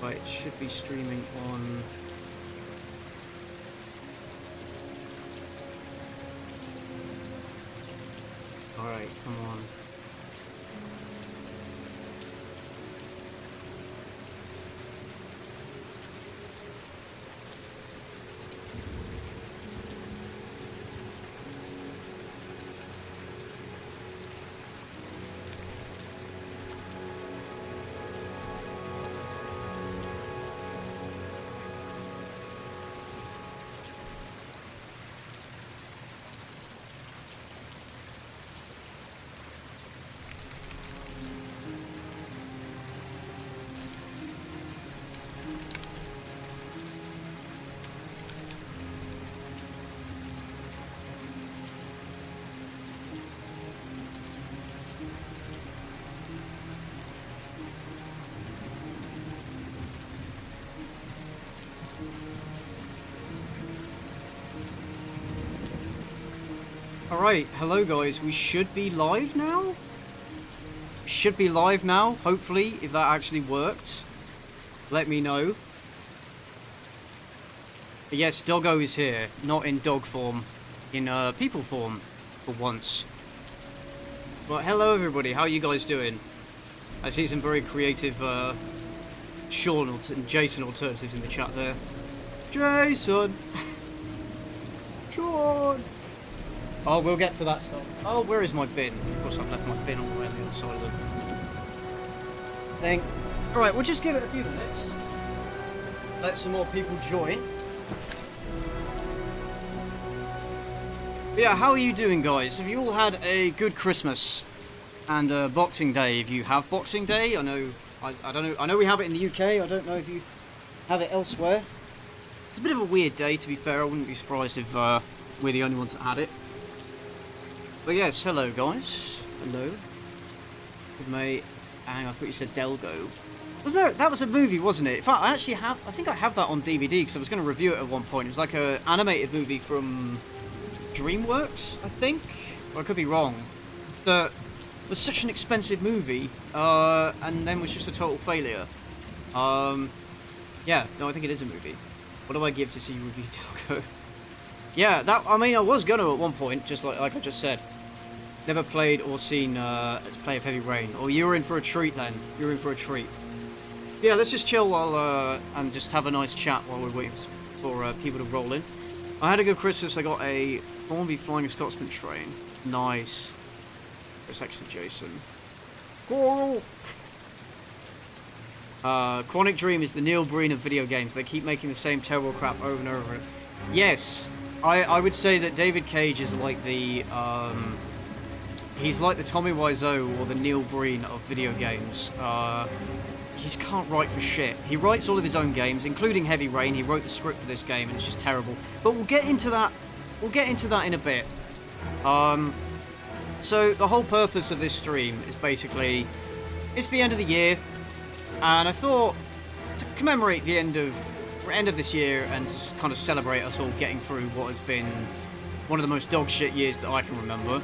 Right, it should be streaming on... Alright, come on. Alright, hello guys, we should be live now? Should be live now, hopefully, if that actually worked. Let me know. But yes, Doggo is here, not in dog form, in people form, for once. But hello everybody, how are you guys doing? I see some very creative Sean and Jason alternatives in the chat there. Jason! Sean! Oh, we'll get to that stuff. Oh, where is my bin? Of course, I've left my bin all the way on the other side of the thing. Alright, we'll just give it a few minutes. Let some more people join. But yeah, how are you doing, guys? Have you all had a good Christmas? And Boxing Day, if you have Boxing Day? I don't know. I know we have it in the UK. I don't know if you have it elsewhere. It's a bit of a weird day, to be fair. I wouldn't be surprised if we're the only ones that had it. But yes, hello guys. Hello. Good mate. Hang on, I thought you said Delgo. Was there? That was a movie, wasn't it? In fact, I think I have that on DVD because I was going to review it at one point. It was like an animated movie from DreamWorks, I think. Or I could be wrong. That was such an expensive movie, and then was just a total failure. Yeah, no, I think it is a movie. What do I give to see you review Delgo? Yeah, I mean, I was going to at one point, just like I just said. Never played or seen Let's Play of Heavy Rain. Or you're in for a treat then. You're in for a treat. Yeah, let's just chill while and just have a nice chat while we're waiting for people to roll in. I had a good Christmas. I got a Formby Flying Scotsman train. Nice. It's actually Jason. Coral! Chronic Dream is the Neil Breen of video games. They keep making the same terrible crap over and over. Yes, I would say that David Cage is like the he's like the Tommy Wiseau or the Neil Breen of video games. He just can't write for shit. He writes all of his own games, including Heavy Rain. He wrote the script for this game, and it's just terrible. But we'll get into that. We'll get into that in a bit. So the whole purpose of this stream is basically, it's the end of the year, and I thought to commemorate the end of this year and to kind of celebrate us all getting through what has been one of the most dog shit years that I can remember.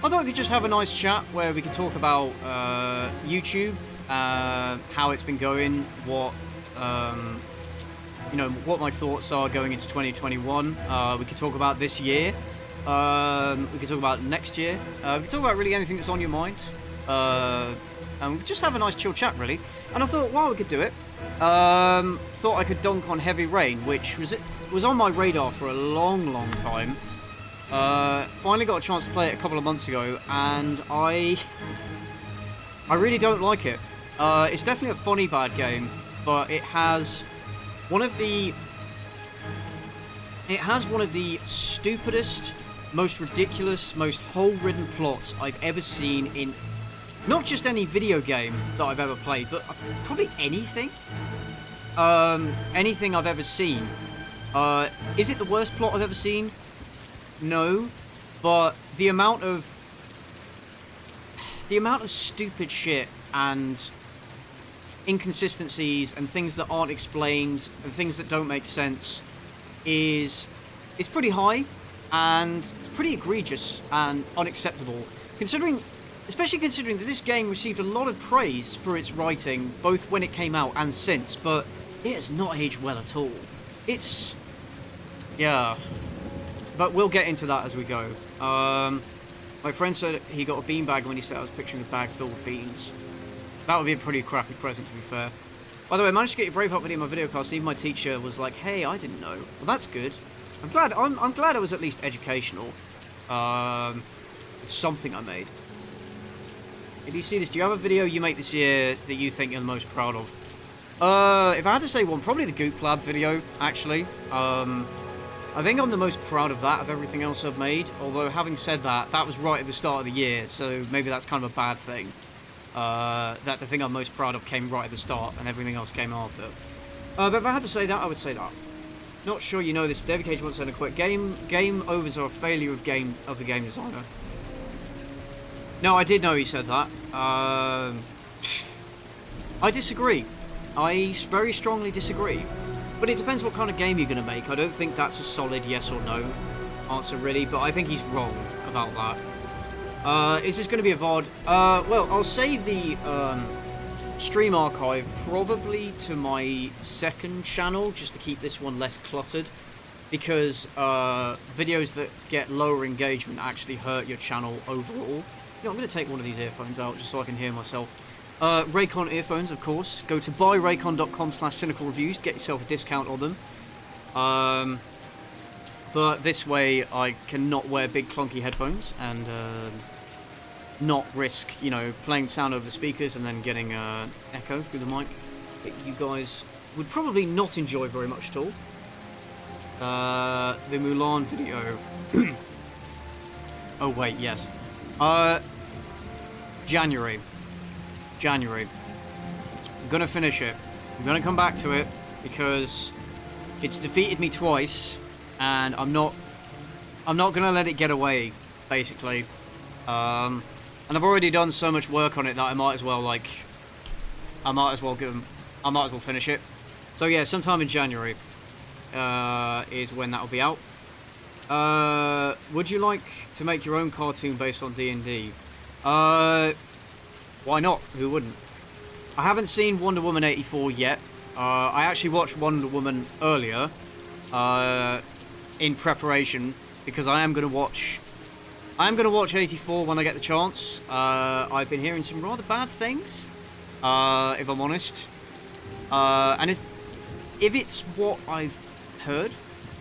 I thought we could just have a nice chat where we could talk about YouTube, how it's been going, what you know, what my thoughts are going into 2021. We could talk about this year. We could talk about next year. We could talk about really anything that's on your mind. And we could just have a nice chill chat, really. And I thought, wow, we could do it. Thought I could dunk on Heavy Rain, which was on my radar for a long time. Finally got a chance to play it a couple of months ago, and I really don't like it. It's definitely a funny bad game, but it has one of the stupidest, most ridiculous, most hole-ridden plots I've ever seen in not just any video game that I've ever played, but probably anything. Anything I've ever seen. Is it the worst plot I've ever seen? No, but the amount of stupid shit and inconsistencies and things that aren't explained and things that don't make sense is pretty high, and it's pretty egregious and unacceptable, considering Especially considering that this game received a lot of praise for its writing, both when it came out and since, but it has not aged well at all. It's... yeah. But we'll get into that as we go. My friend said he got a beanbag when he said I was picturing a bag filled with beans. That would be a pretty crappy present, to be fair. By the way, I managed to get your Braveheart video in my video class. Even my teacher was like, "Hey, I didn't know." Well, that's good. I'm glad. I'm glad it was at least educational. It's something I made. If you see this, do you have a video you make this year that you think you're the most proud of? If I had to say one, probably the Goop Lab video, actually. I think I'm the most proud of that, of everything else I've made. Although, having said that, that was right at the start of the year, so maybe that's kind of a bad thing. That the thing I'm most proud of came right at the start, and everything else came after. But if I had to say that, I would say that. Not sure you know this, but David Cage once said a quote, game overs are a failure of the game designer. No, I did know he said that. I disagree. I very strongly disagree. But it depends what kind of game you're going to make. I don't think that's a solid yes or no answer, really, but I think he's wrong about that. Is this going to be a VOD? Well, I'll save the stream archive probably to my second channel, just to keep this one less cluttered. Because videos that get lower engagement actually hurt your channel overall. You know, I'm going to take one of these earphones out just so I can hear myself. Raycon earphones, of course. Go to buyraycon.com/cynicalreviews to get yourself a discount on them. But this way I cannot wear big clunky headphones and not risk, you know, playing sound over the speakers and then getting echo through the mic that you guys would probably not enjoy very much at all. The Mulan video. Oh wait, yes. January. I'm gonna finish it. I'm gonna come back to it because it's defeated me twice, and I'm not gonna let it get away, basically. And I've already done so much work on it that I might as well finish it. So yeah, sometime in January is when that'll be out. Would you like to make your own cartoon based on D&D? Why not? Who wouldn't? I haven't seen Wonder Woman 84 yet. I actually watched Wonder Woman earlier in preparation because I am going to watch 84 when I get the chance. I've been hearing some rather bad things, if I'm honest. And if it's what I've heard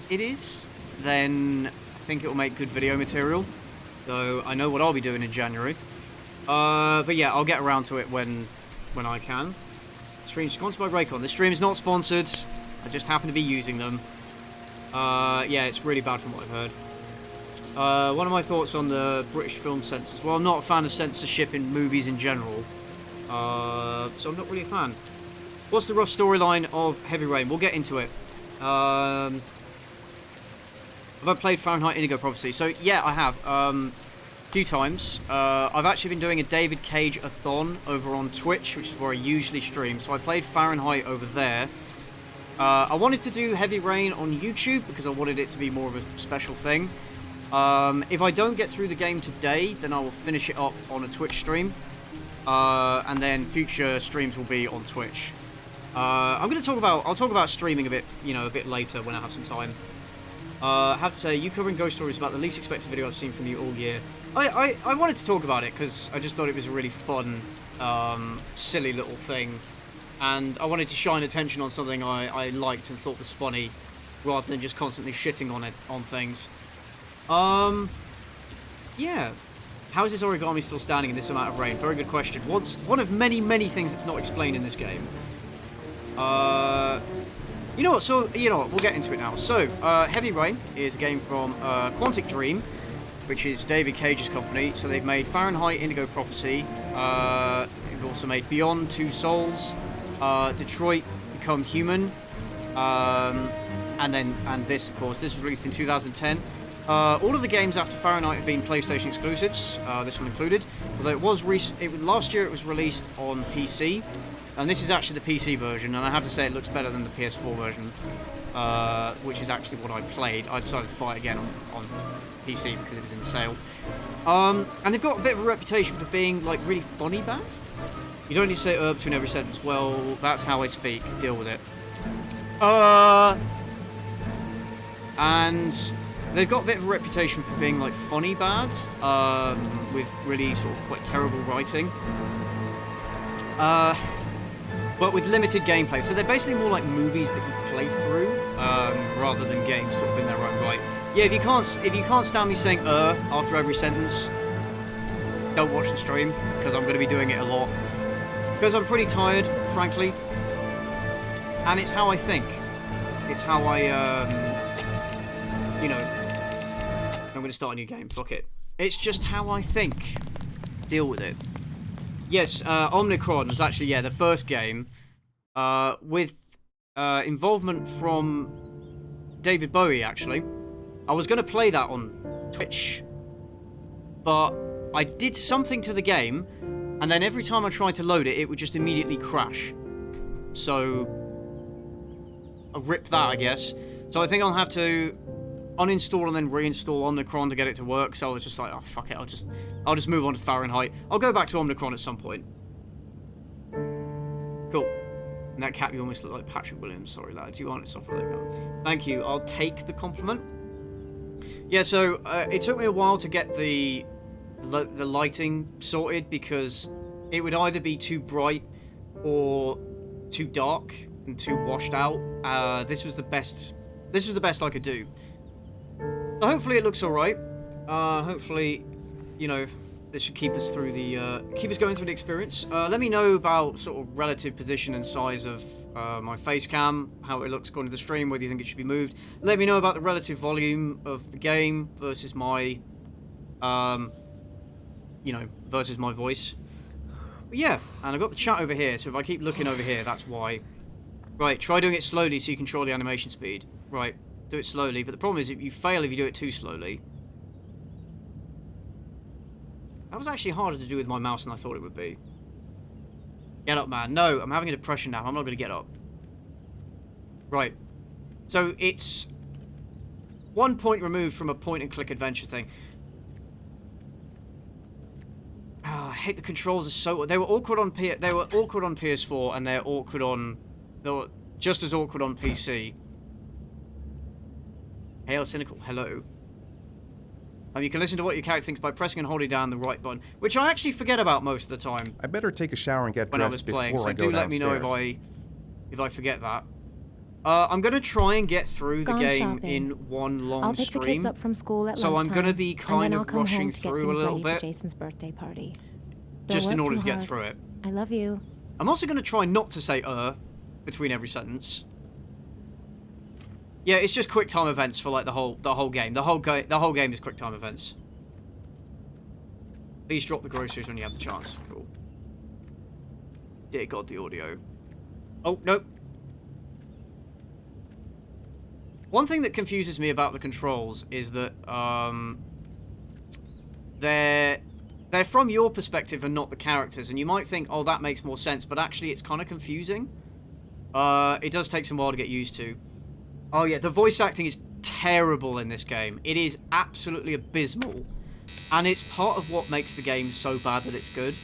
it is, then I think it will make good video material. So I know what I'll be doing in January. But yeah, I'll get around to it when I can. Stream sponsored by Raycon. This stream is not sponsored. I just happen to be using them. Yeah, it's really bad from what I've heard. One of my thoughts on the British film censors. Well, I'm not a fan of censorship in movies in general. So I'm not really a fan. What's the rough storyline of Heavy Rain? We'll get into it. Have I played Fahrenheit Indigo Prophecy? So yeah, I have. Few times. I've actually been doing a David Cage-athon over on Twitch, which is where I usually stream. So I played Fahrenheit over there. I wanted to do Heavy Rain on YouTube because I wanted it to be more of a special thing. If I don't get through the game today, then I will finish it up on a Twitch stream. And then future streams will be on Twitch. I'll talk about streaming a bit later when I have some time. I have to say, you covering ghost stories is about the least expected video I've seen from you all year. I wanted to talk about it because I just thought it was a really fun, silly little thing. And I wanted to shine attention on something I liked and thought was funny, rather than just constantly shitting on things. Yeah. How is this origami still standing in this amount of rain? Very good question. What's one of many, many things that's not explained in this game? You know what, we'll get into it now. So, Heavy Rain is a game from Quantic Dream, which is David Cage's company. So they've made Fahrenheit Indigo Prophecy, they've also made Beyond Two Souls, Detroit Become Human, and this, of course, this was released in 2010. All of the games after Fahrenheit have been PlayStation exclusives, this one included. Although last year it was released on PC. And this is actually the PC version, and I have to say it looks better than the PS4 version, which is actually what I played. I decided to buy it again on PC because it was in sale. And they've got a bit of a reputation for being, like, really funny bad. You don't need to say between every sentence. Well, that's how I speak. Deal with it. And they've got a bit of a reputation for being, like, funny bad, with really sort of quite terrible writing. But with limited gameplay. So they're basically more like movies that you play through, rather than games sort of in their own right. Yeah, if you can't stand me saying after every sentence, don't watch the stream, because I'm going to be doing it a lot. Because I'm pretty tired, frankly. And it's how I think. It's how I, you know, I'm going to start a new game, fuck it. It's just how I think. Deal with it. Yes, Omnicron was actually, yeah, the first game, with involvement from David Bowie, actually. I was going to play that on Twitch, but I did something to the game, and then every time I tried to load it, it would just immediately crash. So, I ripped that, I guess. So I think I'll have to uninstall and then reinstall Omnicron to get it to work. So I was just like, oh, fuck it, I'll just move on to Fahrenheit. I'll go back to Omnicron at some point. Cool. And that cap, you almost look like Patrick Williams. Sorry, lad. You aren't a software like. Thank you. I'll take the compliment. Yeah, so it took me a while to get the lighting sorted, because it would either be too bright or too dark and too washed out. This was the best I could do. So hopefully it looks all right. Hopefully, you know, this should keep us through the keep us going through the experience. Let me know about sort of relative position and size of my face cam, how it looks going to the stream, whether you think it should be moved. Let me know about the relative volume of the game versus my, you know, versus my voice. But yeah, and I've got the chat over here, so if I keep looking over here, that's why. Right, try doing it slowly so you control the animation speed. Right, do it slowly, but the problem is you fail if you do it too slowly. That was actually harder to do with my mouse than I thought it would be. Get up, man. No, I'm having a depression now. I'm not going to get up. Right. So it's 1 point removed from a point-and-click adventure thing. Oh, I hate the controls are so... They were awkward on PS4, and they're awkward on... They were just as awkward on PC. Hail Cynical. Hello. You can listen to what your character thinks by pressing and holding down the right button, which I actually forget about most of the time. I better take a shower and get dressed before I go downstairs. So do let me know if I forget that. I'm gonna try and get through the game in one long stream. I'll pick the kids up from school at so lunchtime, I'm gonna be kind of rushing through a little bit, Jason's birthday party. just in order to get through it. I love you. I'm also gonna try not to say between every sentence. Yeah, it's just quick time events for like the whole game. The whole game is quick time events. Please drop the groceries when you have the chance. Cool. Dear God, the audio. Oh, nope. One thing that confuses me about the controls is that they're from your perspective and not the characters, and you might think, oh, that makes more sense, but actually it's kind of confusing. It does take some while to get used to. Oh yeah, the voice acting is terrible in this game. It is absolutely abysmal. And it's part of what makes the game so bad that it's good.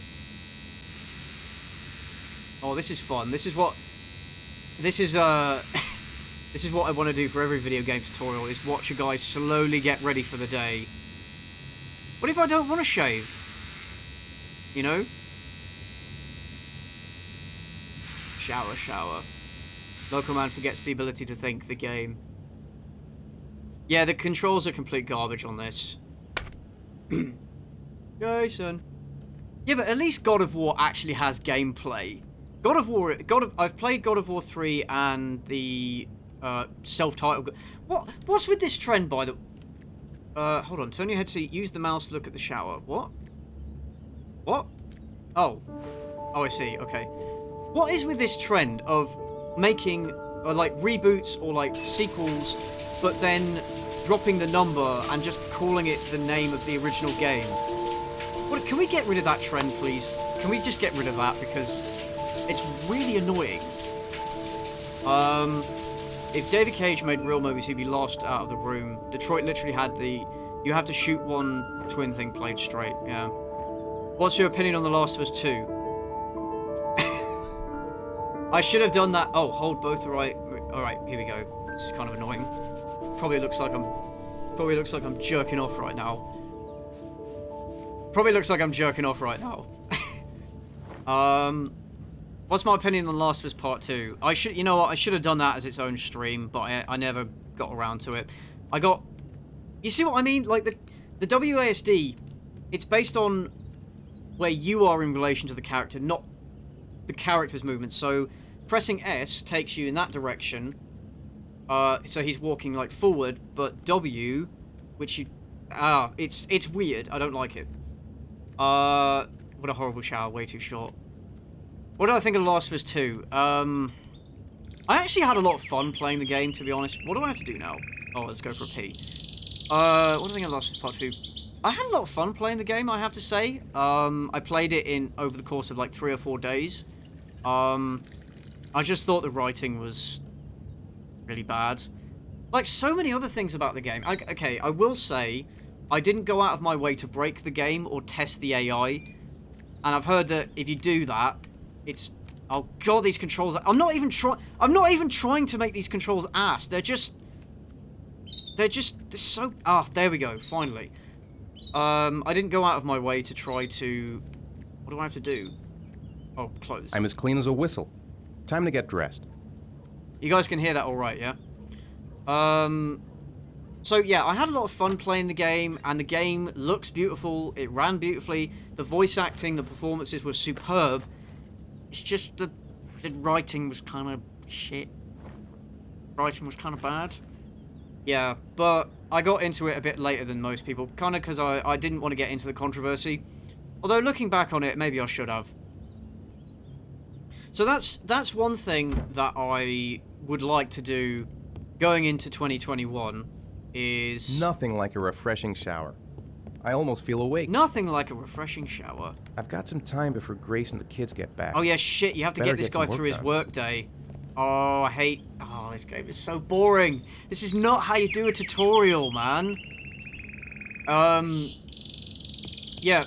Oh, this is fun. This is what this is what I want to do for every video game tutorial, is watch a guy slowly get ready for the day. What if I don't want to shave? You know? Shower. Local man forgets the ability to think the game. Yeah, the controls are complete garbage on this. Jason. Yeah, but at least God of War actually has gameplay. I've played God of War 3 and the self-titled... What's with this trend, by the... hold on, turn your head so you use the mouse to look at the shower. What? Oh, I see, okay. What is with this trend of making like reboots or like sequels, but then dropping the number and just calling it the name of the original game? What, can we get rid of that trend, please? Can we just get rid of that, because it's really annoying. If David Cage made real movies, he'd be lost out of the room. Detroit literally had the You have to shoot one twin thing played straight, yeah. What's your opinion on The Last of Us 2? I should have done that. Oh, hold both the right. Alright, here we go. This is kind of annoying. Probably looks like I'm jerking off right now. Probably looks like I'm jerking off right now. What's my opinion on The Last of Us Part 2? You know what, I should have done that as its own stream, but I never got around to it. You see what I mean? Like, the WASD, it's based on where you are in relation to the character, not the character's movement. So, pressing S takes you in that direction. So he's walking, like, forward, but W, which you... it's weird. I don't like it. What a horrible shower. Way too short. What do I think of The Last of Us 2? I actually had a lot of fun playing the game, to be honest. What do I have to do now? Oh, let's go for a pee. What do I think of The Last of Us Part 2? I had a lot of fun playing the game, I have to say. I played it over the course of, like, 3 or 4 days. I just thought the writing was really bad. Like, so many other things about the game. Okay, I will say, I didn't go out of my way to break the game or test the AI. And I've heard that if you do that, it's... Oh god, these controls... I'm not even trying to make these controls ass. They're so... Ah, there we go, finally. I didn't go out of my way to try to... What do I have to do? Oh, close. I'm as clean as a whistle. Time to get dressed. You guys can hear that all right, yeah? So yeah, I had a lot of fun playing the game, and the game looks beautiful, it ran beautifully, the voice acting, the performances were superb. It's just the writing was kind of shit. Writing was kind of bad. Yeah, but I got into it a bit later than most people, kind of because I didn't want to get into the controversy. Although looking back on it, maybe I should have. So that's one thing that I would like to do going into 2021 is... Nothing like a refreshing shower. I almost feel awake. Nothing like a refreshing shower. I've got some time before Grace and the kids get back. Oh yeah, shit, you have to get this guy through his work day. Oh, I hate... Oh, this game is so boring. This is not how you do a tutorial, man. Yeah.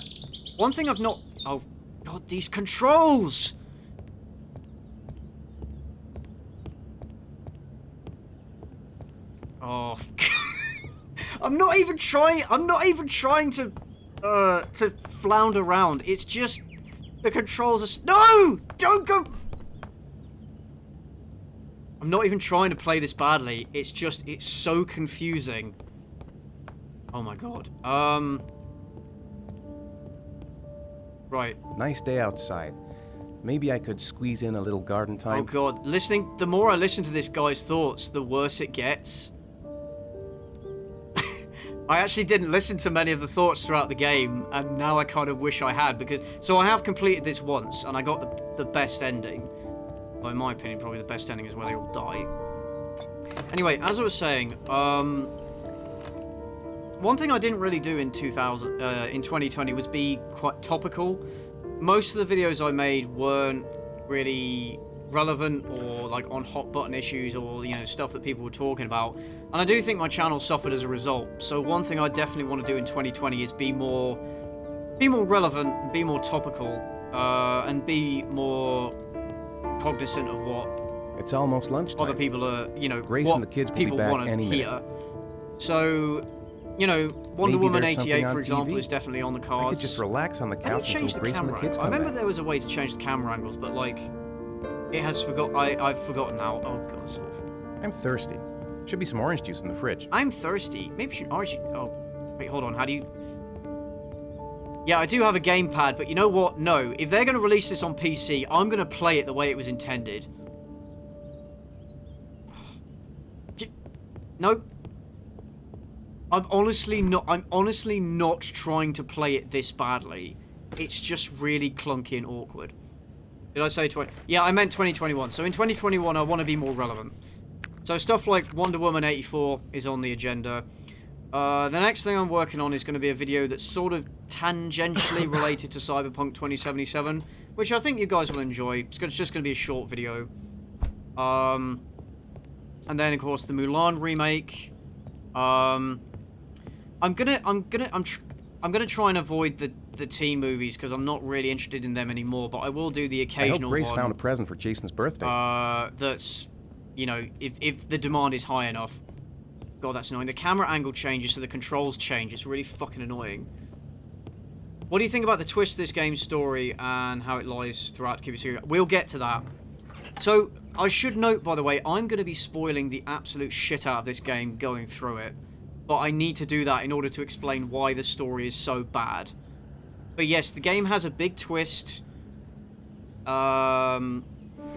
One thing I've not... Oh, God, these controls! Oh, I'm not even trying to flounder around. It's just the controls are... No! Don't go... I'm not even trying to play this badly. It's just, it's so confusing. Oh my god. Right. Nice day outside. Maybe I could squeeze in a little garden time. Oh god, the more I listen to this guy's thoughts, the worse it gets. I actually didn't listen to many of the thoughts throughout the game, and now I kind of wish I had, because... So I have completed this once, and I got the best ending. Well, in my opinion, probably the best ending is where they all die. Anyway, as I was saying, one thing I didn't really do in 2020 was be quite topical. Most of the videos I made weren't really relevant or like on hot button issues or, you know, stuff that people were talking about. And I do think my channel suffered as a result. So one thing I definitely want to do in 2020 is be more relevant, be more topical, and be more cognizant of what it's almost lunchtime. Other people are, you know, Grace what and the kids will people be back want to any hear. minute. So, you know, Wonder Maybe Woman there's 88, something for on example, TV. is definitely on the cards. I could just relax on the How do you couch change until the Grace and the camera kids angle? I come remember back. there was a way to change the camera angles, but like, it has I've forgotten now. Oh god, it's awful. I'm thirsty. Should be some orange juice in the fridge. I'm thirsty. Maybe oh, wait, hold on. How do you... Yeah, I do have a gamepad, but you know what? No. If they're going to release this on PC, I'm going to play it the way it was intended. No. I'm honestly not trying to play it this badly. It's just really clunky and awkward. Did I say 20? Yeah, I meant 2021. So in 2021, I want to be more relevant. So stuff like Wonder Woman 84 is on the agenda. The next thing I'm working on is going to be a video that's sort of tangentially related to Cyberpunk 2077, which I think you guys will enjoy. It's just going to be a short video. And then, of course, the Mulan remake. I'm gonna try and avoid the teen movies because I'm not really interested in them anymore. But I will do the I occasional hope Grace one. found a present for Jason's birthday. That's, you know, if the demand is high enough. God, that's annoying. The camera angle changes, so the controls change. It's really fucking annoying. What do you think about the twist of this game's story and how it lies throughout the series? We'll get to that. So, I should note, by the way, I'm going to be spoiling the absolute shit out of this game going through it. But I need to do that in order to explain why the story is so bad. But yes, the game has a big twist.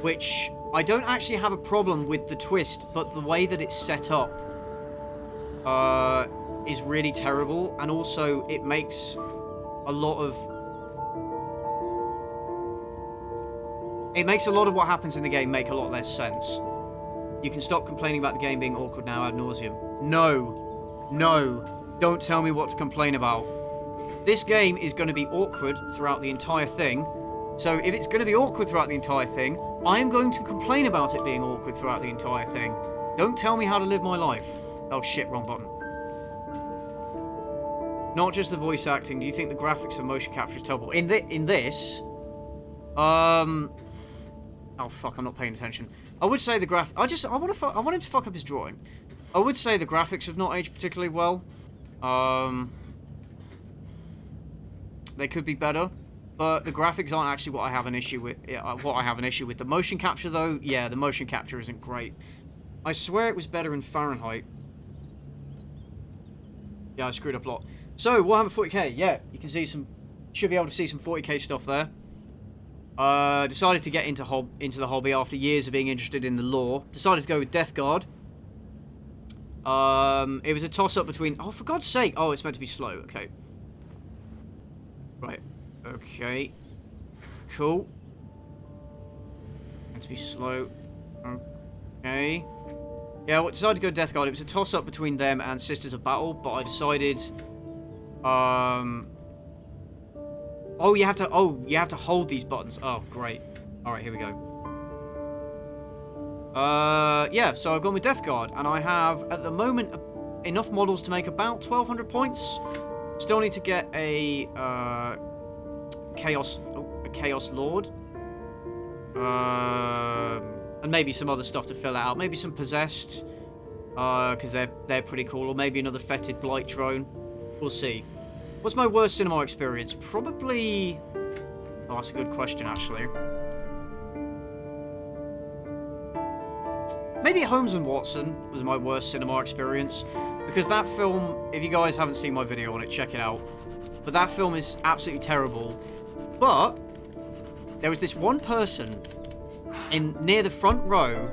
Which I don't actually have a problem with the twist, but the way that it's set up is really terrible. And also, it makes a lot of what happens in the game make a lot less sense. You can stop complaining about the game being awkward now ad nauseum. No, don't tell me what to complain about. This game is going to be awkward throughout the entire thing. So if it's going to be awkward throughout the entire thing, I am going to complain about it being awkward throughout the entire thing. Don't tell me how to live my life. Oh shit, wrong button. Not just the voice acting. Do you think the graphics and motion capture is terrible? In this, oh fuck, I'm not paying attention. I would say the I want him to fuck up his drawing. I would say the graphics have not aged particularly well. They could be better, but the graphics aren't actually what I have an issue with. The motion capture, though, yeah, the motion capture isn't great. I swear it was better in Fahrenheit. Yeah, I screwed up a lot. So, Warhammer 40k, yeah, you can see should be able to see some 40k stuff there. Decided to get into the hobby after years of being interested in the lore. Decided to go with Death Guard. It was a toss-up between... Oh, for God's sake! Oh, it's meant to be slow. Okay. Right. Okay. Cool. Meant to be slow. Okay. Yeah, I decided to go Death Guard. It was a toss-up between them and Sisters of Battle, but I decided... Oh, you have to hold these buttons. Oh, great. Alright, here we go. Yeah, so I've gone with Death Guard, and I have, at the moment, enough models to make about 1,200 points. Still need to get a, Chaos Lord. And maybe some other stuff to fill out. Maybe some Possessed, because they're pretty cool, or maybe another Fetid Blight Drone. We'll see. What's my worst cinema experience? Probably... Oh, that's a good question, actually. Maybe Holmes and Watson was my worst cinema experience. Because that film, if you guys haven't seen my video on it, check it out. But that film is absolutely terrible. But there was this one person near the front row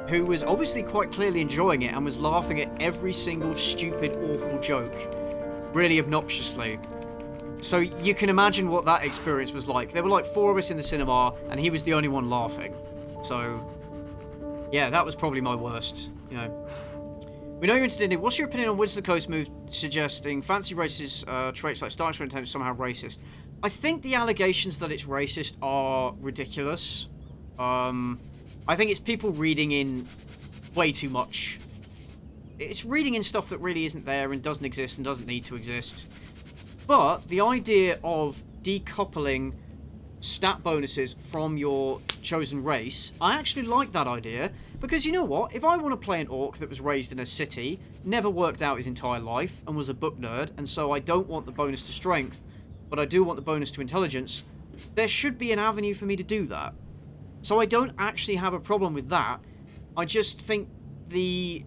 who was obviously quite clearly enjoying it and was laughing at every single stupid, awful joke. Really obnoxiously. So you can imagine what that experience was like. There were like 4 of us in the cinema, and he was the only one laughing. So, yeah, that was probably my worst, you know. We know you're interested in it. What's your opinion on Wizards of the Coast move suggesting fancy racist traits like Star Trek intent somehow racist? I think the allegations that it's racist are ridiculous. I think it's people reading in way too much. It's reading in stuff that really isn't there and doesn't exist and doesn't need to exist. But the idea of decoupling stat bonuses from your chosen race, I actually like that idea. Because you know what? If I want to play an orc that was raised in a city, never worked out his entire life, and was a book nerd, and so I don't want the bonus to strength, but I do want the bonus to intelligence, there should be an avenue for me to do that. So I don't actually have a problem with that. I just think the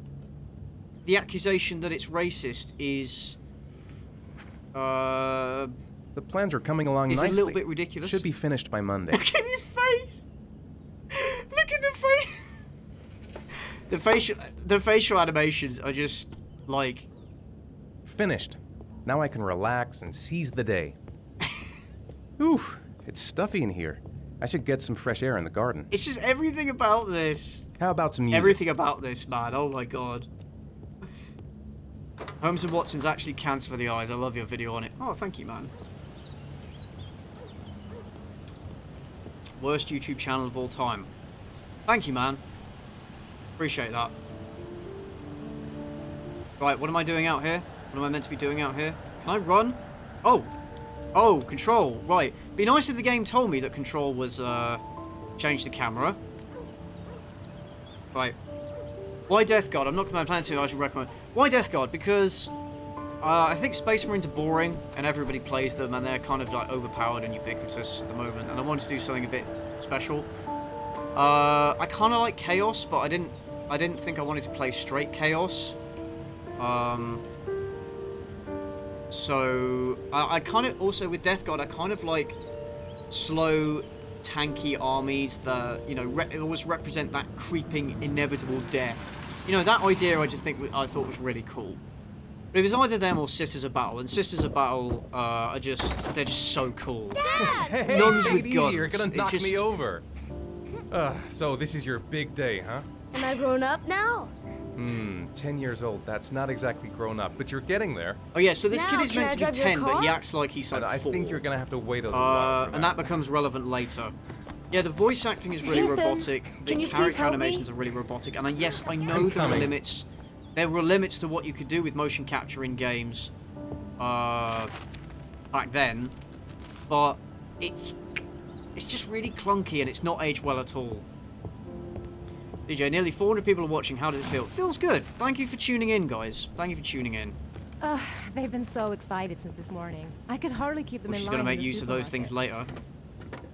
accusation that it's racist is... The plans are coming along nicely. It's a little bit ridiculous. Should be finished by Monday. Look at his face! Look at the face! The facial animations are just, like... Finished. Now I can relax and seize the day. Ooh, it's stuffy in here. I should get some fresh air in the garden. It's just everything about this. How about some music? Everything about this, man. Oh my god. Holmes and Watson's actually cancer for the eyes. I love your video on it. Oh, thank you, man. Worst YouTube channel of all time. Thank you, man. Appreciate that. Right, what am I doing out here? What am I meant to be doing out here? Can I run? Oh! Oh, control. Right. Be nice if the game told me that control was, change the camera. Right. Why Death Guard? I'm not planning to, I should recommend. Why Death Guard? Because I think Space Marines are boring, and everybody plays them, and they're kind of like overpowered and ubiquitous at the moment, and I wanted to do something a bit special. I kind of like Chaos, but I didn't think I wanted to play straight Chaos. So I kind of also with Death Guard I kind of like slow, tanky armies that always represent that creeping, inevitable death. You know, that idea I thought was really cool. But it was either them or Sisters of Battle, and Sisters of Battle they're just so cool. Hey, Nuns take with it guns. easy, you're gonna knock It's me just- over. So this is your big day, huh? Am I grown up now? 10 years old, that's not exactly grown up, but you're getting there. Oh yeah, so this Now, kid is can meant I to be drive your 10, but he car? acts like he's like But I 4. think you're gonna have to wait a little while for And that becomes relevant later. Yeah, the voice acting is really Ethan, robotic. The can you please character help animations me? are really robotic. And yes, I know I'm there were coming. limits. There were limits to what you could do with motion capture in games back then. But it's just really clunky and it's not aged well at all. DJ, nearly 400 people are watching. How does it feel? It feels good. Thank you for tuning in, guys. Thank you for tuning in. They've been so excited since this morning. I could hardly keep them Well, in she's line going to in make the use of those things supermarket. later.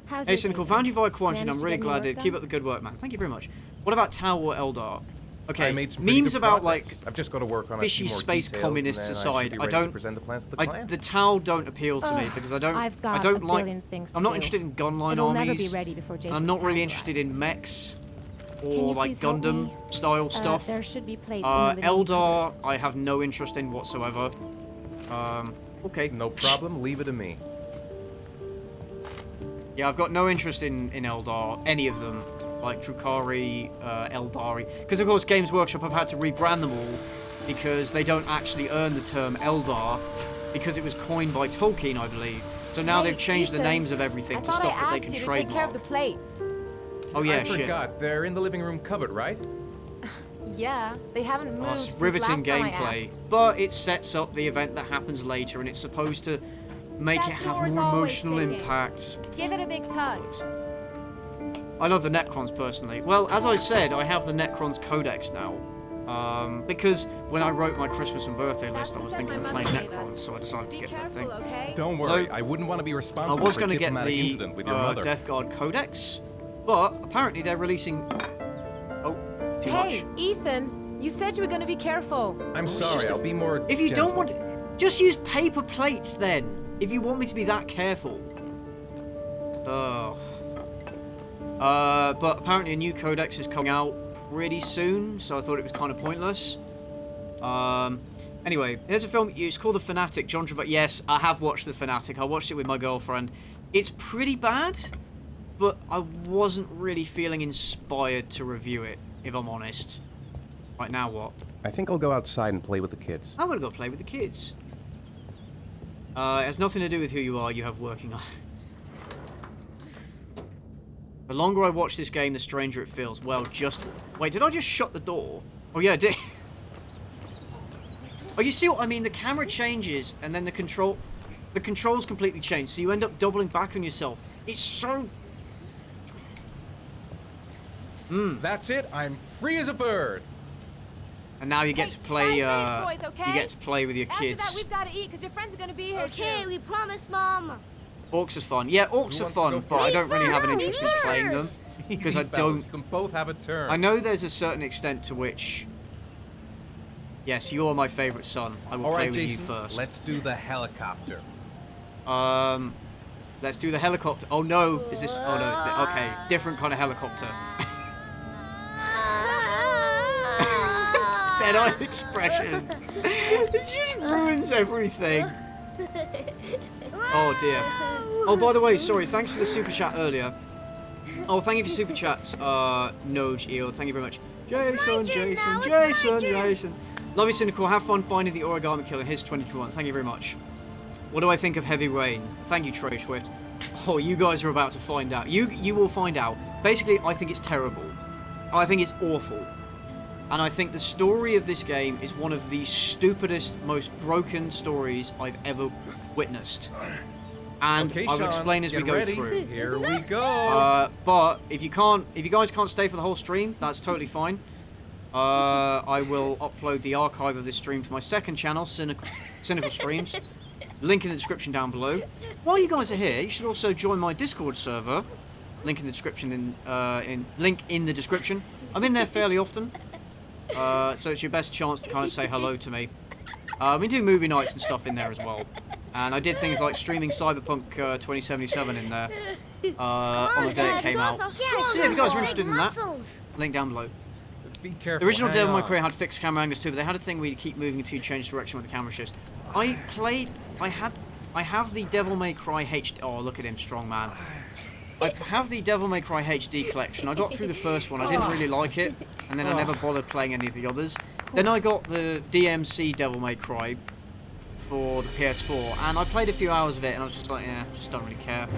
How's Hey, your Cynical, day found you going? via quarantine. Managed I'm to really get any glad work to done? keep up the good work, man. Thank you very much. What about Tau or Eldar? Okay, I made some pretty memes good about progress. like I've just got to work on a fishy few more space details, communists and then aside, should be I ready to don't- present the plans to the clan. the Tau don't appeal to me Ugh, because I don't I've got I don't a like billion things to I'm not do. interested in gunline It'll armies. never be ready before Jason I'm not really arrives. interested in mechs Can or you like please help Gundam me? style stuff. There should be plates in the living room Eldar, cupboard. I have no interest in whatsoever. Okay. No problem, leave it to me. Yeah, I've got no interest in Eldar, any of them, like Drukari, Eldari. Because, of course, Games Workshop have had to rebrand them all because they don't actually earn the term Eldar because it was coined by Tolkien, I believe. So now Hey, they've changed the Ethan, names of everything I to thought stuff I that they asked can you to take care of the trademark. plates. Oh, yeah, I shit. forgot, they're in the living room cupboard, right? Yeah, they haven't moved Oh, it's since riveting last time I gameplay, asked. but it sets up the event that happens later, and it's supposed to make That it have door's more always emotional ticking. impact. Give it a big tug. I love the Necrons personally. Well, as I said, I have the Necrons Codex now. Because when I wrote my Christmas and birthday list, I was thinking of playing Necrons, so I decided to Be get that careful, thing. okay? Don't worry, Although, I wouldn't want to be I responsible was for going a to get diplomatic the incident with your mother. Death Guard Codex, but apparently they're releasing... Oh, too Hey, much. Ethan, you said you were going to be careful. I'm it's sorry, just a- I'll be more If you don't gentle. want... Just use paper plates then, if you want me to be that careful. Ugh. But apparently a new codex is coming out pretty soon, so I thought it was kind of pointless. Anyway, here's a film. It's called The Fanatic. John Travolta. Yes, I have watched The Fanatic. I watched it with my girlfriend. It's pretty bad, but I wasn't really feeling inspired to review it, if I'm honest. Right, now what? I think I'll go outside and play with the kids. I'm gonna go play with the kids. It has nothing to do with who you are. You have working on. The longer I watch this game, the stranger it feels. Well, just... Wait, did I just shut the door? Oh, yeah, I did. Oh, you see what I mean? The camera changes, and then the controls completely change, so you end up doubling back on yourself. It's so... That's it, I'm free as a bird. And now you get to play, boys, okay? you get to play with your After that, kids. we've got to eat because your friends are going to be here Okay, soon. we promise, Mom. Orcs are fun. Yeah, orcs Who are wants to fun, go but I first? don't really have an Me interest in playing them. first. Because Easy, I fellas, don't... you can both have a turn. I know there's a certain extent to which... Yes, you are my favourite son. I will All play right, with Jason, you first. let's do the helicopter. Let's do the helicopter. Oh no, is this... Oh no, it's the... Okay, different kind of helicopter. Dead-eyed expressions. It just ruins everything. Oh dear. Oh, by the way, sorry, thanks for the super chat earlier. Oh, thank you for super chats, Noj Eel. Thank you very much. Jason, Jason. Love you, Cynical. Have fun finding the origami killer. Here's 2021. Thank you very much. What do I think of Heavy Rain? Thank you, Trey Swift. Oh, you guys are about to find out. You will find out. Basically, I think it's terrible. I think it's awful. And I think the story of this game is one of the stupidest, most broken stories I've ever witnessed. And Okay, I will Sean, explain as we get go ready. through. Here we go. But if you guys can't stay for the whole stream, that's totally fine. I will upload the archive of this stream to my second channel, Cynical Streams. Link in the description down below. While you guys are here, you should also join my Discord server. Link in the description. Link in the description. I'm in there fairly often, so it's your best chance to kind of say hello to me. We do movie nights and stuff in there as well, and I did things like streaming Cyberpunk 2077 in there on the day it came out. So yeah, if you guys are interested in that, link down below. Be careful. The original hang Devil May on. Cry had fixed camera angles too, but they had a thing where you keep moving until you change direction with the camera shifts. I have the Devil May Cry HD. Oh, look at him, strong man. I have the Devil May Cry HD collection. I got through the first one. I didn't really like it, and then I never bothered playing any of the others. Then I got the DMC Devil May Cry for the PS4, and I played a few hours of it, and I was just like, yeah, just don't really care.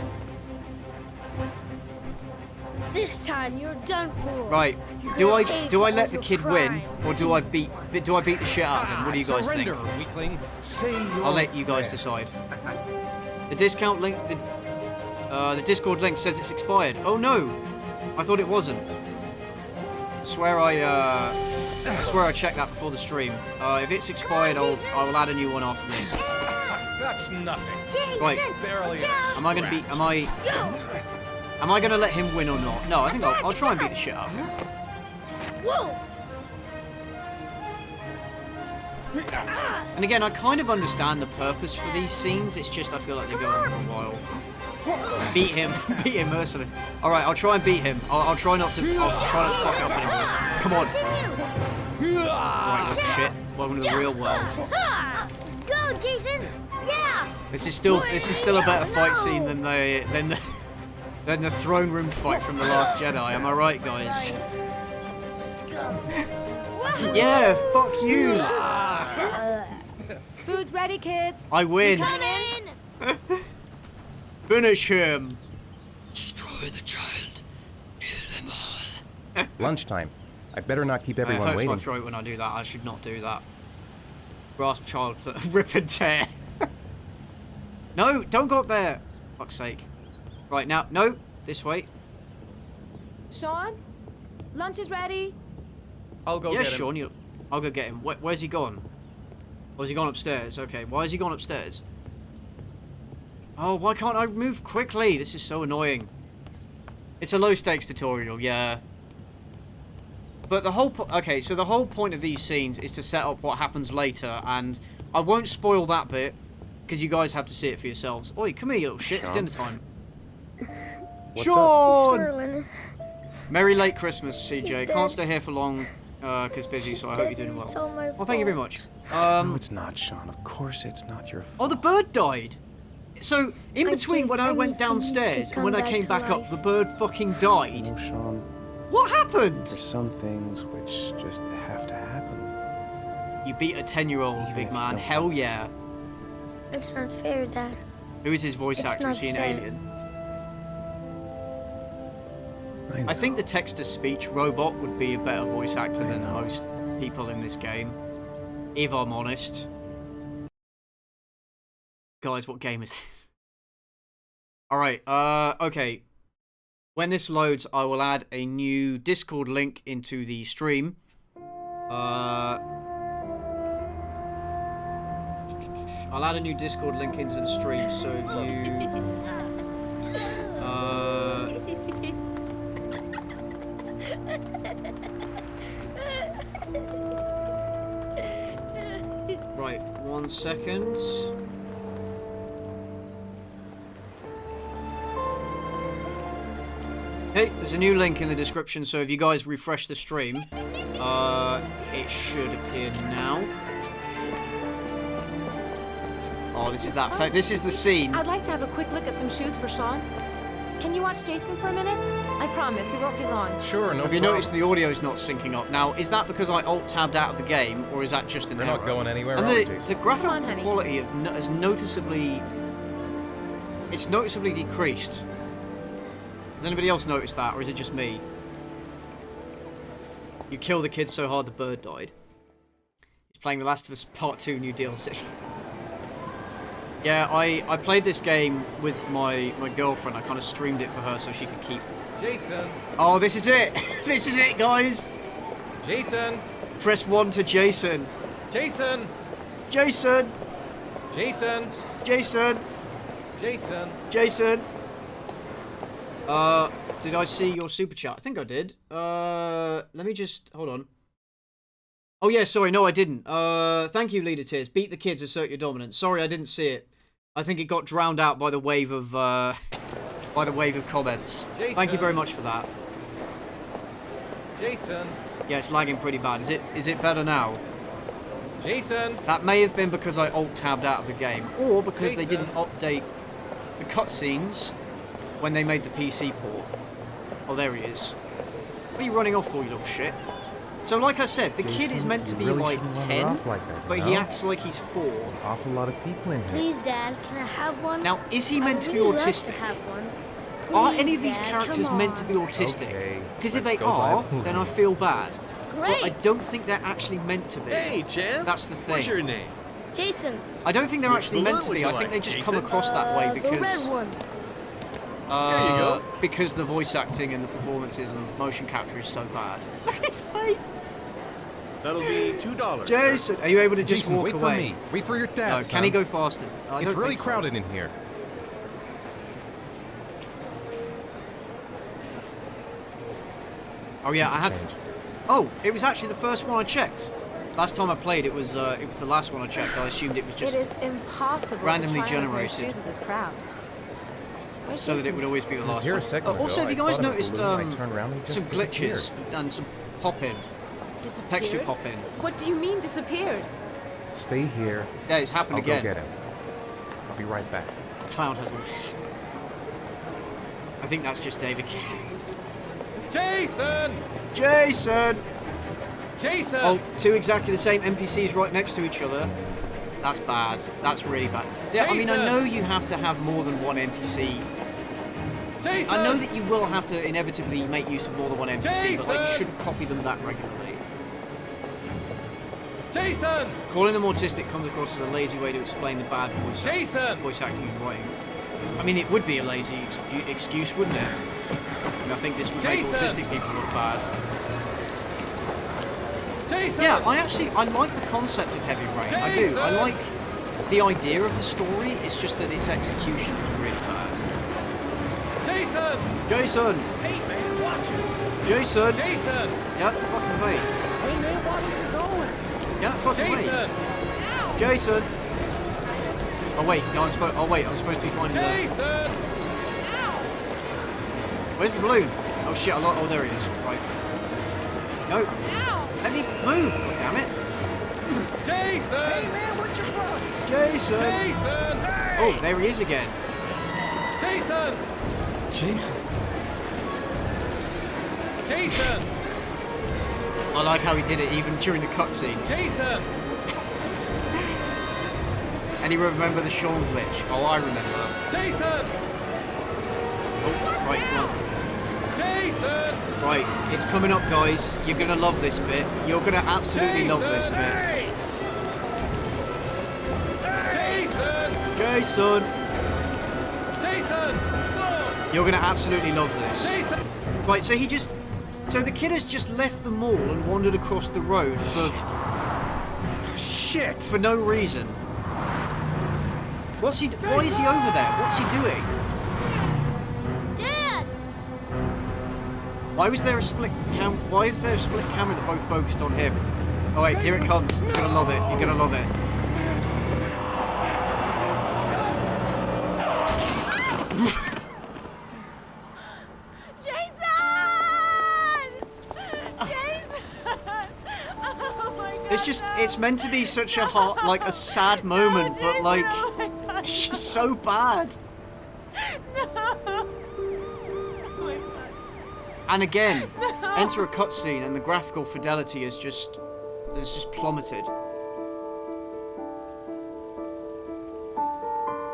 This time you're done for. Right. Do I let the kid win, or do I beat the shit out of him? What do you guys think? Surrender, weakling. Say your I'll let you guys prayer. decide. The discount link, the Discord link says it's expired. Oh no, I thought it wasn't. I swear I checked that before the stream. If it's expired, I will add a new one after this. That's nothing. Right. Barely. Am I gonna let him win or not? No, I think I'll try and beat the shit out of him. Whoa! And again, I kind of understand the purpose for these scenes. It's just I feel like they go on for a while. Beat him merciless. All right, I'll try and beat him. I'll try not to. I'll try not to fuck up anymore. Come on. Right, little shit. Welcome to the real world. Go, Jason! Yeah! This is still a better fight scene than the throne room fight from the Last Jedi. Am I right, guys? Let's go. Yeah, fuck you. Food's ready, kids. I win. Come in! Finish him. Destroy the child. Kill them all. Lunchtime. I better not keep It everyone hurts my waiting. throat when I do that. I should not do that. Grasp child for rip and tear. No, don't go up there. Fuck's sake. Right now, no, this way. Sean, lunch is ready. I'll go Yes, get him. Sean, I'll go get him. Where's he gone? Oh, has he gone upstairs? Okay, why has he gone upstairs? Oh, why can't I move quickly? This is so annoying. It's a low stakes tutorial, yeah. But the whole okay, so the whole point of these scenes is to set up what happens later, and I won't spoil that bit because you guys have to see it for yourselves. Oi, come here, you little shit! It's dinner time. What's Sean! Swirling. Merry late Christmas, CJ. dead. Can't stay here for long because busy, so I hope you're doing It's well. all my Well, thank you very much. No, it's not, Sean. Of course it's not your Oh, fault. the bird died. So in I between did when I went anything downstairs to and when I come came back back to up, life. the bird fucking died. No, Sean. What happened? There's some things which just have to happen. You beat a 10-year-old, Even big if man. you don't Hell want to. yeah. It's not fair, Dad. Who is his voice It's actor? Is not he an fair. alien? I I think the text-to-speech robot would be a better voice actor than most people in this game. If I'm honest. Guys, what game is this? Alright, okay. When this loads, I will add a new Discord link into the stream. I'll add a new Discord link into the stream, so you... Right, 1 second. Okay, there's a new link in the description, so if you guys refresh the stream, it should appear now. Oh, this is the scene. I'd like to have a quick look at some shoes for Sean. Can you watch Jason for a minute? I promise, we won't be long. Sure, no Have you problem. noticed the audio's not syncing up? Now, is that because I alt-tabbed out of the game, or is that just an We're error? not going anywhere, And are we, the Jason? graphical Come on, honey. quality has noticeably... It's noticeably decreased. Has anybody else noticed that, or is it just me? You kill the kid so hard the bird died. He's playing The Last of Us Part 2 new DLC. Yeah, I played this game with my girlfriend. I kind of streamed it for her so she could keep... Jason! Oh, this is it! This is it, guys! Jason! Press 1 to Jason. Jason! Jason! Jason! Jason! Jason! Jason! Did I see your super chat? I think I did. Let me just... Hold on. Oh, yeah, sorry. No, I didn't. Thank you, Leader Tears. Beat the kids, assert your dominance. Sorry, I didn't see it. I think it got drowned out by the wave of, by the wave of comments. Jason. Thank you very much for that. Jason! Yeah, it's lagging pretty bad. Is it better now? Jason! That may have been because I alt-tabbed out of the game, or because they Jason. didn't update the cutscenes when they made the PC port. Oh, there he is. What are you running off for, you little shit? So, like I said, the kid is meant to be really like shouldn't run her 10, off like that, but you he know? acts like he's 4. Awful lot of people in here. Please, Dad, can I have one? Now, is he meant to be I would really love autistic? to have one. Are Please, any of these Dad, characters come meant to be on. autistic? Okay, Because if let's they go buy a are, movie. then I feel bad. Great. But I don't think they're actually meant to be. Hey, champ. That's the thing. What's your name? Jason. I don't think they're Which actually balloon meant to would be. you I think like, they just come Jason? across that way The red because... one. There you go. Because the voice acting and the performances and motion capture is so bad. Look at his face! That'll be $2. Jason, are you able to just Jason, walk wait away? for me. Wait for your dad, No, son. can he go faster? I It's don't really think so. crowded in here. Oh yeah, I had. Change. Oh, it was actually the first one I checked. Last time I played, it was the last one I checked. I assumed it was just It is impossible randomly to try on a pair of generated. shoes with this crowd. Where's so that it Jason? would always be the He was last here one. a second ago. Also, have you I guys thought of a noticed balloon, I turned around and he some just glitches disappeared. and some pop-in, Disappeared? texture pop-in? What do you mean disappeared? Stay here. Yeah, it's happened I'll again. go get him. I'll be right back. Cloud has always. I think that's just David. Jason! Jason! Jason! Oh, two exactly the same NPCs right next to each other. That's bad. That's really bad. Yeah, I mean, I Jason! know you have to have more than one NPC. Jason! I know that you will have to inevitably make use of more than one NPC, but like, you Jason! shouldn't copy them that regularly. Jason! Calling them autistic comes across as a lazy way to explain the bad Jason! voice acting and writing. I mean, it would be a lazy excuse, wouldn't it? And I think this would make Jason! autistic people look bad. Jason! Yeah, I like the concept of Heavy Rain. I do. I Jason! like the idea of the story. It's just that its execution is really bad. Jason! Jason! Hey, man, watch it. Jason! Jason! Yeah, that's fucking right. Hey, man, watch where you're going. Yeah, that's fucking Jason! right. Jason! Oh wait, no, I'm supposed to be finding the... Jason! Where's the balloon? Oh shit, oh there he is. Right. No. Let me move, god damn it. Jason! Hey, man, what's your problem? Jason! Jason! Oh, there he is again. Jason! Jason. Jason! I like how he did it even during the cutscene. Jason! And he remember the Sean glitch. Oh, I remember. Jason! Oh, right, come on. Jason! Right, it's coming up, guys. You're gonna love this bit. You're gonna absolutely love this bit. Hey! Jason! Jason! Jason! You're gonna absolutely love this. Jason! Right, so the kid has just left the mall and wandered across the road Shit! for no reason. Why is he over there? What's he doing? Dad! Why is there a split camera that both focused on him? Oh wait, here it comes. You're gonna love it. You're gonna love it. It's meant to be such a a sad moment, but like, it's just so bad. And again, enter a cutscene and the graphical fidelity has just plummeted.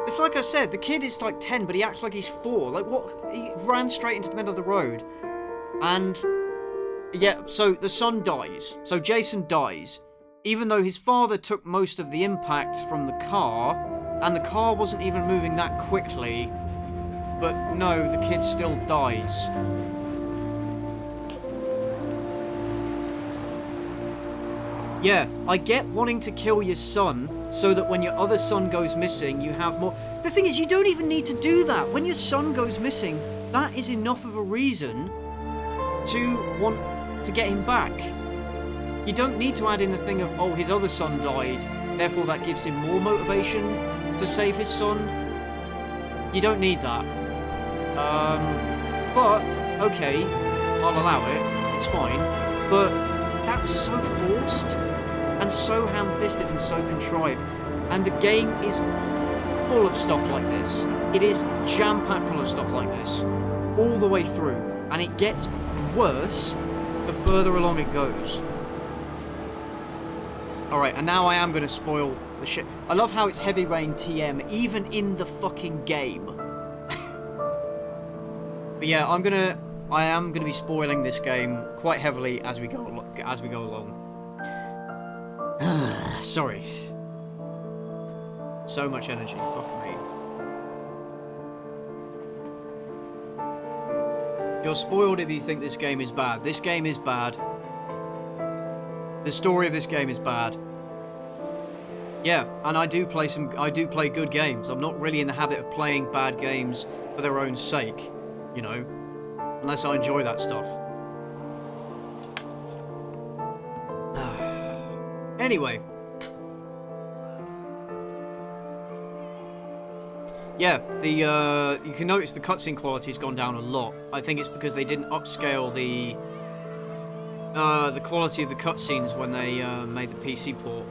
It's like I said, the kid is like 10, but he acts like he's 4. Like what? He ran straight into the middle of the road, and Yeah, so the son dies. So Jason dies, even though his father took most of the impact from the car, and the car wasn't even moving that quickly. But no, the kid still dies. Yeah, I get wanting to kill your son so that when your other son goes missing, you have more... The thing is, you don't even need to do that. When your son goes missing, that is enough of a reason to want to get him back. You don't need to add in the thing of, oh, his other son died, therefore that gives him more motivation to save his son. You don't need that. But, okay, I'll allow it, it's fine. But that was so forced, and so ham-fisted and so contrived. And the game is full of stuff like this. It is jam-packed full of stuff like this, all the way through. And it gets worse the further along it goes. Alright, and now I am going to spoil the shit. I love how it's Heavy Rain TM, even in the fucking game. But yeah, I am gonna be spoiling this game quite heavily as we go along. Sorry. So much energy, fuck me. You're spoiled if you think this game is bad. This game is bad. The story of this game is bad. Yeah, and I do play good games. I'm not really in the habit of playing bad games for their own sake, you know, unless I enjoy that stuff. Anyway. Yeah, you can notice the cutscene quality's gone down a lot. I think it's because they didn't upscale the quality of the cutscenes when they made the PC port.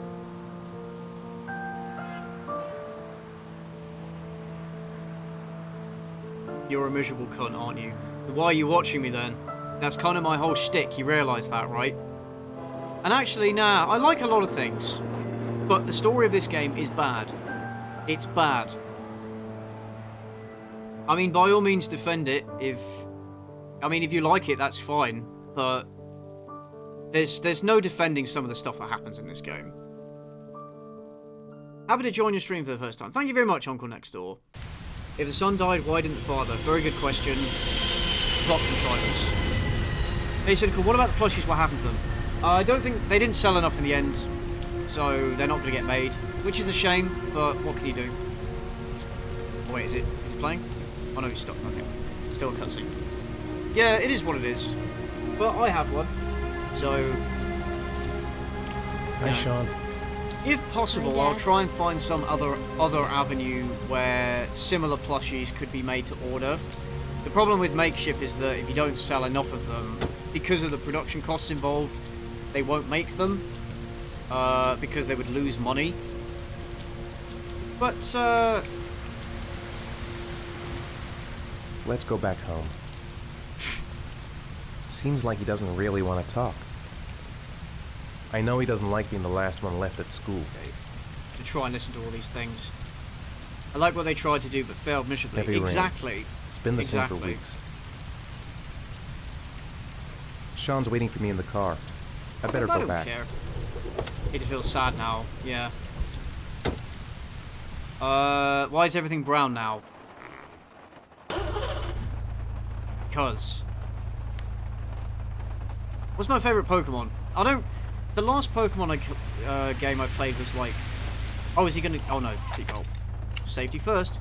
You're a miserable cunt, aren't you? Why are you watching me then? That's kind of my whole shtick, you realise that, right? And actually, nah, I like a lot of things. But the story of this game is bad. It's bad. I mean, by all means defend it if you like it, that's fine. But there's no defending some of the stuff that happens in this game. Happy to join your stream for the first time. Thank you very much, Uncle Next Door. If the son died, why didn't the father? Very good question. Plot contrivance. Hey, Cynical, what about the plushies? What happened to them? I don't think... They didn't sell enough in the end, so they're not going to get made. Which is a shame, but what can you do? Oh, wait, is it playing? Oh, no, it's stopped. Okay. Still a cutscene. Yeah, it is what it is. But I have one, so... Hi, Sean. If possible, I'll try and find some other avenue where similar plushies could be made to order. The problem with Makeshift is that if you don't sell enough of them, because of the production costs involved, they won't make them, because they would lose money. But, Let's go back home. Seems like he doesn't really want to talk. I know he doesn't like being the last one left at school. To try and listen to all these things. I like what they tried to do, but failed miserably. Heavy rain. Exactly. It's been the same for weeks. Sean's waiting for me in the car. I better go back. I don't care. It feels sad now. Yeah. Why is everything brown now? Because. What's my favourite Pokemon? The last Pokemon game I played was like... Oh, is he gonna... Oh no, Seagull. Safety first.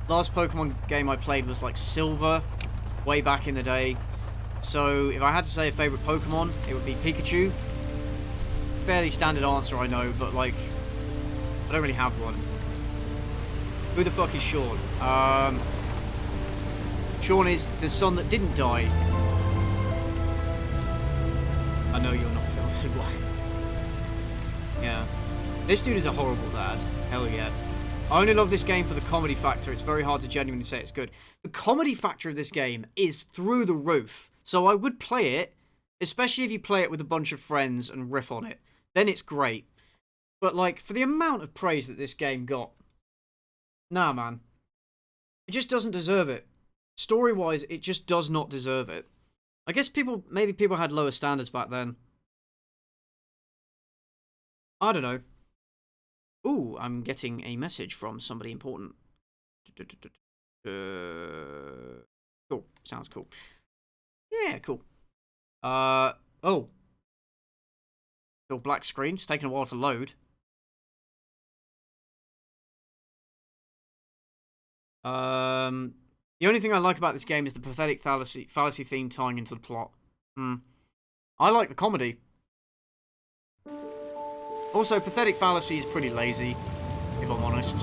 Last Pokemon game I played was like Silver, way back in the day. So, if I had to say a favourite Pokemon, it would be Pikachu. Fairly standard answer, I know, but like... I don't really have one. Who the fuck is Sean? Sean is the son that didn't die. I know you're not filtered. Yeah. This dude is a horrible dad. Hell yeah. I only love this game for the comedy factor. It's very hard to genuinely say it's good. The comedy factor of this game is through the roof. So I would play it, especially if you play it with a bunch of friends and riff on it. Then it's great. But like, for the amount of praise that this game got, nah, man. It just doesn't deserve it. Story-wise, it just does not deserve it. I guess maybe people had lower standards back then. I don't know. Ooh, I'm getting a message from somebody important. Cool. Sounds cool. Yeah, cool. Oh. Still black screen. It's taking a while to load. The only thing I like about this game is the pathetic fallacy theme tying into the plot. I like the comedy. Also, pathetic fallacy is pretty lazy, if I'm honest.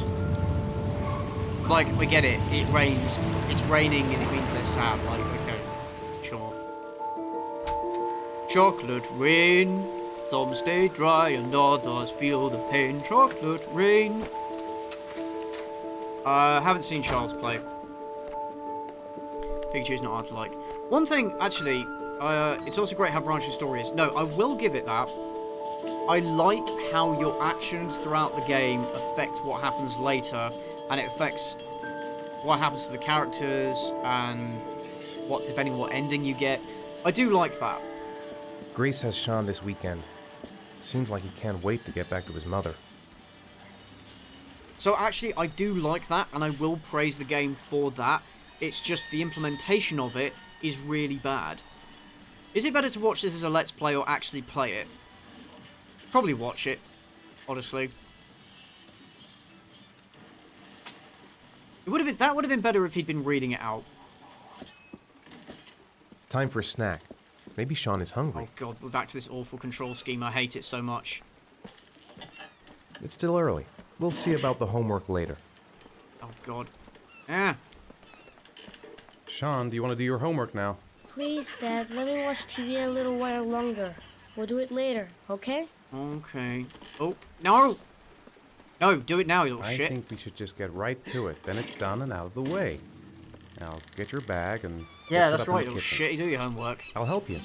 Like, we get it. It rains. It's raining and it means they're sad. Like, okay. Sure. Chocolate rain. Some stay dry and others feel the pain. Chocolate rain. Haven't seen Charles play. Pikachu's not hard to like. One thing, actually, it's also great how branching story is. No, I will give it that. I like how your actions throughout the game affect what happens later, and it affects what happens to the characters and depending on what ending you get. I do like that. Grace has Sean this weekend. Seems like he can't wait to get back to his mother. So actually, I do like that, and I will praise the game for that. It's just the implementation of it is really bad. Is it better to watch this as a Let's Play or actually play it? Probably watch it, honestly. That would have been better if he'd been reading it out. Time for a snack. Maybe Sean is hungry. Oh god, we're back to this awful control scheme. I hate it so much. It's still early. We'll see about the homework later. Oh god. Ah. Sean, do you want to do your homework now? Please, Dad, let me watch TV a little while longer. We'll do it later, okay? Okay. Oh, no! No, do it now, you little shit. I think we should just get right to it. Then it's done and out of the way. Now, get your bag and Yeah, get set that's up in right, the you little kitchen. shit. You do your homework. I'll help you.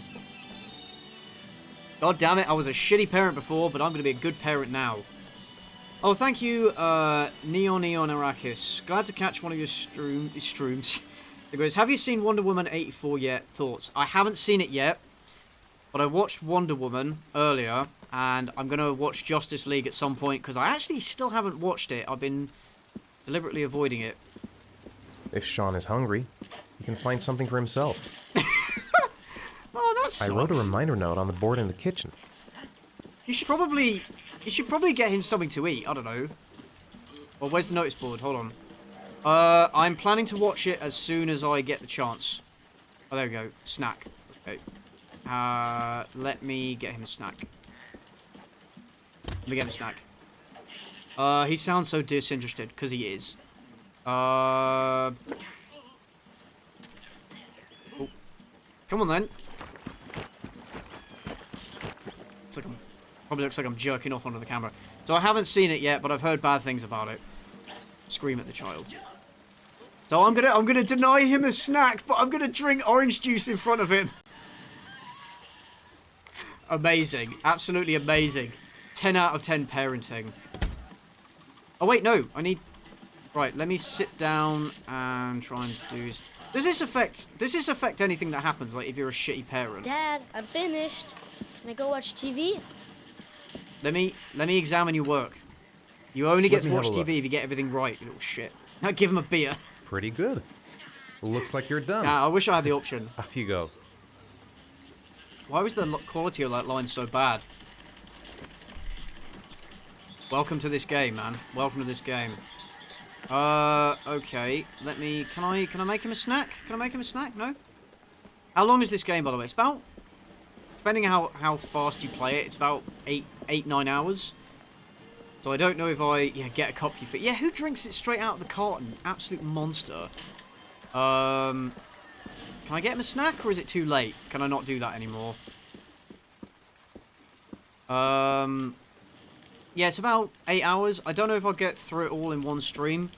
God damn it, I was a shitty parent before, but I'm going to be a good parent now. Oh, thank you, Neon Arrakis. Glad to catch one of your streams. It goes, have you seen Wonder Woman 84 yet? Thoughts? I haven't seen it yet, but I watched Wonder Woman earlier, and I'm going to watch Justice League at some point, because I actually still haven't watched it. I've been deliberately avoiding it. If Sean is hungry, he can find something for himself. Oh, that sucks. I wrote a reminder note on the board in the kitchen. You should probably get him something to eat. I don't know. Well, where's the notice board? Hold on. I'm planning to watch it as soon as I get the chance. Oh, there we go. Snack. Okay. Let me get him a snack. Let me get him a snack. He sounds so disinterested, because he is. Oh. Come on, then. Probably looks like I'm jerking off onto the camera. So I haven't seen it yet, but I've heard bad things about it. Scream at the child. So I'm gonna deny him a snack, but I'm gonna drink orange juice in front of him. Amazing. Absolutely amazing. 10 out of 10 parenting. Oh wait, no. I need... Right, let me sit down and try and do this. Does this affect anything that happens, like if you're a shitty parent? Dad, I'm finished. Can I go watch TV? Let me examine your work. You only get Let to me watch have a look. TV if you get everything right, you little shit. Now give him a beer. Pretty good. Looks like you're done. Nah, I wish I had the option. Off you go. Why was the quality of that line so bad? Welcome to this game, man. Welcome to this game. Okay. Let me... Can I make him a snack? Can I make him a snack? No? How long is this game, by the way? It's about... Depending on how fast you play it, it's about 8-9 hours. So I don't know if I... Yeah, get a copy for... Yeah, who drinks it straight out of the carton? Absolute monster. Can I get him a snack, or is it too late? Can I not do that anymore? Yeah, it's about 8 hours. I don't know if I'll get through it all in one stream.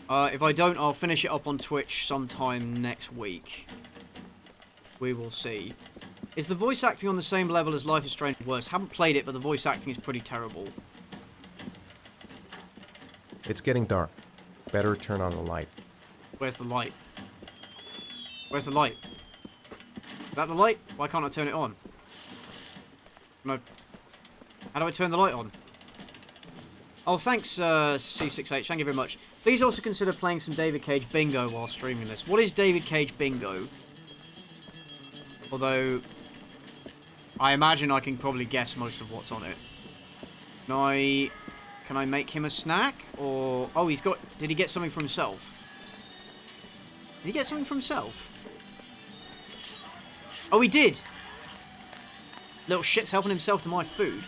If I don't, I'll finish it up on Twitch sometime next week. We will see. Is the voice acting on the same level as Life is Strange worse? Haven't played it, but the voice acting is pretty terrible. It's getting dark. Better turn on the light. Where's the light? Where's the light? Is that the light? Why can't I turn it on? No. How do I turn the light on? Oh, thanks, C6H. Thank you very much. Please also consider playing some David Cage Bingo while streaming this. What is David Cage Bingo? Although, I imagine I can probably guess most of what's on it. Can I make him a snack? Or, oh, did he get something for himself? Did he get something for himself? Oh, he did! Little shit's helping himself to my food.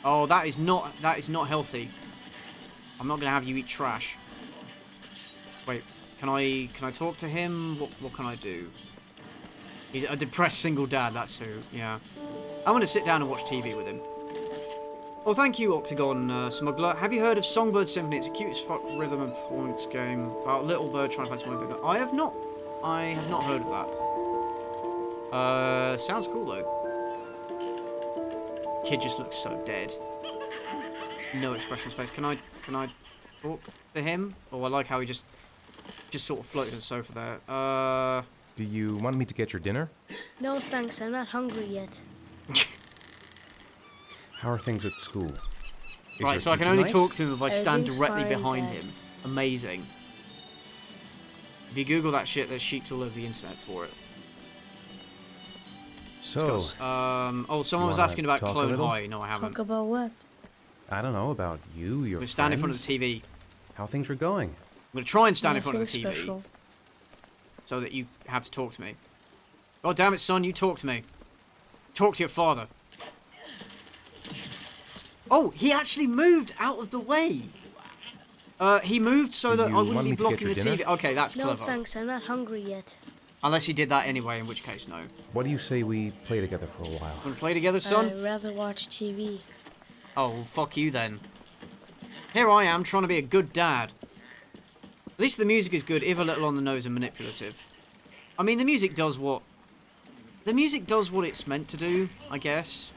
Oh, that is not healthy. I'm not gonna have you eat trash. Wait, can I talk to him? What can I do? He's a depressed single dad, that's who, yeah. I'm gonna sit down and watch TV with him. Well, thank you, Octagon Smuggler. Have you heard of Songbird Symphony? It's a cute as fuck rhythm and performance game about a little bird trying to find something bigger. I have not heard of that. Sounds cool though. Kid just looks so dead. No expression on his face. Can I talk to him? Oh, I like how he just sort of floated on the sofa there. Do you want me to get your dinner? No thanks, I'm not hungry yet. How are things at school? Right, so I can only talk to him if I stand directly behind him. Amazing. If you Google that shit, there's sheets all over the internet for it. So, oh, someone was asking about Clone High. No, I haven't. Talk about what? I don't know about you, your We're standing in front of the TV. How things are going. I'm going to try and stand in front of the Nothing TV. special. So that you have to talk to me. God damn it, son, you talk to me. Talk to your father. Oh, he actually moved out of the way. He moved so that I wouldn't be blocking the TV. Okay, that's No clever. thanks, I'm not hungry yet. Unless he did that anyway, in which case, no. What do you say we play together for a while? Want to play together, son? I'd rather watch TV. Oh, well, fuck you then. Here I am, trying to be a good dad. At least the music is good, if a little on the nose and manipulative. I mean, the music does what... The music does what it's meant to do, I guess.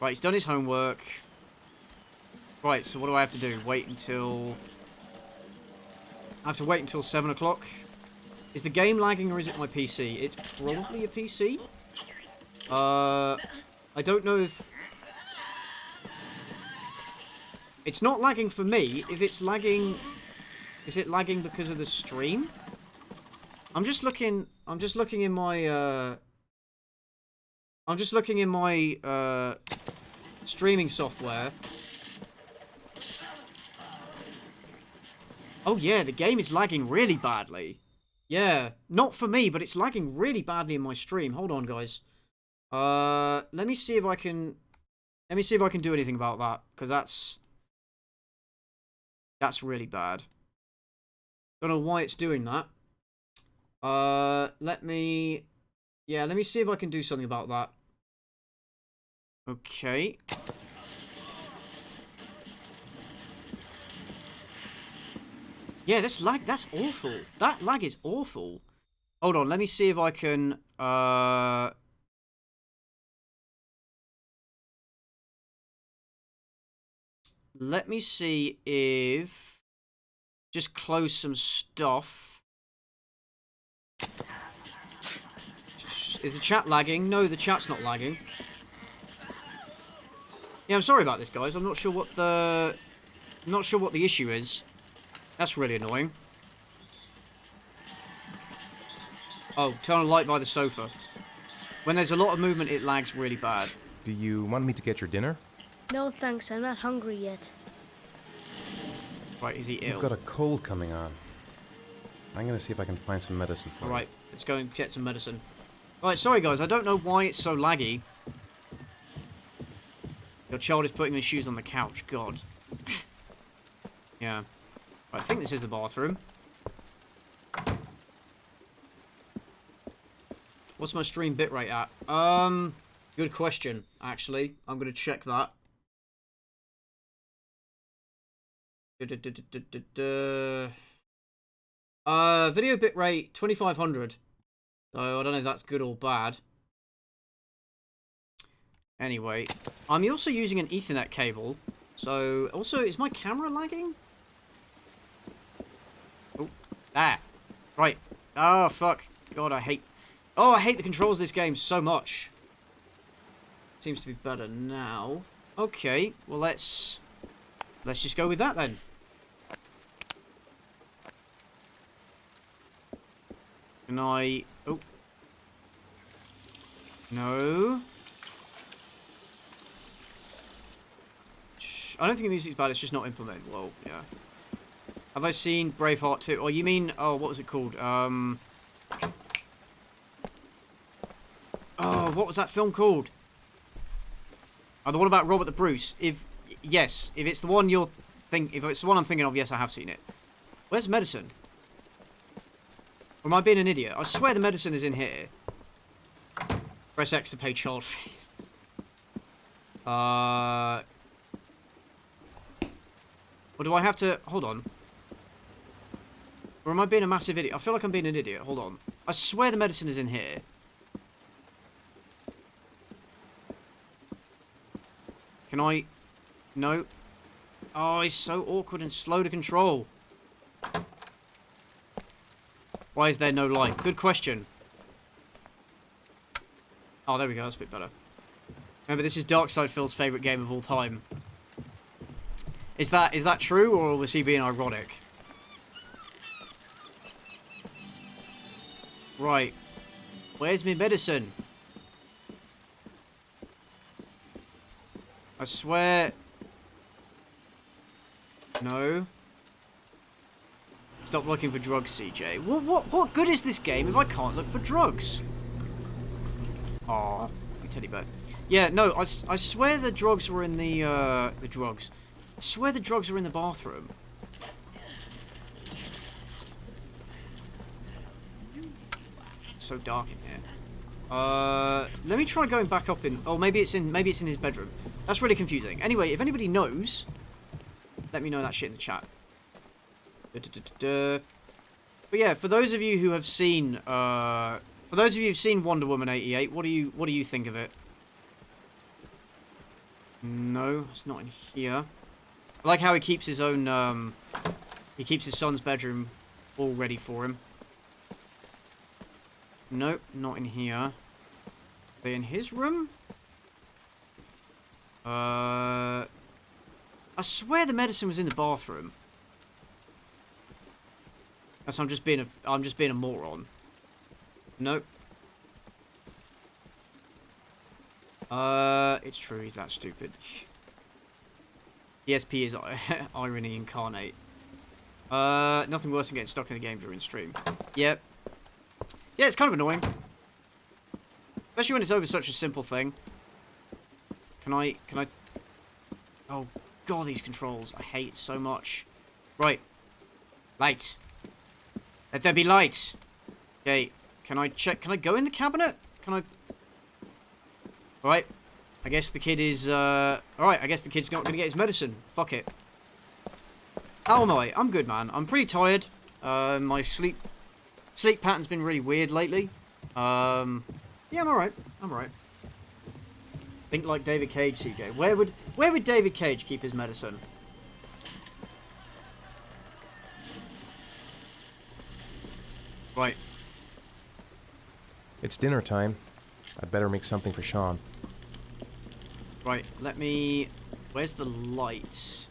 Right, he's done his homework. Right, so what do I have to do? Wait until... I have to wait until 7 o'clock. Is the game lagging or is it my PC? It's probably a PC. I don't know if... It's not lagging for me. If it's lagging... Is it lagging because of the stream? I'm just looking in my, streaming software. Oh yeah, the game is lagging really badly. Yeah, not for me, but it's lagging really badly in my stream. Hold on, guys. Let me see if I can do anything about that, because that's really bad. Don't know why it's doing that. Let me see if I can do something about that. Okay. Yeah, that's awful. That lag is awful. Hold on, let me see if I can, let me see if... Just close some stuff. Is the chat lagging? No, the chat's not lagging. Yeah, I'm sorry about this, guys. I'm not sure what the issue is. That's really annoying. Oh, turn on a light by the sofa. When there's a lot of movement, it lags really bad. Do you want me to get your dinner? No thanks, I'm not hungry yet. Right, is he ill? You've got a cold coming on. I'm gonna see if I can find some medicine for you. Alright, let's go and get some medicine. Right, sorry guys, I don't know why it's so laggy. Your child is putting his shoes on the couch, God. Yeah. Right, I think this is the bathroom. What's my stream bitrate at? Good question, actually. I'm gonna check that. Video bitrate 2500. So I don't know if that's good or bad. Anyway, I'm also using an Ethernet cable. So also, is my camera lagging? Oh, there. Right. Oh fuck. God, I hate Oh, I hate the controls of this game so much. Seems to be better now. Okay, well let's just go with that then. Can I... Oh. No. I don't think the music's bad, it's just not implemented well, yeah. Have I seen Braveheart 2? Oh, you mean... Oh, what was it called? Oh, what was that film called? Oh, the one about Robert the Bruce. Yes, if it's the one you're if it's the one I'm thinking of, yes, I have seen it. Where's medicine? Or am I being an idiot? I swear the medicine is in here. Press X to pay child fees. Or do I have to... Hold on. Or am I being a massive idiot? I feel like I'm being an idiot. Hold on. I swear the medicine is in here. Can I... No. Oh, it's so awkward and slow to control. Why is there no light? Good question. Oh, there we go. That's a bit better. Remember, this is Darkside Phil's favourite game of all time. Is that true, or was he being ironic? Right. Where's my medicine? I swear... No. Stop looking for drugs, CJ. What good is this game if I can't look for drugs? Aw, you teddy bear. Yeah, no, I swear the drugs were in the drugs. I swear the drugs were in the bathroom. It's so dark in here. Let me try going back up in... Oh, maybe it's in his bedroom. That's really confusing. Anyway, if anybody knows, let me know that shit in the chat. But yeah, for those of you who have seen, Wonder Woman 88, what do you think of it? No, it's not in here. I like how he keeps his own, he keeps his son's bedroom all ready for him. Nope, not in here. Are they in his room? I swear the medicine was in the bathroom. Guess I'm just being a moron. Nope. It's true, he's that stupid. ESP is irony incarnate. Nothing worse than getting stuck in a game during stream. Yep. Yeah, it's kind of annoying. Especially when it's over such a simple thing. Can I... Oh, God, these controls. I hate it so much. Right. Light. Let there be light. Okay, can I check? Can I go in the cabinet? Can I... Alright. I guess the kid is, Alright, I guess the kid's not going to get his medicine. Fuck it. How am I? I'm good, man. I'm pretty tired. My sleep pattern's been really weird lately. Yeah, I'm alright. I'm alright. Think like David Cage, CJ. Where would David Cage keep his medicine? Right. It's dinner time. I'd better make something for Sean. Right, let me... Where's the light?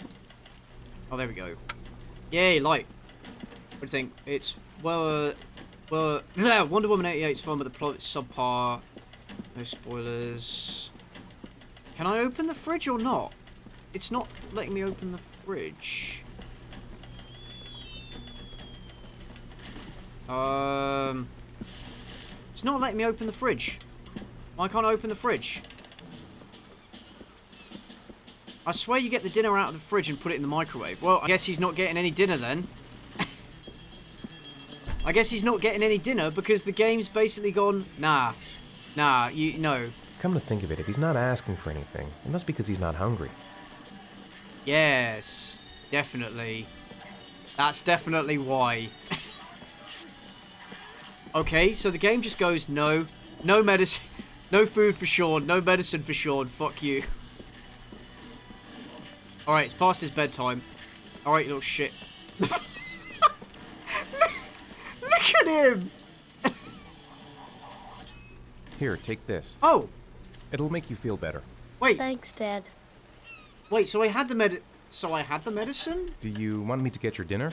Oh, there we go. Yay, light. What do you think? It's... Well, yeah, Wonder Woman 88 is fun, but the plot is subpar. No spoilers. Can I open the fridge or not? It's not letting me open the fridge. It's not letting me open the fridge. Why can't I open the fridge? I swear you get the dinner out of the fridge and put it in the microwave. Well, I guess he's not getting any dinner then. I guess he's not getting any dinner because the game's basically gone, no. Come to think of it, if he's not asking for anything, it must be because he's not hungry. Yes, definitely. That's definitely why. Okay, so the game just goes, no medicine, no food for Sean, no medicine for Sean, fuck you. Alright, it's past his bedtime. Alright, you little shit. Look at him! Here, take this. Oh! It'll make you feel better. Wait, Thanks, Dad. wait, so I had the medicine? Do you want me to get your dinner?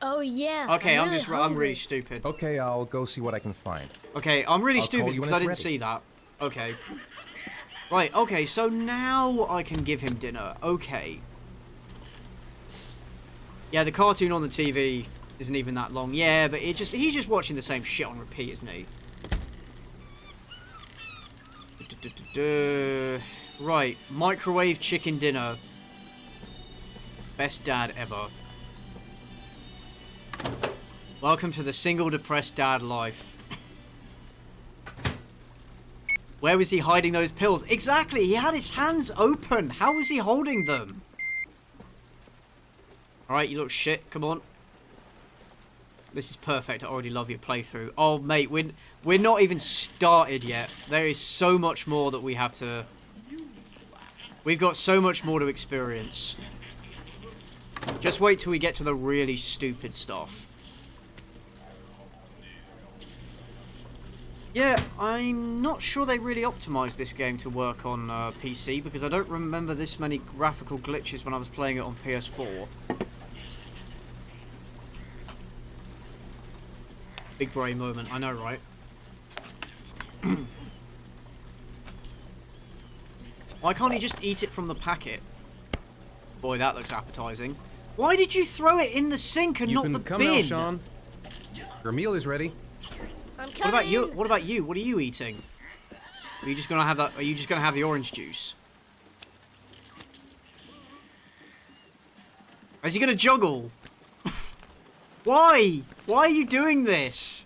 Oh, yeah. Okay, I'm really really hungry. stupid. Okay, I'll go see what I can find. Okay, I'm really I'll call stupid you when because I it's didn't ready. see that. Okay. Right, okay, so now I can give him dinner. Okay. Yeah, the cartoon on the TV isn't even that long. Yeah, but he's just watching the same shit on repeat, isn't he? Right, microwave chicken dinner. Best dad ever. Welcome to the single depressed dad life. Where was he hiding those pills? Exactly, he had his hands open. How was he holding them? Alright, you little shit, come on. This is perfect, I already love your playthrough. Oh, mate, we're not even started yet. There is so much more that we have to... We've got so much more to experience. Just wait till we get to the really stupid stuff. Yeah, I'm not sure they really optimized this game to work on PC because I don't remember this many graphical glitches when I was playing it on PS4. Big brain moment, I know, right? Why can't he just eat it from the packet? Boy, that looks appetizing. Why did you throw it in the sink and You not can the come bin? now, Sean. Your meal is ready. I'm coming. What about you? What about you? What are you eating? Are you just gonna have that? Are you just gonna have the orange juice? Is he gonna juggle? Why? Why are you doing this?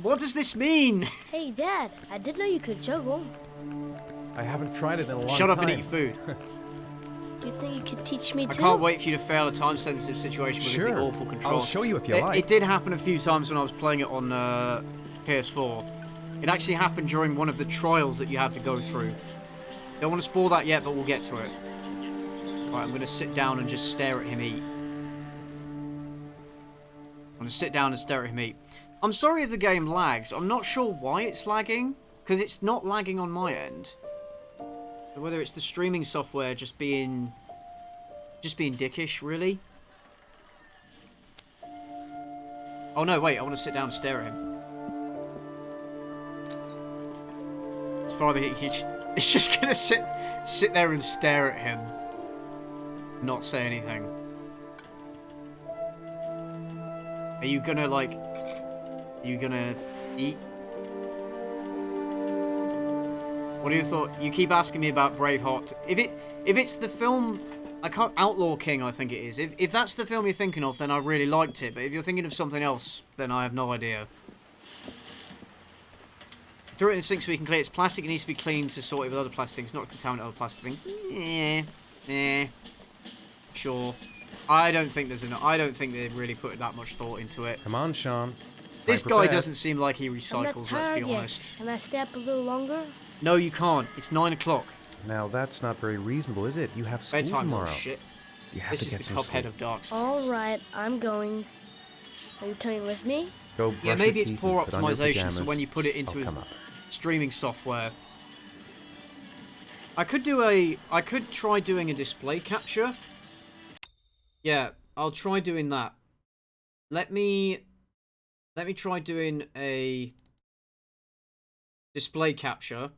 What does this mean? Hey, Dad, I didn't know you could juggle. I haven't tried it in a long time. Shut up and eat your food. Do you think you could teach me I too? can't wait for you to fail a time-sensitive situation with Sure. the awful controls. I'll show you if you It like. did happen a few times when I was playing it on PS4. It actually happened during one of the trials that you had to go through. Don't want to spoil that yet, but we'll get to it. Right, I'm going to sit down and just stare at him eat. I'm going to sit down and stare at him eat. I'm sorry if the game lags. I'm not sure why it's lagging, because it's not lagging on my end. So whether it's the streaming software just being dickish, really. Oh no, wait, I want to sit down and stare at him. His father, he's just gonna sit there and stare at him. Not say anything. Are you gonna, like... Are you gonna eat? What are your thoughts? You keep asking me about Braveheart. If it's the film... I can't... Outlaw King, I think it is. If that's the film you're thinking of, then I really liked it. But if you're thinking of something else, then I have no idea. Throw it in the sink so we can clean it. It's plastic. It needs to be cleaned to sort it with other plastic things, not contaminate other plastic things. Yeah. Sure. I don't think there's enough. I don't think they really put that much thought into it. Come on, Sean. It's time This for guy bed. doesn't seem like he I'm not recycles, let's tired be yet. honest. Can I stay up a little longer? No, you can't. It's 9 o'clock. Now that's not very reasonable, is it? You have school Bedtime, tomorrow. little shit. You have This to is get the some Cuphead sleep. of Dark Souls. All right, I'm going. Are you coming with me? Go brush Yeah, maybe your it's teeth poor and put on your optimization, so pajamas. when you put it into I'll come up. streaming software. I could try doing a display capture. Yeah, I'll try doing that. Let me try doing a display capture.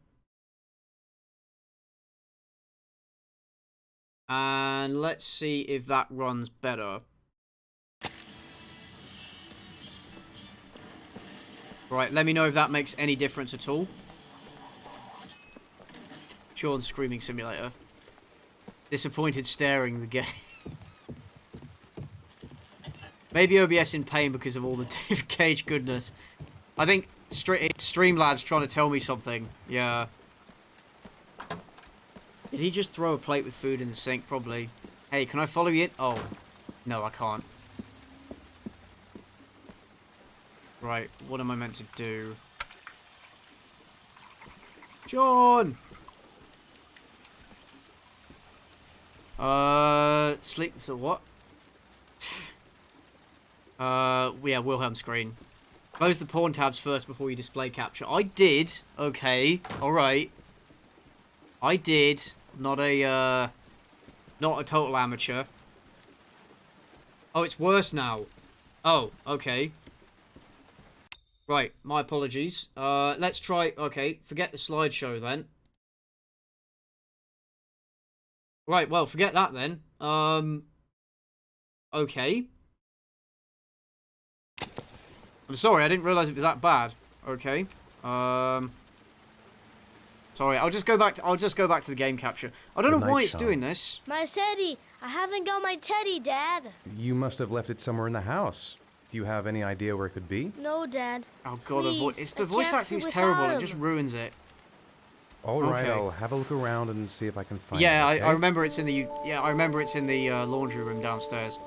And let's see if that runs better. Right, let me know if that makes any difference at all. Sean's Screaming Simulator. Disappointed staring the game. Maybe OBS in pain because of all the David Cage goodness. I think Streamlabs trying to tell me something. Yeah. Did he just throw a plate with food in the sink? Probably. Hey, can I follow you? Oh. No, I can't. Right, what am I meant to do? Sean! Sleep, so what? Yeah, Wilhelm screen. Close the porn tabs first before you display capture. I did. Okay. Alright. I did. Not a total amateur. Oh, it's worse now. Oh, okay. Right, my apologies. Let's try... Okay, forget the slideshow then. Right, well, forget that then. Okay. I'm sorry, I didn't realise it was that bad. Okay. Sorry, I'll just go back to the game capture. I don't know why it's doing this. My teddy! I haven't got my teddy, Dad. You must have left it somewhere in the house. Do you have any idea where it could be? No, Dad. Oh god, Please, the voice I can't acting is sit terrible. without It just him. ruins it. All right, Okay. I'll have a look around and see if I can find Yeah, it. Okay? I remember it's in the laundry room downstairs.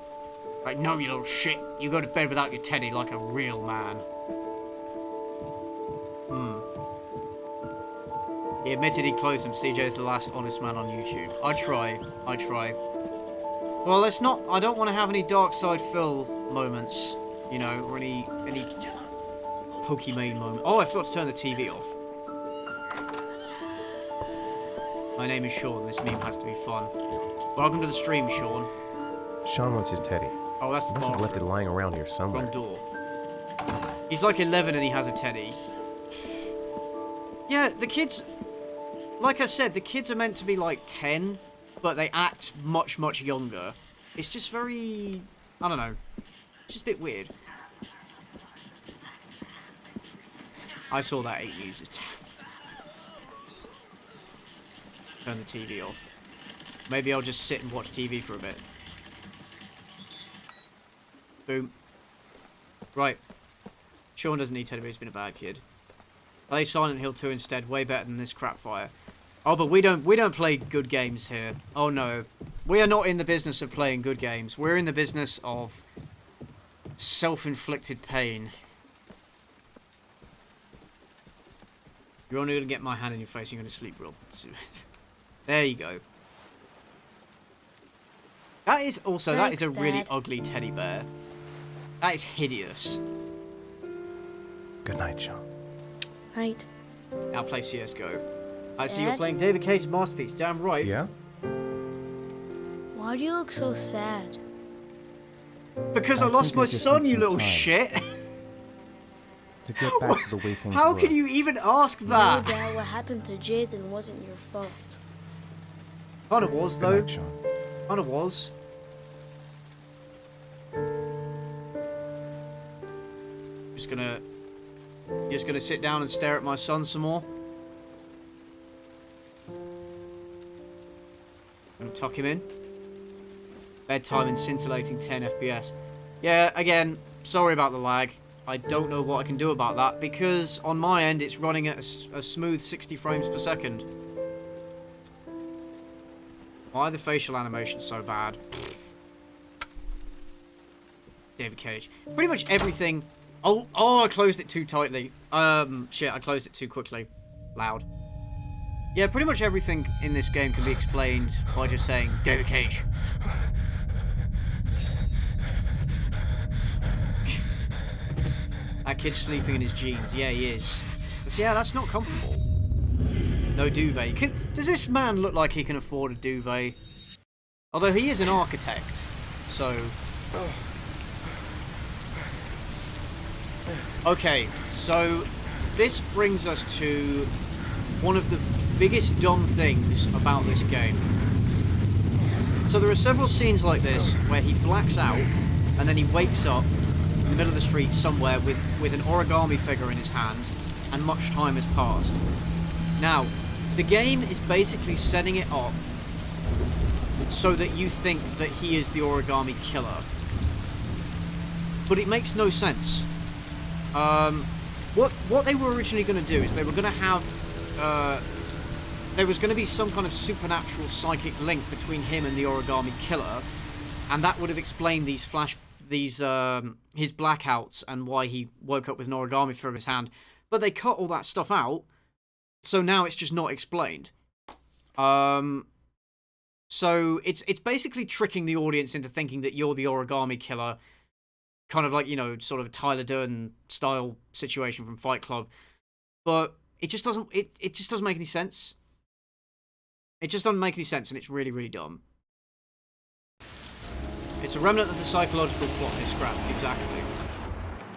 Like, no, you little shit. You go to bed without your teddy like a real man. He admitted he closed him. CJ's the last honest man on YouTube. I try. Well, let's not... I don't want to have any Dark Side Phil moments, you know, or any Pokemon moment. Oh, I forgot to turn the TV off. My name is Sean. This meme has to be fun. Welcome to the stream, Sean. Sean wants his teddy. Oh, that's the Must have bathroom. left it lying around here somewhere. Wrong door. He's like 11 and he has a teddy. Yeah, the kids... Like I said, the kids are meant to be like 10, but they act much, much younger. It's just very... I don't know. It's just a bit weird. I saw that 8 News. Turn the TV off. Maybe I'll just sit and watch TV for a bit. Boom. Right. Sean doesn't need teddy bear, he's been a bad kid. Play Silent Hill 2 instead, way better than this crapfire. Oh, but we don't play good games here. Oh no. We are not in the business of playing good games. We're in the business of self-inflicted pain. You're only gonna get my hand in your face, you're gonna sleep real soon. There you go. That is also, that is a Thanks, really Dad. ugly teddy bear. That is hideous. Good night, Sean. Night. Now play CSGO. I see you're Dad? playing David Cage's masterpiece, damn right. Yeah? Why do you look so sad? Because I I lost think I my just son, need you some little time. shit. To get back to the way things How were. can you even ask No, that? Dad, what happened to Jason wasn't your fault. Kinda was, Good though. night, Sean. Kinda was. Just gonna sit down and stare at my son some more. Gonna tuck him in. Bedtime and scintillating 10 FPS. Yeah, again, sorry about the lag. I don't know what I can do about that because on my end it's running at a smooth 60 frames per second. Why are the facial animations so bad? David Cage. Pretty much everything. Oh, I closed it too tightly. Shit, I closed it too quickly. Loud. Yeah, pretty much everything in this game can be explained by just saying, David Cage. That kid's sleeping in his jeans. Yeah, he is. Yeah, that's not comfortable. No duvet. Does this man look like he can afford a duvet? Although he is an architect, so... Okay, so this brings us to one of the biggest dumb things about this game. So there are several scenes like this where he blacks out and then he wakes up in the middle of the street somewhere with an origami figure in his hand and much time has passed. Now, the game is basically setting it up so that you think that he is the origami killer. But it makes no sense. What they were originally going to do is they were going to have there was going to be some kind of supernatural psychic link between him and the origami killer, and that would have explained his blackouts and why he woke up with an origami figure in his hand. But they cut all that stuff out, so now it's just not explained. So it's basically tricking the audience into thinking that you're the origami killer. kind of like, you know, sort of Tyler Durden style situation from Fight Club, but it just doesn't. It just doesn't make any sense. It just doesn't make any sense, and it's really, really dumb. It's a remnant of the psychological plot they scrapped, exactly.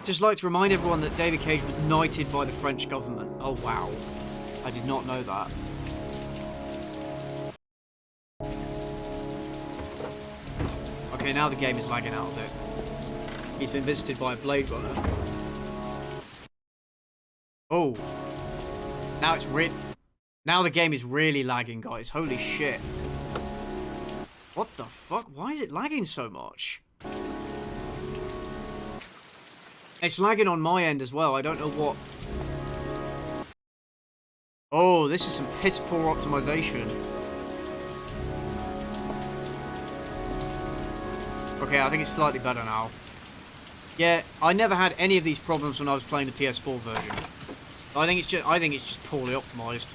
Just like to remind everyone that David Cage was knighted by the French government. Oh wow, I did not know that. Okay, now the game is lagging out a bit. He's been visited by a Blade Runner. Oh. Now it's now the game is really lagging, guys. Holy shit. What the fuck? Why is it lagging so much? It's lagging on my end as well. I don't know what... Oh, this is some piss poor optimization. Okay, I think it's slightly better now. Yeah, I never had any of these problems when I was playing the PS4 version. I think it's just poorly optimized.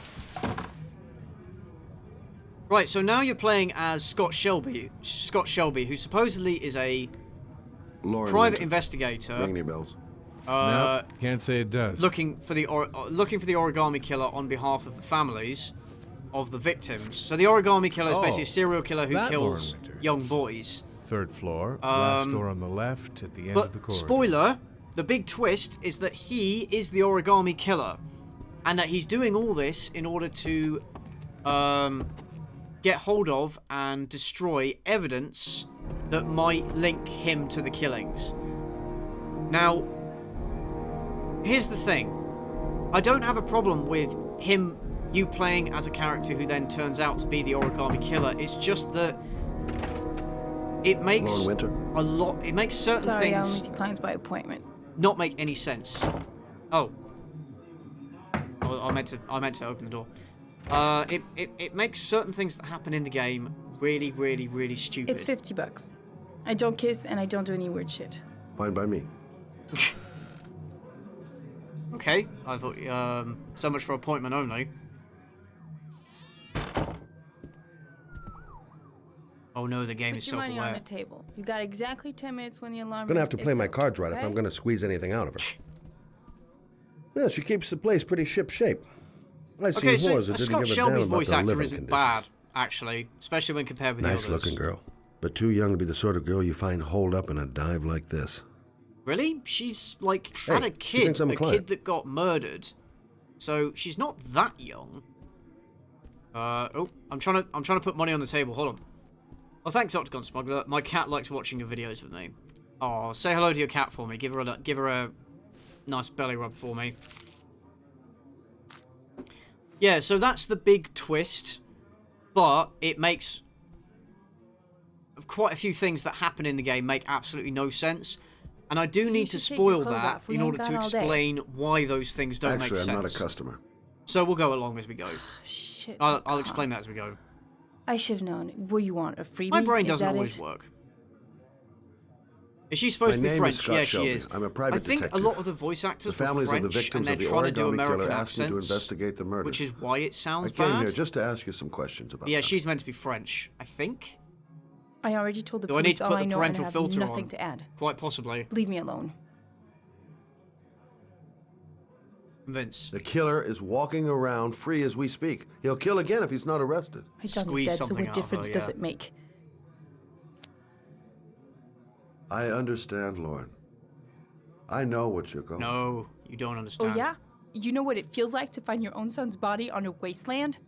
Right, so now you're playing as Scott Shelby, who supposedly is a private investigator. Ring any bells? No, can't say it does. Looking for the origami killer on behalf of the families of the victims. So the origami killer is basically a serial killer who kills young boys. Third floor, last door on the left at the end of the corridor. Spoiler, the big twist is that he is the origami killer, and that he's doing all this in order to get hold of and destroy evidence that might link him to the killings. Now, here's the thing. I don't have a problem with you playing as a character who then turns out to be the origami killer. It's just that it makes it makes certain Sorry, I only things see clients by appointment. not make any sense. Oh. I meant to open the door. It makes certain things that happen in the game really, really, really stupid. It's $50. I don't kiss and I don't do any weird shit. Fine by me. Okay, I thought so much for appointment only. Oh no, the game is Put your money self-aware. on the table. You got exactly 10 minutes when the alarm I'm gonna have to rings. play It's my over, cards right if okay? I'm gonna squeeze anything out of her. Yeah, she keeps the place pretty ship-shape. I've seen Okay, so whores that didn't Scott give a Shelby's damn about voice their actor living isn't conditions. bad, actually, especially when compared with the others. Nice-looking girl, but too young to be the sort of girl you find holed up in a dive like this. Really? She's like had Hey, a she kid, thinks I'm a client. that got murdered. So she's not that young. Oh, I'm trying to put money on the table. Hold on. Oh, thanks, Octagon Smuggler. My cat likes watching your videos with me. Oh, say hello to your cat for me. Give her a nice belly rub for me. Yeah, so that's the big twist, but it makes quite a few things that happen in the game make absolutely no sense. And I do need to should take your spoil clothes that off. We in ain't order got to all day. explain why those things don't make Actually, sense. I'm not a customer. So we'll go along as we go. Shit. I'll explain that as we go. I should have known. What you want, a freebie? My brain Is doesn't that always it? work. Is she supposed to My be name French? is Scott Yeah, Shelby. she is. I'm a private I think detective. a lot of the voice actors The families were of the French, victims and of they're the trying to do origami American killer asked me to accents, investigate the murders. which is why it I sounds came bad. here just to ask you some questions about Yeah, them. she's meant to be French, I think. I already told the Do I need police to all put I the know and parental have filter nothing on? to add. Quite possibly. Leave me alone. Vince. The killer is walking around free as we speak. He'll kill again if he's not arrested. My son Squeeze is dead, so something what out of her, difference does yeah. it make? I understand, Lauren. I know what you're going through. No, you don't understand. Oh yeah? You know what it feels like to find your own son's body on a wasteland?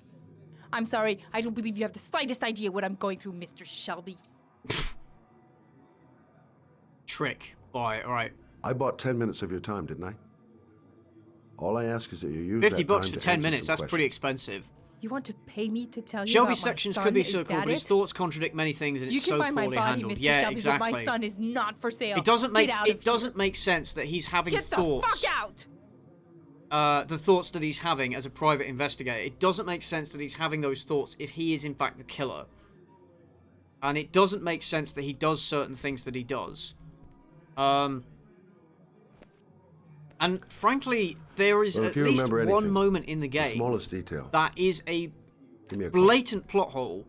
I'm sorry, I don't believe you have the slightest idea what I'm going through, Mr. Shelby. Trick. Boy, alright. I bought 10 minutes of your time, didn't I? All I ask is that you use $50 that for time to 10 answer minutes, some that's pretty questions. expensive. You want to pay me to tell you Shelby's about my sections son? could be Is so cool, that but his it? thoughts contradict many things and You it's can so buy my poorly body, handled. Mr. Yeah, Shelby, exactly. but my son is not for sale. It doesn't make Get out it of doesn't here. make sense that he's having Get thoughts. the fuck out! The thoughts that he's having as a private investigator. It doesn't make sense that he's having those thoughts if he is in fact the killer. And it doesn't make sense that he does certain things that he does. And frankly, there is Well, at if you least remember one anything, moment in the The game smallest detail. that is a Give me a call. blatant plot hole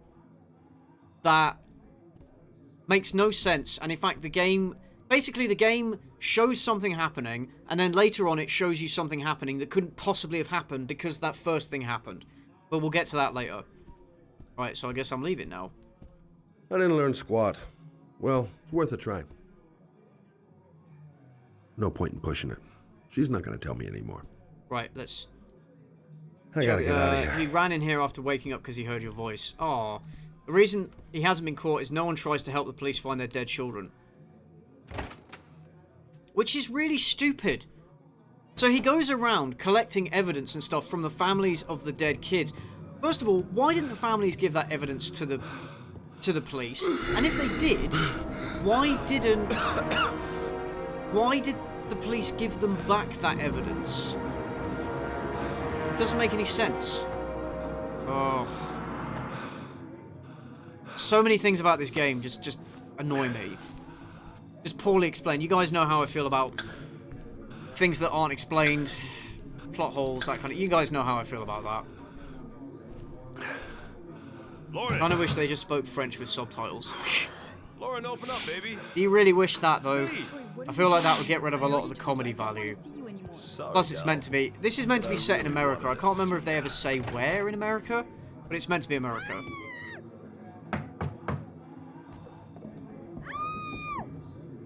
that makes no sense, and in fact the game Basically, the game shows something happening, and then later on it shows you something happening that couldn't possibly have happened because that first thing happened. But we'll get to that later. Right, so I guess I'm leaving now. I didn't learn squat. Well, it's worth a try. No point in pushing it. She's not going to tell me anymore. Right, let's... I gotta get out of here. He ran in here after waking up because he heard your voice. Aw. The reason he hasn't been caught is no one tries to help the police find their dead children. Which is really stupid. So he goes around collecting evidence and stuff from the families of the dead kids. First of all, why didn't the families give that evidence to the police? And if they did, why did the police give them back that evidence? It doesn't make any sense. Oh. So many things about this game just annoy me. Just poorly explained. You guys know how I feel about things that aren't explained, plot holes, that kind of... You guys know how I feel about that. Lauren. I kind of wish they just spoke French with subtitles. Lauren, open up, baby. Do you really wish that, though? I feel like that would get rid of a lot of the comedy value. Plus, it's meant to be... This is meant to be set in America. I can't remember if they ever say where in America, but it's meant to be America.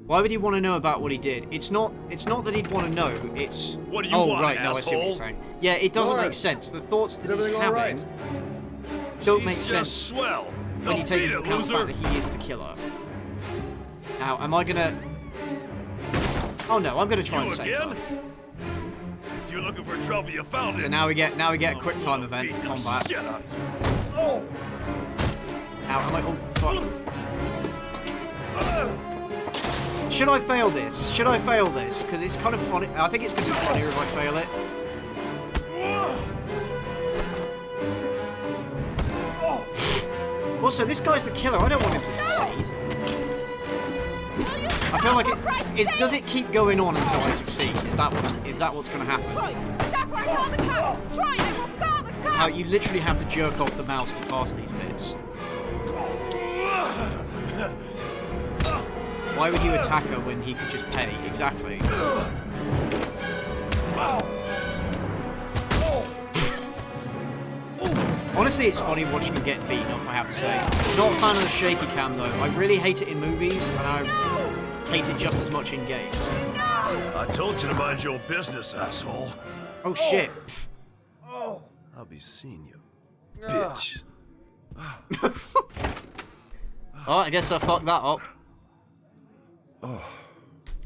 Why would he want to know about what he did? It's not that he'd want to know, it's... What do you oh, want, right, no, I see what you're asshole? saying. Yeah, it doesn't Lauren, make sense. The thoughts that he's everything all having right? don't She's make just sense swell. when you Now take beat into it, account the fact loser. that he is the killer. Now, am I gonna... Oh no, I'm gonna try and You save her. again? If you're looking for trouble, you found it. So now we get a quick time event Beat the combat. shit out of you. Now, am I... Oh, fuck. Should I fail this? Should I fail this? Because it's kind of funny. I think it's going to be funnier if I fail it. Also, this guy's the killer. I don't want him to succeed. I feel like does it keep going on until I succeed? Is that what's going to happen? How you literally have to jerk off the mouse to pass these bits. Why would you attack her when he could just pay? Exactly. Honestly, it's funny watching him get beaten up, I have to say. Not a fan of the shaky cam, though. I really hate it in movies, and I hate it just as much in games. I told you to mind your business, asshole. Oh, shit. I'll be seeing you, bitch. Oh, I guess I fucked that up.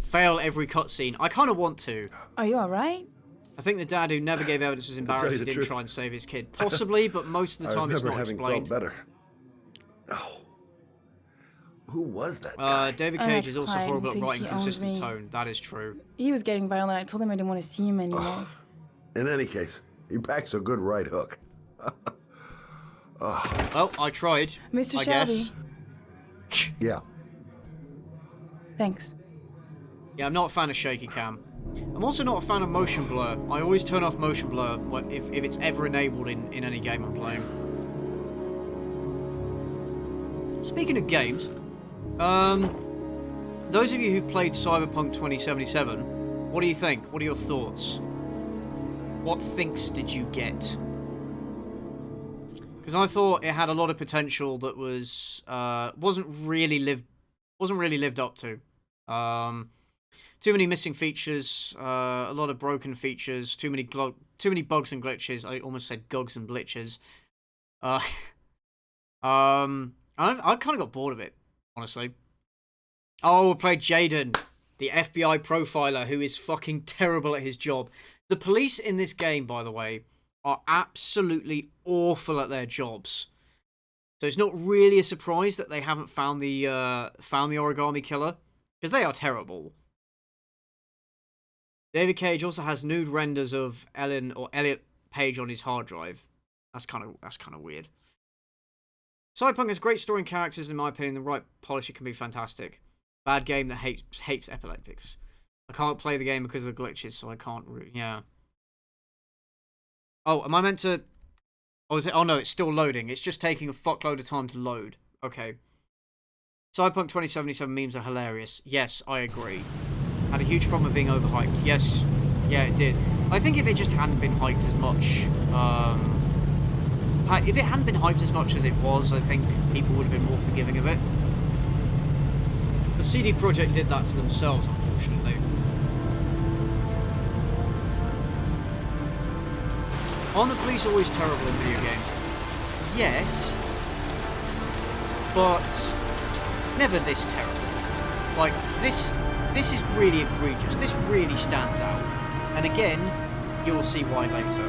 Fail every cutscene. I kind of want to. Are you alright? I think the dad who never gave evidence was embarrassed he didn't truth, try and save his kid. Possibly, but most of the time it's not having explained. felt better. Oh. Who was that guy? David Our Cage next is also client horrible at thinks writing he owns consistent me. tone. That is true. He was getting violent. I told him I didn't want to see him anymore. In any case, he packs a good right hook. Well, I tried. Mr. I Shelby. guess. Yeah. Thanks. Yeah, I'm not a fan of shaky cam. I'm also not a fan of motion blur. I always turn off motion blur if it's ever enabled in any game I'm playing. Speaking of games, those of you who played Cyberpunk 2077, what do you think? What are your thoughts? What thinks did you get? Because I thought it had a lot of potential that was wasn't really lived up to. Too many missing features, a lot of broken features, too many bugs and glitches. I almost said gugs and glitches. I kind of got bored of it, honestly. Oh, I played Jaden, the FBI profiler who is fucking terrible at his job. The police in this game, by the way, are absolutely awful at their jobs. So it's not really a surprise that they haven't found the origami killer, because they are terrible. David Cage also has nude renders of Ellen or Elliot Page on his hard drive. That's kind of weird. Cyberpunk has great story and characters, in my opinion. The right polish, it can be fantastic. Bad game that hates epileptics. I can't play the game because of the glitches, so I can't. Yeah. Oh, am I meant to? Oh, is it? Oh no, it's still loading. It's just taking a fuckload of time to load. Okay. Cyberpunk 2077 memes are hilarious. Yes, I agree. Had a huge problem with being overhyped. Yes, yeah, it did. I think if it just hadn't been hyped as much, if it hadn't been hyped as much as it was, I think people would have been more forgiving of it. The CD Projekt did that to themselves, unfortunately. Aren't the police always terrible in video games? Yes, but never this terrible. Like, this is really egregious. This really stands out. And again, you'll see why later.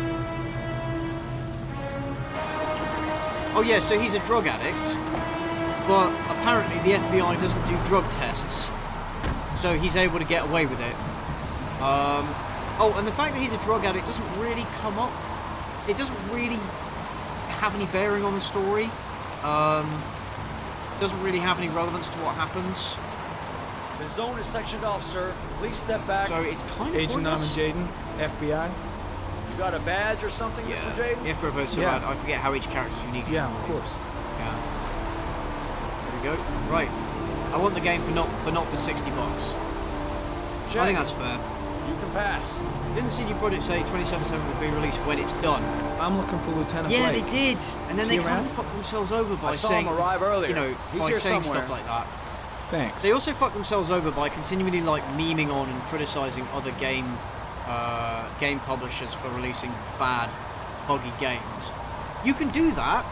Oh yeah, so he's a drug addict, but apparently the FBI doesn't do drug tests, so he's able to get away with it. Oh, and the fact that he's a drug addict doesn't really come up. It doesn't really have any bearing on the story. Doesn't really have any relevance to what happens. The zone is sectioned off, sir. Please step back. So it's kind of Agent Norman Jaden, FBI. You got a badge or something, Mr. Jaden? Yeah, so Yeah. I forget how each character's unique. Yeah, of course. Yeah. There we go. Right. I want the game for not for $60. Check. I think that's fair. You can pass. Didn't CD Projekt say 2077 will be released when it's done? I'm looking for Lieutenant Yeah, Blake. they did, and then Is they he kind around? of fucked themselves over by I saw saying, him arrive earlier. you know, He's by here saying somewhere. stuff like that. Thanks. They also fucked themselves over by continually like memeing on and criticizing other game publishers for releasing bad, buggy games. You can do that,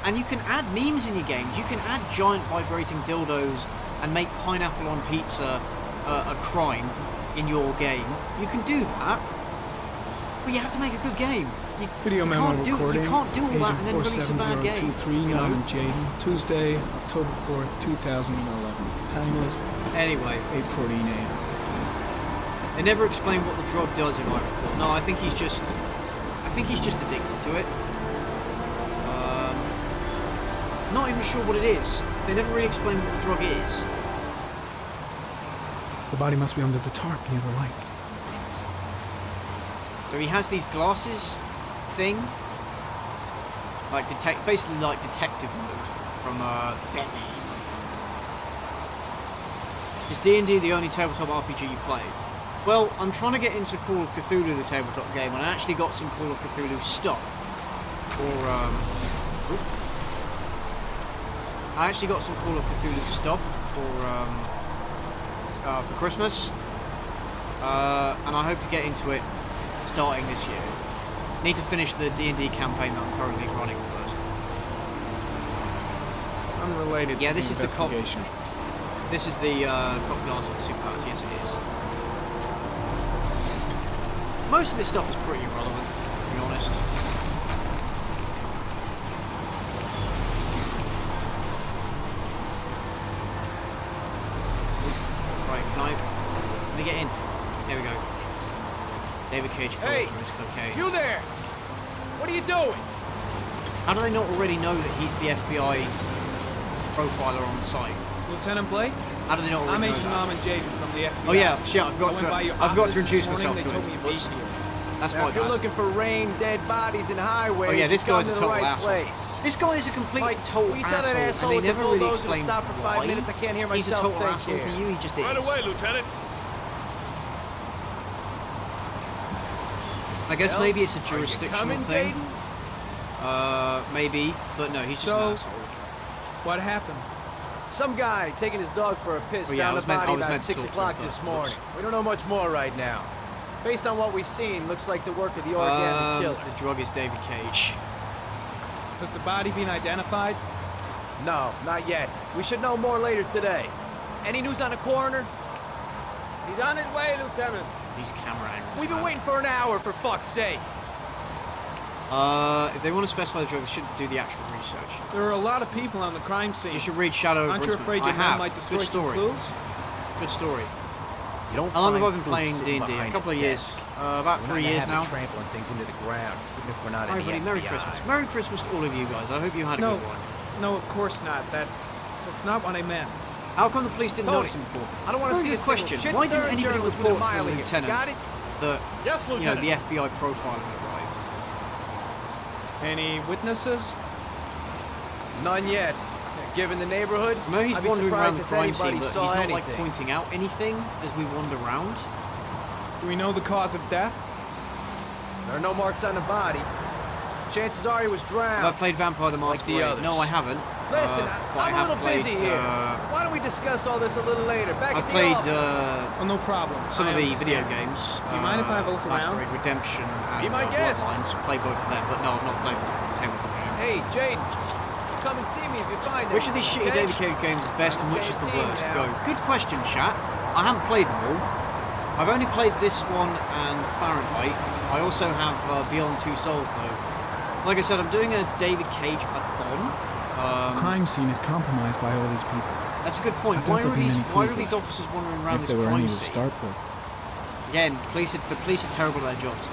and you can add memes in your games. You can add giant vibrating dildos and make pineapple on pizza a crime in your game. You can do that, but you have to make a good game. Video memo recording. You can't do all that and then Agent release a bad game. 47023, You know? Norman Jaden, Tuesday, October 4th, 2011. Time is Anyway, 8:14 a.m. they never explain what the drug does, if I recall. No, I think he's just addicted to it. Not even sure what it is. They never really explain what the drug is. The body must be under the tarp near the lights. So he has these glasses thing, like basically like detective mode from Batman. Is D&D the only tabletop RPG you play? Well, I'm trying to get into Call of Cthulhu, the tabletop game, and I actually got some Call of Cthulhu stuff for Christmas, and I hope to get into it starting this year. Need to finish the D&D campaign that I'm currently running first. Unrelated Yeah, to this the is the cop. investigation. This is the cop glass of the superpowers. Yes, it is. Most of this stuff is pretty irrelevant, to be honest. Right, let me get in. There we go. David Cage. Hey, cocaine. you there? What are you doing? How do they not already know that he's the FBI profiler on site? Lieutenant Blake? How do they not already I'm know Agent that? Norman Jaden from the FBI. Oh yeah, shit, I forgot to introduce myself They to told me him. you'd be Whoops. here. That's Now, my if you're bad. looking for rain, dead bodies, and highways, Oh yeah, this you've come guy's a to the total right asshole. place. This guy is a complete Mike, total will you tell that asshole, asshole and with they the never really bulldozer to explain stop for 5 why. minutes? I can't hear He's a myself total think asshole here. to you, he just is. Right away, Lieutenant. I guess Well, maybe it's a are you jurisdictional coming, thing. Jaden? Maybe, but no, he's just So- an asshole. What happened? Some guy taking his dog for a piss Oh, yeah, I down was the meant- I body was about meant to 6 talk to o'clock him this first. morning. Whoops. We don't know much more right now. Based on what we've seen, looks like the work of the organic killer. The drug is David Cage. Has the body been identified? No, not yet. We should know more later today. Any news on the coroner? He's on his way, Lieutenant. He's camera angles. We've been man. waiting for an hour, for fuck's sake. If they want to specify the drug, they should do the actual research. There are a lot of people on the crime scene. You should read Shadow of Aren't you Richmond. afraid I your men have. might destroy Good some story. clues? Good story. You don't How long have I find been proof playing sitting D&D? A behind couple of a years. desk. About We're 3 not years gonna have now. you trampling things into the ground, even if we're not Hi, in the buddy. Merry FBI. Christmas. Merry Christmas to all of you guys. I hope you had a No, good one. no, of course not. That's not what I meant. How come the police didn't Tony, notice him before? I don't want to Very see a good single question. shit Why didn't stirring anybody journalist with report a to the mile here. lieutenant Got it? that Yes, the Lieutenant. FBI profiler had arrived? Any witnesses? None yet. Given the neighborhood, I know he's I'd be wandering around surprised the crime if scene, anybody but saw he's not like anything. pointing out anything as we wander around. Do we know the cause of death? There are no marks on the body. Chances are he was drowned. Have I played Vampire the Like the Masquerade? others. No, I haven't. Listen, but I I'm a have little busy played, here. Why don't we discuss all this a little later? Back I at the played office. Oh, no problem. some of I the video understand. games. Do you mind if I have a look around? Masquerade Redemption and Be my guest. Bloodlines. Play both of them, but no, I've not played Temple. Hey, Jaden, come and see me if you find Which of these shitty okay? David Cage games is best and which is the 17 worst? now. Go. Good question, chat. I haven't played them all. I've only played this one and Fahrenheit. I also have Beyond Two Souls though. Like I said, I'm doing a David Cage-athon. The crime scene is compromised by all these people. That's a good point. I doubt there'll be many Why are clues these left. officers wandering around If this there were any crime to scene? start with. Again, the police are terrible at their jobs.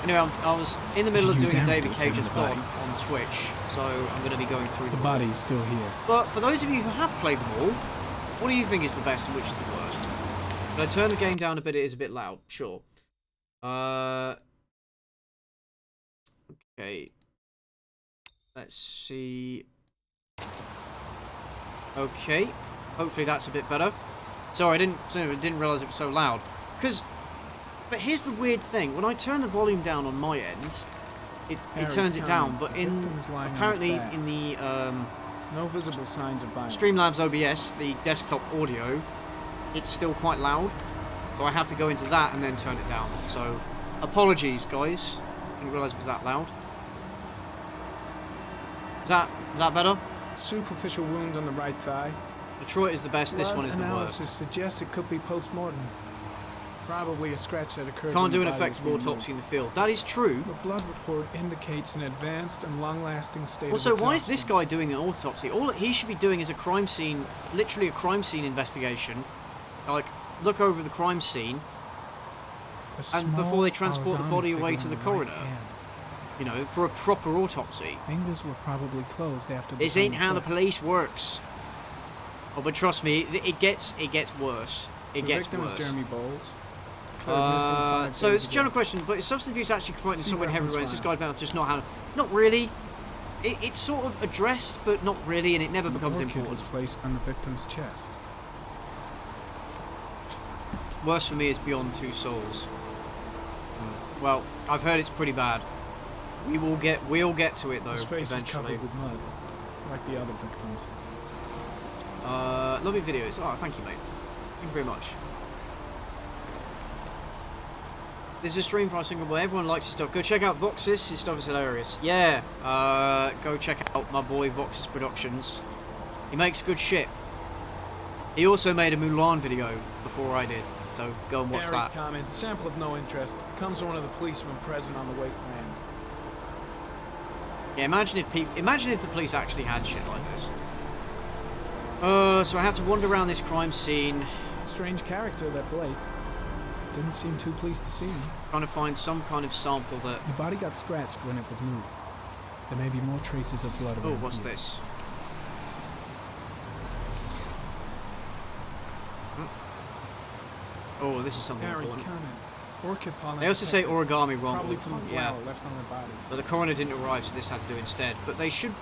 Anyway, I was in the middle of should doing a use David antidotes in the Cage-athon body. on Twitch, so I'm going to be going through The them. body is still here. But for those of you who have played them all, what do you think is the best and which is the worst? Can I turn the game down a bit? It is a bit loud. Sure. Okay. Let's see. Okay. Hopefully that's a bit better. Sorry, I didn't realise it was so loud. But here's the weird thing. When I turn the volume down on my end, it turns it down. But apparently in the No visible signs of violence. Streamlabs OBS, the desktop audio, it's still quite loud. So I have to go into that and then turn it down. So apologies, guys. I didn't realise it was that loud. Is that better? Superficial wound on the right thigh. Detroit is the best, this Blood one is the analysis worst. suggests it could be post-mortem. Probably a scratch that occurred. Can't when do the an body was effective being autopsy in moved. the field. That is true. The blood report indicates an advanced and long-lasting state Also, of why is this exhaustion. guy doing an autopsy? All he should be doing is a crime scene, literally a crime scene investigation. Like, look over the crime scene, A and before they small transport the origami body away figure to in the right coroner. hand. You know, for a proper autopsy. Fingers were probably closed after the This time ain't of how the death. police works. Oh, but trust me, it gets worse. It The gets victim worse. is Jeremy Bowles. Declared missing 5 So days it's a ago. general question, but is substance abuse actually confronted in See some way in heavy reference ways? This file. guy about just not how. Not really. It's sort of addressed, but not really, and it never An becomes orchid important. was placed on the victim's chest. Worst for me is Beyond Two Souls. Well, I've heard it's pretty bad. We'll get to it though His face eventually. is covered with mud, like the other victims. Lovely videos. Oh, thank you, mate. Thank you very much. This is a stream for our single boy. Everyone likes his stuff. Go check out Voxis. His stuff is hilarious. Yeah. Go check out my boy Voxis Productions. He makes good shit. He also made a Mulan video before I did. So go and watch Airy that. comment. Sample of no interest. Comes from one of the policemen present on the wasteland. Yeah, imagine if the police actually had shit like this. So I have to wander around this crime scene, Strange character, that Blake. Didn't seem too pleased to see me. trying to find some kind of sample that. The body got scratched when it was moved. There may be more traces of blood around Oh, what's here. this? Oh, this is something Airy important. comment. Orchid pollen. They also say detected. origami wrong. Probably from the Yeah, flower left on the body. but the coroner didn't arrive, so this had to do instead. But they should.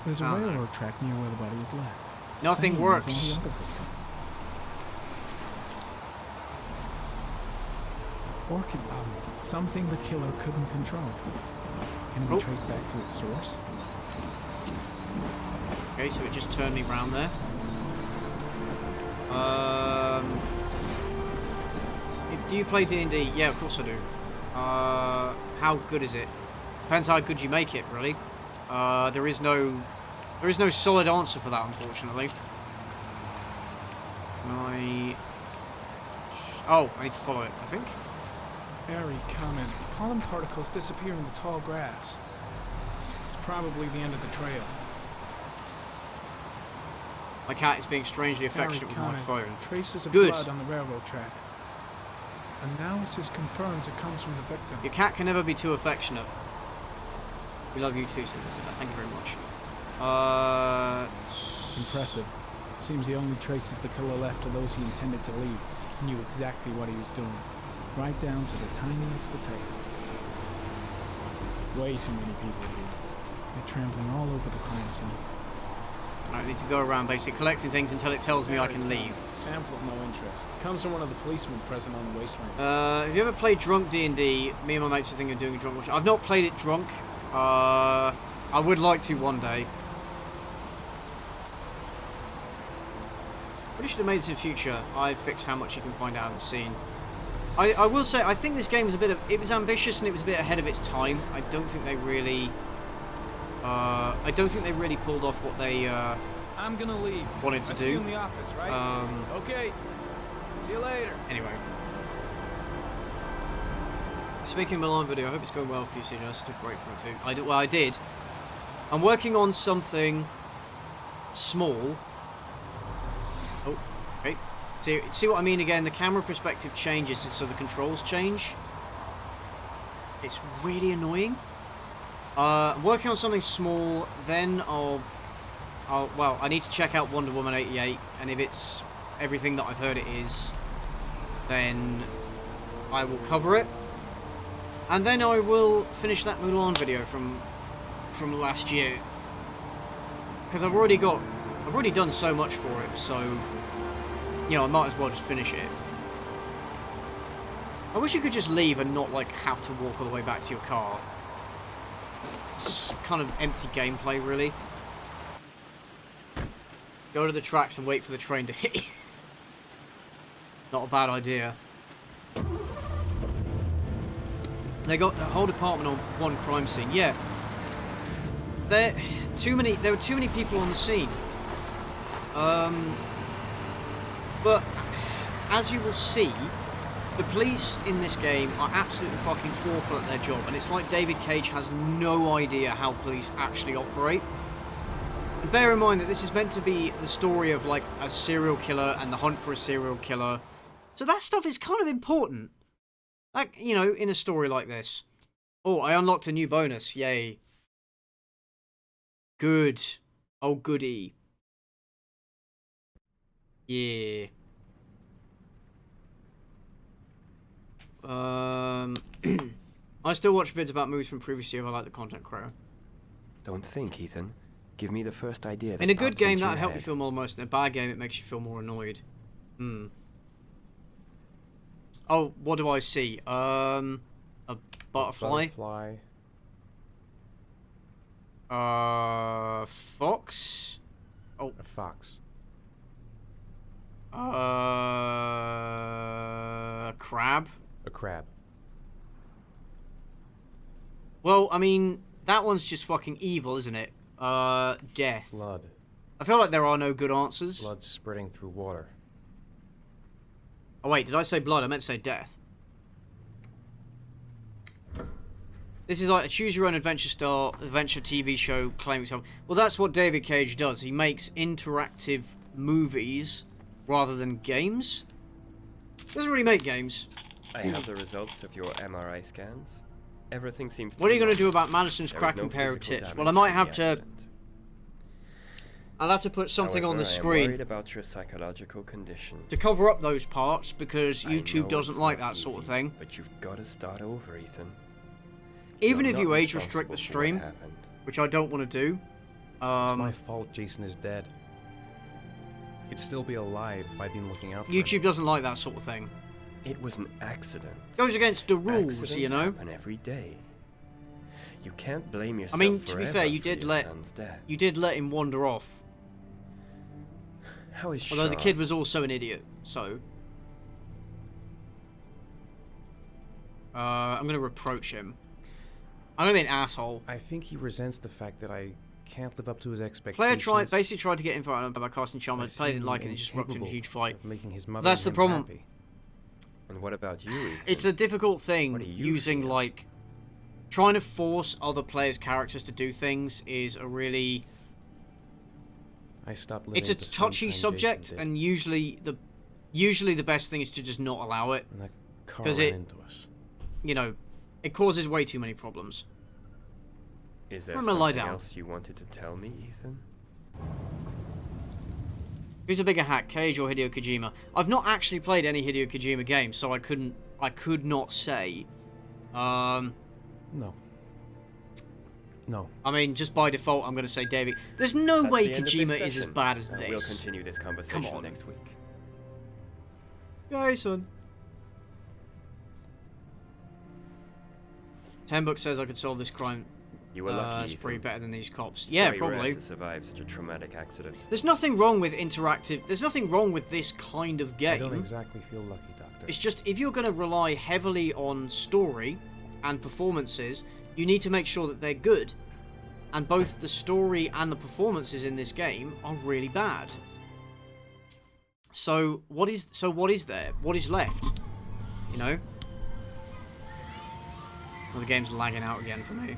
There's a Oh, no. railroad track near where the body was left. Nothing Same works. As all the other victims. Orchid pollen. Something the killer couldn't control. Can it be Oh. traced back to its source? Okay, so it just turned me round there. Do you play D&D? Yeah, of course I do. How good is it? Depends how good you make it, really. There is no solid answer for that, unfortunately. Oh, I need to follow it, I think. Airy comment. Pollen particles disappear in the tall grass. It's probably the end of the trail. My cat is being strangely Airy affectionate with my comment. phone. Traces of Good. blood on the railroad track. Analysis confirms it comes from the victim. Your cat can never be too affectionate. We love you too, Cynical. Thank you very much. Impressive. Seems the only traces the killer left are those he intended to leave. He knew exactly what he was doing. Right down to the tiniest detail. Way too many people here. They're trampling all over the crime scene. I need to go around basically collecting things until it tells me I can leave. Sample of no interest. Comes from one of the policemen present on the wasteland. Have you ever played drunk D&D? Me and my mates are thinking of doing a drunk watch. I've not played it drunk. I would like to one day. What should have made this in the future? I fix how much you can find out of the scene. I will say, I think this game was it was ambitious and it was a bit ahead of its time. I don't think they really pulled off what they I'm gonna leave. wanted to I'll do. see you in the office, right? Okay. See you later. Anyway. Speaking of Milan video, I hope it's going well for you, CJ. I just took a break from it too. I did. I'm working on something small. Oh, okay. See what I mean again? The camera perspective changes, so the controls change. It's really annoying. I'm working on something small, then well, I need to check out Wonder Woman 88, and if it's everything that I've heard it is, then I will cover it. And then I will finish that Mulan video from last year. Because I've already done so much for it, so you know, I might as well just finish it. I wish you could just leave and not like have to walk all the way back to your car. It's just kind of empty gameplay, really. Go to the tracks and wait for the train to hit you. Not a bad idea. They got the whole department on one crime scene. Yeah. There were too many people on the scene. But as you will see, the police in this game are absolutely fucking awful at their job, and it's like David Cage has no idea how police actually operate. And bear in mind that this is meant to be the story of like a serial killer and the hunt for a serial killer. So that stuff is kind of important. Like, you know, in a story like this. Oh, I unlocked a new bonus. Yay. Good. Oh, goody. Yeah. I still watch vids about movies from previous year. I like the content creator. Don't think, Ethan. Give me the first idea. In a good game, that'd help you feel more emotional. In a bad game, it makes you feel more annoyed. Oh, what do I see? A butterfly. Fox. Oh, a fox. Crab. A crab. Well, I mean, that one's just fucking evil, isn't it? Death. Blood. I feel like there are no good answers. Blood spreading through water. Oh wait, did I say blood? I meant to say death. This is like a choose-your-own-adventure style adventure TV show claiming something. Well, that's what David Cage does. He makes interactive movies rather than games. Doesn't really make games. I have the results of your MRI scans. Everything seems to What are you be going to do normal. about Madison's There is cracking no pair of physical tits? damage Well, I might from have the to... accident. I'll have to put something on the However, I am screen worried about your psychological condition. to cover up those parts because I know YouTube doesn't it's like not that sort of easy, thing. But you've got to start over, Ethan. Even You're if you not age restrict the responsible for what stream, happened. which I don't want to do. It's my fault Jason is dead. He'd still be alive if I'd been looking out for him. YouTube doesn't like that sort of thing. It was an accident. Goes against the rules, Accidents you know. happen every day. You can't blame I yourself. mean, to be forever fair, you for did your let son's death. him wander off. How is Although the Sean? kid was also an idiot, so I'm gonna reproach him. I'm gonna be an asshole. I think he resents the fact that I can't live up to his expectations. Player basically tried to get info out by casting Chalmers. Player didn't like it and it just erupted in a huge fight. Making his mother That's the and him problem. happy. And what about you, Ethan? It's a difficult thing What do you using feel? like trying to force other players' characters to do things is a really I stopped living it's a the same touchy time subject, Jason did. and usually the best thing is to just not allow it And that car because ran it into us. you know it causes way too many problems. Is there I'm gonna lie something down. else you wanted to tell me, Ethan? Who's a bigger hack, Cage or Hideo Kojima? I've not actually played any Hideo Kojima games, so I could not say. No. No. I mean, just by default, I'm going to say David. There's no That's way the end of this Kojima is as session. bad as We'll this. continue this conversation Come on. next week. Yay, son. 10 bucks says I could solve this crime. You were lucky. Spree Ethan. better than these cops. It's Yeah, very rare probably. to survive such a traumatic accident. There's nothing wrong with interactive. There's nothing wrong with this kind of game. I don't exactly feel lucky, Doctor. It's just if you're going to rely heavily on story and performances, you need to make sure that they're good. And both the story and the performances in this game are really bad. So what is there? What is left? You know? Well, the game's lagging out again for me.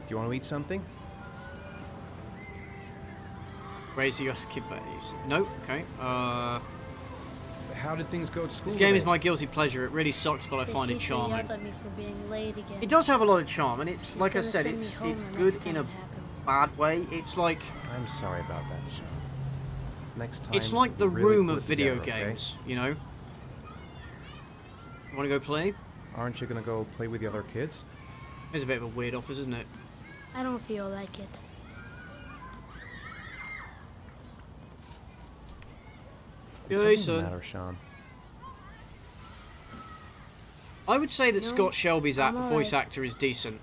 Do you want to eat something? Raise your kid base. No? Okay. How did things go at school This game is today? my guilty pleasure. It really sucks, but I The find it teacher charming. yelled at me for being late again. It does have a lot of charm, and it's She's like I gonna said, send me it's home the good next in time a it happens. bad way. It's like I'm sorry about that, Sean. Next time. it's like the we'll really room put of it video together, okay? games. You know. Want to go play? Aren't you gonna go play with the other kids? It's a bit of a weird office, isn't it? I don't feel like it. Is Yay, something the son. matter, Sean? I would say that No, Scott Shelby's I'm voice alright. actor is decent,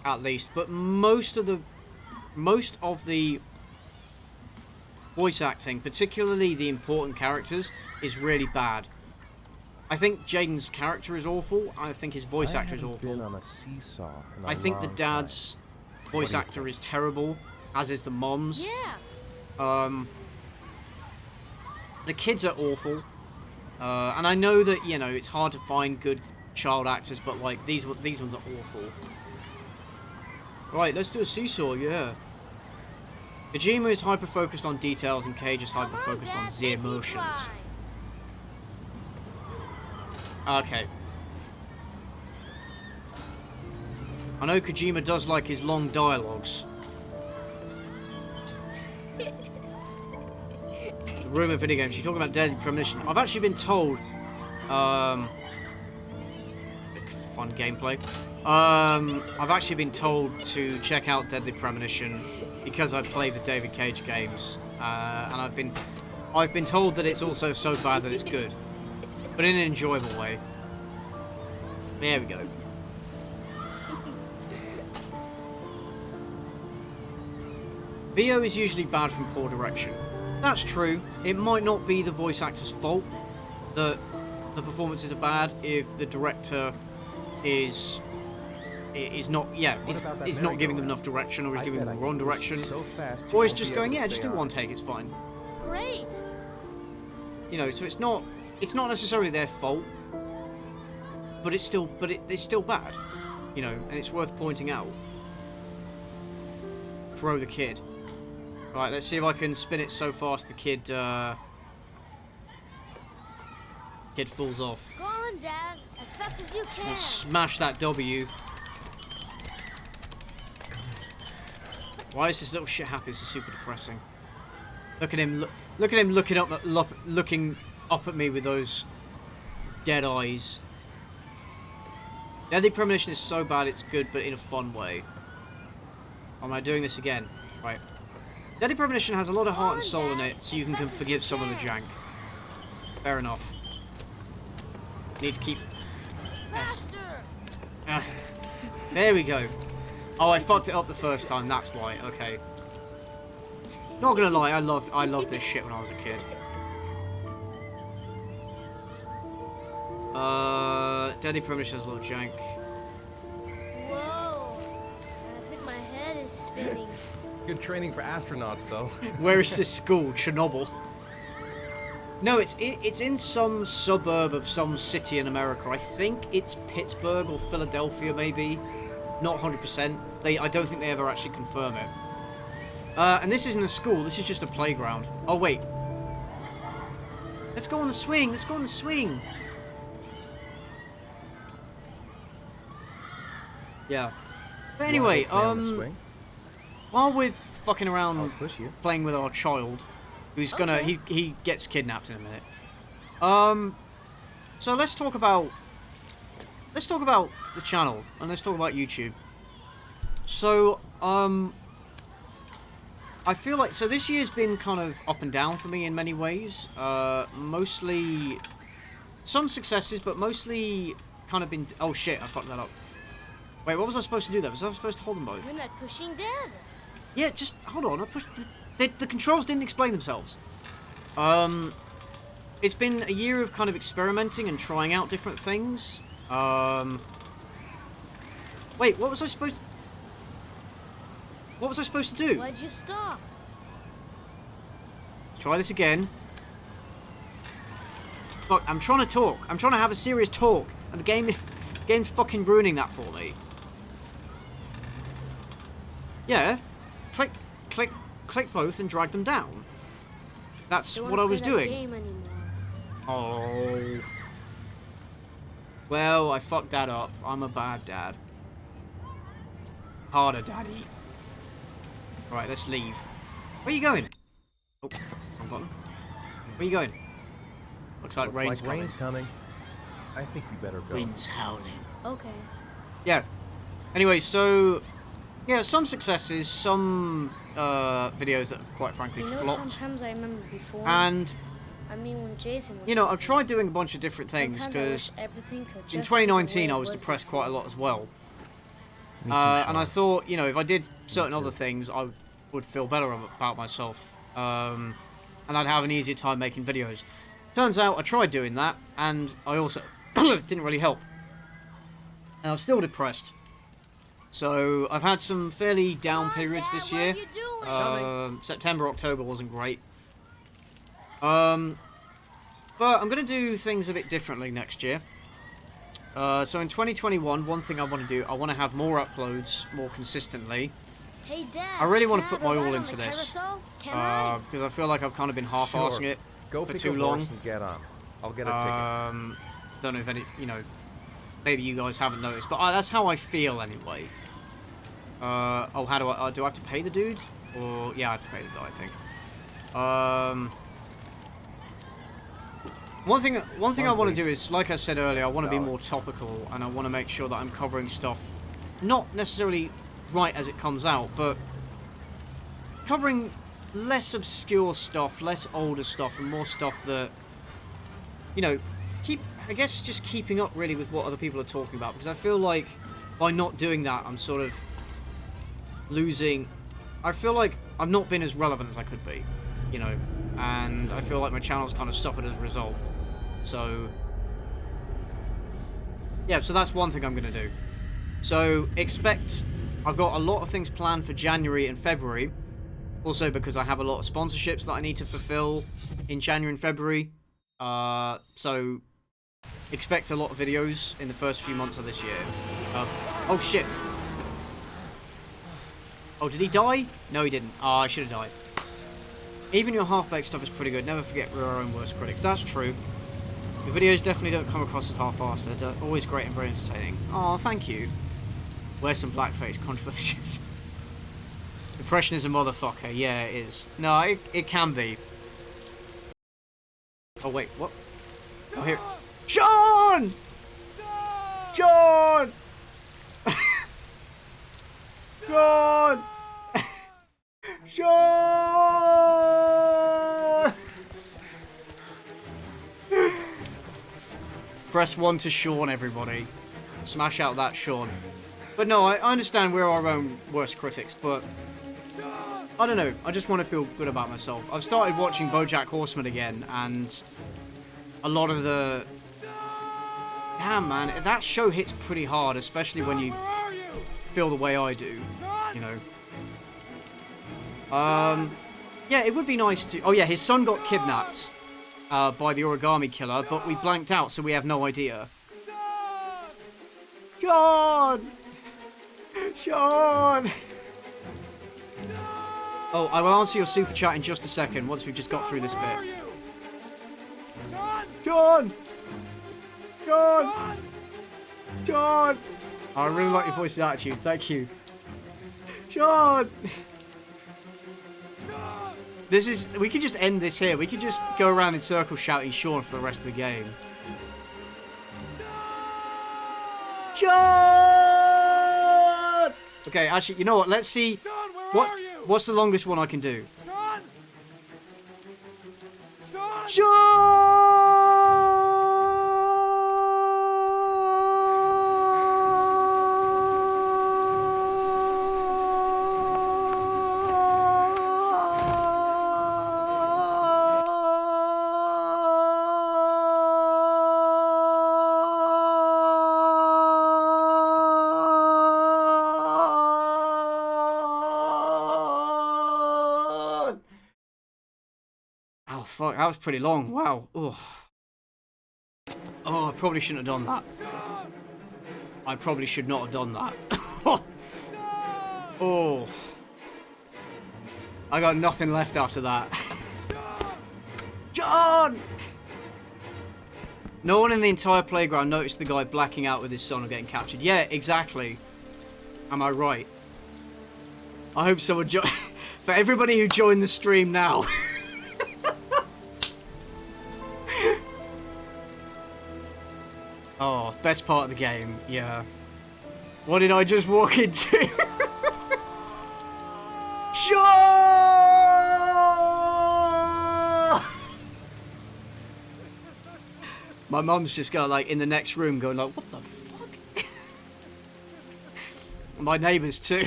at least. But most of the voice acting, particularly the important characters, is really bad. I think Jaden's character is awful. I think his voice actor is haven't been awful. on a seesaw in a I think the long dad's voice do you actor think? is terrible, as is the mom's. Yeah. The kids are awful, and I know that it's hard to find good child actors, but like these ones are awful. Right, let's do a seesaw, yeah. Kojima is hyper focused on details, and Cage is hyper focused on the emotions. Okay. I know Kojima does like his long dialogues. The room of video games. You're talking about Deadly Premonition. I've actually been told, fun gameplay. I've actually been told to check out Deadly Premonition because I play the David Cage games, and I've been told that it's also so bad that it's good, but in an enjoyable way. There we go. VO is usually bad from poor direction. That's true. It might not be the voice actor's fault that the performances are bad if the director is not is not giving them enough direction, or is giving them the wrong direction, or is just going, yeah, just do one take, it's fine. Great. So it's not necessarily their fault, but it's still bad, and it's worth pointing out. Throw the kid. Right, let's see if I can spin it so fast the kid falls off. Go on, Dad. As fast as you can. We'll smash that W. Why is this little shit happy? This is super depressing. Look at him. Look at him looking up at me with those dead eyes. Deadly Premonition is so bad it's good, but in a fun way. Am I doing this again? Right. Deadly Premonition has a lot of heart and soul in it, so you can forgive some of the jank. Fair enough. Need to keep... There we go. Oh, I fucked it up the first time, that's why. Okay. Not gonna lie, I loved this shit when I was a kid. Deadly Premonition has a little jank. Whoa. I think my head is spinning. Good training for astronauts, though. Where is this school? Chernobyl. No, it's in some suburb of some city in America. I think it's Pittsburgh or Philadelphia, maybe. Not 100%. I don't think they ever actually confirm it. And this isn't a school. This is just a playground. Oh wait. Let's go on the swing. Let's go on the swing. Yeah. But anyway, while we're fucking around playing with our child, who's gonna he gets kidnapped in a minute. So let's talk about let's talk about the channel and let's talk about YouTube. So, I feel like, so this year's been kind of up and down for me in many ways. Mostly, some successes, but mostly kind of been, oh shit, I fucked that up. Wait, what was I supposed to do there? Was I supposed to hold them both? You're not pushing Dad. Yeah, just, hold on, I pushed, the controls didn't explain themselves. It's been a year of kind of experimenting and trying out different things. Wait, what was I supposed to do? Why'd you stop? Try this again. Look, I'm trying to talk. I'm trying to have a serious talk, and the game's fucking ruining that for me. Yeah. Click, click, click both and drag them down. That's what I was doing. Oh. Well, I fucked that up. I'm a bad dad. Harder, daddy. Alright, let's leave. Where are you going? Oh, wrong button. Where are you going? Looks like rain's coming. Rain's coming. I think we better go. Wind's howling. Okay. Yeah. Anyway, so... yeah, some successes, some videos that have quite frankly flopped. Sometimes I remember before. And... I mean, when Jason was... you know, I've tried doing a bunch of different things, because... in 2019 I was depressed quite a lot as well. And I thought, you know, if I did certain other things, I would feel better about myself. And I'd have an easier time making videos. Turns out I tried doing that, and I also didn't really help. And I was still depressed. So I've had some fairly down periods this year. September, October wasn't great. But I'm going to do things a bit differently next year. So in 2021, one thing I want to do, I want to have more uploads more consistently. Hey, Dad, I really want to put my all into this. Because I feel like I've kind of been half-arsing it for too long. And get on. I'll get a ticket. Don't know if any, you know, maybe you guys haven't noticed, but that's how I feel anyway. Oh, how do I have to pay the dude? Or, yeah, I have to pay the guy, I think. One thing I want to do is, like I said earlier, I want to be more topical, and I want to make sure that I'm covering stuff, not necessarily right as it comes out, but covering less obscure stuff, less older stuff, and more stuff that, you know, I guess just keeping up really with what other people are talking about, because I feel like by not doing that, I'm sort of losing, I feel like I've not been as relevant as I could be, you know, and I feel like my channel's kind of suffered as a result. So, yeah, so that's one thing I'm going to do. So, I've got a lot of things planned for January and February. Also because I have a lot of sponsorships that I need to fulfill in January and February. So, expect a lot of videos in the first few months of this year. Oh, shit. Oh, did he die? No, he didn't. Oh, I should have died. Even your half-baked stuff is pretty good. Never forget we're our own worst critics. That's true. The videos definitely don't come across as half-assed. They're always great and very entertaining. Oh, thank you. Wear some blackface controversies. Depression is a motherfucker. Yeah, it is. No, it can be. Oh, wait, what? Oh, here. Sean! Sean! Sean! Sean! Press 1 to Sean, everybody. Smash out that Sean. But no, I understand we're our own worst critics, but I don't know. I just want to feel good about myself. I've started watching BoJack Horseman again, and a lot of the... damn, man, that show hits pretty hard, especially when you feel the way I do, you know. Yeah, it would be nice to... oh yeah, his son got kidnapped by the origami killer, but we blanked out, so we have no idea. Sean! Sean! Oh, I will answer your super chat in just a second, once we've just got through this bit. Sean! Sean! Sean! Oh, I really like your voice and attitude, thank you. Sean! This is... we could just end this here. We could just go around in circles shouting Sean for the rest of the game. John! Okay, actually, you know what? Let's see. Sean, where What's, are you? what's the longest one I can do? Sean! Sean! Oh, fuck. That was pretty long. Wow. Oh, I probably shouldn't have done that. I probably should not have done that. Oh. I got nothing left after that. John! No one in the entire playground noticed the guy blacking out with his son or getting captured. Yeah, exactly. Am I right? I hope someone for everybody who joined the stream now. Oh, best part of the game, yeah. What did I just walk into? Sure! My mum's just got like in the next room going like, what the fuck? My neighbours too.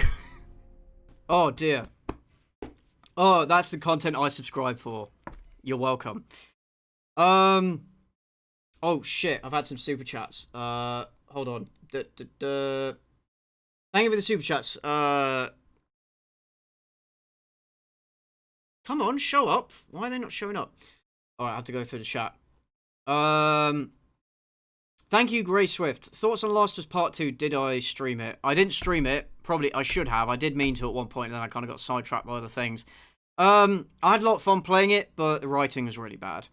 Oh dear. Oh, that's the content I subscribe for. You're welcome. Oh shit, I've had some super chats. Hold on. Thank you for the super chats. Come on, show up. Why are they not showing up? Alright, I have to go through the chat. Thank you, Grey Swift. Thoughts on Last of Us Part 2, did I stream it? I didn't stream it. Probably, I should have. I did mean to at one point, and then I kind of got sidetracked by other things. I had a lot of fun playing it, but the writing was really bad.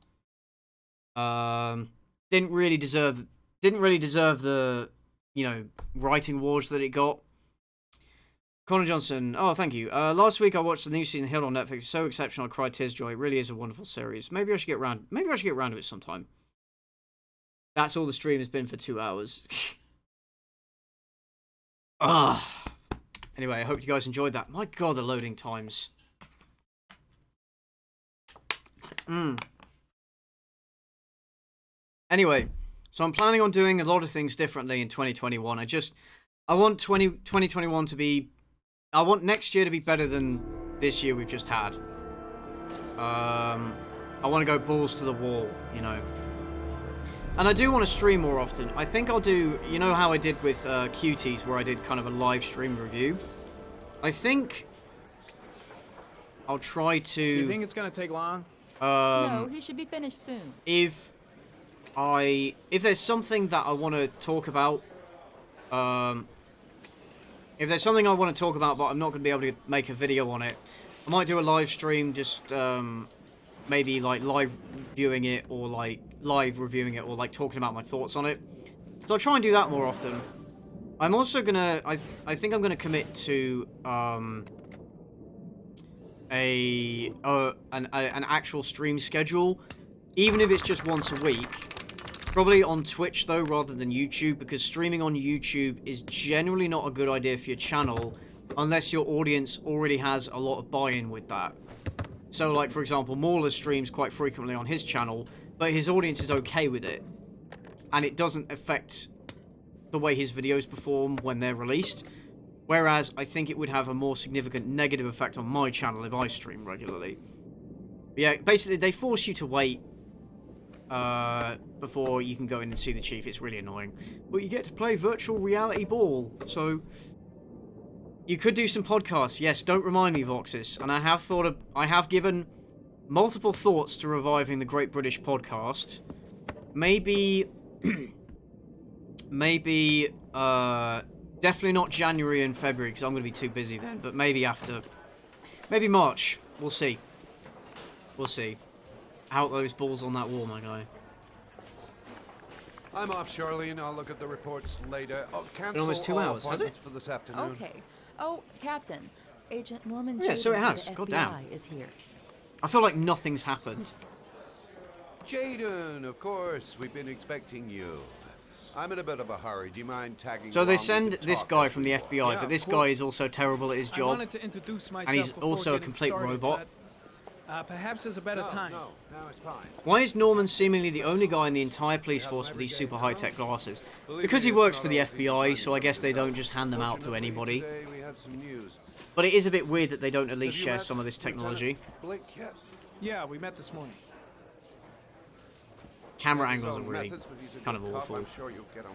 Didn't really deserve the, you know, writing awards that it got. Connor Johnson, oh, thank you. Last week I watched the new season of Hill on Netflix. It's so exceptional, I cried tears of joy. It really is a wonderful series. Maybe I should get around to it sometime. That's all the stream has been for 2 hours. Anyway, I hope you guys enjoyed that. My god, the loading times. Anyway, so I'm planning on doing a lot of things differently in 2021. I want 2021 to be... I want next year to be better than this year we've just had. I want to go balls to the wall, you know. And I do want to stream more often. I think I'll do... You know how I did with Cuties, where I did kind of a live stream review? I think I'll try to... You think it's going to take long? No, he should be finished soon. If there's something that I want to talk about, if there's something I want to talk about but I'm not going to be able to make a video on it, I might do a live stream, just maybe like live viewing it, or like live reviewing it, or like talking about my thoughts on it. So I'll try and do that more often. I'm also gonna, I think I'm gonna commit to an actual stream schedule, even if it's just once a week. Probably on Twitch though, rather than YouTube, because streaming on YouTube is generally not a good idea for your channel unless your audience already has a lot of buy-in with that. So like, for example, Mauler streams quite frequently on his channel, but his audience is okay with it, and it doesn't affect the way his videos perform when they're released. Whereas I think it would have a more significant negative effect on my channel if I stream regularly. But yeah, basically they force you to wait before you can go in and see the chief. It's really annoying. But you get to play virtual reality ball, so you could do some podcasts. Yes, don't remind me, Voxis. And I have given multiple thoughts to reviving the Great British Podcast. Maybe definitely not January and February, because I'm going to be too busy then, but maybe March. We'll see. We'll see. Out those balls on that wall, my guy. I'm off, Charlene. I'll look at the reports later. Oh, been almost 2 hours, has it? For this afternoon. Okay. Oh, Captain. Agent Norman Yeah, so it has. of the God FBI damn. is here. I feel like nothing's happened. Jaden, of course. We've been expecting you. I'm in a bit of a hurry. Do you mind tagging So they along? We send could this talk guy as from we the go. FBI, Yeah, but this of guy course. is also terrible at his I job. wanted to introduce myself And he's before also a getting complete started, robot. but, perhaps there's a better time. No, it's fine. Why is Norman seemingly the only guy in the entire police force with these super high-tech glasses? Because he works for the FBI, so I guess they don't just hand them out to anybody. Today we have some news. But it is a bit weird that they don't at least Have you share met some of this technology. Lieutenant Blake yet? Yeah, we met this morning. Camera He has his angles are own really methods, but he's a kind of good cop. awful. I'm sure you'll get on.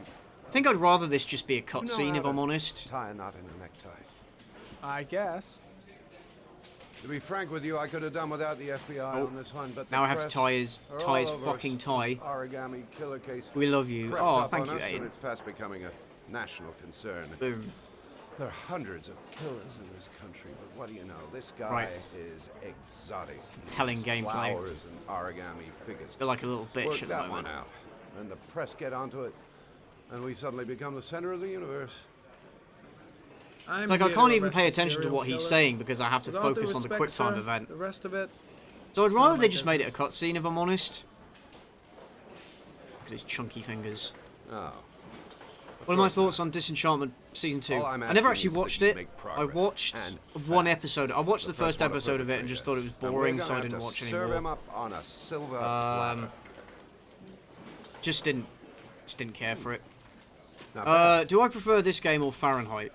I think I'd rather this just be a You know cutscene, how if I'm to honest. Tie a knot in a necktie. I guess. To be frank with you, I could have done without the FBI on this one, but Now the I have to press tie his are all over fucking us. tie. This origami killer case. We love you. crept Oh, up thank on you, us, and Aiden. it's fast becoming a national concern. Boom. There are hundreds of killers in this country, but what do you know? This guy Right. is exotic. He Compelling uses gameplay. Flowers and origami figures. Feel like a little bitch Work at the that moment. one out, and the press get onto it, and we suddenly become the center of the universe. I'm It's like I here can't to even arrest pay the attention to serial what he's killer. saying because I have to With all due focus on the respect, QuickTime sir, event. The rest of it. So I'd it's none rather of they my just made it a business. cutscene, if I'm honest. Look at his chunky fingers. Oh. What are my thoughts on Disenchantment Season 2? All I'm I never asking actually is that watched you it. make I progress, watched and one fast. episode. I watched the first one to episode put of it and for just you. thought it was And we're boring, gonna so I have didn't to watch serve him anymore. up on a silver platter. Just didn't care for it. Not bad. Do I prefer this game or Fahrenheit?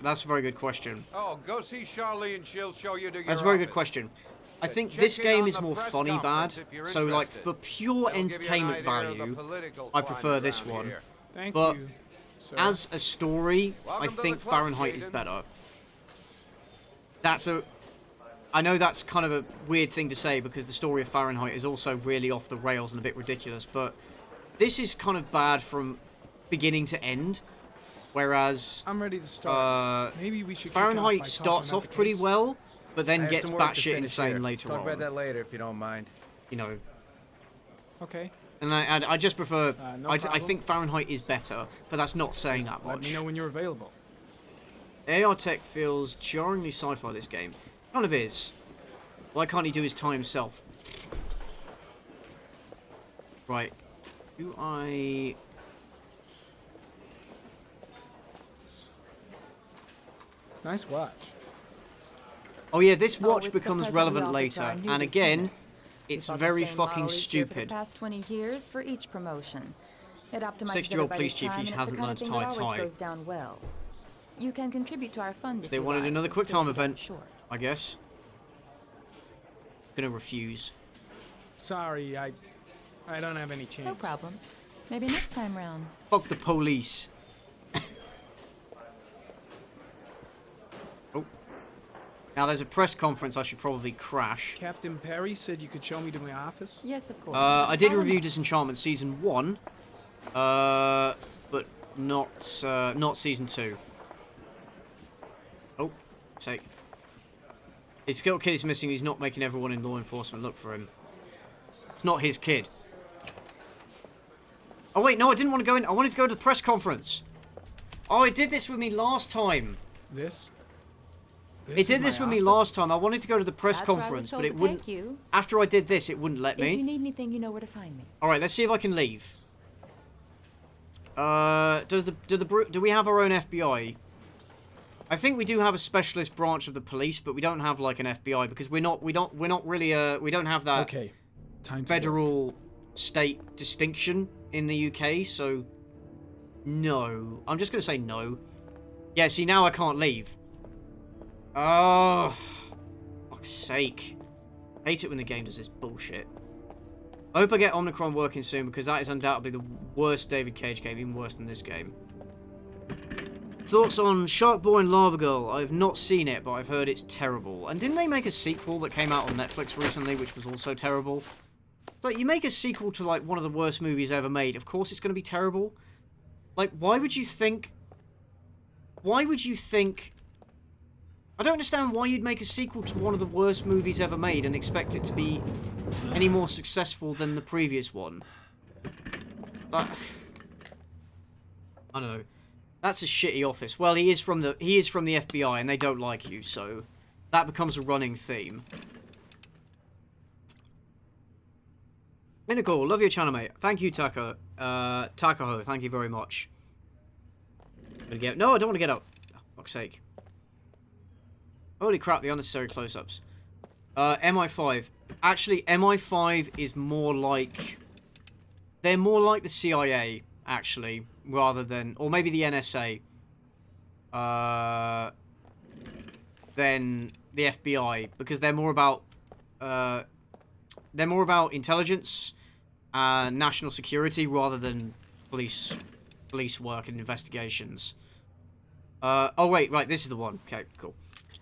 That's a very good question. Oh, go see Charlie and she'll show you to your That's a very good office. question. I think check this in game on is the more press funny bad. conference if you're So, like, interested. for pure It'll give you an entertainment idea of the value, political I prefer climate this around one. here. Thank But you. Sir. as a story, Welcome I to the think club, Fahrenheit is Jaden. better. I know that's kind of a weird thing to say because the story of Fahrenheit is also really off the rails and a bit ridiculous, but this is kind of bad from beginning to end, whereas I'm ready to start. Maybe we should kick off by Fahrenheit talking starts about off the pretty case. well, but I then have gets some work to batshit finish insane here. later Talk on. about that later if you don't mind. You know, Okay. and I just prefer. No I problem. think Fahrenheit is better, but that's not saying that Let much. me know when you're available. AR tech feels jarringly sci-fi. This game kind of is. Why can't he do his time himself? Right. Do I? Nice watch. Oh yeah, this Oh, watch it's the becomes present relevant we offer to our later, new and again, lieutenants. it's We've had the very same fucking hourly tier for stupid. the past 20 years for each promotion. It optimizes 60-year-old everybody's police chief, time, he and hasn't learned it's the to kind of tie thing a that always tie. goes down well. You can contribute to our fund if They you wanted like, another but quick still time keep it event, short. I guess. Gonna refuse. Sorry, I don't have any change. No problem. Maybe next time round. Fuck the police. Oh. Now there's a press conference I should probably crash. Captain Perry said you could show me to my office. Yes, of course. I did Follow review me. Disenchantment Season 1, but not Season 2. Oh, sake. His little kid is missing, he's not making everyone in law enforcement look for him. It's not his kid. Oh wait, no, I didn't want to go in, I wanted to go to the press conference. Oh, it did this with me last time. This? It did this with me last time. I wanted to go to the press That's where I was conference, told but to it wouldn't. take you. After I did this, it wouldn't let If you me. need anything, you know where to find me. All right, let's see if I can leave. Do we have our own FBI? I think we do have a specialist branch of the police, but we don't have like an FBI because we don't have that Okay. Time to federal state distinction in the UK, so no. I'm just gonna say no. Yeah, see now I can't leave. Oh, fuck's sake. Hate it when the game does this bullshit. I hope I get Omicron working soon because that is undoubtedly the worst David Cage game, even worse than this game. Thoughts on Shark Boy and Lava Girl? I've not seen it, but I've heard it's terrible. And didn't they make a sequel that came out on Netflix recently, which was also terrible? It's like, you make a sequel to, like, one of the worst movies ever made. Of course it's going to be terrible. Like, why would you think... I don't understand why you'd make a sequel to one of the worst movies ever made and expect it to be any more successful than the previous one. Like, I don't know. That's a shitty office. Well, he is from the FBI and they don't like you, so that becomes a running theme. Cynical, love your channel, mate. Thank you, Takaho. Thank you very much. No, I don't want to get up. Oh, fuck's sake. Holy crap, the unnecessary close-ups. MI5. Actually, MI5 is more like... They're more like the CIA, actually, rather than... Or maybe the NSA. Than the FBI, because they're more about... They're more about intelligence and national security rather than police work and investigations. Oh wait, right, this is the one. Okay, cool.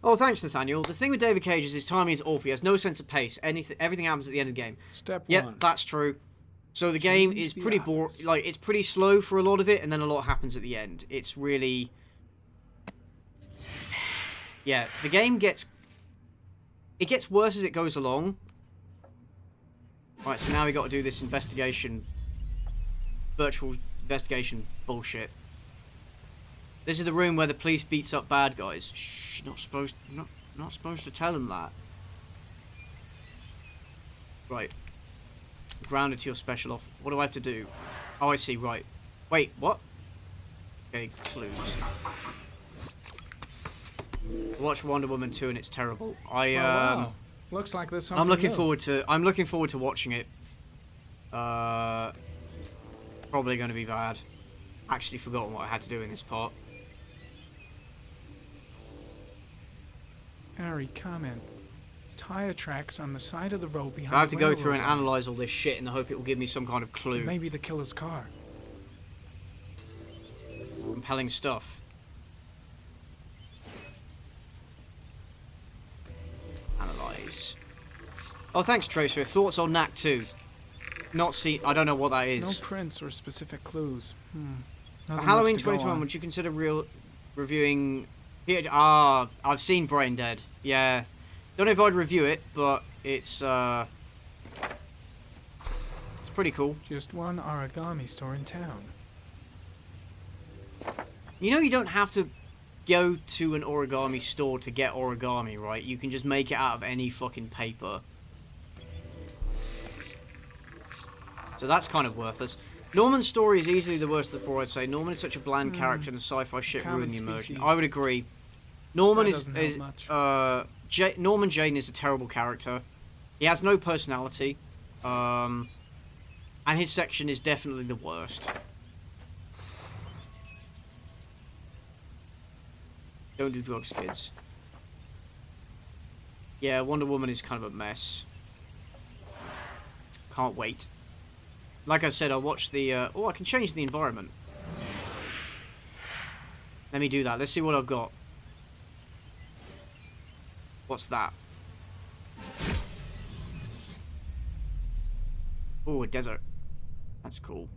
Oh, thanks, Nathaniel. The thing with David Cage is his timing is awful. He has no sense of pace. Everything happens at the end of the game. Step yep, 1. That's true. So the game is pretty like it's pretty slow for a lot of it, and then a lot happens at the end. It's really... Yeah, the game gets... It gets worse as it goes along. Right, so now we got to do this investigation... Virtual investigation bullshit. This is the room where the police beats up bad guys. Shh, not supposed to tell them that. Right. Grounded to your special off. What do I have to do? Oh, I see, right. Wait, what? Okay, clues. Watch Wonder Woman 2 and it's terrible. Wow. Looks like there's something I'm looking new. forward to watching it. Probably going to be bad. Actually forgotten what I had to do in this part. Harry, comment. Tire tracks on the side of the road behind. I have to go through and railroad. analyze all this shit in the hope it will give me some kind of clue. Maybe the killer's car. Compelling stuff. Analyze. Oh, thanks, Tracer. Thoughts on Knack 2? Not seen. I don't know what that is. No prints or specific clues. For Halloween 2021, would you consider reviewing... I've seen Brain Dead. Yeah. Don't know if I'd review it, but it's pretty cool. Just one origami store in town. You know you don't have to go to an origami store to get origami, right? You can just make it out of any fucking paper. So that's kind of worthless. Norman's story is easily the worst of the four, I'd say. Norman is such a bland character and the sci-fi shit ruined the immersion. I would agree. Norman Norman Jane is a terrible character. He has no personality. And his section is definitely the worst. Don't do drugs, kids. Yeah, Wonder Woman is kind of a mess. Can't wait. Like I said, I'll watch the... oh, I can change the environment. Let me do that. Let's see what I've got. What's that? Oh, a desert. That's cool.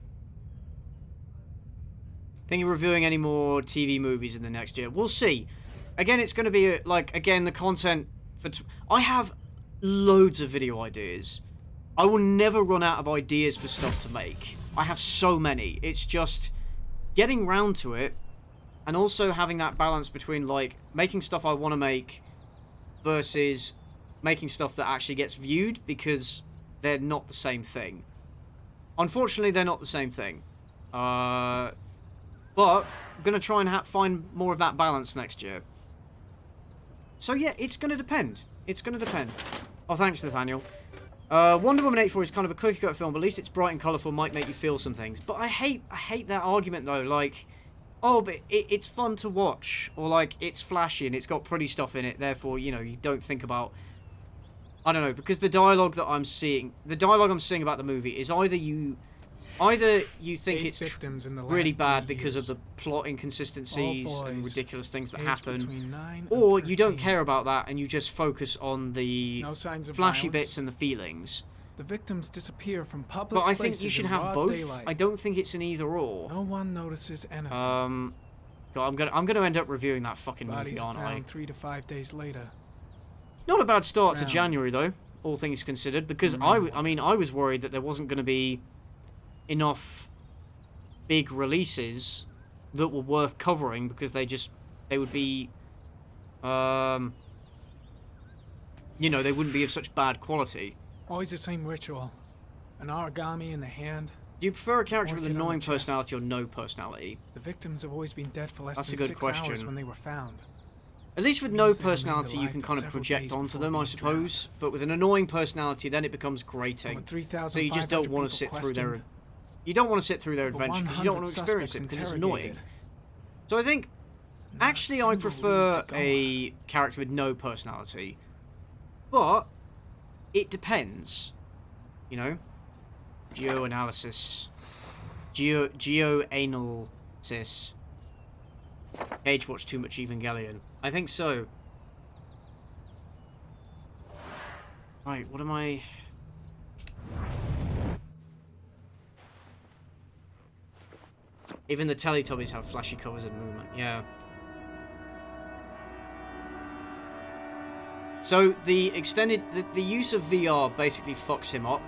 Think you're reviewing any more TV movies in the next year? We'll see. Again, it's going to be, again, the content for... I have loads of video ideas. I will never run out of ideas for stuff to make. I have so many. It's just getting round to it and also having that balance between, like, making stuff I want to make versus making stuff that actually gets viewed, because they're not the same thing. Unfortunately, they're not the same thing. But I'm going to try and find more of that balance next year. So yeah, it's going to depend. It's going to depend. Oh, thanks, Nathaniel. Wonder Woman 84 is kind of a cookie-cutter film, but at least it's bright and colourful, might make you feel some things. But I hate that argument, though. Like, oh, but it's fun to watch. Or, like, it's flashy and it's got pretty stuff in it. Therefore, you know, you don't think about... I don't know, because the dialogue that I'm seeing... The dialogue I'm seeing about the movie is either you think it's really bad because of the plot inconsistencies and ridiculous things that happen, or you don't care about that and you just focus on the flashy bits and the feelings. The victims disappear from public But I think you should have both. Daylight. I don't think it's an either or. No one notices anything. God, I'm gonna end up reviewing that fucking movie, Bodies aren't I? found 3 to 5 days later. Not a bad start to January though, all things considered, because I was worried that there wasn't going to be enough big releases that were worth covering, because they would be you know, they wouldn't be of such bad quality. Always the same ritual. An origami in the hand. Do you prefer a character with Orchid on annoying the chest. personality or no personality? The victims have always been dead for less That's than a good 6 question. hours when they were found. At least with It no means they remained personality, you alive can for kind of several project days onto before them, I being suppose. But with an annoying personality, then it bemes grating. Over So you just don't 3,500 want to people sit through their... questioned. You don't want to sit through their Over adventure because you don't want to 100 experience it suspects because it's annoying. interrogated. So I think, actually, I single prefer lead to go a character with no personality. But it depends, you know. Geoanalysis, geoanalysis. Cage watched too much Evangelion. I think so. Right, what am I? Even the Teletubbies have flashy covers and movement. Yeah. So the the use of VR basically fucks him up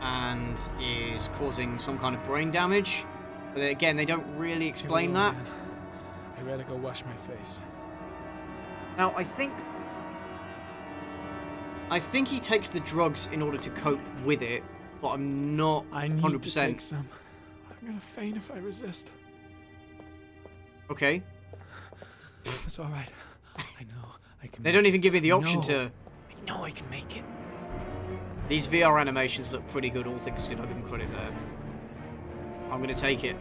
and is causing some kind of brain damage. But again, they don't really explain that. Man. I better go wash my face. Now, I think he takes the drugs in order to cope with it, but I'm not 100%. I need to take some. I'm gonna faint if I resist. Okay. It's all right. I know. I can. They don't even give me the option to. I know I can make it. These VR animations look pretty good, all things good. I'll give them credit there. I'm gonna take it.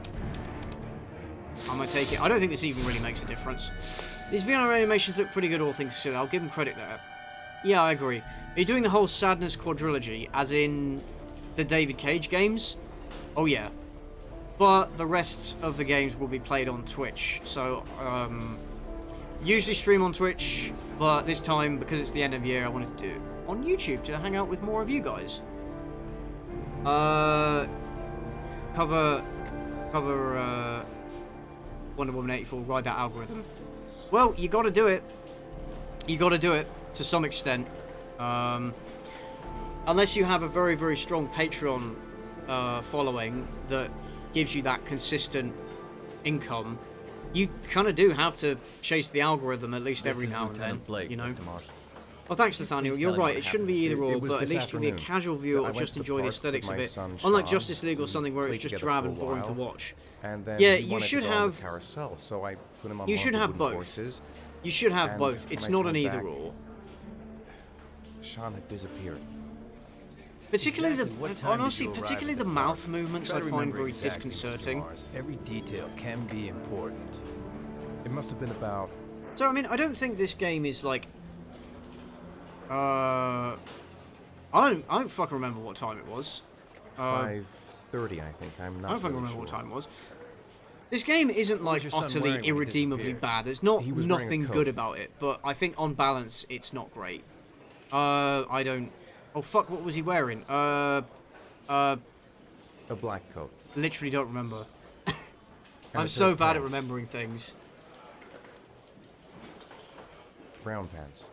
I'm gonna take it. I don't think this even really makes a difference. These VR animations look pretty good, all things considered. I'll give them credit there. Yeah, I agree. Are you doing the whole Sadness quadrilogy, as in the David Cage games? Oh yeah. But the rest of the games will be played on Twitch. So, usually stream on Twitch, but this time, because it's the end of year, I wanted to do it on YouTube to hang out with more of you guys. Cover Wonder Woman 84, ride that algorithm. Well, you gotta do it. You gotta do it, to some extent. Unless you have a very, very strong Patreon following that gives you that consistent income, you kind of do have to chase the algorithm at least every now and then, you know. Well, thanks, Nathaniel. You're right. It shouldn't be either or, but at least you can be a casual viewer or just enjoy the aesthetics of it. Unlike Justice League or something where it's just drab and boring to watch. And then Yeah, he you wanted should to go on the have. carousel, so I put him on You one should of the have wooden both. horses, You should have and both. It's when I not an turned either back, or. Sean had disappeared. Particularly Exactly what the time did honestly, you arrive particularly at the the mouth park? movements Try I to find remember very exactly, Mr. disconcerting. Mars. Every detail can be important. It must have been about. So I mean, I don't think this game is like. I don't fucking remember what time it was. 5:30, I think. I'm not. I don't fucking really remember sure. what time it was. This game isn't like your son utterly wearing when he irredeemably disappeared? bad. There's not He was wearing a nothing coat. good about it, but I think on balance it's not great. I don't. Oh fuck! What was he wearing? A black coat. Literally don't remember. And I'm a so pair of bad at pants. remembering things. Brown pants.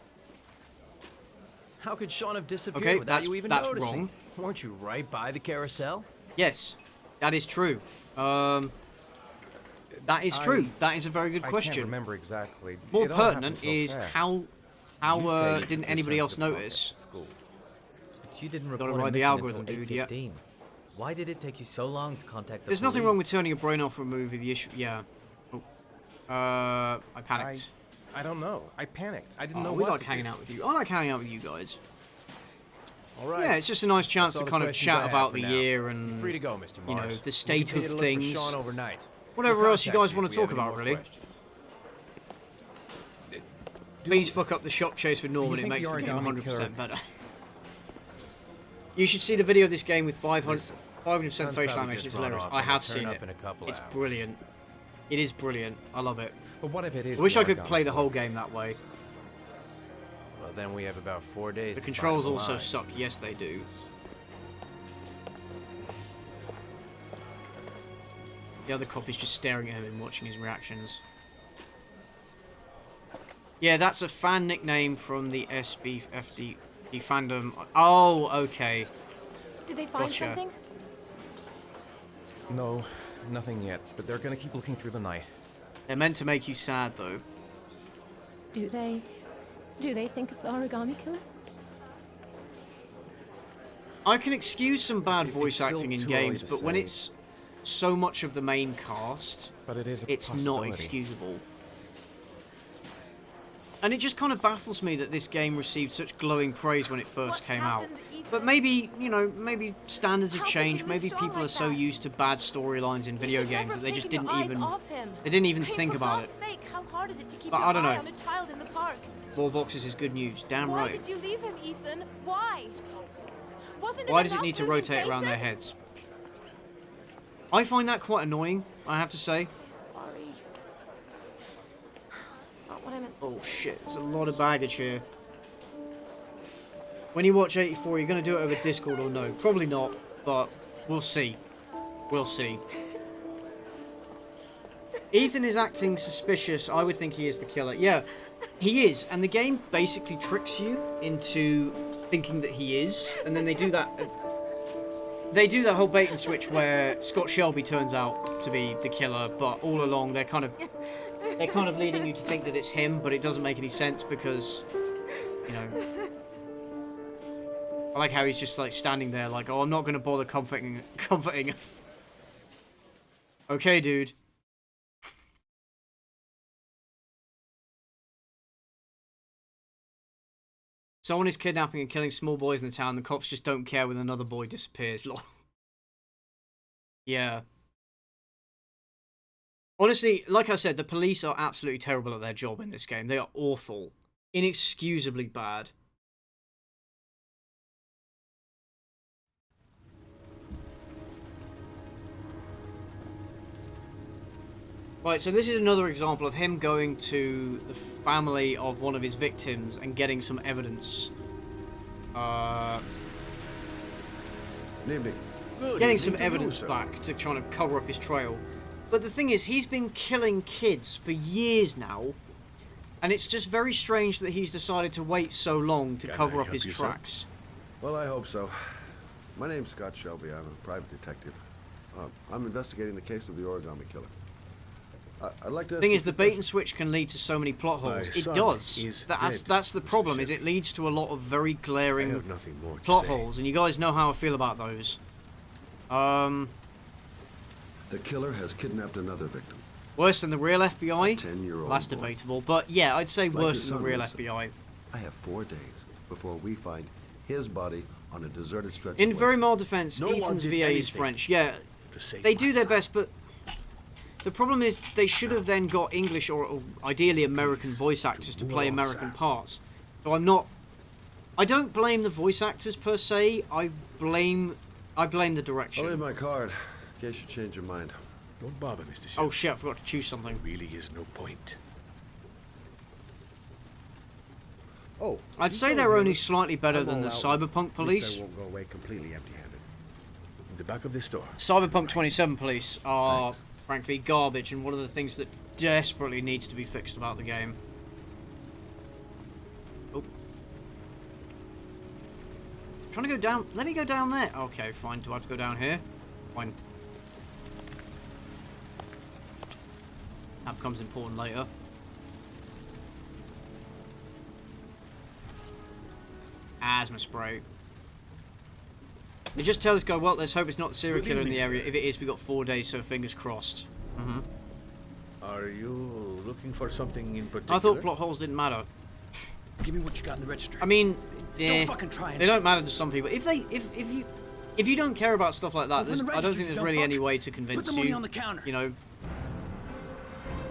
How could Sean have disappeared Okay, without that's- you even that's noticing? wrong. Weren't you right by the carousel? Yes, that is true. That is true. That is a very good I question. can't remember exactly. More It all happened pertinent so is fast. how You say you didn't took anybody your else son to the park notice? after school. But you didn't Gotta report ride him the missing algorithm, until dude, yeah. 8:15. Why did it take you so long to contact the There's police? nothing wrong with turning your brain off for a movie. The issue, yeah. Oh. I panicked. I don't know. I panicked. I didn't know We what like to hanging do. out with you. I like hanging out with you guys. All right. Yeah, it's just a nice chance That's to all the kind of questions I chat have about for the now. year and You're free to go, Mr. you know, Mars. the state We'll of continue to look for things. Sean overnight. Whatever We'll else you contact guys you want if to we talk have any about, more really. questions. Please fuck up the shop chase with Norman. It think makes the the game origami 100% killer- better. You should see the video of this game with 500% Listen, facial son's animation. probably It's just hilarious. run off I and have he'll turn seen up it. in a couple It's hours. brilliant. It is brilliant. I love it. But what if it is? I wish the I could origami play the killer? whole game that way. Well, then we have about 4 days. The to controls find the also line. suck. Yes, they do. The other cop is just staring at him and watching his reactions. Yeah, that's a fan nickname from the SBFD fandom. Oh, okay. Did they find Gotcha. something? No, nothing yet. But they're gonna keep looking through the night. They're meant to make you sad, though. Do they think it's the origami killer? I can excuse some bad voice still acting in too early games, to but when say. it's so much of the main cast, But it is a it's not possibility. excusable. And it just kind of baffles me that this game received such glowing praise when it first came out. But maybe, you know, maybe standards have changed. Maybe people are so used to bad storylines in video games that they just didn't even think about it. Sake, how hard is it to keep But your I don't eye know. on a child in the park? More boxes is good news. Damn Why right. did you leave him, Ethan? Why? Wasn't Why it does it enough need to losing rotate around their Jason? heads? I find that quite annoying, I have to say. Sorry. It's not what I meant to Oh say. shit, there's a lot of baggage here. When you watch 84, you're going to do it over Discord or no? Probably not, but we'll see. We'll see. Ethan is acting suspicious. I would think he is the killer. Yeah, he is. And the game basically tricks you into thinking that he is. And then they do that... They do that whole bait and switch where Scott Shelby turns out to be the killer, but all along they're kind of leading you to think that it's him, but it doesn't make any sense because, you know... I like how he's just like standing there like, oh, I'm not going to bother comforting. Okay, dude. Someone is kidnapping and killing small boys in the town. The cops just don't care when another boy disappears. Lol. Yeah. Honestly, like I said, the police are absolutely terrible at their job in this game. They are awful. Inexcusably bad. Right, so this is another example of him going to the family of one of his victims and getting some evidence. Getting some evidence back to try to cover up his trail. But the thing is, he's been killing kids for years now, and it's just very strange that he's decided to wait so long to cover up his tracks. Well, I hope so. My name's Scott Shelby. I'm a private detective. I'm investigating the case of the origami killer. I'd like to... The thing is, the bait and switch can lead to so many plot holes. It does. That's the problem, is it leads to a lot of very glaring plot holes, and you guys know how I feel about those. The killer has kidnapped another victim. Worse than the real FBI? 10-year-old That's boy. debatable, but yeah, I'd say Like worse his than the son, real Wilson. FBI. I have 4 days before we find his body on a deserted stretch In of very waste. mild defense, No one Ethan's did VA is anything French. Yeah, to save they my do their son. best, but the problem is they should have then got English or ideally American voice actors to play American parts. So I don't blame the voice actors per se. I blame the direction. I'll leave my card in case you change your mind. Don't bother, Mr. Oh shit, I forgot to choose something. There really is no point. Oh, I'd you say told they're him only slightly better I'm than the all out. Cyberpunk At police. least I won't go away completely empty-handed. In the back of this store. Cyberpunk 27 police are, frankly, garbage, and one of the things that desperately needs to be fixed about the game. Oh. Trying to go down. Let me go down there. Okay, fine. Do I have to go down here? Fine. That becomes important later. Asthma spray. They just tell this guy, well, let's hope it's not the serial Good killer in the evening, area. sir. If it is, we've got 4 days, so fingers crossed. Are you looking for something in particular? I thought plot holes didn't matter. Give me what you got in the register. I mean, Don't fucking try they don't matter to some people. If you don't care about stuff like that, Open the I don't register, think you there's dumb really fuck. any way to Put convince the money you. on the counter. You know.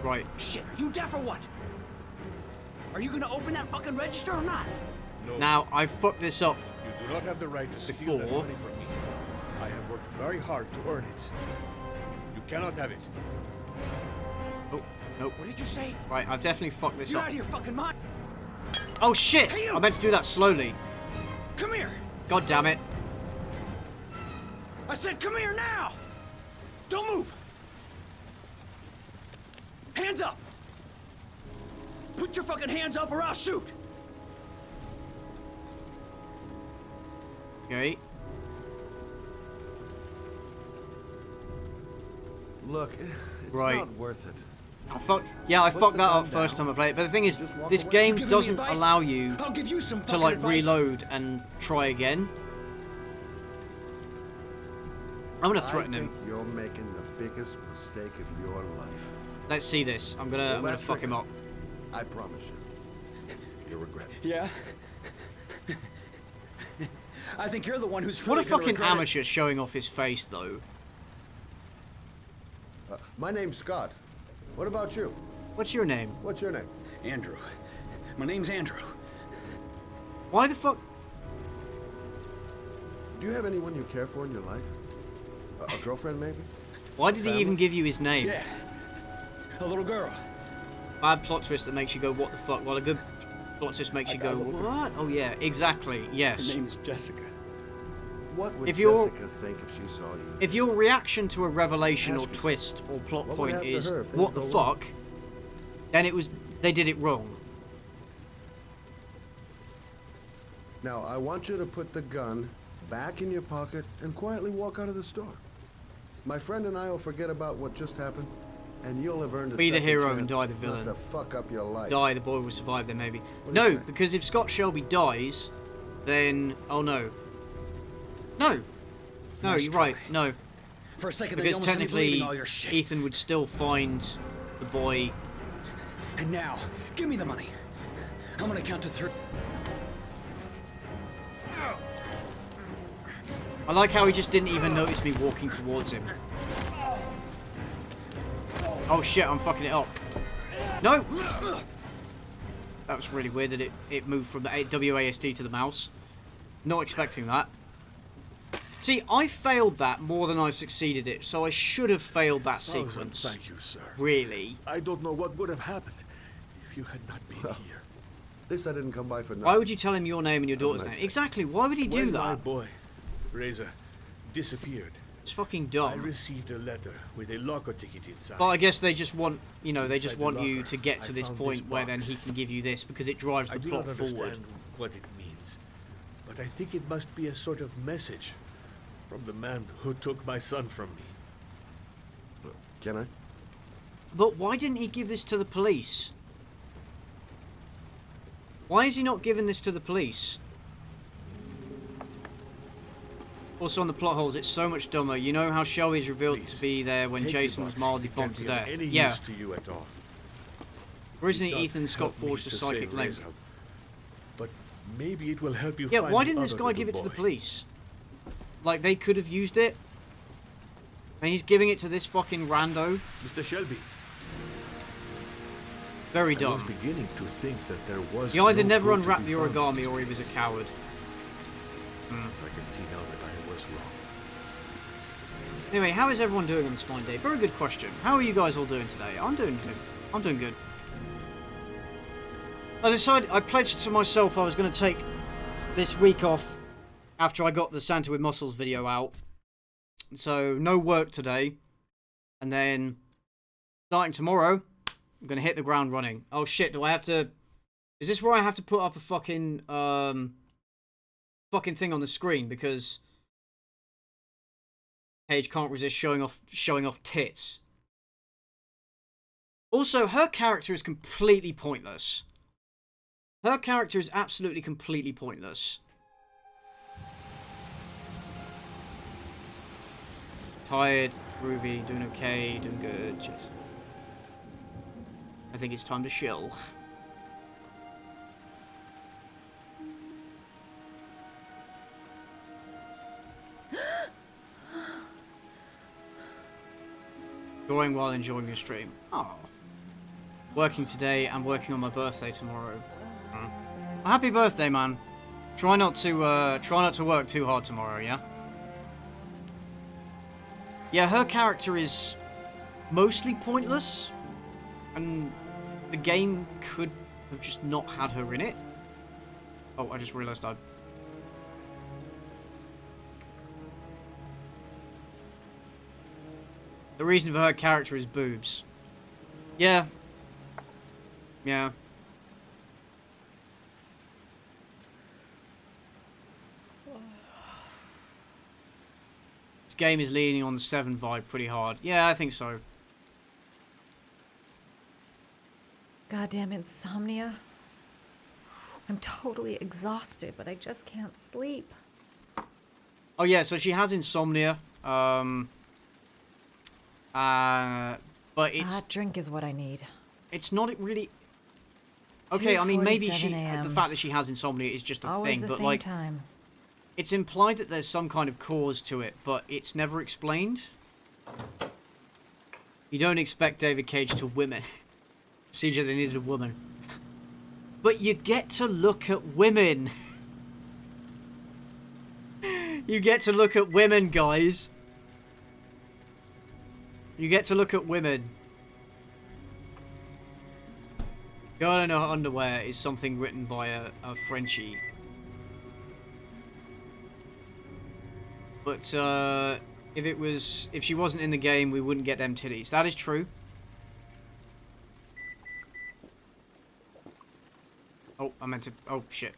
Right. Shit, are you deaf or what? Are you gonna open that fucking register or not? No. Now I fucked this up. You do not have the right to steal that Before. money from me. I have worked very hard to earn it. You cannot have it. Oh, nope. What did you say? Right, I've definitely fucked this You're up. out of your fucking mind. Oh shit! Hey, you! I meant to do that slowly. Come here. God damn it. I said come here now. Don't move. Hands up. Put your fucking hands up or I'll shoot. Okay. Look, it's Right. not worth it. I fucked that up first time I played it. But the thing is, this game Giving me doesn't advice? allow you I'll give you some to fucking like advice. reload and try again. I'm gonna threaten I him. think you're making the biggest mistake of your life. Let's see this. I'm gonna fuck him up. I promise you. You'll regret it. Yeah? I think you're the one who's What really a gonna fucking regret it. amateur showing off his face, though. My name's Scott. What about you? What's your name? What's your name? Andrew. My name's Andrew. Why the fuck? Do you have anyone you care for in your life? A girlfriend, maybe? Why did he even give you his name? Yeah. A little girl. Bad plot twist that makes you go, what the fuck? While a good plot twist makes you go, what? Oh yeah, exactly, yes. Her name's Jessica. What would If you're- Jessica think if she saw you? If your reaction to a revelation or Ask yourself, twist or plot what would point happen to is, her if things what the go wrong? fuck? Then they did it wrong. Now, I want you to put the gun back in your pocket and quietly walk out of the store. My friend and I will forget about what just happened, and you'll have earned a Be the second hero chance and die the villain. Not to fuck up your life. Die, the boy will survive then maybe. What do you No, say? because if Scott Shelby dies, then... Oh no. No. No, Nice you're try. right, no. For a second, they Because almost had me believing technically, all your shit. Ethan would still find the boy. And now, give me the money. I'm gonna count to 3. I like how he just didn't even notice me walking towards him. Oh shit, I'm fucking it up. No! That was really weird that it moved from the WASD to the mouse. Not expecting that. See, I failed that more than I succeeded it, so I should have failed that sequence. Thank you, sir. Really. I don't know what would have happened if you had not been here. At least I didn't come by for nothing. Why would you tell him your name and your daughter's nice name? day. Exactly, why would he do When my that? boy, Reza, disappeared, It's fucking I dumb. received a letter with a locker ticket inside. But I guess they just want, you know, they just Inside the want you locker, to get to I this found point this where then box. he can give you this because it drives I the do plot not forward. understand what it means, but I think it must be a sort of message from the man who took my son from me. Can I? But why didn't he give this to the police? Why is he not giving this to the police? Also on the plot holes, it's so much dumber. You know how Shelby's revealed to be there when Take Jason the was box. mildly It bombed to can't be death. of any Yeah. use to you at all. Originally, It does Ethan and Scott help me forged a to psychic save link. Reza, but maybe it will help you Yeah, find why the didn't this other guy little give it to the boy. police? Like, they could have used it. And he's giving it to this fucking rando. Mr. Shelby. Very I dumb. was beginning to think that there was He either no never good to unwrapped be the found in origami this or he was a place. coward. I can see now that I was wrong. Anyway, how is everyone doing on this fine day? Very good question. How are you guys all doing today? I'm doing good. I'm doing good. I pledged to myself I was going to take this week off after I got the Santa with Muscles video out. So, no work today. And then, starting tomorrow, I'm going to hit the ground running. Oh shit, do I have to... Is this where I have to put up a fucking thing on the screen? Because Paige can't resist showing off tits. Also, her character is completely pointless. Her character is absolutely completely pointless. Tired, groovy, doing okay, doing good. Just... I think it's time to chill. Going while enjoying your stream. Oh. Working today and working on my birthday tomorrow. Well, happy birthday, man. Try not to work too hard tomorrow, yeah? Yeah, her character is mostly pointless, and the game could have just not had her in it. Oh, I just realised I... The reason for her character is boobs. Yeah. Yeah. This game is leaning on the 7 vibe pretty hard. Yeah, I think so. Goddamn insomnia. I'm totally exhausted, but I just can't sleep. Oh yeah, so she has insomnia. But A it's hot drink is what I need. it's not really. Okay, I mean maybe 2:47 the a.m. fact that she has insomnia is just a Always thing, the but same like time. it's implied that there's some kind of cause to it, but it's never explained. You don't expect David Cage to women. CJ, they needed a woman. But you get to look at women. You get to look at women, guys. You get to look at women. Girl in her underwear is something written by a Frenchie. But, if she wasn't in the game, we wouldn't get them titties. That is true. Oh, I meant to... Oh, shit.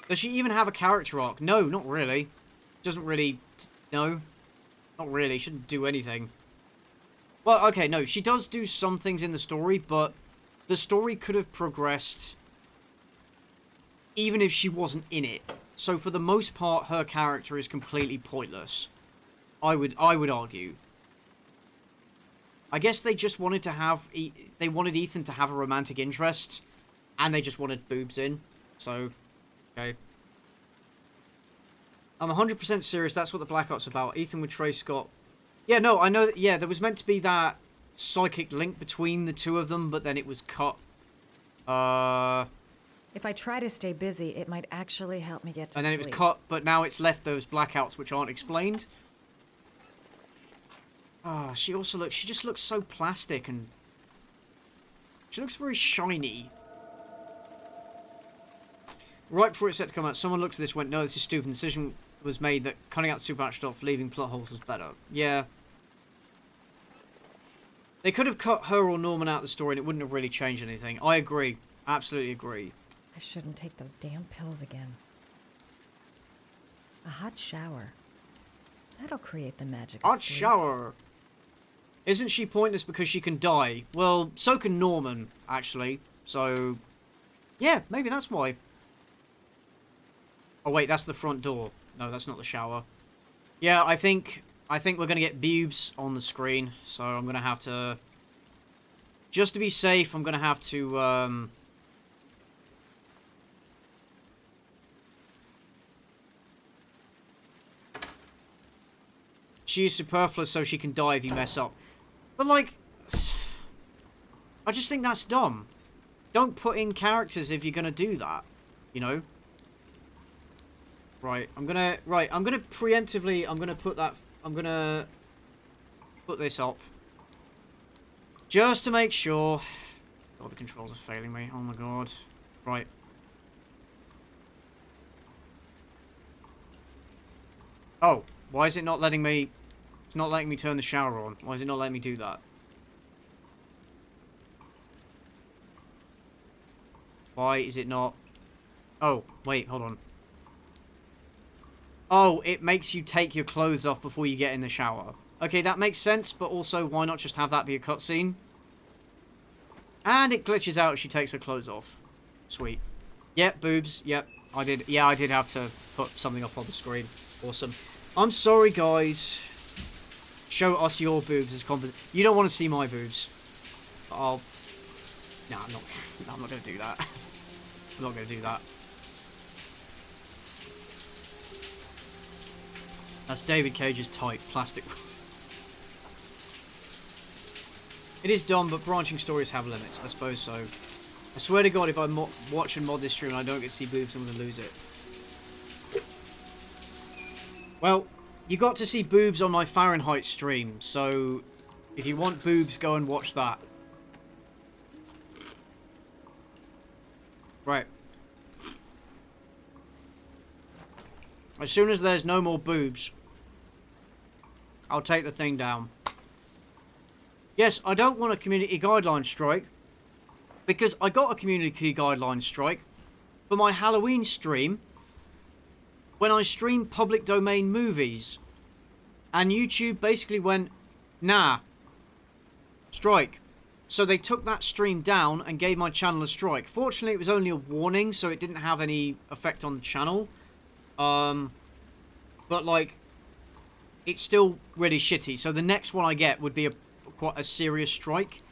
Does she even have a character arc? No, not really. Doesn't really... No. Not really. Shouldn't do anything. Well, okay, no. She does do some things in the story, but the story could have progressed even if she wasn't in it. So for the most part, her character is completely pointless. I would argue. I guess they just wanted to have... They wanted Ethan to have a romantic interest, and they just wanted boobs in. So, okay. I'm 100% serious. That's what the Black Ops about. Ethan with Trey Scott. Yeah, no, I know that... Yeah, there was meant to be that psychic link between the two of them, but then it was cut. If I try to stay busy, it might actually help me get to And then sleep. it was cut, but now it's left those blackouts which aren't explained. Ah, she also looks... She just looks so plastic and... She looks very shiny. Right before it's set to come out, someone looked at this and went, no, this is stupid. The decision was made that cutting out supernatural stuff, leaving plot holes was better. Yeah. They could have cut her or Norman out of the story and it wouldn't have really changed anything. I agree. Absolutely agree. I shouldn't take those damn pills again. A hot shower. That'll create the magic of Hot sleep. shower. Isn't she pointless because she can die? Well, so can Norman, actually. So, yeah, maybe that's why. Oh, wait, that's the front door. No, that's not the shower. Yeah, I think we're going to get boobs on the screen. So I'm going to have to... Just to be safe, I'm going to have to... She's superfluous so she can die if you mess up. But, like... I just think that's dumb. Don't put in characters if you're going to do that. You know? Right, I'm gonna preemptively, I'm gonna put this up. Just to make sure. Oh, the controls are failing me. Oh my god. Right. Oh, why is it not letting me... It's not letting me turn the shower on. Why is it not letting me do that? Why is it not... Oh, wait, hold on. Oh, it makes you take your clothes off before you get in the shower. Okay, that makes sense, but also, why not just have that be a cutscene? And it glitches out as she takes her clothes off. Sweet. Yep, boobs. Yep, I did. Yeah, I did have to put something up on the screen. Awesome. I'm sorry, guys. Show us your boobs as compensation. You don't want to see my boobs. I'll... No, I'm not. No, I'm not going to do that. I'm not going to do that. That's David Cage's type, plastic. It is dumb, but branching stories have limits. I suppose so. I swear to God, if I watch and mod this stream and I don't get to see boobs, I'm going to lose it. Well, you got to see boobs on my Fahrenheit stream, so if you want boobs, go and watch that. Right. As soon as there's no more boobs, I'll take the thing down. Yes, I don't want a community guideline strike, because I got a community guideline strike for my Halloween stream when I streamed public domain movies. And YouTube basically went, nah, strike. So they took that stream down and gave my channel a strike. Fortunately, it was only a warning, so it didn't have any effect on the channel. But like, it's still really shitty. So the next one I get would be quite a serious strike.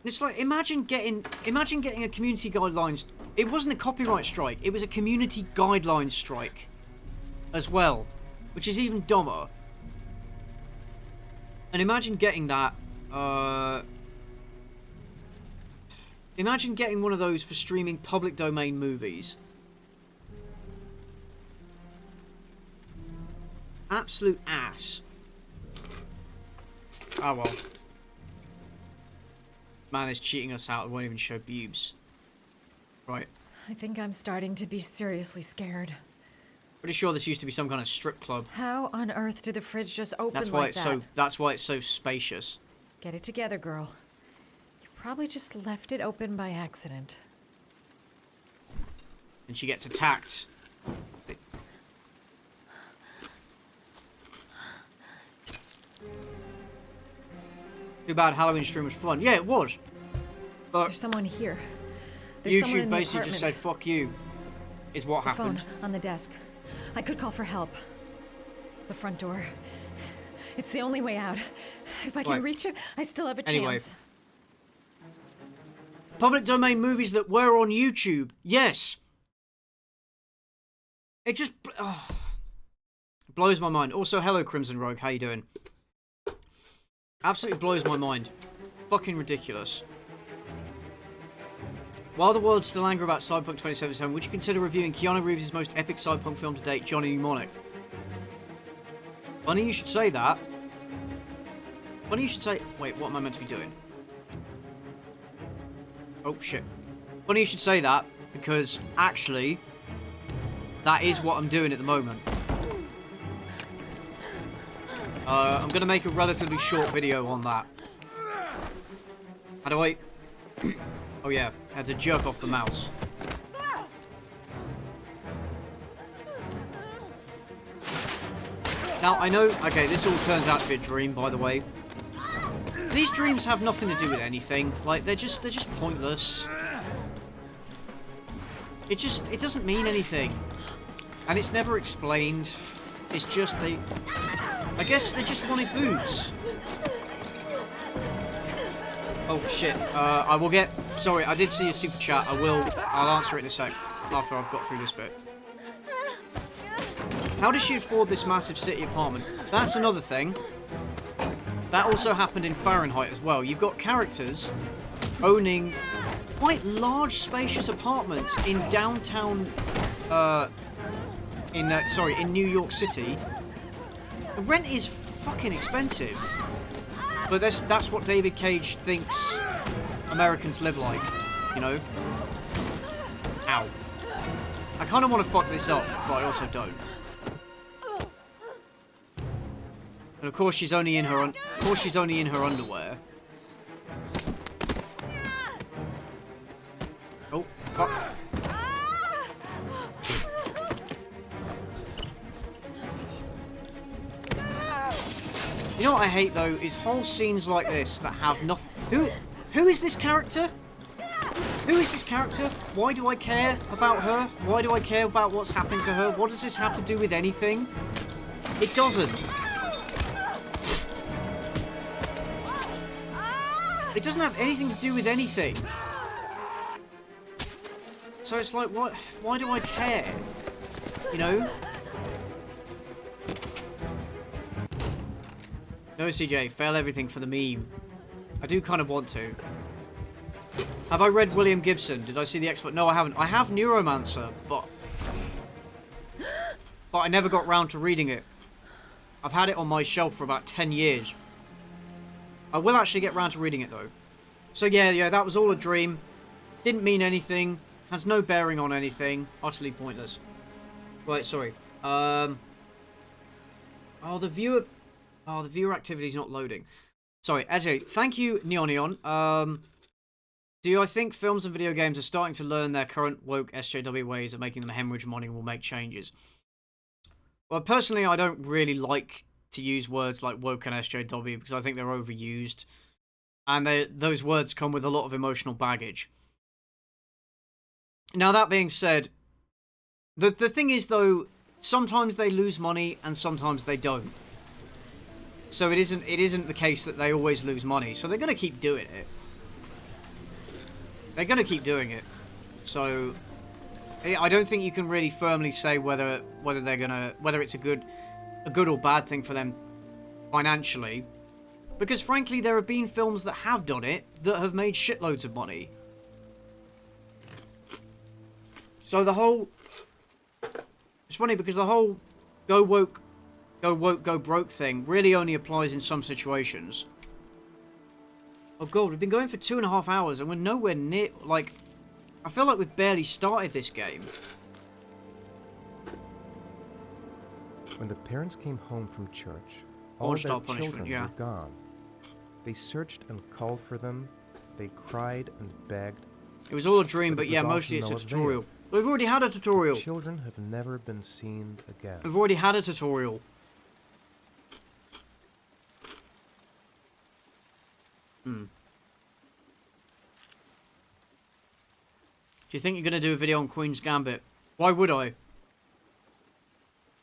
It's like, imagine getting a community guidelines. It wasn't a copyright strike. It was a community guidelines strike as well, which is even dumber. And imagine getting that. Imagine getting one of those for streaming public domain movies. Absolute ass. Oh well. Man is cheating us out. It won't even show boobs. Right. I think I'm starting to be seriously scared. Pretty sure this used to be some kind of strip club. How on earth did the fridge just open That's why like it's that? That's why it's so spacious. Get it together, girl. You probably just left it open by accident. And she gets attacked. Too bad Halloween stream was fun. Yeah, it was. But there's someone here. There's someone YouTube in the basically just said, apartment. fuck you, is what happened. Phone on the desk. I could call for help. The front door. It's the only way out. If I can Right. reach it, I still have a Anyway. chance. Public domain movies that were on YouTube. Yes. It just blows my mind. Also, hello, Crimson Rogue. How you doing? Absolutely blows my mind. Fucking ridiculous. While the world's still angry about Cyberpunk 2077, would you consider reviewing Keanu Reeves' most epic cyberpunk film to date, Johnny Mnemonic? Funny you should say that. Funny you should say... Wait, what am I meant to be doing? Oh, shit. Funny you should say that, because actually, that is what I'm doing at the moment. I'm going to make a relatively short video on that. How do I... Oh yeah, I had to jerk off the mouse. Now, I know... Okay, this all turns out to be a dream, by the way. These dreams have nothing to do with anything. Like, they're just pointless. It doesn't mean anything. And it's never explained. It's just they... I guess they just wanted boobs. Oh shit. I will get... Sorry, I did see a super chat. I'll answer it in a sec. After I've got through this bit. How does she afford this massive city apartment? That's another thing. That also happened in Fahrenheit as well. You've got characters owning quite large, spacious apartments in downtown... in New York City. The rent is fucking expensive. But that's what David Cage thinks Americans live like, you know? Ow. I kind of want to fuck this up, but I also don't. And of course she's only in her underwear. Oh, fuck. You know what I hate though is whole scenes like this that have nothing. Who is this character? Who is this character? Why do I care about her? Why do I care about what's happening to her? What does this have to do with anything? It doesn't. It doesn't have anything to do with anything. So it's like, what? Why do I care? You know? No, CJ, fail everything for the meme. I do kind of want to. Have I read William Gibson? Did I see the expert? No, I haven't. I have Neuromancer, but I never got round to reading it. I've had it on my shelf for about 10 years. I will actually get round to reading it, though. So, yeah, that was all a dream. Didn't mean anything. Has no bearing on anything. Utterly pointless. Right, sorry. Oh, the viewer activity's not loading. Sorry, actually, thank you, Neonion. Do I think films and video games are starting to learn their current woke SJW ways of making them hemorrhage money and will make changes? Well, personally, I don't really like to use words like woke and SJW because I think they're overused. And those words come with a lot of emotional baggage. Now, that being said, The thing is, though, sometimes they lose money and sometimes they don't. So it isn't the case that they always lose money. So they're going to keep doing it. They're going to keep doing it. So I don't think you can really firmly say whether it's a good or bad thing for them financially, because frankly there have been films that have done it that have made shitloads of money. So it's funny because the whole go woke, go broke thing really only applies in some situations. Oh god, we've been going for 2.5 hours and we're nowhere near, like, I feel like we've barely started this game. When the parents came home from church, all their children were gone. They searched and called for them. They cried and begged. It was all a dream, but yeah, mostly it's a tutorial. We've already had a tutorial. The children have never been seen again. We've already had a tutorial. Do you think you're going to do a video on Queen's Gambit? Why would I?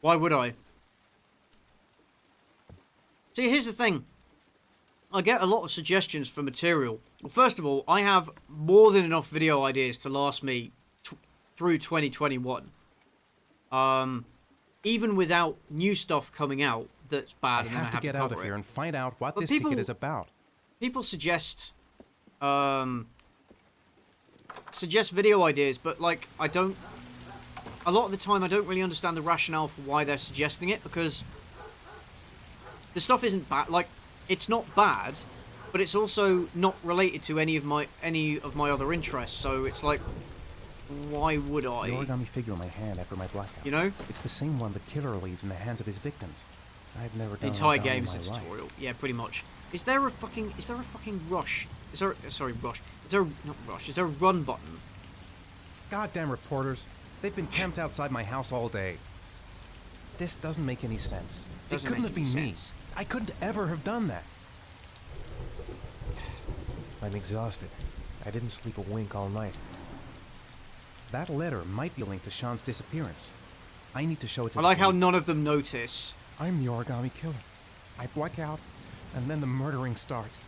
Why would I? See, here's the thing. I get a lot of suggestions for material. Well, first of all, I have more than enough video ideas to last me through 2021. Even without new stuff coming out that's bad. I have to get out of here and find out what this ticket is about. People suggest video ideas, but like a lot of the time I don't really understand the rationale for why they're suggesting it, because the stuff isn't bad. Like, it's not bad, but it's also not related to any of my other interests. So it's like, why would I? The origami figure in my hand after my blackout. You know, it's the same one the killer leaves in the hands of his victims. I've never done the entire game is a tutorial. Life. Yeah, pretty much. Is there a fucking rush? Is there rush? Is there not rush? Is there a run button? Goddamn reporters! They've been camped outside my house all day. This doesn't make any sense. It couldn't have been me. I couldn't ever have done that. I'm exhausted. I didn't sleep a wink all night. That letter might be linked to Sean's disappearance. I need to show it to I like how none of them notice. I'm the origami killer. I black out, and then the murdering starts.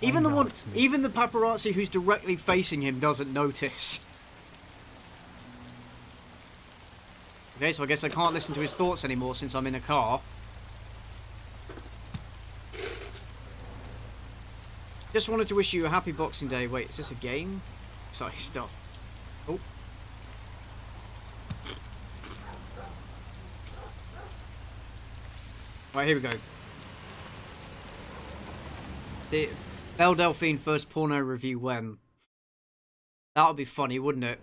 Even the paparazzi who's directly facing him doesn't notice. Okay, so I guess I can't listen to his thoughts anymore since I'm in a car. Just wanted to wish you a happy Boxing Day. Wait, is this a game? Exciting stuff. Oh. Right, here we go. The Belle Delphine first porno review when? That would be funny, wouldn't it?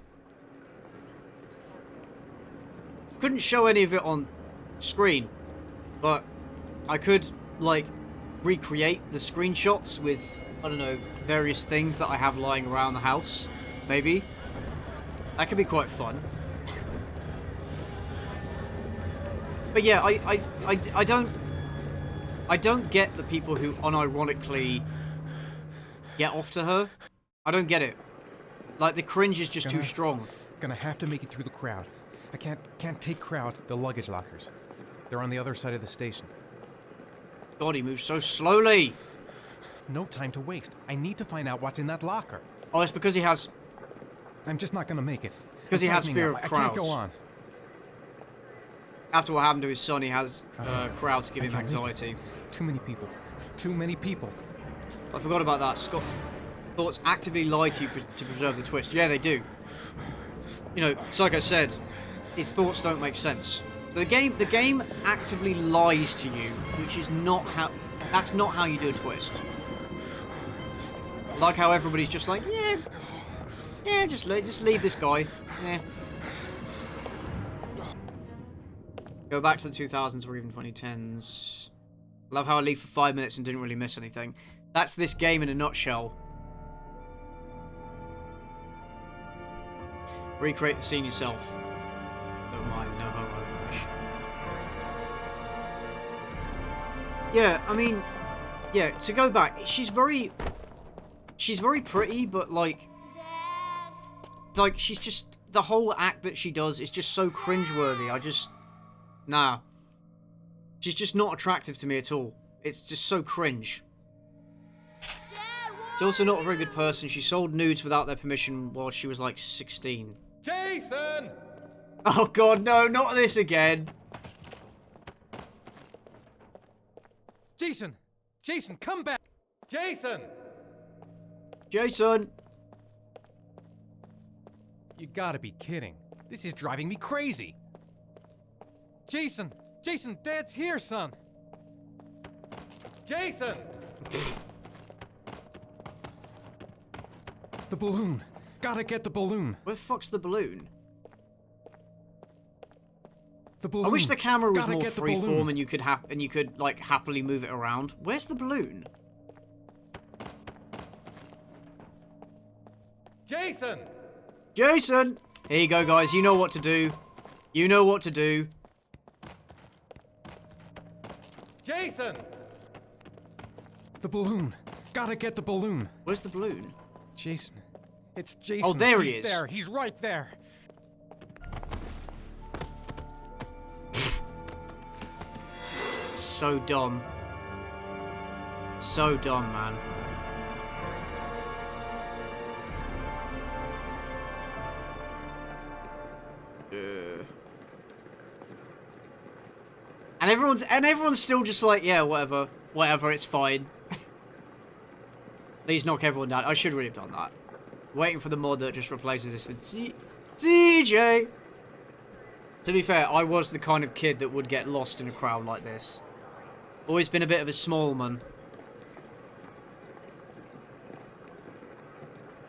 Couldn't show any of it on screen, but I could, like, recreate the screenshots with, I don't know, various things that I have lying around the house, maybe. That could be quite fun. But yeah, I don't get the people who unironically get off to her. I don't get it. Like, the cringe is just too strong. Gonna have to make it through the crowd. I can't take crowds at the luggage lockers. They're on the other side of the station. God, he moves so slowly. No time to waste. I need to find out what's in that locker. Oh, it's because he has... I'm just not gonna make it. Because he has fear of crowds. I can't go on. After what happened to his son, he has crowds give him anxiety. Too many people. Too many people. I forgot about that. Scott's thoughts actively lie to you to preserve the twist. Yeah, they do. You know, it's like I said, his thoughts don't make sense. So the game actively lies to you, which is not how... That's not how you do a twist. Like how everybody's just like, yeah, just leave this guy. Yeah. Go back to the 2000s or even 2010s. Love how I leave for 5 minutes and didn't really miss anything. That's this game in a nutshell. Recreate the scene yourself. Don't mind, no homo. Yeah, I mean, yeah, to go back, she's very pretty, but like she's just the whole act that she does is just so cringeworthy. Nah. She's just not attractive to me at all. It's just so cringe. She's also not a very good person. She sold nudes without their permission while she was like 16. Jason! Oh god, no, not this again. Jason! Jason, come back! Jason! Jason! You gotta be kidding. This is driving me crazy. Jason! Jason, Dad's here, son! Jason! The balloon. Gotta get the balloon. Where the fuck's the balloon? The balloon. I wish the camera was Gotta more get the freeform balloon. and you could like happily move it around. Where's the balloon? Jason! Jason! Here you go, guys. You know what to do. You know what to do. Jason! The balloon. Gotta get the balloon. Where's the balloon? Jason. It's Jason. Oh, there he He's is. there. He's right there. So dumb. So dumb, man. And everyone's still just like, yeah, whatever, it's fine. Please knock everyone down. I should really have done that. Waiting for the mod that just replaces this with CJ. To be fair, I was the kind of kid that would get lost in a crowd like this. Always been a bit of a small man.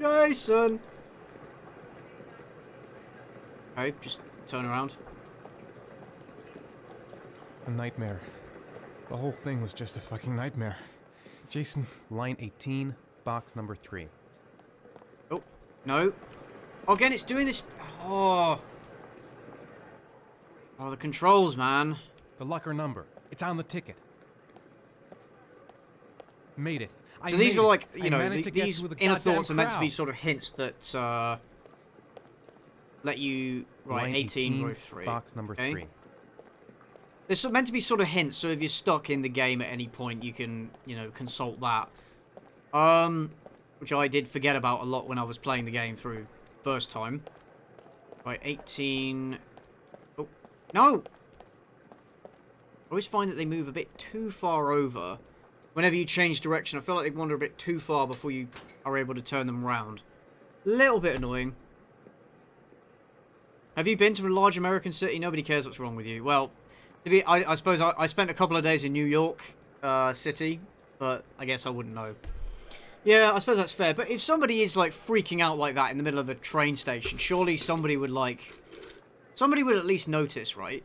Jason! Okay, just turn around. A nightmare. The whole thing was just a fucking nightmare. Jason, line 18, box number 3. Oh, no. Oh, again, it's doing this. Oh. Oh, the controls, man. The locker number. It's on the ticket. Made it. So these are like, you know, these inner thoughts are meant to be sort of hints that let you... Right, line 18, row 3. Box number 3. They're meant to be sort of hints, so if you're stuck in the game at any point, you can, you know, consult that. Which I did forget about a lot when I was playing the game through first time. Right, 18... Oh, no! I always find that they move a bit too far over. Whenever you change direction, I feel like they wander a bit too far before you are able to turn them around. Little bit annoying. Have you been to a large American city? Nobody cares what's wrong with you. Well, I suppose I spent a couple of days in New York City, but I guess I wouldn't know. Yeah, I suppose that's fair. But if somebody is like freaking out like that in the middle of a train station, surely somebody would at least notice, right?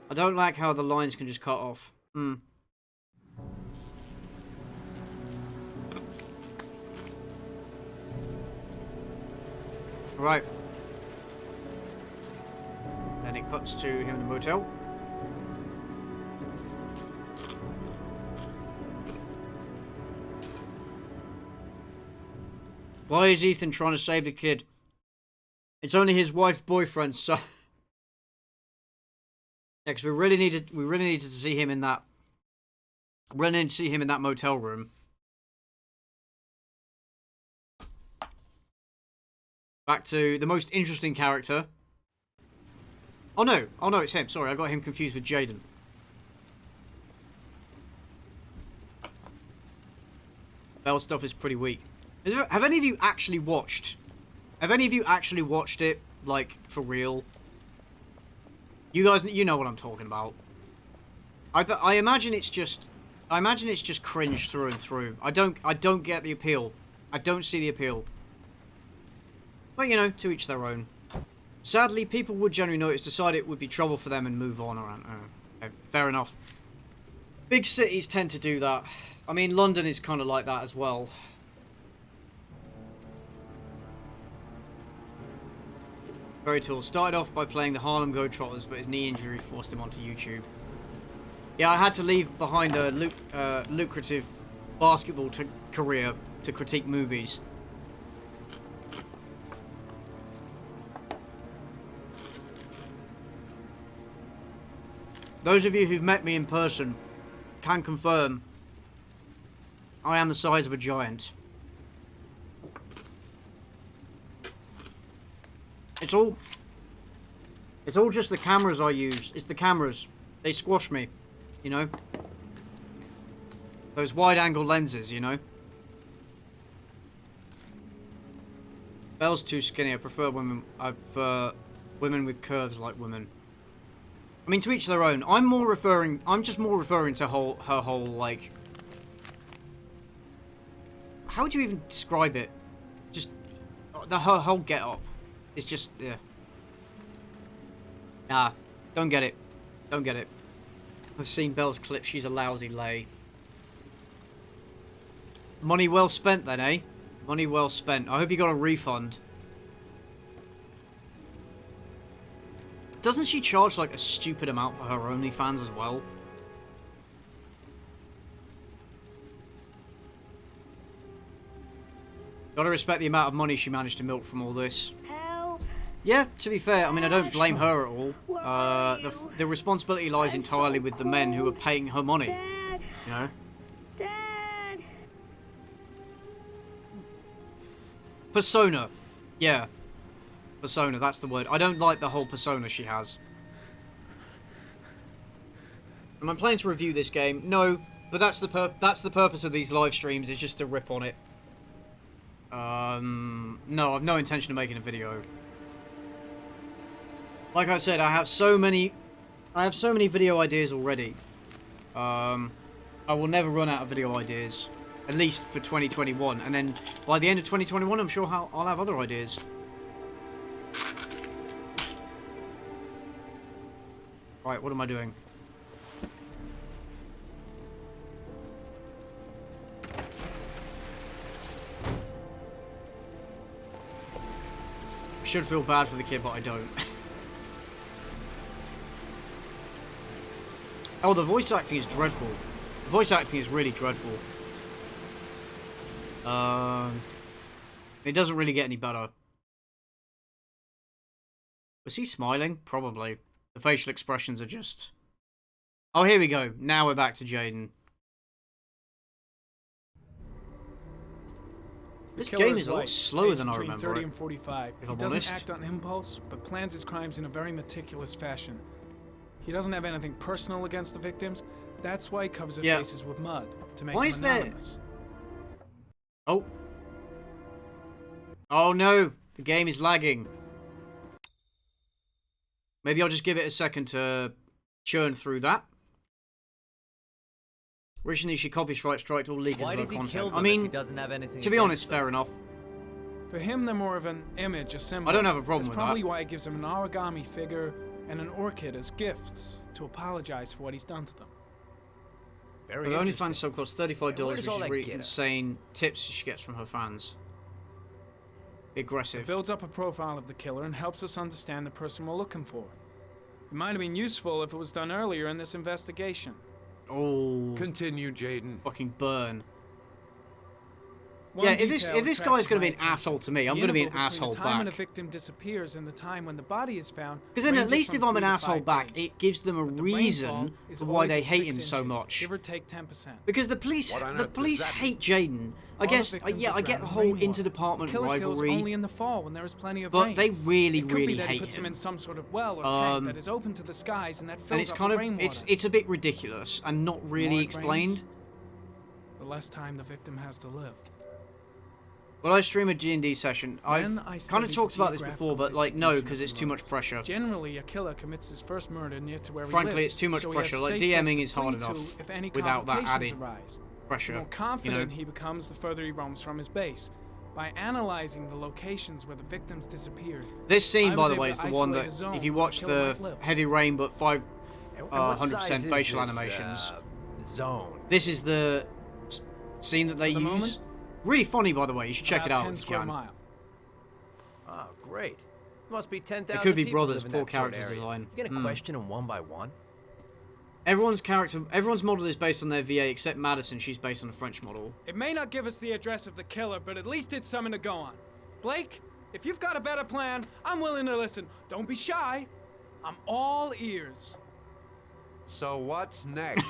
I don't like how the lines can just cut off. Right. Then it cuts to him in the motel. Why is Ethan trying to save the kid? It's only his wife's boyfriend, so... Yeah, because we really needed to see him in that... motel room. Back to the most interesting character. Oh no, it's him. Sorry, I got him confused with Jaden. Bell stuff is pretty weak. Have any of you actually watched? Have any of you actually watched it, like, for real? You guys, you know what I'm talking about. I imagine it's just cringe through and through. I don't get the appeal. I don't see the appeal. But, you know, to each their own. Sadly, people would generally notice, decide it would be trouble for them and move on around. Okay, fair enough. Big cities tend to do that. I mean, London is kind of like that as well. Very tall. Started off by playing the Harlem Globetrotters, but his knee injury forced him onto YouTube. Yeah, I had to leave behind a lucrative basketball career to critique movies. Those of you who've met me in person can confirm I am the size of a giant. It's all just the cameras I use. It's the cameras. They squash me, you know? Those wide-angle lenses, you know? Belle's too skinny. I prefer women. Women with curves like women. I mean, to each their own. I'm just more referring to her whole, like... How would you even describe it? Just... her whole get-up. It's just... yeah. Nah. Don't get it. Don't get it. I've seen Belle's clip. She's a lousy lay. Money well spent then, eh? Money well spent. I hope you got a refund. Doesn't she charge like a stupid amount for her OnlyFans as well? Gotta respect the amount of money she managed to milk from all this. Help. Yeah, to be fair, I mean, I don't blame her at all. The responsibility lies entirely with the men who are paying her money. Dad. You know? Dad. Persona. Yeah. Persona, that's the word. I don't like the whole persona she has. Am I planning to review this game? No, but that's the purpose of these live streams, is just to rip on it. No, I've no intention of making a video. Like I said, I have so many video ideas already. I will never run out of video ideas, at least for 2021, and then by the end of 2021, I'm sure I'll have other ideas. Right, what am I doing? I should feel bad for the kid, but I don't. Oh, the voice acting is dreadful. The voice acting is really dreadful. It doesn't really get any better. Was he smiling? Probably. The facial expressions are just... Oh, here we go. Now we're back to Jaden. This game is a lot slower than I remember. 30 and 45. If He I'm doesn't honest. act on impulse, but plans his crimes in a very meticulous fashion. He doesn't have anything personal against the victims. That's why he covers their faces with mud, to make them anonymous. Oh. Oh no, the game is lagging. Maybe I'll just give it a second to churn through that. Originally, she copyright striked all leakers Why of her does he content. kill them I mean, if he doesn't have anything to be against honest, them? fair enough. For him, they're more of an image, a symbol. I don't have a problem That's with probably that. why he gives him an origami figure and an orchid as gifts to apologize for what he's done to them. The OnlyFans sub costs $35, where which does is all that really get us? insane tips she gets from her fans. Aggressive. It builds up a profile of the killer and helps us understand the person we're looking for. It might have been useful if it was done earlier in this investigation. Oh. Continue, Jaden. Fucking burn. One Yeah, if detail this attracted guy's gonna my be an asshole to me, attention. I'm The gonna be an interval between asshole the time when back. a victim disappears and the time when the body is found. Because then at ranges least from if I'm an 3 to asshole 5 back, days. it gives them a But the reason rainfall is for why always they at hate 6 him so inches, much. Give or take 10%. Because the police hate Jaden. I guess, yeah, I get the whole inter-department Killer kills only rivalry, in the fall when there is plenty of but rain. they really, It could really be that he hate puts him him. in some sort of well or tank that is open to the skies and that fills And it's up kind with of, rainwater. it's a bit ridiculous and not The really more it explained. rains, the less time the victim has to live. Well, I stream a D&D session. I've When I kind of studied talked about this before, but like, no, distribution because of it's the too much roads. pressure. Generally, a killer commits his first murder near to where Frankly, he lives, it's too much so he has pressure. Like, safe place DMing to is hard flee to enough if any without that complications added arise. pressure, The more you confident know? he becomes, the further he roams from his base. By analyzing the locations where the victims disappeared. This scene, I by was the able way, to is the one isolate that, a zone if you where watch killer the might live. heavy rain but 500% size is facial this, animations, zone? this is the scene that they For the use. moment, Really funny, by the way. You should check it about out 10 if you square can. mile. Ah, great. Must be 10,000. It could be people brothers. live in Poor that sort of character area. design. You're gonna question them one by one? Everyone's model is based on their VA except Madison. She's based on a French model. It may not give us the address of the killer, but at least it's something to go on. Blake, if you've got a better plan, I'm willing to listen. Don't be shy. I'm all ears. So what's next?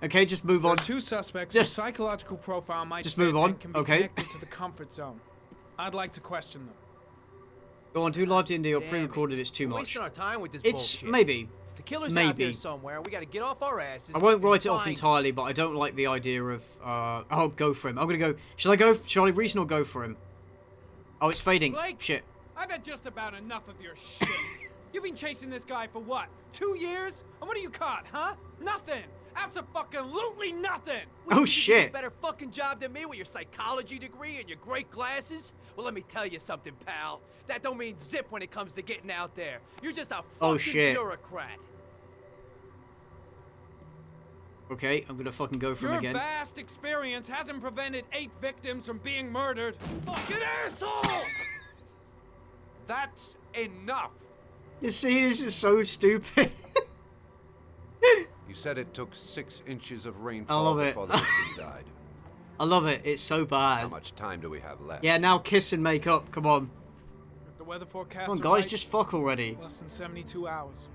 Okay, just move on. There are two suspects whose psychological profile might Just fit move on, and can be okay. connected to the comfort zone. I'd like to question them. Go on, do live D&D or Damn pre-recorded. it. It's too We're much. wasting our time with this It's bullshit. maybe. The killer's maybe. out there somewhere. We gotta get off our asses. I won't and write it off find entirely, but I don't like the idea of. I'll go for him. I'm gonna go. Shall I go? Shall I reason or go for him? Oh, it's fading. Blake, Shit. I've had just about enough of your shit. You've been chasing this guy for what? 2 years? And what are you caught, huh? Nothing. Abso-fucking-lutely nothing. Well, Oh, you think you did shit. a better fucking job than me with your psychology degree and your great glasses? Well, let me tell you something, pal. That don't mean zip when it comes to getting out there. You're just a Oh, fucking shit. bureaucrat. Okay, I'm gonna fucking go for him Your again. vast experience hasn't prevented 8 victims from being murdered. Fucking asshole! That's enough. This scene is just so stupid. You said it took 6 inches of I rainfall love it. before the victim died. I love it. It's so bad. How much time do we have left? Yeah, now kiss and make up. Come on. If the weather forecast Come on, are guys, right, just fuck already. less than 72 hours.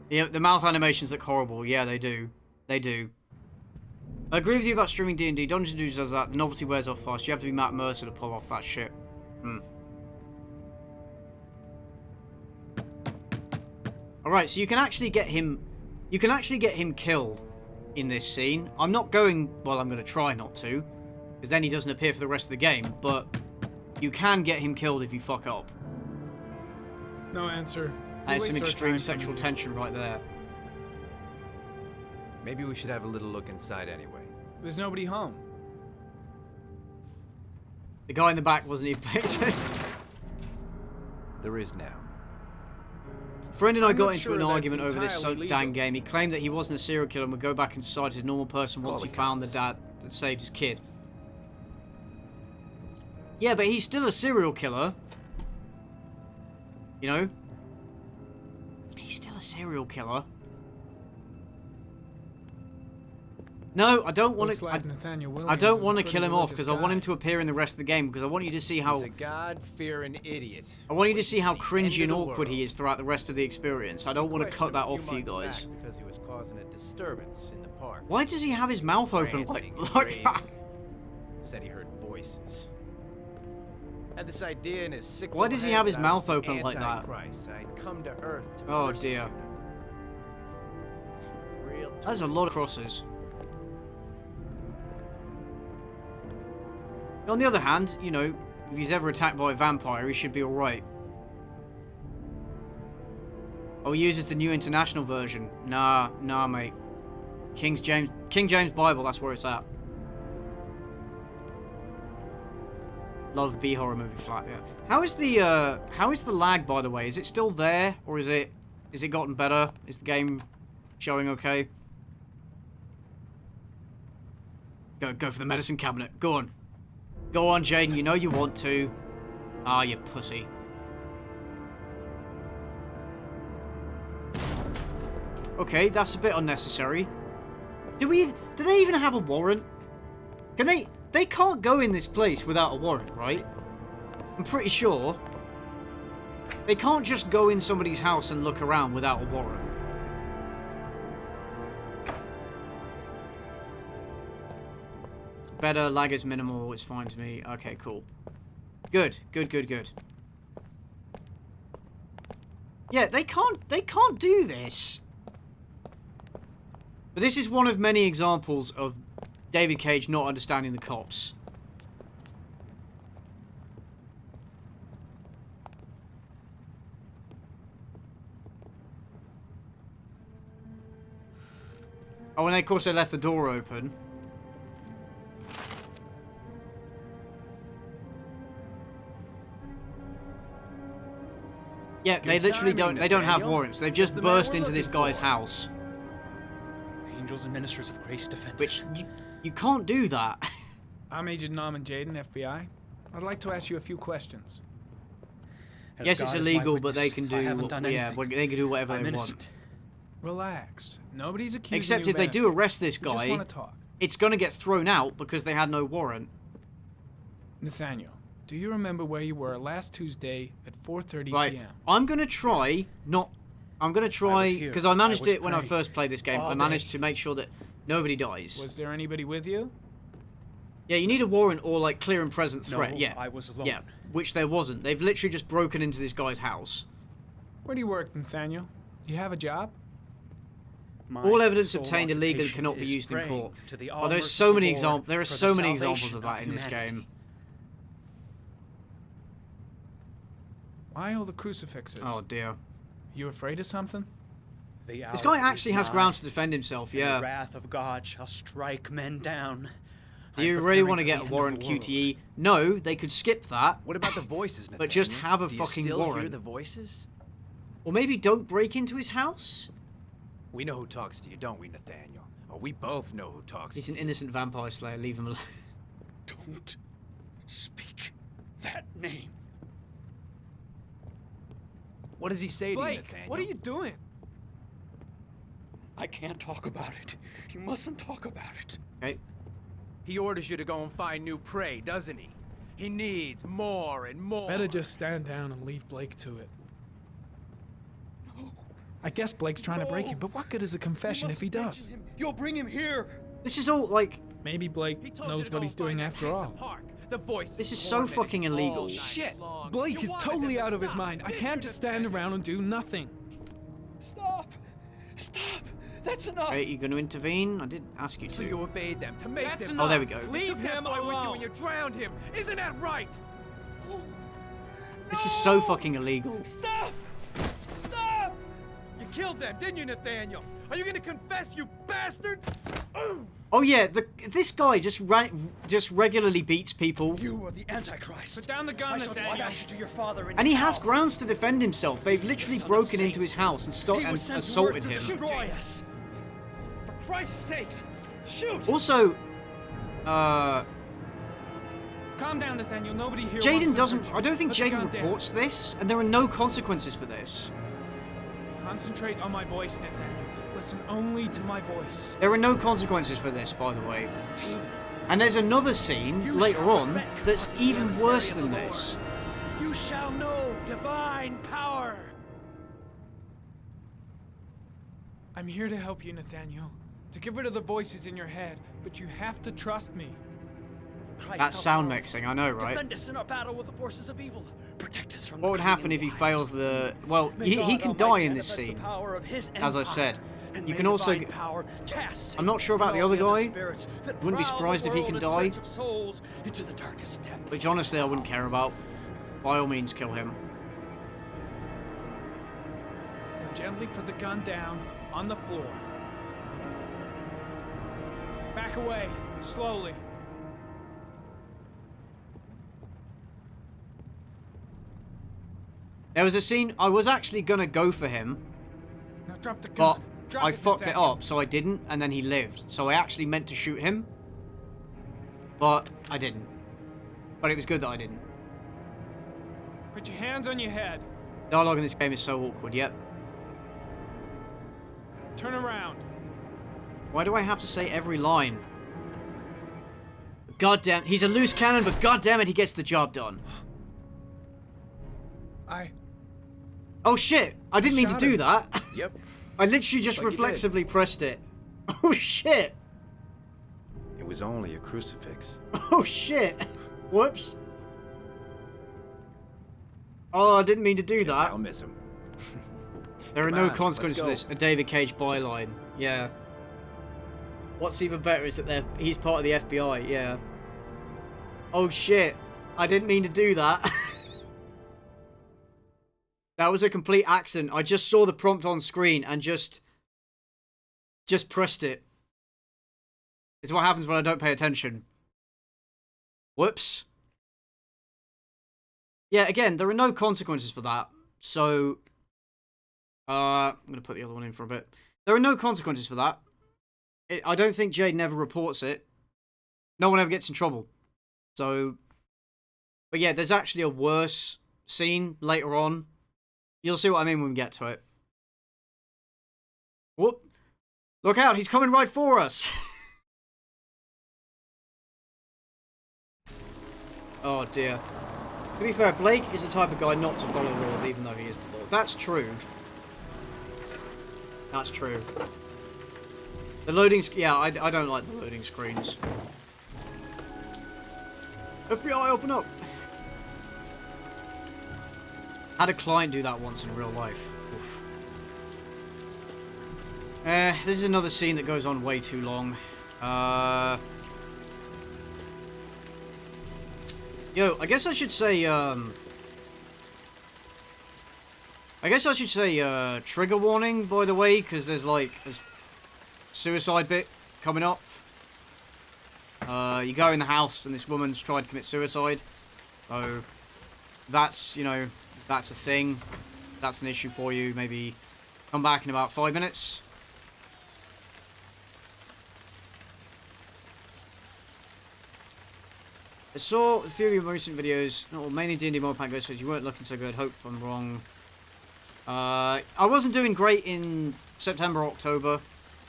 Yeah, the mouth animations look horrible. Yeah, they do. They do. I agree with you about streaming D&D. Dungeon Dudes does that. The novelty wears off fast. You have to be Matt Mercer to pull off that shit. Alright, so you can actually get him... You can actually get him killed in this scene. I'm not going... Well, I'm going to try not to. Because then he doesn't appear for the rest of the game. But you can get him killed if you fuck up. No answer. And it's some extreme sexual tension right there. Maybe we should have a little look inside anyway. There's nobody home. The guy in the back wasn't even picked. There is now. A friend and I I'm got not into sure an that's argument over this so entirely dang legal. game. He claimed that he wasn't a serial killer and would go back inside his normal person once he found the dad that saved his kid. Yeah, but he's still a serial killer. You know? He's still a serial killer. No, I don't want Looks to. like Nathaniel I Williams don't is want a to kill pretty him off religious because I want him guy. to appear in the rest of the game because I want you to see how He's a God-fearing idiot. I want you to see how The cringy end and of the awkward he world. is throughout the rest of the experience. I don't want to cut that off for you guys. Because he was causing a disturbance in the park. Why does he have his mouth open Ranting and like that? raving. Said he heard voices. Had this idea in his sick Why little does he head have his that I was mouth the open like that? Antichrist. I'd come to Earth to Oh persecute dear. him. Real That's a lot of crosses. On the other hand, you know, if he's ever attacked by a vampire, he should be alright. Oh, he uses the new international version. Nah, mate. King James Bible, that's where it's at. Love B horror movie flat, yeah. How is the lag, by the way? Is it still there? Or is it gotten better? Is the game showing okay? Go for the medicine cabinet. Go on. Go on, Jaden. You know you want to. Ah, you pussy. Okay, that's a bit unnecessary. Do they even have a warrant? Can they? They can't go in this place without a warrant, right? I'm pretty sure. They can't just go in somebody's house and look around without a warrant. Better, lag is minimal, it's fine to me. Okay, cool. Good. Yeah, they can't do this. But this is one of many examples of David Cage not understanding the cops. Oh, and of course they left the door open. Yeah, they literally don't. They don't have warrants. They've just burst into this guy's house. Angels and ministers of grace defend us. Which you can't do that. I'm Agent Norman Jaden, FBI. I'd like to ask you a few questions. Yes, it's illegal, but they can do. Yeah, they can do whatever they want. Relax. Nobody's accusing Except you if they do arrest this We just guy, want to talk. it's going to get thrown out because they had no warrant. Nathaniel, do you remember where you were last Tuesday at 4:30 Right. p.m.? I'm going to try not. I'm going to try because I managed it when I praying first played this game. all I managed day. to make sure that nobody dies. Was there anybody with you? Yeah, you need a warrant or like clear and present threat. No, Yeah, I was alone. Yeah, which there wasn't. They've literally just broken into this guy's house. Where do you work, Nathaniel? You have a job? All evidence obtained illegally cannot be used in court. Oh, there's so many examples. There are so many examples of that in this game. Why all the crucifixes? Oh dear. You afraid of something? This guy actually has grounds to defend himself. Yeah. The wrath of God shall strike men down. Do you really want to get a warrant QTE? No, they could skip that. What about the voices, Nathaniel? But just have a Do you fucking still warrant. hear the voices? Or maybe don't break into his house? We know who talks to you, don't we, Nathaniel? Or we both know who talks He's to an innocent vampire slayer. Leave him alone. Don't speak that name. What does he say to you, Blake, Nathaniel? what are you doing? I can't talk about it. You mustn't talk about it. Okay. He orders you to go and find new prey, doesn't he? He needs more and more. Better just stand down and leave Blake to it. I guess Blake's trying to break you, but what good is a confession if he does? You'll bring him here. This is all like. Maybe Blake knows what he's doing after all. The voice. This is so fucking illegal. Shit! Blake is totally out of his mind. I can't just stand around and do nothing. Stop! Stop! That's enough. Are you going to intervene? I didn't ask you to. So you obeyed them to make them. Oh, there we go. Leave him alone. With you and you drowned him. Isn't that right? This is so fucking illegal. Stop! Stop! You killed them, didn't you, Nathaniel? Are you going to confess, you bastard? Oh yeah, this guy just regularly beats people. You are the Antichrist. Put down the gun, Nathaniel. To your father And he has grounds to defend himself. They've literally broken into his house and assaulted him. Destroy us. For Christ's sake, shoot! Also, Calm down, Nathaniel. Nobody here. Jaden doesn't. I don't think Jaden reports this, and there are no consequences for this. Concentrate on my voice, Nathaniel. Listen only to my voice. There are no consequences for this, by the way. And there's another scene later on that's even worse than this. You shall know divine power. I'm here to help you, Nathaniel. To get rid of the voices in your head, but you have to trust me. That's sound mixing, I know, right? Defend us in our battle with the forces of evil. Protect us from What would happen if he fails the... Well, he can die in this scene, as I said. You can also... I'm not sure about the other guy. Wouldn't be surprised if he can die. Which honestly I wouldn't care about. By all means, kill him. Now gently put the gun down on the floor. Back away, slowly. There was a scene, I was actually gonna go for him, Now drop the gun. but I fucked it up, so I didn't, and then he lived. So I actually meant to shoot him, but I didn't. But it was good that I didn't. Put your hands on your head. Dialogue in this game is so awkward, yep. Turn around. Why do I have to say every line? Goddamn, he's a loose cannon, but goddamn it, he gets the job done. Oh shit! I didn't mean to do that. Yep. I literally just reflexively pressed it. Oh shit! It was only a crucifix. Oh shit! Whoops. Oh, I didn't mean to do that. I'll miss him. There are Come no on, consequences for let's this. A David Cage byline. Yeah. What's even better is that he's part of the FBI. Yeah. Oh shit! I didn't mean to do that. That was a complete accident. I just saw the prompt on screen and just pressed it. It's what happens when I don't pay attention. Whoops. Yeah, again, there are no consequences for that. So, I'm going to put the other one in for a bit. There are no consequences for that. I don't think Jaden ever reports it. No one ever gets in trouble. So, but yeah, there's actually a worse scene later on. You'll see what I mean when we get to it. Whoop. Look out, he's coming right for us. Oh dear. To be fair, Blake is the type of guy not to follow laws, even though he is the law. That's true. That's true. The loading... Yeah, I don't like the loading screens. FBI, open up! Had a client do that once in real life. Oof. This is another scene that goes on way too long. Yo, I guess I should say, trigger warning, by the way, because there's, like, a suicide bit coming up. You go in the house and this woman's tried to commit suicide. So, that's, you know, that's a thing. That's an issue for you. Maybe come back in about 5 minutes. I saw a few of your recent videos, well, mainly D&D Mobile Pack Ghost, you weren't looking so good. Hope I'm wrong. I wasn't doing great in September, October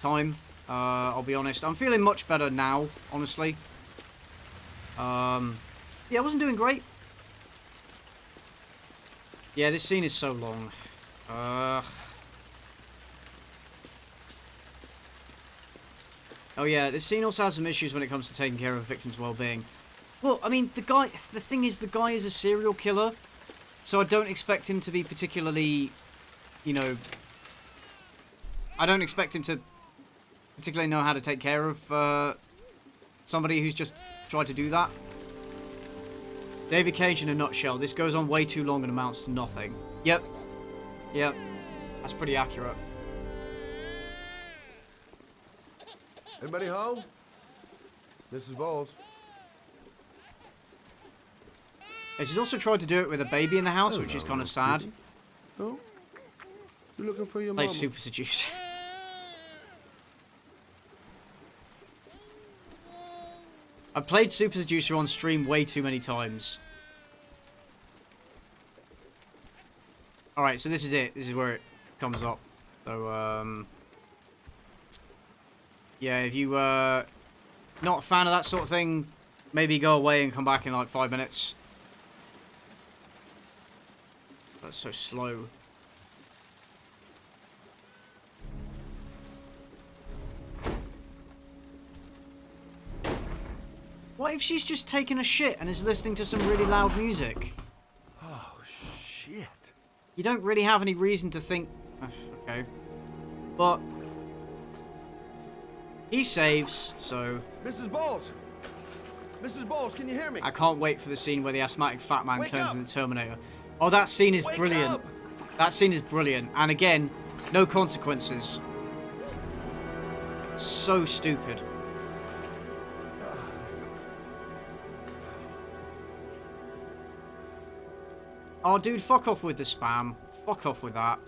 time. I'll be honest. I'm feeling much better now, honestly. Yeah, I wasn't doing great. Yeah, this scene is so long. Oh yeah, this scene also has some issues when it comes to taking care of a victim's well-being. Well, I mean, the thing is, the guy is a serial killer, so I don't expect him to be particularly, you know, I don't expect him to particularly know how to take care of somebody who's just tried to do that. David Cage in a nutshell. This goes on way too long and amounts to nothing. Yep. Yep. That's pretty accurate. Anybody home? Mrs. Bowles. And she's also tried to do it with a baby in the house, which is kind of sad. No? You're looking for your mom. Like Super Seduce. I've played Super Seducer on stream way too many times. Alright, so this is it. This is where it comes up. So, yeah, if you, not a fan of that sort of thing, maybe go away and come back in like 5 minutes. That's so slow. What if she's just taking a shit and is listening to some really loud music? Oh, shit. You don't really have any reason to think... Okay. But... he saves, so... Mrs. Bowles! Mrs. Bowles, can you hear me? I can't wait for the scene where the asthmatic fat man turns into the Terminator. Oh, that scene is brilliant. That scene is brilliant. And again, no consequences. So stupid. Oh, dude, fuck off with the spam. Fuck off with that.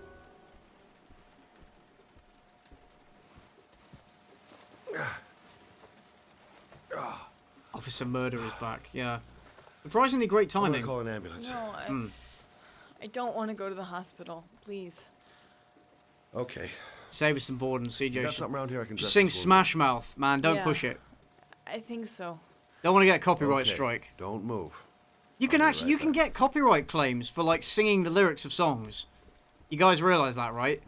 Officer Murder is back, yeah. Surprisingly great timing. I'm gonna call an ambulance. No, I don't want to go to the hospital, please. Okay. Save us some boredom, CJ. You got something around here I can just sing Smash Mouth, man. Don't push it. I think so. Don't want to get a copyright strike. Don't move. You can actually, you can get copyright claims for like singing the lyrics of songs. You guys realize that, right?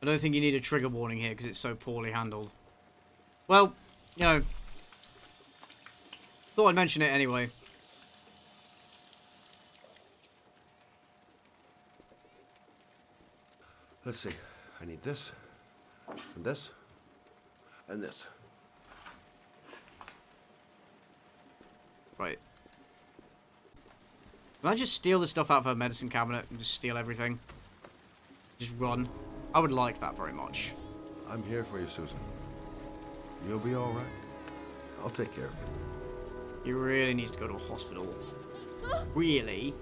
I don't think you need a trigger warning here because it's so poorly handled. Well, you know, thought I'd mention it anyway. Let's see. I need this, and this, and this. Right. Can I just steal the stuff out of her medicine cabinet and just steal everything? Just run. I would like that very much. I'm here for you, Susan. You'll be all right. I'll take care of you. You really need to go to a hospital. Really?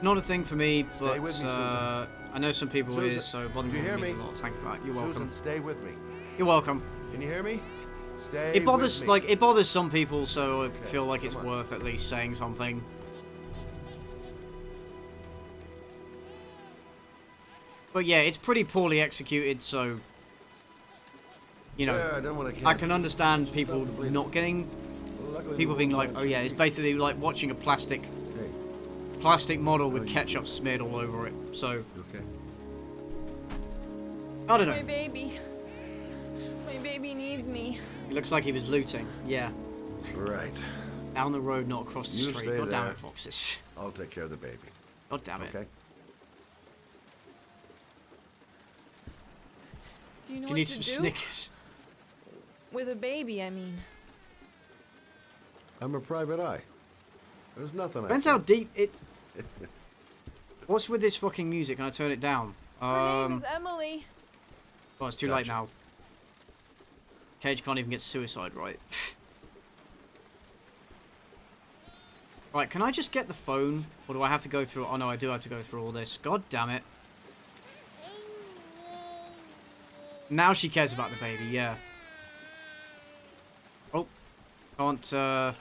Not a thing for me, but Stay with me, I know some people Susan, is, so bother do you hear me? a lot. Thank you for that. You're Susan, welcome. stay with me. You're welcome. Can you hear me? Stay It bothers, with me. like, it bothers some people, so I feel like it's worth at least saying something. But yeah, it's pretty poorly executed, so... You know, Yeah, I can understand people not getting... People being like, oh yeah, it's basically like watching a plastic model with ketchup smeared all over it, so... Okay. I don't know. My baby. My baby needs me. It looks like he was looting, yeah. Right. Down the road, not across the You street. stay God damn there. it, foxes. I'll take care of the baby. God damn it. Okay. Do you know Do you what need to some do? Snickers? With a baby, I mean. I'm a private eye. There's nothing Depends I how can... deep it... What's with this fucking music? Can I turn it down? Her name is Emily. Oh, it's too late now. Cage can't even get suicide right. Right, can I just get the phone? Or do I have to go through... Oh no, I do have to go through all this. God damn it. Now she cares about the baby, yeah. Oh. Can't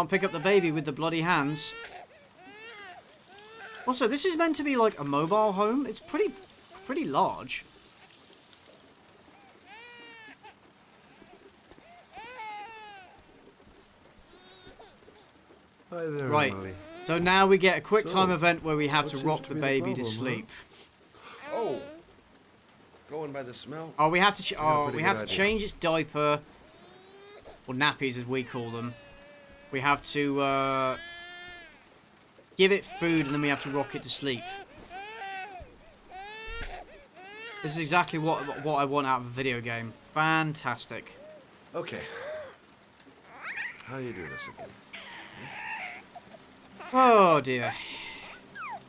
pick up the baby with the bloody hands. Also, this is meant to be like a mobile home. It's pretty large. Hi there, Right. Emily. So now we get a quick time So, event where we have what to seems rock to the be the baby to problem, huh? sleep. Oh. Going by the smell? Oh, we have to pretty good idea. change its diaper, or nappies as we call them. We have to give it food, and then we have to rock it to sleep. This is exactly what I want out of a video game. Fantastic. Okay. How do you do this again? Oh dear.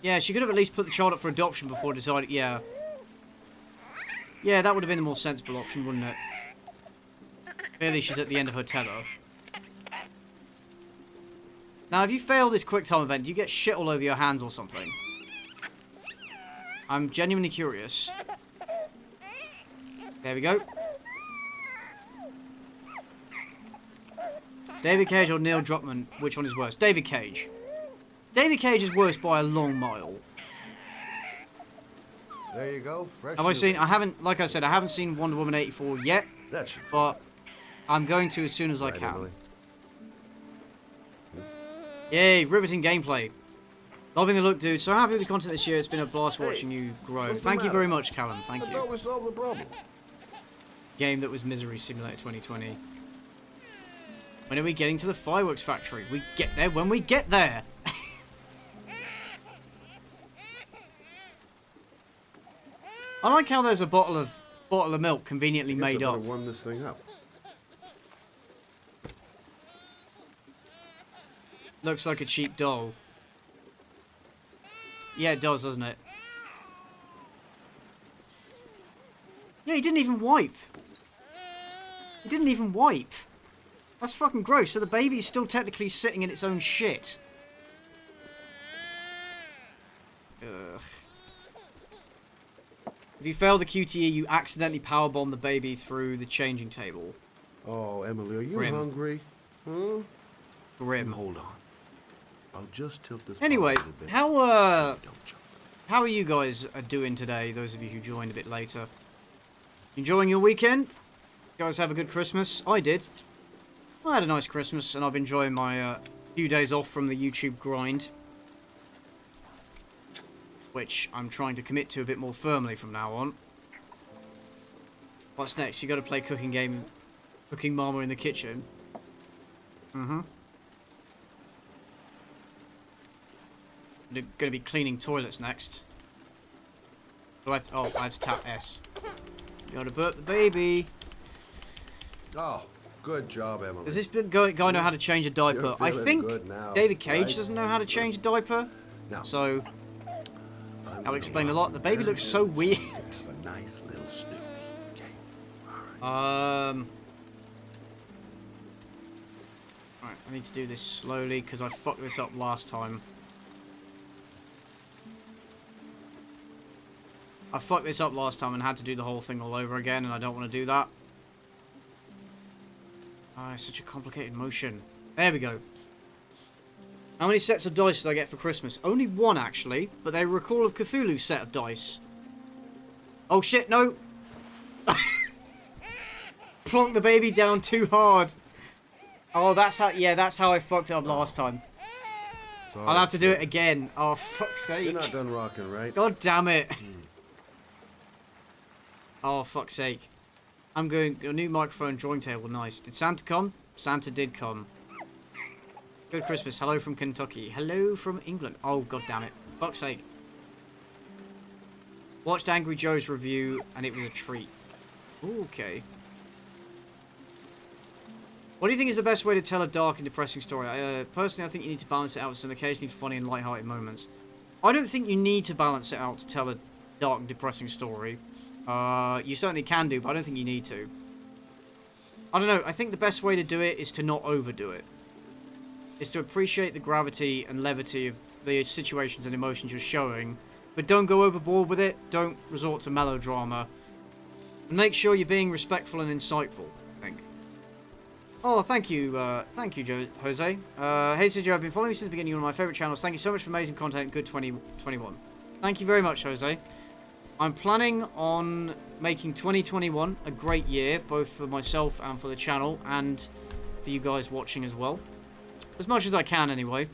Yeah, she could have at least put the child up for adoption before deciding. Yeah. Yeah, that would have been the more sensible option, wouldn't it? Clearly, she's at the end of her tether. Now, if you fail this quick time event, do you get shit all over your hands or something? I'm genuinely curious. There we go. David Cage or Neil Druckmann, which one is worse? David Cage. David Cage is worse by a long mile. There you go. Fresh. Have I seen... I haven't... Like I said, I haven't seen Wonder Woman 84 yet. That's but I'm going to as soon as I can. Emily. Yay, riveting gameplay. Loving the look, dude. So happy with the content this year. It's been a blast watching you grow. what's the Thank you matter? very much, Callum. Thank I you. thought we solved the problem. Game that was Misery Simulator 2020. When are we getting to the fireworks factory? We get there when we get there. I like how there's a bottle of milk conveniently made up. Warm this thing up. Looks like a cheap doll. Yeah, it does, doesn't it? Yeah, he didn't even wipe. He didn't even wipe. That's fucking gross. So the baby's still technically sitting in its own shit. Ugh. If you fail the QTE, you accidentally powerbomb the baby through the changing table. Oh, Emily, are you Grim. hungry? Huh? Grim. Hold on. I'll just tilt this. Anyway, bottle a bit. how are you guys doing today? Those of you who joined a bit later. Enjoying your weekend? You guys have a good Christmas? I did. I had a nice Christmas, and I've been enjoying my few days off from the YouTube grind, which I'm trying to commit to a bit more firmly from now on. What's next? You got to play cooking Mama in the kitchen. Mm-hmm. Going to be cleaning toilets next. I had to tap S. You got to burp the baby. Oh, good job, Emily. Does this guy know how to change a diaper? You're I feeling think good now, David Cage right? doesn't know how to change a diaper. No. So that would explain a lot. The baby looks so weird. A nice little snooze. Okay. Alright, I need to do this slowly because I fucked this up last time. I fucked this up last time and had to do the whole thing all over again, and I don't want to do that. Ah, it's such a complicated motion. There we go. How many sets of dice did I get for Christmas? Only one, actually, but they were a Call of Cthulhu set of dice. Oh shit, no! Plonk the baby down too hard. Oh, that's how I fucked it up last time. Sorry, I'll have to do it again. Oh, fuck's sake. You're not done rocking, right? God damn it. Oh, fuck's sake. I'm going... A new microphone drawing table. Nice. Did Santa come? Santa did come. Good Christmas. Hello from Kentucky. Hello from England. Oh, god damn it. Fuck's sake. Watched Angry Joe's review, and it was a treat. Ooh, okay. What do you think is the best way to tell a dark and depressing story? Personally, I think you need to balance it out with some occasionally funny and light-hearted moments. I don't think you need to balance it out to tell a dark and depressing story. You certainly can do, but I don't think you need to. I don't know. I think the best way to do it is to not overdo it. Is to appreciate the gravity and levity of the situations and emotions you're showing, but don't go overboard with it. Don't resort to melodrama. And make sure you're being respectful and insightful, I think. Oh, thank you, Jose. Hey, Joe, I've been following you since the beginning. One of my favourite channels. Thank you so much for amazing content. Good 2021. Thank you very much, Jose. I'm planning on making 2021 a great year, both for myself and for the channel, and for you guys watching as well. As much as I can, anyway.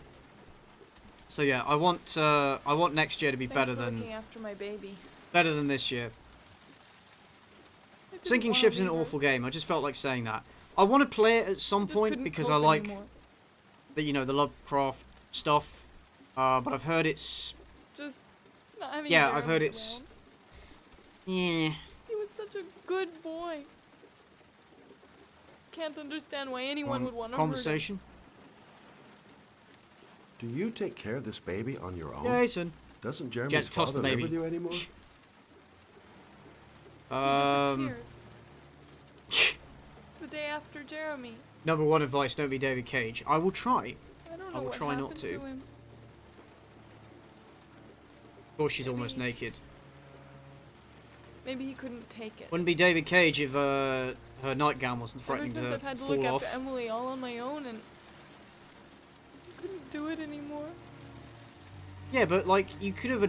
So yeah, I want next year to be better than after my baby. Better than this year. Sinking ships is an awful game. I just felt like saying that. I want to play it at some point because I like the the Lovecraft stuff. But I've heard it's just not having I've heard it's around. Yeah. He was such a good boy. Can't understand why anyone would want to conversation. Do you take care of this baby on your own? Jason. Doesn't Jeremy's father live with you anymore? The day after Jeremy. Number one advice: don't be David Cage. I will try. I don't know I will what try not to. him. Of course, she's almost naked. Maybe he couldn't take it. Wouldn't be David Cage if her nightgown wasn't threatening to fall off. Ever since I've had to look after Emily all on my own, and I couldn't do it anymore. Yeah, but like you could have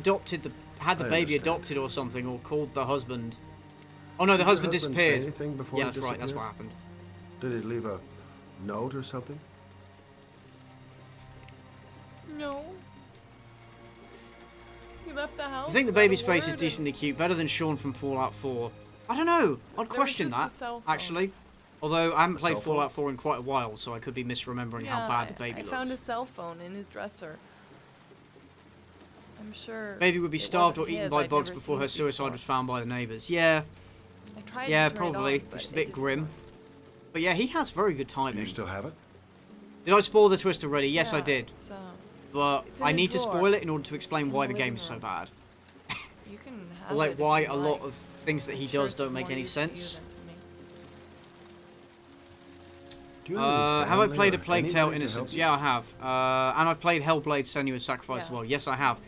had the baby adopted or something, or called the husband. Oh no, the husband disappeared. Say anything before yeah, he that's right. That's what happened. Did he leave a note or something? No. He left the house. I think the baby's face is decently cute, better than Sean from Fallout 4. I don't know. I'd question that, actually. Although I haven't played Fallout 4 in quite a while, so I could be misremembering how bad the baby looks. I found a cell phone in his dresser. I'm sure. Baby would be starved or eaten by bugs before her suicide was found by the neighbours. Yeah. Yeah, probably. Which is a bit grim. But yeah, he has very good timing. Do you still have it? Did I spoil the twist already? Yes, I did. But it's I need to spoil it in order to explain why the game is so bad. You can have like why a lot of things that he does don't make any sense. Have I played A Plague Tale Innocence? Yeah, I have. And I've played Hellblade: Senua's Sacrifice as well. Yes, I have.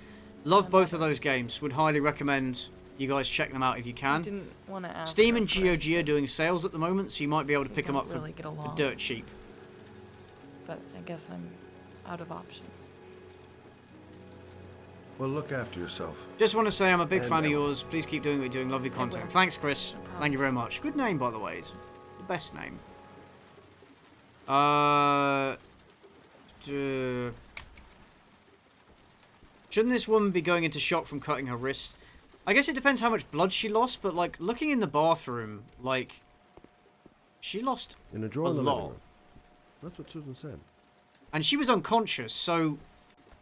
Love both of those games. Would highly recommend you guys check them out if you can. Didn't want to ask Steam and GOG are doing sales at the moment, so you might be able to pick them up for dirt cheap. But I guess I'm out of options. Well, look after yourself. Just want to say I'm a big fan of yours. Please keep doing what you're doing. Lovely content. Thanks, Chris. Thank you very much. Good name, by the way. It's the best name. Shouldn't this woman be going into shock from cutting her wrist? I guess it depends how much blood she lost, but like looking in the bathroom, like she lost in a drawer in the lot. living room. That's what Susan said. And she was unconscious, so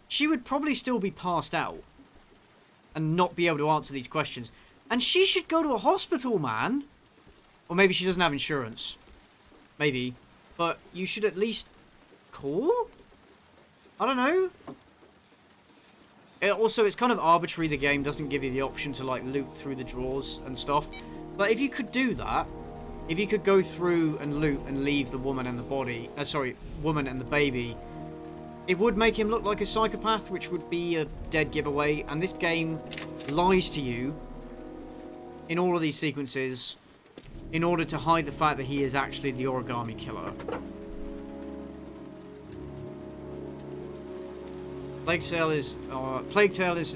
she would probably still be passed out and not be able to answer these questions. And she should go to a hospital, man. Or maybe she doesn't have insurance. Maybe. But you should at least call? I don't know. Also, it's kind of arbitrary. The game doesn't give you the option to like loot through the drawers and stuff. But if you could do that, if you could go through and loot and leave the woman and the body, woman and the baby, it would make him look like a psychopath, which would be a dead giveaway. And this game lies to you in all of these sequences in order to hide the fact that he is actually the origami killer. Plague Tale is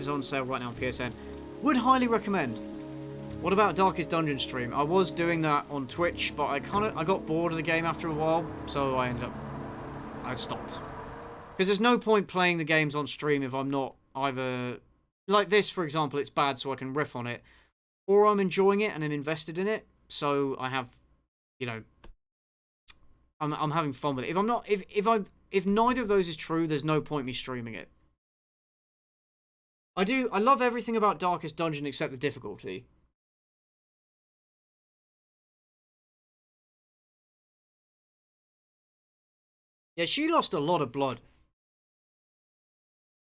on sale right now on PSN. Would highly recommend. What about Darkest Dungeon stream? I was doing that on Twitch, but I got bored of the game after a while, so I stopped. Because there's no point playing the games on stream if I'm not either... Like this, for example, it's bad so I can riff on it. Or I'm enjoying it and I'm invested in it, so I have, you know... I'm having fun with it. If I'm not... If neither of those is true, there's no point me streaming it. I love everything about Darkest Dungeon except the difficulty. Yeah, she lost a lot of blood.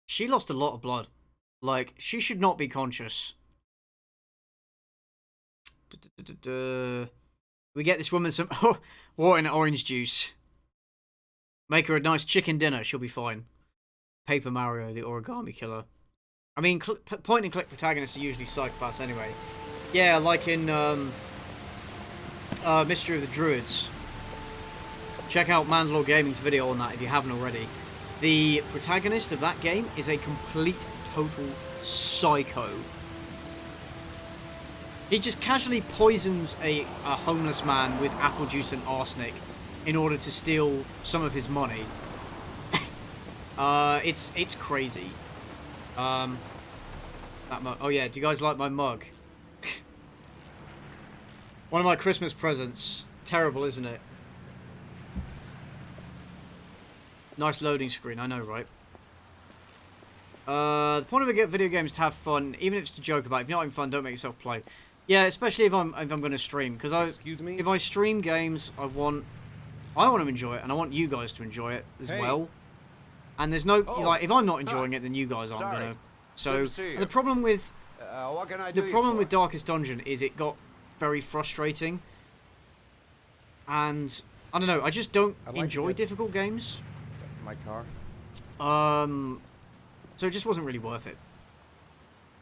She lost a lot of blood. Like, she should not be conscious. We get this woman some water and orange juice. Make her a nice chicken dinner, she'll be fine. Paper Mario, the origami killer. I mean, point-and-click protagonists are usually psychopaths anyway. Yeah, like in Mystery of the Druids. Check out Mandalore Gaming's video on that if you haven't already. The protagonist of that game is a complete, total psycho. He just casually poisons a homeless man with apple juice and arsenic in order to steal some of his money. It's crazy. That mug. Oh yeah, do you guys like my mug? One of my Christmas presents. Terrible, isn't it? Nice loading screen, I know, right? The point of a video game is to have fun, even if it's to joke about. If you're not having fun, don't make yourself play. Yeah, especially if I'm going to stream, because if I stream games, I want to enjoy it, and I want you guys to enjoy it as well. And there's no like, if I'm not enjoying it, then you guys aren't gonna. So the problem with with Darkest Dungeon is it got very frustrating, and I don't know. I just don't enjoy difficult games. My car. So it just wasn't really worth it.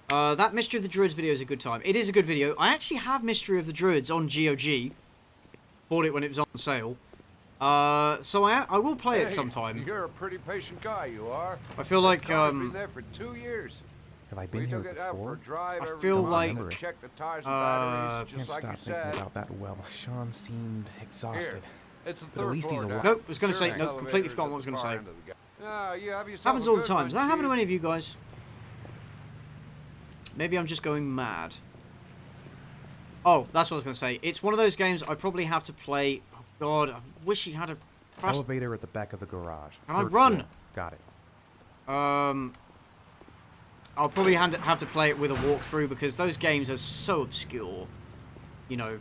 That Mystery of the Druids video is a good time. It is a good video. I actually have Mystery of the Druids on GOG. Bought it when it was on sale. So I will play it sometime. You're a pretty patient guy, you are. I feel like been there for 2 years. Have I been here before? I feel like check the tires and batteries, can't just stop like you thinking said. about that well. Sean seemed exhausted. It's the But at least he's alive. Nope, I was going to say, nope, completely forgot what I was going to say. Happens all the time. Does that happen to any of you guys? Maybe I'm just going mad. Oh, that's what I was going to say. It's one of those games I probably have to play. Oh God, I wish he had a fast... Elevator at the back of the garage. Can I run? Floor. Got it. I'll probably have to play it with a walkthrough because those games are so obscure, you know.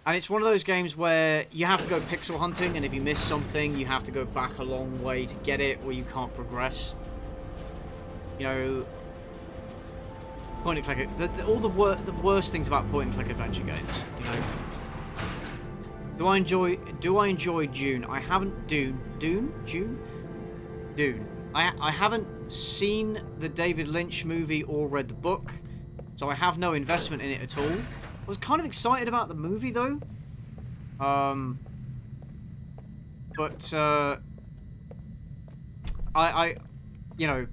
And it's one of those games where you have to go pixel hunting, and if you miss something, you have to go back a long way to get it, or you can't progress. You know, point and click. All the worst things about point and click adventure games. You know. Do I enjoy Dune? I haven't Dune. I haven't seen the David Lynch movie or read the book, so I have no investment in it at all. I was kind of excited about the movie though, but you know,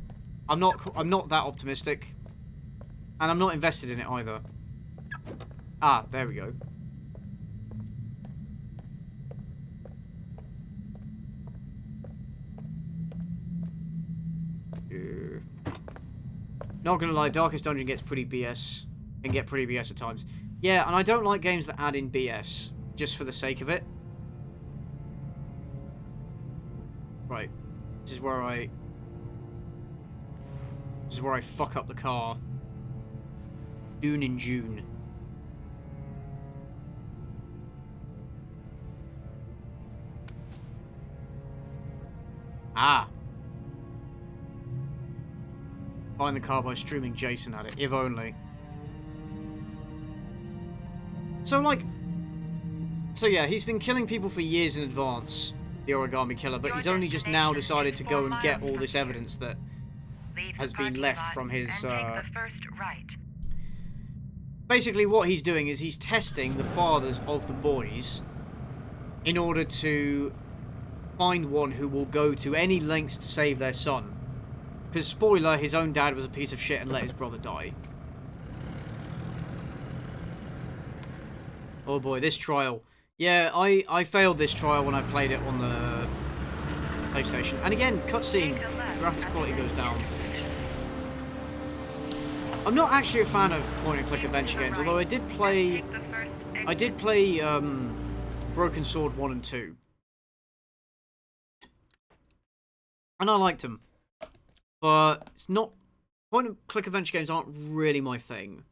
I'm not that optimistic, and I'm not invested in it either. Ah, there we go. Not gonna lie, Darkest Dungeon gets pretty BS, and get pretty BS at times. Yeah, and I don't like games that add in BS just for the sake of it. Right, this is where I fuck up the car. Dune in June. Ah. Find the car by streaming Jason at it, if only. So yeah, he's been killing people for years in advance, the origami killer, but he's only just now decided to go and get all this evidence that has been left from his basically what he's doing is he's testing the fathers of the boys in order to find one who will go to any lengths to save their son. Because, spoiler, his own dad was a piece of shit and let his brother die. Oh boy, this trial. Yeah, I failed this trial when I played it on the PlayStation. And again, cutscene, graphics quality goes down. I'm not actually a fan of point-and-click adventure games, although I did play Broken Sword 1 and 2. And I liked them. But it's not... point-and-click adventure games aren't really my thing.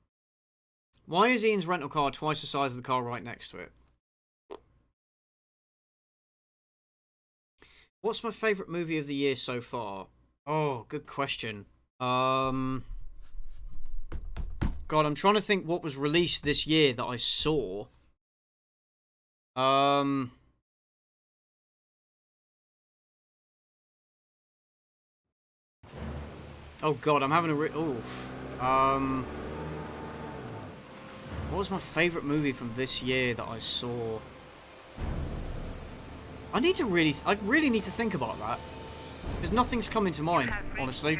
Why is Ian's rental car twice the size of the car right next to it? What's my favourite movie of the year so far? Oh, good question. God, I'm trying to think what was released this year that I saw. Oh God, I'm having a what was my favourite movie from this year that I saw? I really need to think about that. Because nothing's coming to mind, honestly.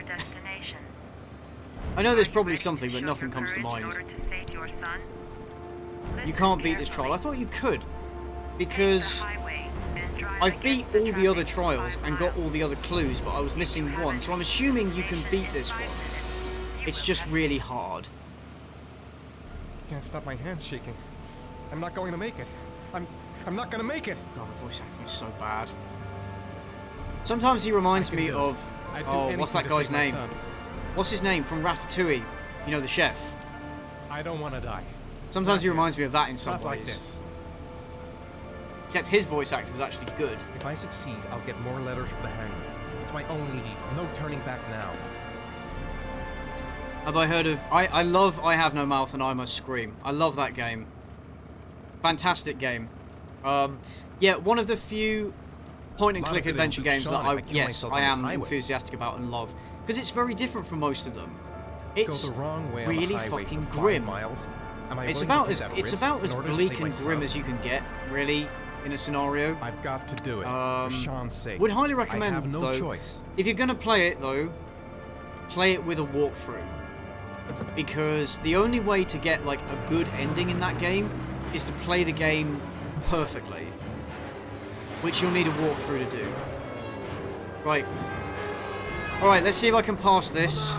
I know there's probably something, but nothing comes to mind. You can't beat this trial. I thought you could. Because I've beat all the other trials and got all the other clues, but I was missing one. So I'm assuming you can beat this one. It's just really hard. I can't stop my hands shaking. I'm not going to make it. I'm not going to make it. God, the voice acting is so bad. Sometimes he reminds me of... Oh, what's that guy's name? What's his name from Ratatouille? You know, the chef. I don't want to die. Sometimes he reminds me of that in some ways. Like this. Except his voice acting was actually good. If I succeed, I'll get more letters for the hangman. It's my only need. No turning back now. Have I heard of... I love I Have No Mouth and I Must Scream. I love that game. Fantastic game. Yeah, one of the few point-and-click adventure games that I am enthusiastic about and love. Because it's very different from most of them. It's really fucking grim. It's about as bleak and grim as you can get, really, in a scenario. I've got to do it, for Sean's sake. Would highly recommend, I have no choice. If you're going to play it, though, play it with a walkthrough. Because the only way to get, like, a good ending in that game is to play the game perfectly. Which you'll need a walkthrough to do. Right. Alright, let's see if I can pass this.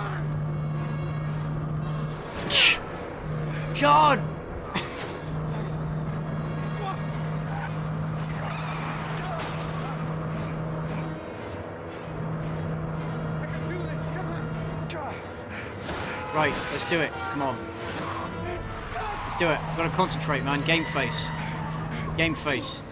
Sean! Right, let's do it. Come on. Let's do it. I've got to concentrate, man. Game face. Game face.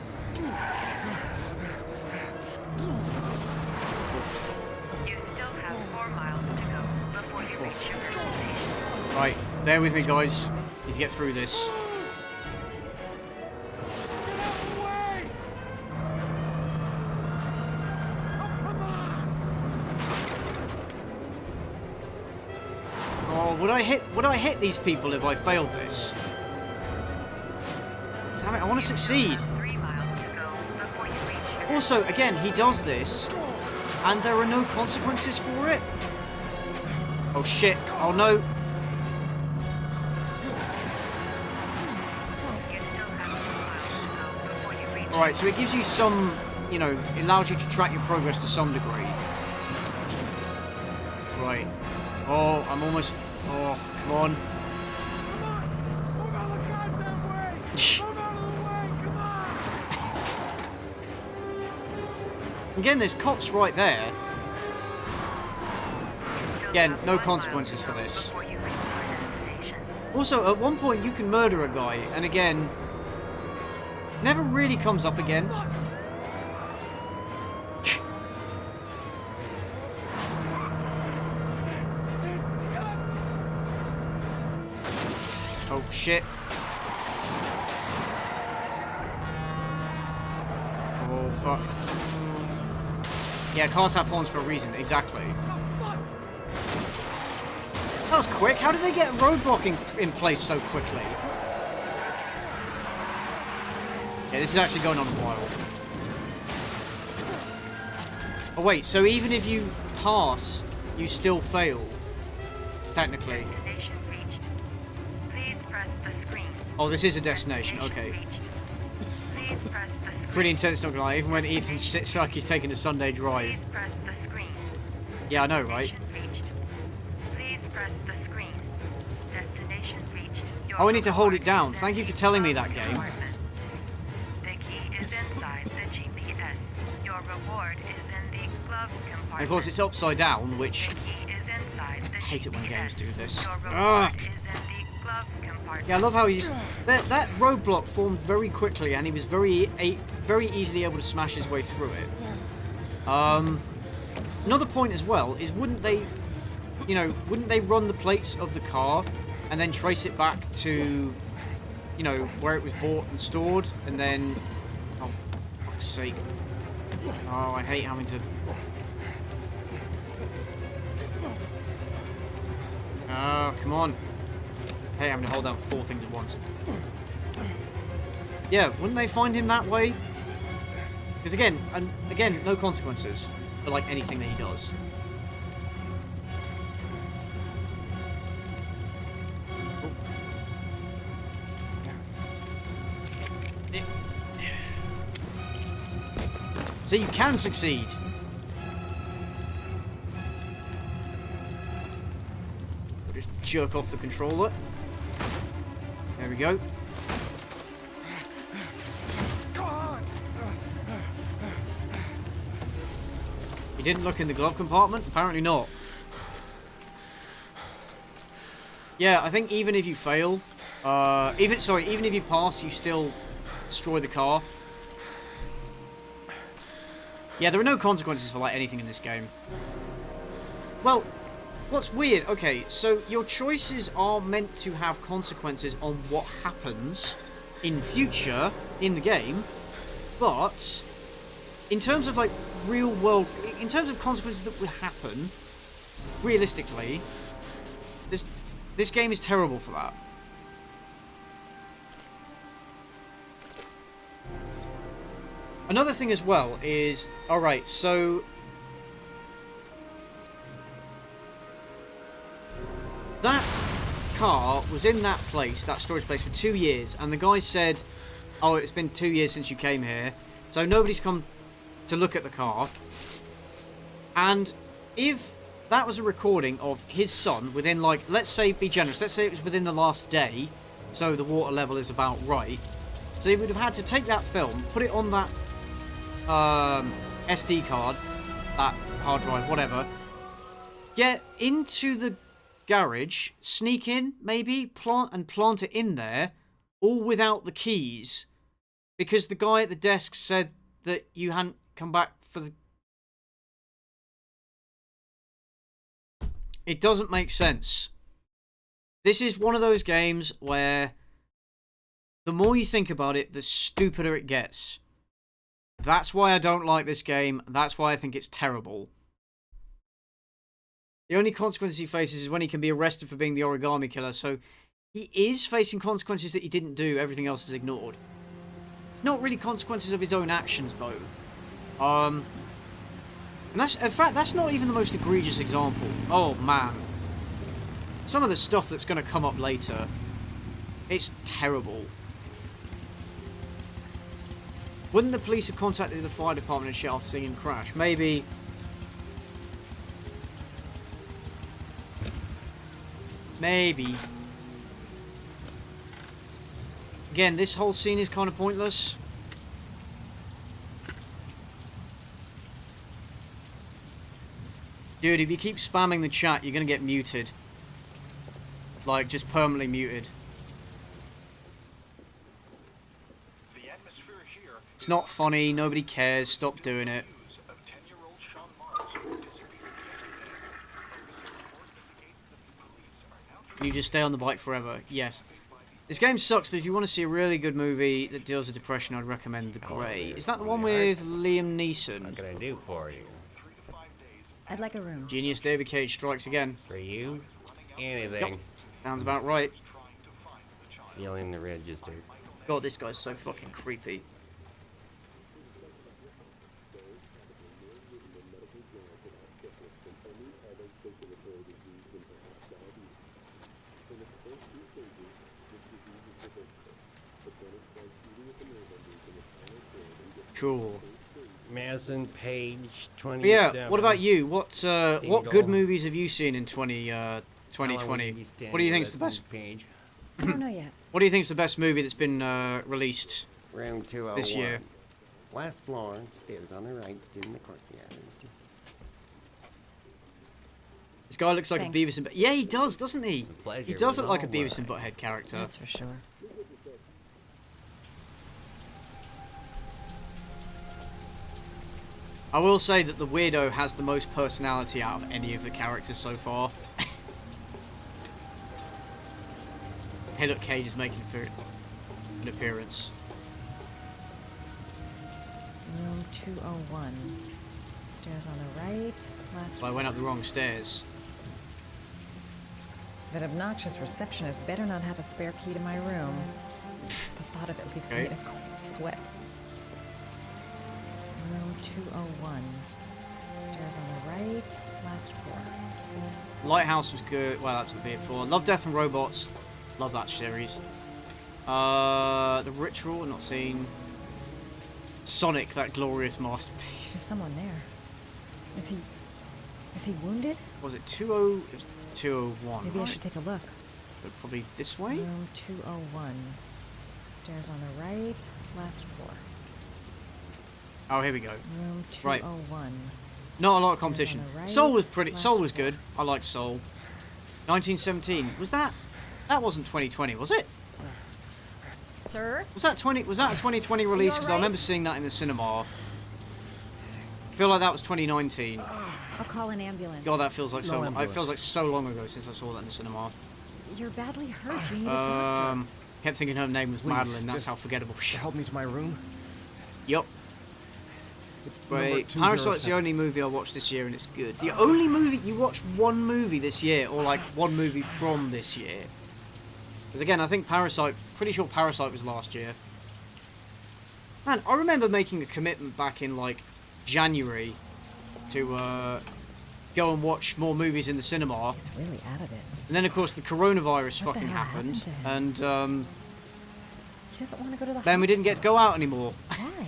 Right, bear with me, guys. Need to get through this. Oh, would I hit these people if I failed this? Damn it, I want to succeed. Also, again, he does this, and there are no consequences for it. Oh shit, oh no. Alright, so it gives you some, you know, it allows you to track your progress to some degree. Right. Oh, I'm almost... Oh, come on. Again, there's cops right there. Again, no consequences for this. Also, at one point you can murder a guy, and again... never really comes up again. Oh shit. Oh fuck. Yeah, cars have horns for a reason, exactly. That was quick. How did they get roadblock in place so quickly? Yeah, this is actually going on a while. Oh wait, so even if you pass, you still fail. Technically. Oh, this is a destination. Okay. Pretty intense, not gonna lie. Even when Ethan sits like he's taking a Sunday drive. Yeah, I know, right? Oh, I need to hold it down. Thank you for telling me that, game. And of course, it's upside down, which I hate it when games do this. Ugh. Yeah, I love how he's that roadblock formed very quickly, and he was very easily able to smash his way through it. Another point as well is, wouldn't they run the plates of the car and then trace it back to, where it was bought and stored, and then, oh, for fuck's sake. Oh, I hate having to. Oh, come on. Hey, I'm gonna hold down 4 things at once. Yeah, wouldn't they find him that way? Because again, no consequences for like anything that he does. So you can succeed. Just jerk off the controller. There we go. You didn't look in the glove compartment? Apparently not. Yeah, I think even if you fail, even if you pass, you still destroy the car. Yeah, there are no consequences for like anything in this game. Well, what's weird, okay, so your choices are meant to have consequences on what happens in future in the game, but in terms of like real world, in terms of consequences that would happen, realistically, this game is terrible for that. Another thing as well is, alright, so that car was in that place, that storage place, for 2 years, and the guy said, oh, it's been 2 years since you came here, so nobody's come to look at the car. And if that was a recording of his son within, like, let's say, be generous, let's say it was within the last day, so the water level is about right, so he would have had to take that film, put it on that SD card, that hard drive, whatever, get into the garage, sneak in, maybe, plant it in there, all without the keys, because the guy at the desk said that you hadn't come back for the... It doesn't make sense. This is one of those games where the more you think about it, the stupider it gets. That's why I don't like this game. That's why I think it's terrible. The only consequences he faces is when he can be arrested for being the origami killer, so he is facing consequences that he didn't do. Everything else is ignored. It's not really consequences of his own actions, though. And that's, in fact, that's not even the most egregious example. Oh, man. Some of the stuff that's going to come up later, it's terrible. Wouldn't the police have contacted the fire department and shit after seeing him crash? Maybe. Maybe. Again, this whole scene is kind of pointless. Dude, if you keep spamming the chat, you're going to get muted. Like, just permanently muted. It's not funny, nobody cares, stop doing it. You just stay on the bike forever, yes. This game sucks, but if you want to see a really good movie that deals with depression, I'd recommend The Grey. Is that the one with Liam Neeson? What can I do for you? I'd like a room. Genius David Cage strikes again. For you? anything. Yep. Sounds about right. Feeling the register. God, this guy's so fucking creepy. Cool. Madison, page 27. But yeah, what about you? What good Cynical. movies have you seen in 2020? What do you think's the best page? I don't know yet. What do you think's the best movie that's been released Room 201. this year? Last floor, stairs on the right, in the courtyard. This guy looks like Thanks. a Beavis and yeah, he does, doesn't he? pleasure He does was look like a all Beavis and mine. Butthead character. That's for sure. I will say that the weirdo has the most personality out of any of the characters so far. Hey, look, Cage is making an appearance. Room 201. Stairs on the right. Last. Well, I went up the wrong stairs. That obnoxious receptionist better not have a spare key to my room. The thought of it leaves me in a cold sweat. Room 201. Stairs on the right. Last floor. Lighthouse was good. Well, that's the bit before. Love, Death and Robots. Love that series. The Ritual, not seen. Sonic, that glorious masterpiece. There's someone there. Is he wounded? Was it 20? It was 201. Maybe I right? should take a look. But probably this way. Room 201. Stairs on the right. Last floor. Oh, here we go. Room 201. Right. Not a lot of competition. right, Soul was pretty. last Soul was good. I liked Soul. 1917. Was that? That wasn't 2020, was it? Sir? Was that 20? Was that a 2020 release? Because I remember seeing that in the cinema. I feel like that was 2019. I'll call an ambulance. God, that feels like No so. It ambulance. feels like so long ago since I saw that in the cinema. You're badly hurt. You need a doctor. Kept thinking her name was Please, Madeline. That's just how forgettable she. Help me to my room. Yup. It's Wait, number Parasite's the 207. only movie I watched this year, and it's good. The only movie you watched one movie this year, or like one movie from this year. Because again, I think Parasite. Pretty sure Parasite was last year. Man, I remember making a commitment back in like January to go and watch more movies in the cinema. He's really out of it. And then of course the coronavirus What the fucking hell happened, happened to and He doesn't want to go to the then we didn't get to go out anymore. Why?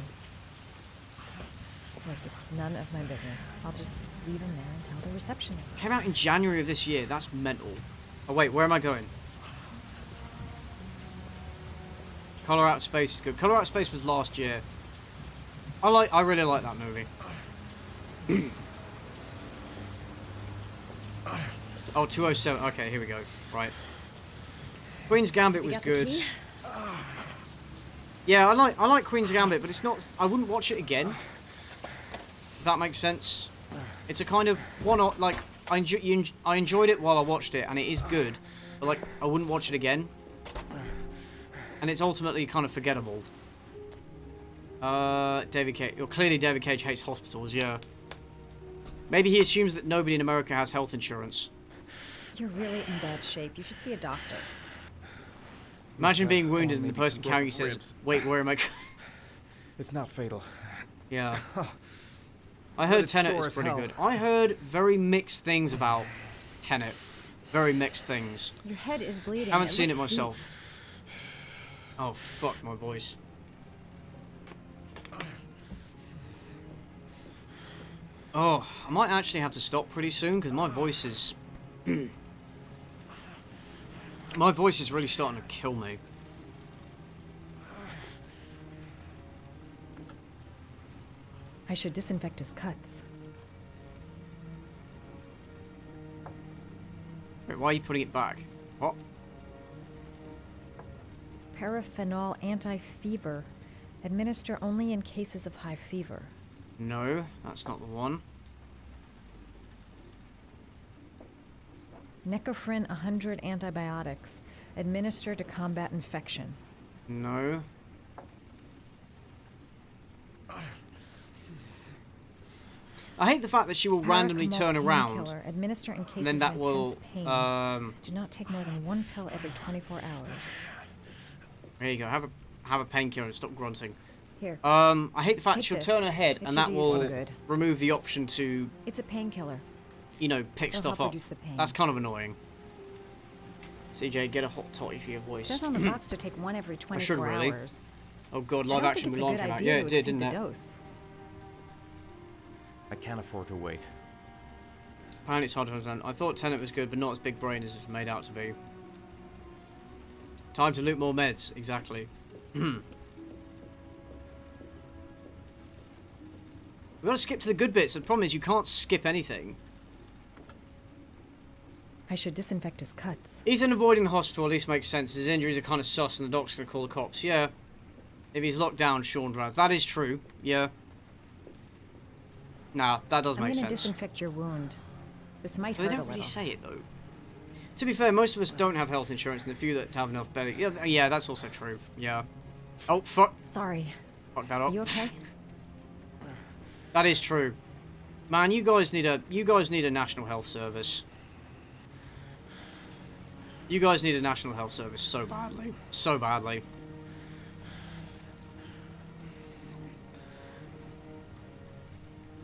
Look, it's none of my business. I'll just leave him there and tell the receptionist. Came out in January of this year. That's mental. Oh wait, where am I going? Color Out of Space is good. Color Out of Space was last year. I really like that movie. Oh, 207. Okay, here we go. Right. Queen's Gambit was got the good. key? Yeah, I like Queen's Gambit, but it's not. I wouldn't watch it again. If that makes sense. It's a kind of one-off. Like I enjoyed it while I watched it, and it is good. But like I wouldn't watch it again. And it's ultimately kind of forgettable. David Cage. Well, clearly David Cage hates hospitals. Yeah. Maybe he assumes that nobody in America has health insurance. You're really in bad shape. You should see a doctor. Imagine being wounded and the maybe person some carrying you broken says, ribs. "Wait, where am I?" It's not fatal. Yeah. I But heard it's Tenet sore is as pretty hell. good. I heard very mixed things about Tenet. Very mixed things. Your head is bleeding. Haven't seen it looks deep. myself. Oh fuck my voice. Oh, I might actually have to stop pretty soon because my voice is my voice is really starting to kill me. I should disinfect his cuts. Wait, why are you putting it back? What? Paraphenol anti-fever. Administer only in cases of high fever. No, that's not the one. Necophren 100 antibiotics. Administer to combat infection. I hate the fact that she will randomly turn around. Administer in cases And then that of will, intense pain. Do not take more than 1 pill every 24 hours. There you go. Have a painkiller and stop grunting. Here. I hate the fact Take she'll this. turn her head It and should that do you will some good. remove the option to, It's a painkiller. you know, pick It'll stuff help up. reduce the pain. That's kind of annoying. CJ, get a hot toddy for your It voice. says on the box to take 1 every 24 I should really. hours. Oh god, I live don't action think it's a Mulan good came out. idea Yeah, to it did, exceed didn't the it? dose. I can't afford to wait. Apparently it's hard to understand. I thought Tenet was good, but not as big brain as it's made out to be. Time to loot more meds, exactly. We've got to skip to the good bits. The problem is you can't skip anything. I should disinfect his cuts. Ethan avoiding the hospital at least makes sense. His injuries are kind of sus and the doc's going to call the cops. Yeah. If he's locked down, Sean drowns. That is true. Yeah. Nah, that does make I'm sense. gonna disinfect your wound. This might They hurt a don't little. really say it, though. To be fair, most of us don't have health insurance, and the few that have enough better... Yeah, that's also true. Yeah. Oh, fuck. Sorry. Fuck that up. Are you okay? That is true. Man, you guys need a national health service. You guys need a national health service so badly. So badly.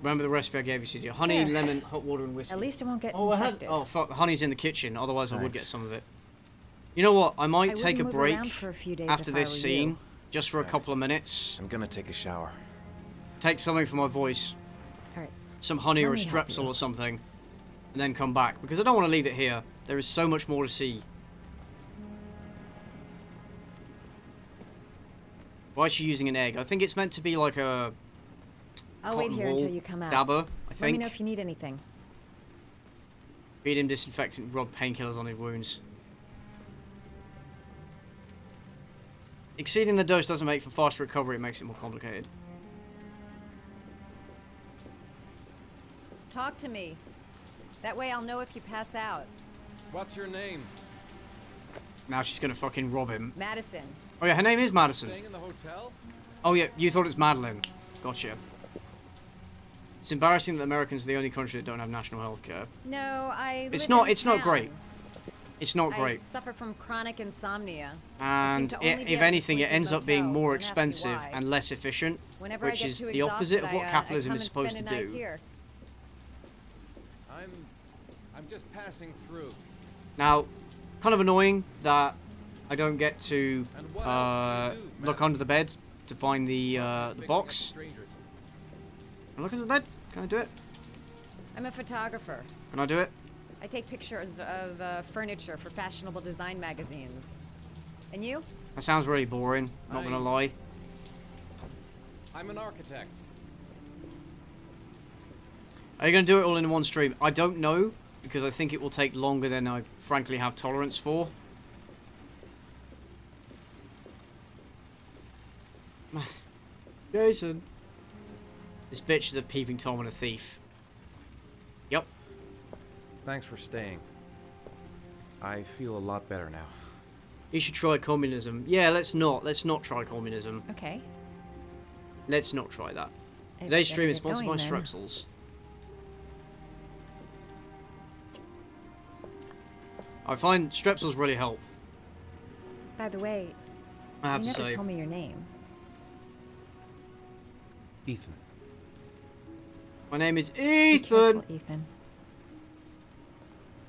Remember the recipe I gave you, CJ? Honey, Here. lemon, hot water, and whiskey. At least it won't get Oh, infected. oh, fuck. The honey's in the kitchen. Otherwise, I would get some of it. You know what? I might take a wouldn't move break around for a few days after if I this were scene. you. Just for a couple of minutes. I'm gonna take a shower. Take something for my voice. Alright. Some honey Let or a me help strepsil you. or something. And then come back. Because I don't want to leave it here. There is so much more to see. Why is she using an egg? I think it's meant to be like a... I'll wait cotton here wool until you come out. dabber, I Let me think. know if you need anything. Feed him disinfectant, rub painkillers on his wounds. Exceeding the dose doesn't make for faster recovery, it makes it more complicated. Talk to me. That way I'll know if you pass out. What's your name? Now she's gonna fucking rob him. Madison. Oh yeah, her name is Madison. Staying in the hotel? Oh yeah, you thought it was Madeline. Gotcha. It's embarrassing that Americans are the only country that don't have national health care. No, I It's live not. in It's not town. great. It's not great. I suffer from chronic insomnia. And I seem to only be if able to anything, it sleep in ends up being motels. more Don't ask me expensive why. and less efficient, Whenever I which get is too the opposite of exhausted, what I capitalism come is and supposed to spend a night do. here. I'm just passing through. Now, kind of annoying that I don't get to look under the bed to find the box. Can I look under the bed? Can I do it? I'm a photographer. Can I do it? I take pictures of furniture for fashionable design magazines. And you? That sounds really boring, not gonna lie. I'm an architect. Are you gonna do it all in one stream? I don't know, because I think it will take longer than I frankly have tolerance for. Jason. This bitch is a peeping Tom and a thief. Yep. Thanks for staying. I feel a lot better now. You should try communism. Yeah, let's not. Let's not try communism. Okay. Let's not try that. I Today's better stream is get sponsored by going then. Strepsils. I find Strepsils really help. By the way, I have you to never say. told me your name. Ethan. My name is Be Ethan. careful, Ethan.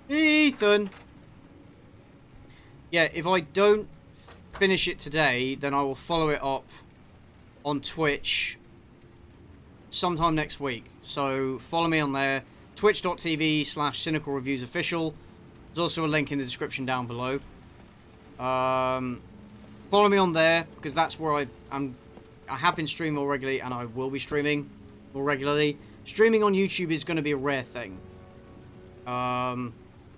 Ethan. Yeah, if I don't finish it today, then I will follow it up on Twitch sometime next week. So follow me on there, twitch.tv/Cynical Reviews Official. There's also a link in the description down below. Follow me on there because that's where I have been streaming more regularly and I will be streaming more regularly. Streaming on YouTube is going to be a rare thing.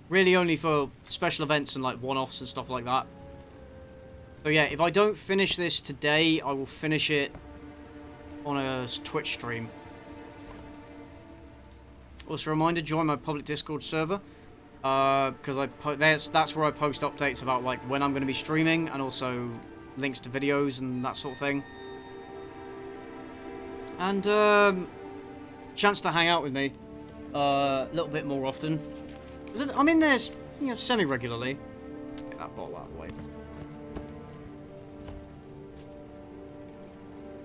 Really only for special events and like one-offs and stuff like that. So yeah, if I don't finish this today, I will finish it on a Twitch stream. Also, a reminder: join my public Discord server because that's where I post updates about like when I'm going to be streaming and also links to videos and that sort of thing. And chance to hang out with me a little bit more often. I'm in there, you know, semi-regularly. Get that bottle out of the way.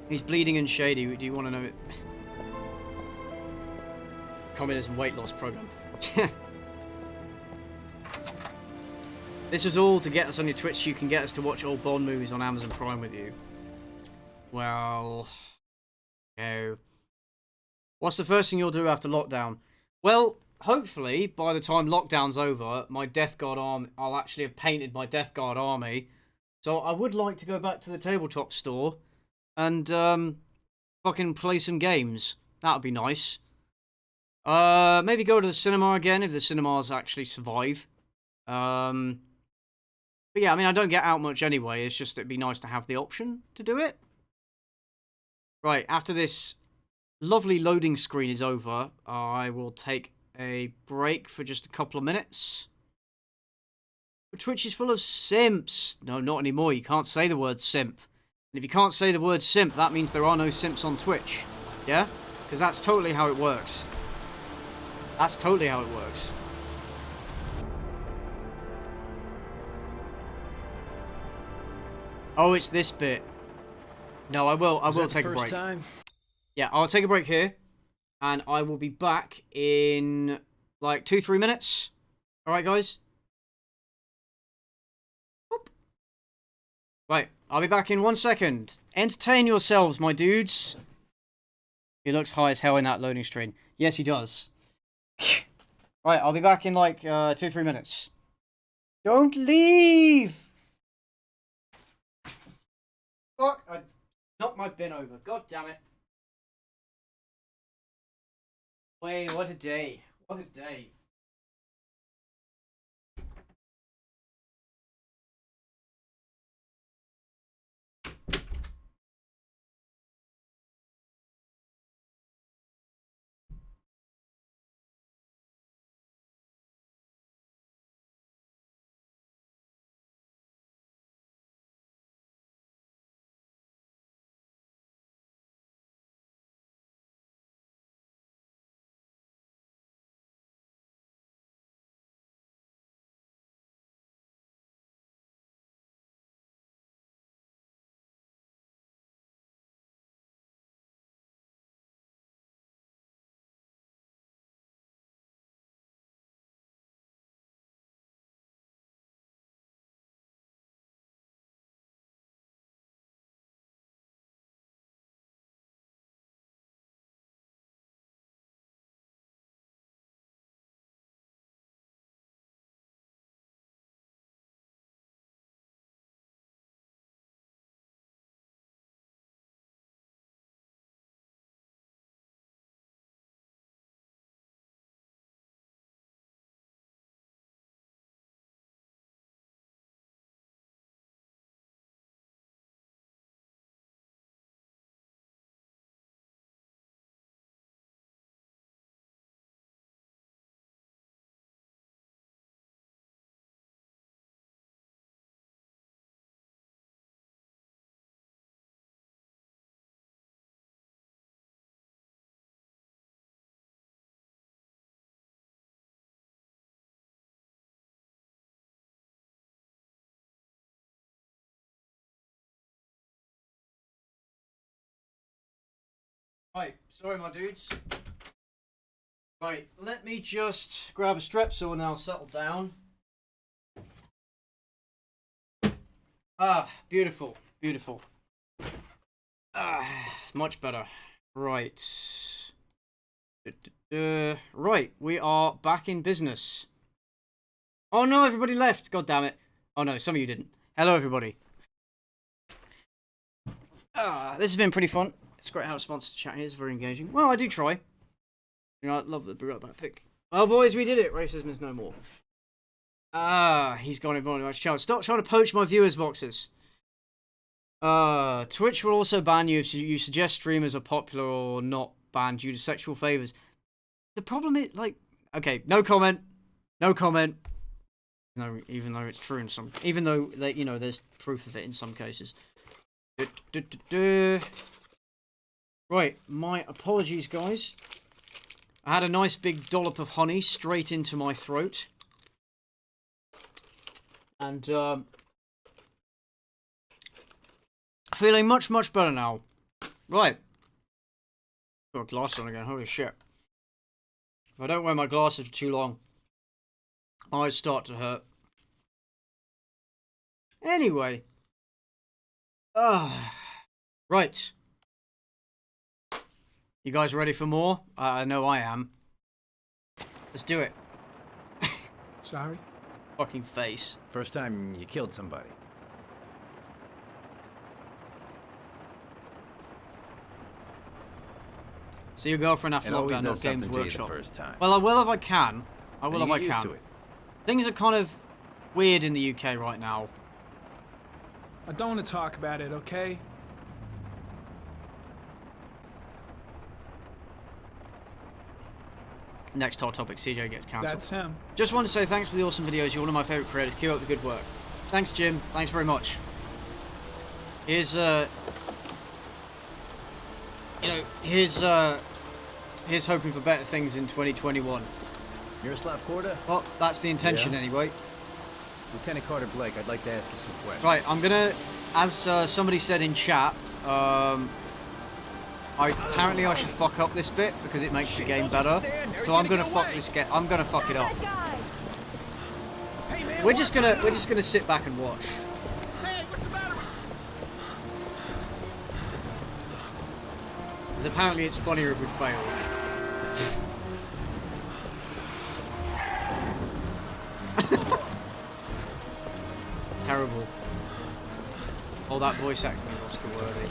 He's bleeding and shady. Do you want to know it? Communism weight loss program. This was all to get us on your Twitch. You can get us to watch old Bond movies on Amazon Prime with you. Well, no. What's the first thing you'll do after lockdown? Well, hopefully, by the time lockdown's over, my Death Guard army, I'll actually have painted my Death Guard army. So I would like to go back to the tabletop store and fucking play some games. That would be nice. Maybe go to the cinema again if the cinemas actually survive. But yeah, I mean, I don't get out much anyway. It's just it'd be nice to have the option to do it. Right, after this lovely loading screen is over, I will take a break for just a couple of minutes. But Twitch is full of simps. No, not anymore. You can't say the word simp. And if you can't say the word simp, that means there are no simps on Twitch. Yeah? Because that's totally how it works. That's totally how it works. Oh, it's this bit. No, I will take a break. Time? Yeah, I'll take a break here. And I will be back in like 2-3 minutes. Alright, guys? Oop. Right, I'll be back in 1 second. Entertain yourselves, my dudes. He looks high as hell in that loading screen. Yes, he does. Right, I'll be back in like 2-3 minutes. Don't leave! Fuck, I knocked my bin over. God damn it. Wait, what a day. What a day. Right, sorry my dudes. Right, let me just grab a Strepsil and I'll settle down. Ah, beautiful, beautiful. Ah, much better. Right. Right, we are back in business. Oh no, everybody left. God damn it. Oh no, some of you didn't. Hello everybody. This has been pretty fun. It's great how a sponsored chat here is very engaging. Well, I do try. You know, I love the brought back pick. Well, boys, we did it. Racism is no more. He's gone in very much chance. Stop trying to poach my viewers' boxes. Twitch will also ban you if you suggest streamers are popular or not banned due to sexual favors. The problem is, like, okay, no comment. No comment. No, even though it's true in some, even though, you know, there's proof of it in some cases. Right, my apologies, guys. I had a nice big dollop of honey straight into my throat. And, feeling much, much better now. Right. Got a glass on again, holy shit. If I don't wear my glasses for too long, eyes start to hurt. Anyway. Right. You guys ready for more? I know I am. Let's do it. Sorry? Fucking face. First time you killed somebody. See your girlfriend after It all always we're not does Games something to you Workshop. the first time. Well, I will if I can. I will And if you I get used can. to it. Things are kind of weird in the UK right now. I don't want to talk about it, okay? Next hot topic, CJ gets cancelled. That's him. Just want to say thanks for the awesome videos. You're one of my favourite creators. Keep up the good work. Thanks, Jim. Thanks very much. Here's here's hoping for better things in 2021. Miroslav Korda? Well, that's the intention anyway. Lieutenant Carter Blake, I'd like to ask you some questions. Right, I'm gonna, as somebody said in chat, apparently I should fuck up this bit because it makes the game better. So I'm gonna fuck this game. I'm gonna fuck it up. We're just gonna sit back and watch. Because apparently it's funnier if we fail. Terrible. Oh, that voice acting is Oscar worthy.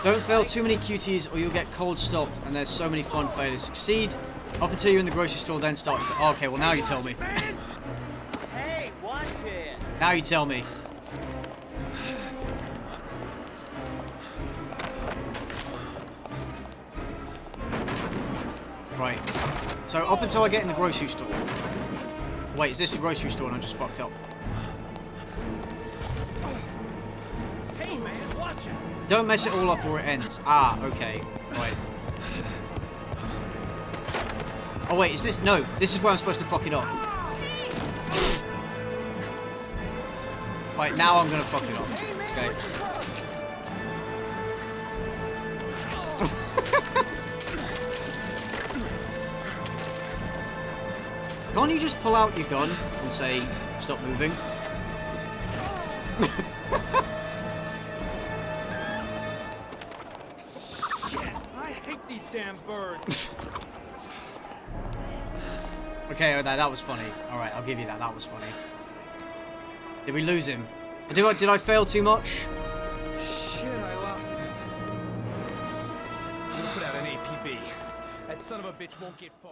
Don't fail too many QTs or you'll get cold stopped, and there's so many fun failures. Succeed up until you're in the grocery store, then start. Oh, okay, well now you tell me. Hey, watch it. Now you tell me. Right. So up until I get in the grocery store. Wait, is this the grocery store and I just fucked up? Hey, man, watch it. Don't mess it all up or it ends. Ah, okay. Right. Oh wait, is this... No, this is where I'm supposed to fuck it up. Right, now I'm gonna fuck it up. Okay. Can't you just pull out your gun and say, stop moving? I hate these damn birds. Okay, that was funny. Alright, I'll give you that. That was funny. Did we lose him? Did I fail too much? Shit, I lost him. I'm gonna put out an APB. That son of a bitch won't get far.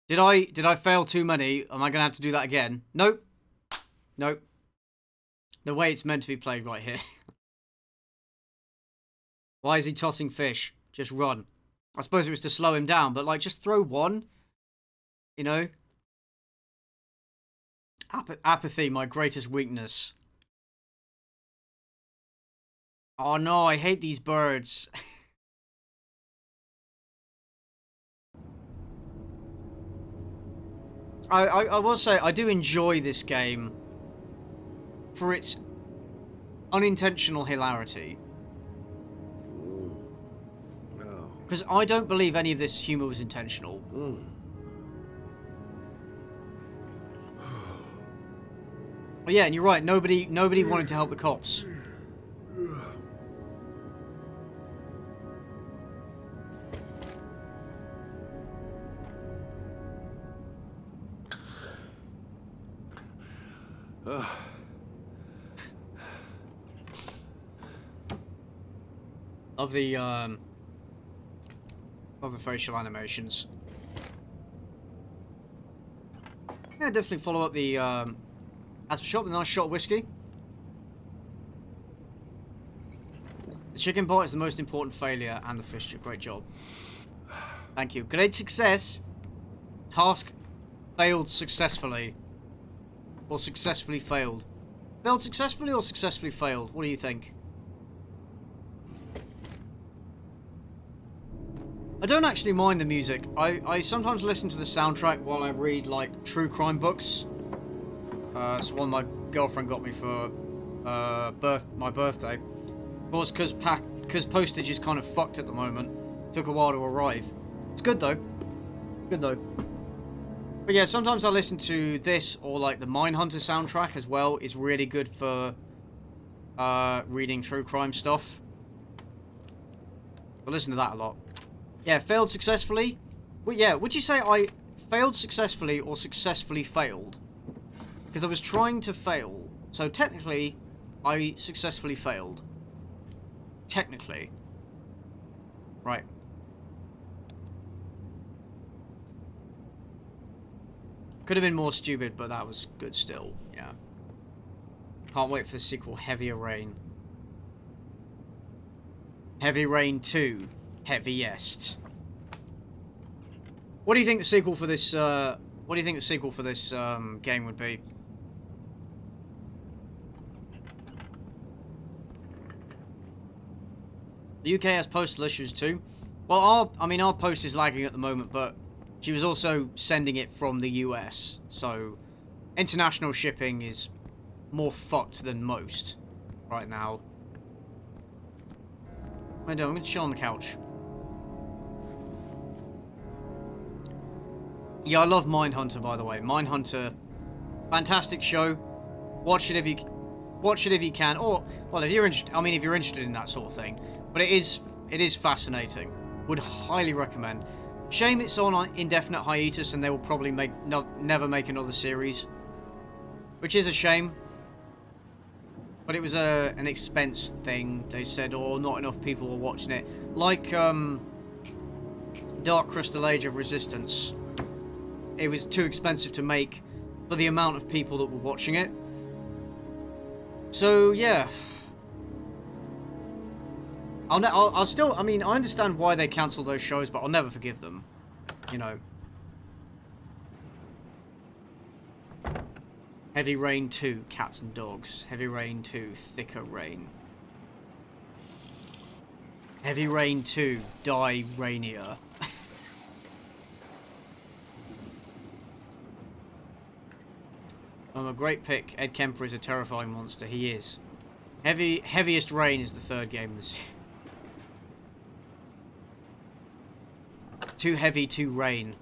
Did I fail too many? Am I gonna have to do that again? Nope. Nope. The way it's meant to be played right here. Why is he tossing fish? Just run. I suppose it was to slow him down, but like just throw one. You know? Apathy, my greatest weakness. Oh no, I hate these birds. I will say, I do enjoy this game for its unintentional hilarity. No. Because I don't believe any of this humor was intentional. Oh yeah, and you're right, nobody wanted to help the cops. Of the facial animations. Yeah, definitely follow up the as for shot with a nice shot of whiskey. The chicken pot is the most important failure, and the fish chip. Great job. Thank you. Great success. Task failed successfully. Or successfully failed. Failed successfully or successfully failed? What do you think? I don't actually mind the music. I sometimes listen to the soundtrack while I read, like, true crime books. It's one my girlfriend got me for my birthday. Of course, because postage is kind of fucked at the moment. Took a while to arrive. It's good, though. Good, though. But yeah, sometimes I listen to this or, like, the Mindhunter soundtrack as well. Is really good for reading true crime stuff. I listen to that a lot. Yeah, failed successfully. Well, yeah, would you say I failed successfully or successfully failed? Because I was trying to fail. So technically, I successfully failed. Technically. Right. Could have been more stupid, but that was good still. Yeah. Can't wait for the sequel, Heavier Rain. Heavy Rain 2. Heaviest. What do you think the sequel for this, game would be? The UK has postal issues too. Well, our post is lagging at the moment, but she was also sending it from the US, so international shipping is more fucked than most right now. I'm going to chill on the couch. Yeah, I love Mindhunter, by the way. Mindhunter, fantastic show. Watch it if you can. Or, well, if you're interested. I mean, if you're interested in that sort of thing. But it is fascinating. Would highly recommend. Shame it's on indefinite hiatus, and they will probably never make another series, which is a shame. But it was an expense thing. They said, oh, not enough people were watching it. Like Dark Crystal Age of Resistance. It was too expensive to make for the amount of people that were watching it. So, yeah. I'll still... I mean, I understand why they cancelled those shows, but I'll never forgive them. You know. Heavy Rain 2, Cats and Dogs. Heavy Rain 2, Thicker Rain. Heavy Rain 2, Die Rainier. A great pick. Ed Kemper is a terrifying monster. He is. Heaviest Rain is the third game in the series. Too heavy, too rain.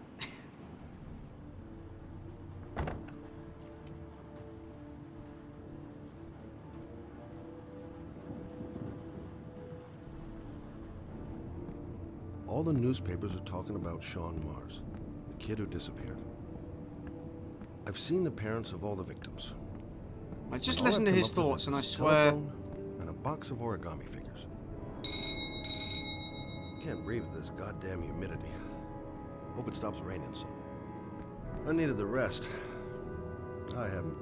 All the newspapers are talking about Sean Mars, the kid who disappeared. I've seen the parents of all the victims. I just listened to his thoughts, and I swear... And a box of origami figures. Can't breathe with this goddamn humidity. Hope it stops raining soon. I needed the rest. I haven't.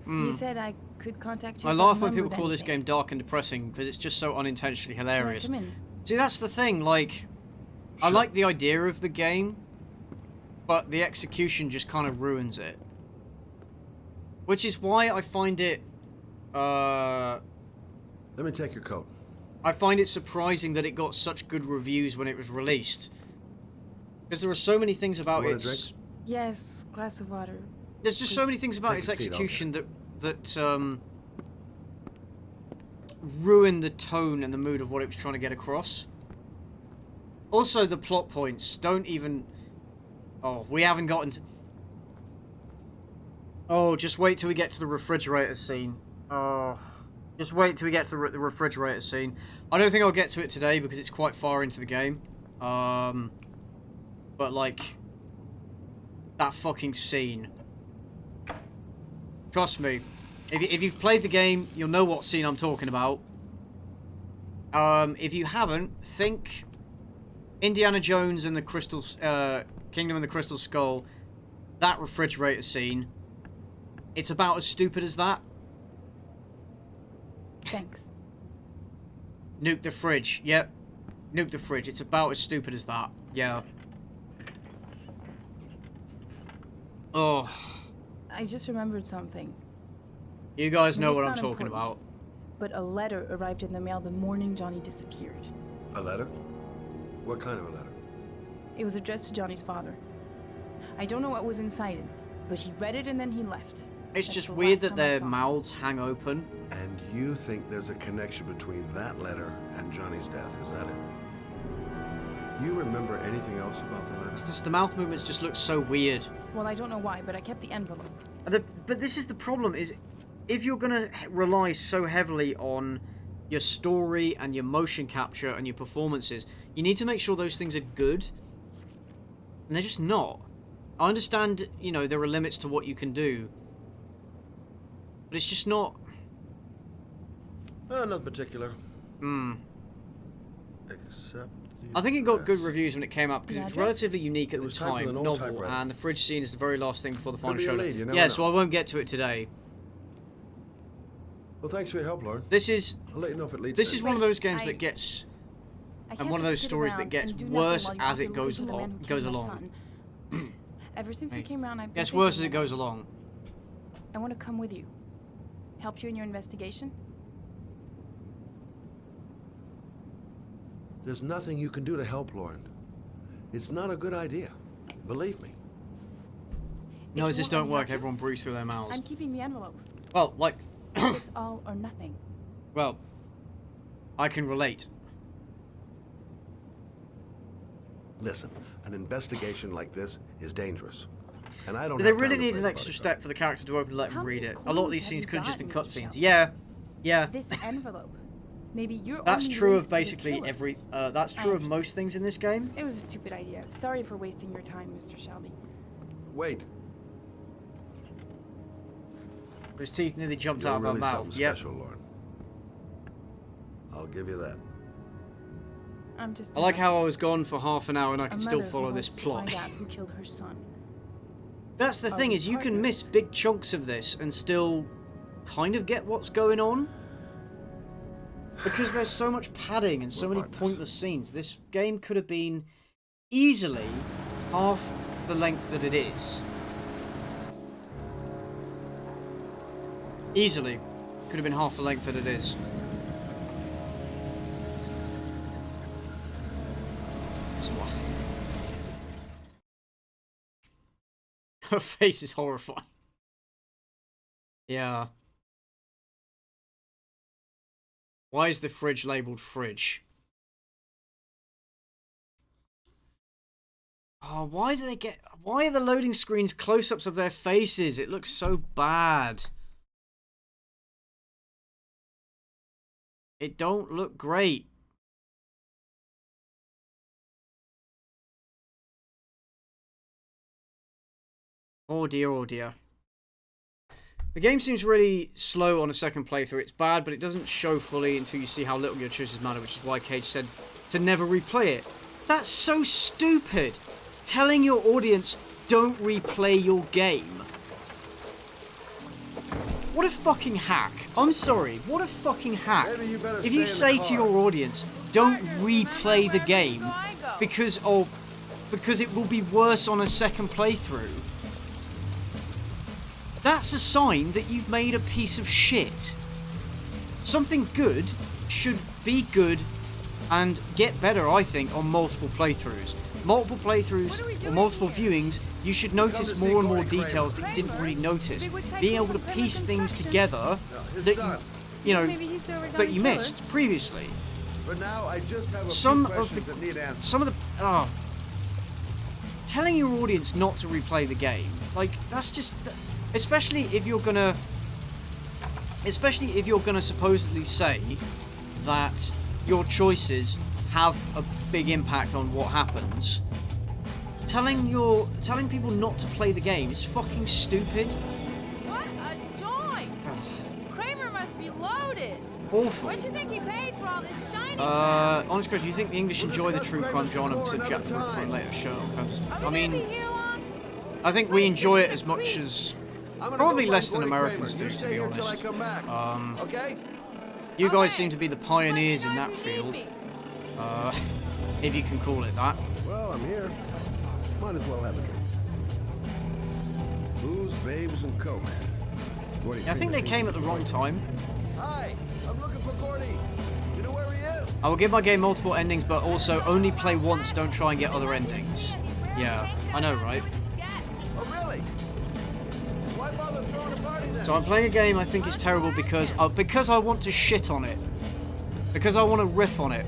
You said I could contact you. I laugh when people call this game dark and depressing because it's just so unintentionally hilarious. Come in. See, that's the thing. Like, I like the idea of the game, but the execution just kind of ruins it. Which is why I find it. Let me take your coat. I find it surprising that it got such good reviews when it was released. Because there are so many things about its... Yes, glass of water. There's just so many things about its execution that ruin the tone and the mood of what it was trying to get across. Also, the plot points don't even... Oh, we haven't gotten to... Oh, just wait till we get to the refrigerator scene. Oh... Just wait till we get to the refrigerator scene. I don't think I'll get to it today because it's quite far into the game. But, like... That fucking scene. Trust me. If you've played the game, you'll know what scene I'm talking about. If you haven't, think... Indiana Jones and the Crystal... Kingdom of the Crystal Skull. That refrigerator scene. It's about as stupid as that. Thanks. Nuke the fridge. Yep. Nuke the fridge. It's about as stupid as that. Yeah. Oh. I just remembered something. You guys know what I'm talking about. But a letter arrived in the mail the morning Johnny disappeared. A letter? What kind of a letter? It was addressed to Johnny's father. I don't know what was inside it, but he read it and then he left. It's That's just the weird last that time I their saw him. mouths hang open. And you think there's a connection between that letter and Johnny's death, is that it? You remember anything else about the letter? It's just the mouth movements just look so weird. Well, I don't know why, but I kept the envelope. But this is the problem, is if you're going to rely so heavily on your story and your motion capture and your performances, you need to make sure those things are good. And they're just not. I understand, you know, there are limits to what you can do. But it's just not... Nothing particular. Hmm. Except... I think it got good reviews when it came out because The it was address? relatively unique at It the was typed with time, an old novel, typewriter. and the fridge scene is the very last thing before the final be a showdown. lead, you never Yeah, know. so I won't get to it today. Well, thanks for your help, Lauren. This is... I'll let you know if it leads This to is anything. one of those games I- that gets... I And can't one of just those sit stories around that gets and do nothing worse while you as walk it and goes look into the man along. who Goes killed my along. son. Ever since you came around, I've been Gets thinking worse as it about goes along. I want to come with you. Help you in your investigation. There's nothing you can do to help, Lauren. It's not a good idea. Believe me. No, If you this want don't me work. help you, Everyone breathes through their mouths. I'm keeping the envelope. Well, like... It's all or nothing. Well, I can relate. Listen, an investigation like this is dangerous. And I don't Do they have time really to need play an the extra buddy step for the character to open and let How him read many it? A lot of clues these have scenes you could have just got, been Mr. cutscenes. Shelby? Yeah, yeah. This envelope. Maybe you're That's only true linked of to the basically killer. every... that's I true of understand. most things in this game. It was a stupid idea. Sorry for wasting your time, Mr. Shelby. Wait. His teeth nearly jumped You're out of her really mouth. something Yep. special, Lauren. I'll give you that. I'm just. I like how I was gone for half an hour and I can still follow this plot. Find out who killed her son. That's the Are thing, we is you can partners? miss big chunks of this and still kind of get what's going on. Because there's so much padding and so many pointless scenes. This game could have been easily half the length that it is. Easily. Could have been half the length that it is. That's why. Her face is horrifying. Yeah. Why is the fridge labelled fridge? Oh, why do they get... Why are the loading screens close-ups of their faces? It looks so bad. It don't look great. Oh dear, oh dear. The game seems really slow on a second playthrough. It's bad, but it doesn't show fully until you see how little your choices matter, which is why Cage said to never replay it. That's so stupid! Telling your audience, don't replay your game. What a fucking hack. I'm sorry, what a fucking hack. Maybe you better If you stay in say the to car. your audience, don't replay the game because it will be worse on a second playthrough, that's a sign that you've made a piece of shit. Something good should be good and get better, I think, on multiple playthroughs. Multiple playthroughs or multiple viewings, you should notice more and more details that you didn't really notice. Being able to piece things together that you know, that you missed previously. For now, I just have a Some few of questions that need answers. some of the telling your audience not to replay the game, like that's just, especially if you're gonna supposedly say that your choices have a big impact on what happens. Telling people not to play the game is fucking stupid. What a joint! Kramer must be loaded. Awful. What do you think he paid for all this shiny Honest question, do you think the English enjoy the true crime genre to Jack the Ripper and later Sherlock? I mean, I think we enjoy it as much as probably less than Americans do, to be honest. Okay? You guys seem to be the pioneers in that field. If you can call it that. Well, I'm here. Might as well have a drink. Booze, babes, and coke. Gordy Yeah, I think they came at the wrong time. Hi, I'm looking for Gordy. You know where he is? I will give my game multiple endings, but also only play once, don't try and get other endings. Yeah, I know, right? Oh, really? Why bother throwing a party then? So I'm playing a game I think is terrible because I want to shit on it. Because I want to riff on it.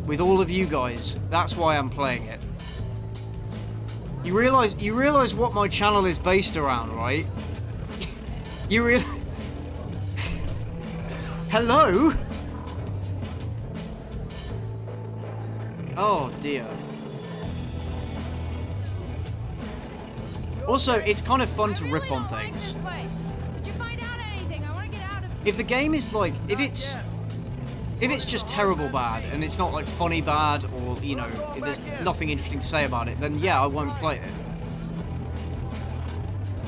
With all of you guys. That's why I'm playing it. You realize what my channel is based around, right? You realize... Hello? Oh dear. Also, it's kind of fun to rip on things. If the game is like, if it's just terrible bad and it's not like funny bad or, you know, if there's nothing interesting to say about it, then yeah, I won't play it.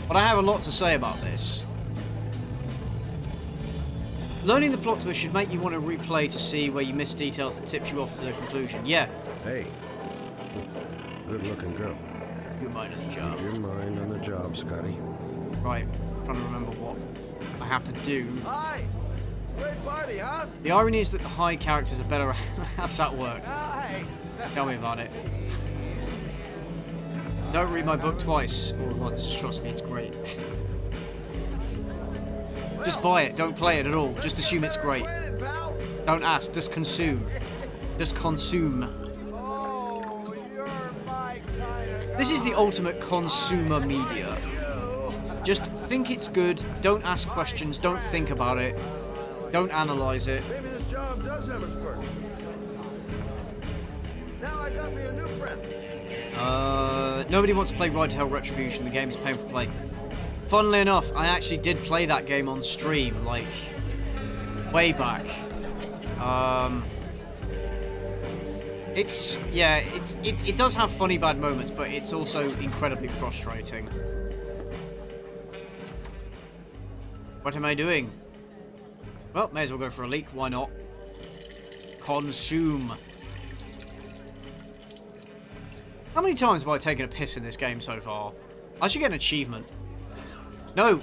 But I have a lot to say about this. Learning the plot twist should make you want to replay to see where you missed details that tips you off to the conclusion. Yeah. Hey. Good looking girl. Your mind on the job. Keep your mind on the job, Scotty. Right. I'm trying to remember what I have to do. Hi! Great party, huh? The irony is that the high characters are better. How's that work? Hi! Tell me about it. Don't read my book twice or once. Just trust me, it's great. Just buy it. Don't play it at all. Just assume it's great. Don't ask. Just consume. Just consume. This is the ultimate consumer media. Just think it's good. Don't ask questions. Don't think about it. Don't analyze it. Maybe this job does have its perks. Now I got me a new friend. Nobody wants to play Ride to Hell Retribution. The game is paying for play. Funnily enough, I actually did play that game on stream, like, way back. It does have funny bad moments, but it's also incredibly frustrating. What am I doing? Well, may as well go for a leak, why not? Consume. How many times have I taken a piss in this game so far? I should get an achievement. No,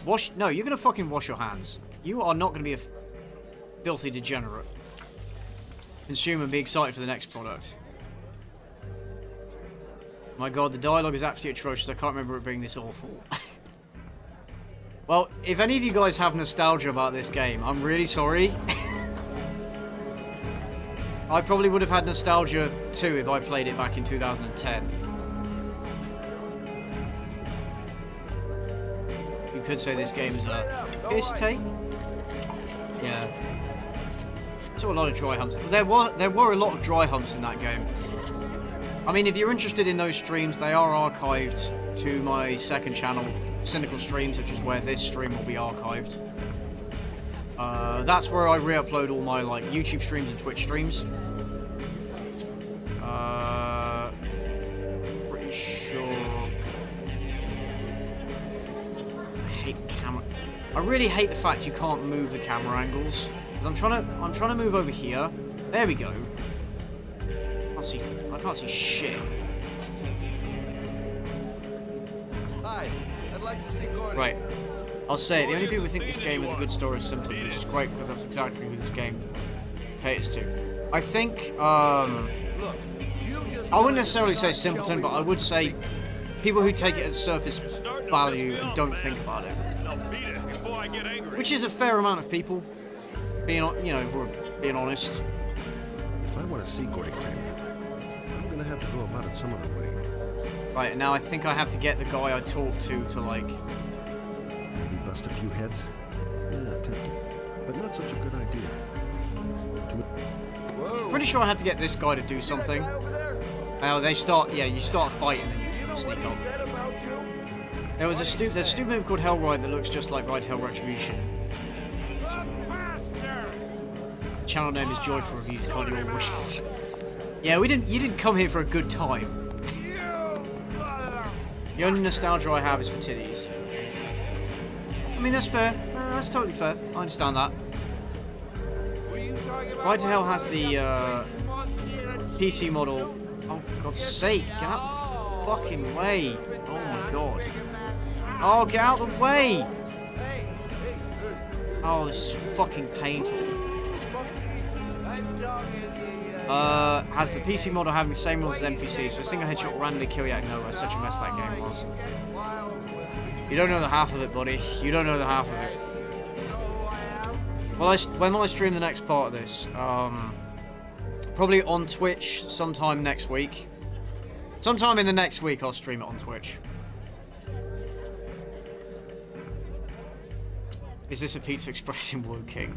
you're gonna fucking wash your hands. You are not gonna be a filthy degenerate. Consume and be excited for the next product. My god, the dialogue is absolutely atrocious. I can't remember it being this awful. Well, if any of you guys have nostalgia about this game, I'm really sorry. I probably would have had nostalgia too if I played it back in 2010. You could say this game is a piss take. Yeah. I saw a lot of dry humps. There were a lot of dry humps in that game. I mean, if you're interested in those streams, they are archived to my second channel, Cynical Streams, which is where this stream will be archived. That's where I re-upload all my like YouTube streams and Twitch streams. Pretty sure. I hate camera. I really hate the fact you can't move the camera angles. Because I'm trying to move over here. There we go. I can't see shit. Hi, I'd like to see Gordon. Right. I'll say it. The only people who think this game is a good story is Symptom, which is great because that's exactly who this game caters to. I think, I wouldn't necessarily say Simpleton, but I would say people who take it at surface value and don't think about it. Which is a fair amount of people, being honest. If I want to see Gordy Kramer, I'm gonna have to go about it some other way. Right, and now I think I have to get the guy I talked to like... Maybe bust a few heads? Yeah, tempting, but not such a good idea. Pretty sure I had to get this guy to do something. You start fighting and you sneak off. There's a stupid movie called Hell-Ride that looks just like Ride to Hell Retribution. Channel name is Joy for Reviews, can't you all wish it? Yeah, you didn't come here for a good time. The only nostalgia I have is for titties. I mean, that's fair. That's totally fair. I understand that. Ride to Hell has the PC model. Oh, for God's sake, get out the fucking way. Oh my god. Oh, get out the way! Oh, this is fucking painful. has the PC model having the same rules as NPCs, so a single headshot will randomly kill you out of nowhere. Such a mess that game was. You don't know the half of it, buddy. You don't know the half of it. Well, when will I stream the next part of this? Probably on Twitch sometime next week. Sometime in the next week I'll stream it on Twitch. Is this a Pizza Express in Woking?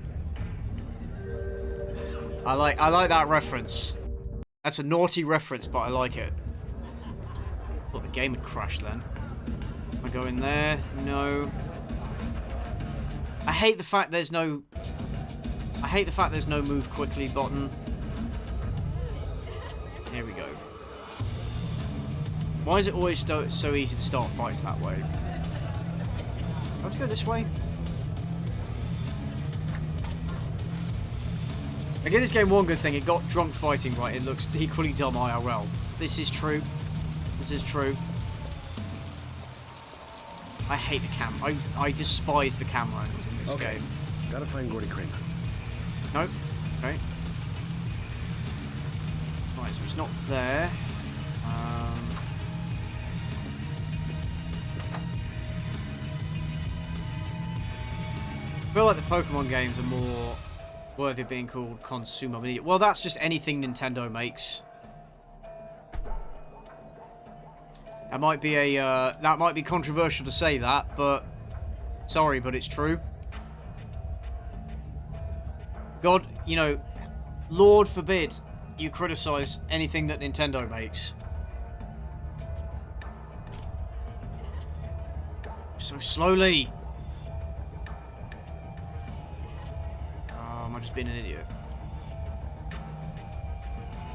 I like that reference. That's a naughty reference, but I like it. Thought the game had crashed then. Am I going there? No. I hate the fact there's no move quickly button. Here we go. Why is it always so easy to start fights that way? I have to go this way. I give this game one good thing, it got drunk fighting right, it looks equally dumb IRL. This is true. This is true. I hate the camera. I despise the camera angles in this game. Gotta find Gordy Kramer. Nope. Okay. Right, so it's not there. I feel like the Pokemon games are more worthy of being called consumer media. Well, that's just anything Nintendo makes. That might be controversial to say that, but sorry, but it's true. God, you know, Lord forbid you criticize anything that Nintendo makes. So slowly. Am I just being an idiot?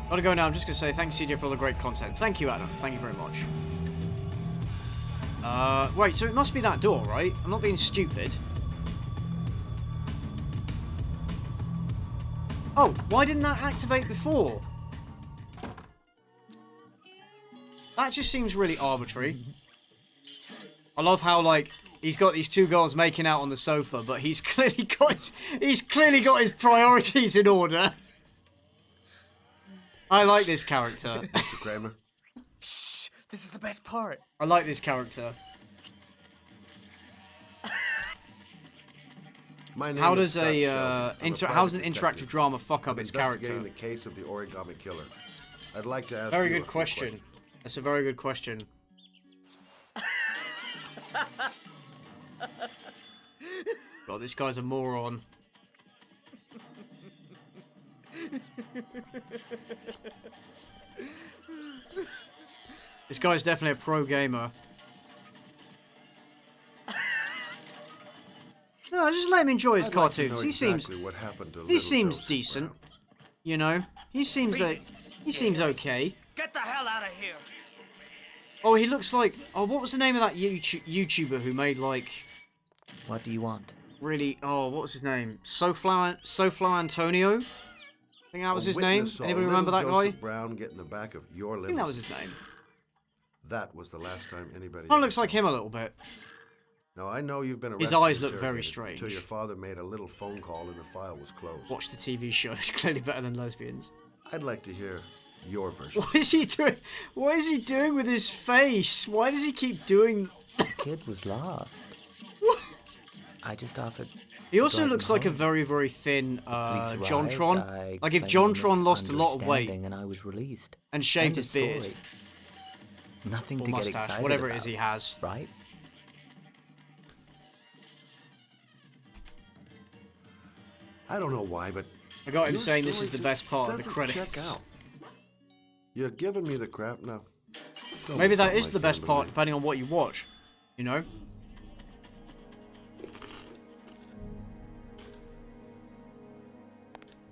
Gotta go now. I'm just gonna say thanks, CJ, for all the great content. Thank you, Adam. Thank you very much. Wait, so it must be that door, right? I'm not being stupid. Oh, why didn't that activate before? That just seems really arbitrary. I love how, like, he's got these two girls making out on the sofa, but he's clearly got his priorities in order. I like this character. Mr. Kramer. Shh, this is the best part. I like this character. How does an interactive drama fuck up its character? The case of the origami killer. I'd like to ask very good question. That's a very good question. God, this guy's a moron. This guy's definitely a pro gamer. No, just let him enjoy his cartoons. He seems decent. You know, he seems okay. Get the hell out of here. Oh, he looks like. Oh, what was the name of that YouTuber who made like? What do you want? Really? Oh, what was his name? SoFlo Antonio. I think that was his name. Anybody remember that guy? Brown get in the back of your limo. I think that was his name. That was the last time anybody. That looks like him a little bit. Now, I know you've been arrested. His eyes look very strange. Until your father made a little phone call and the file was closed. Watch the TV show. It's clearly better than Lesbians. I'd like to hear your version. What is he doing? What is he doing with his face? Why does he keep doing... The kid was lost. I just offered... He also looks like a very, very thin JonTron. Like if JonTron lost a lot of weight and I was released. And shaved his beard. Nothing or to mustache, get excited whatever about, it is he has. Right? I don't know why, but I got him saying this is the best part of the credits. Check out. You're giving me the crap now. Maybe that is the best part, depending on what you watch. You know.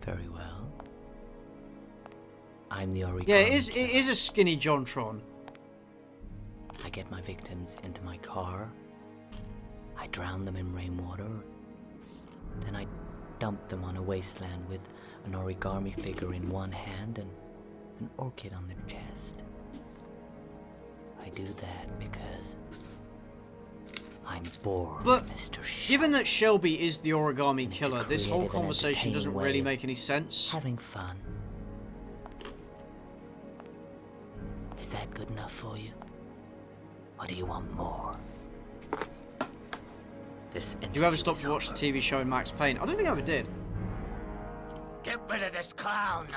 Very well. I'm the origami. Yeah, it is a skinny JonTron. I get my victims into my car. I drown them in rainwater. Then I dump them on a wasteland with an origami figure in one hand and an orchid on their chest. I do that because I'm bored, but Mr. Given that Shelby is the origami killer, this whole conversation doesn't really make any sense. Having fun. that good enough for you? Or do you want more? This Do you ever stop to watch the TV show Max Payne? I don't think I ever did. Get rid of this clown!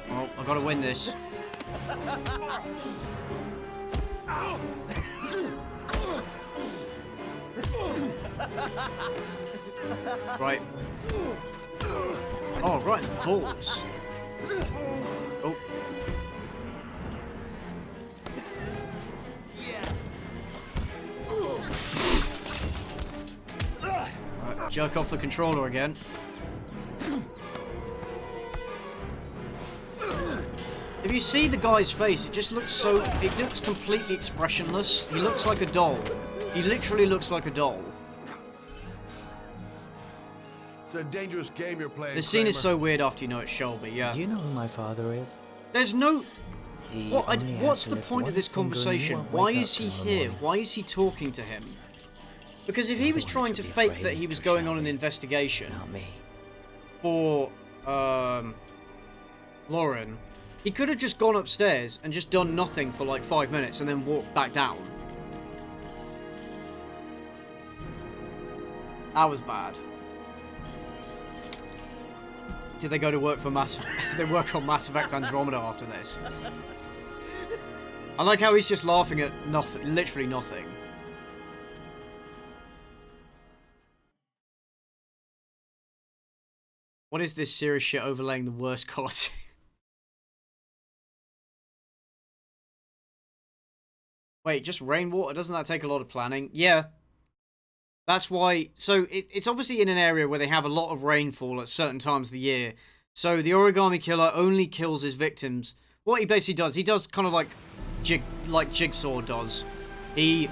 Well, I've got to win this. Right. Oh, right in the balls. Oh. Right, jerk off the controller again. If you see the guy's face, it just looks so... It looks completely expressionless. He looks like a doll. He literally looks like a doll. It's a dangerous game you're playing, The scene is Kramer. so weird after you know it's Shelby, yeah. Do you know who my father is? There's no... He What, only has what's to the lift point of one this finger and you conversation? won't Why wake is up he in the here? morning. Why is he talking to him? Because if he was trying to fake that he was going on an investigation for Lauren, he could have just gone upstairs and just done nothing for like 5 minutes and then walked back down. That was bad. Did they go to work for they work on Mass Effect Andromeda after this? I like how he's just laughing at nothing, literally nothing. What is this serious shit overlaying the worst cartoon? Wait, just rainwater? Doesn't that take a lot of planning? Yeah. That's why... So, it's obviously in an area where they have a lot of rainfall at certain times of the year. So, the origami killer only kills his victims. What he basically does, he does kind of like Jigsaw does. He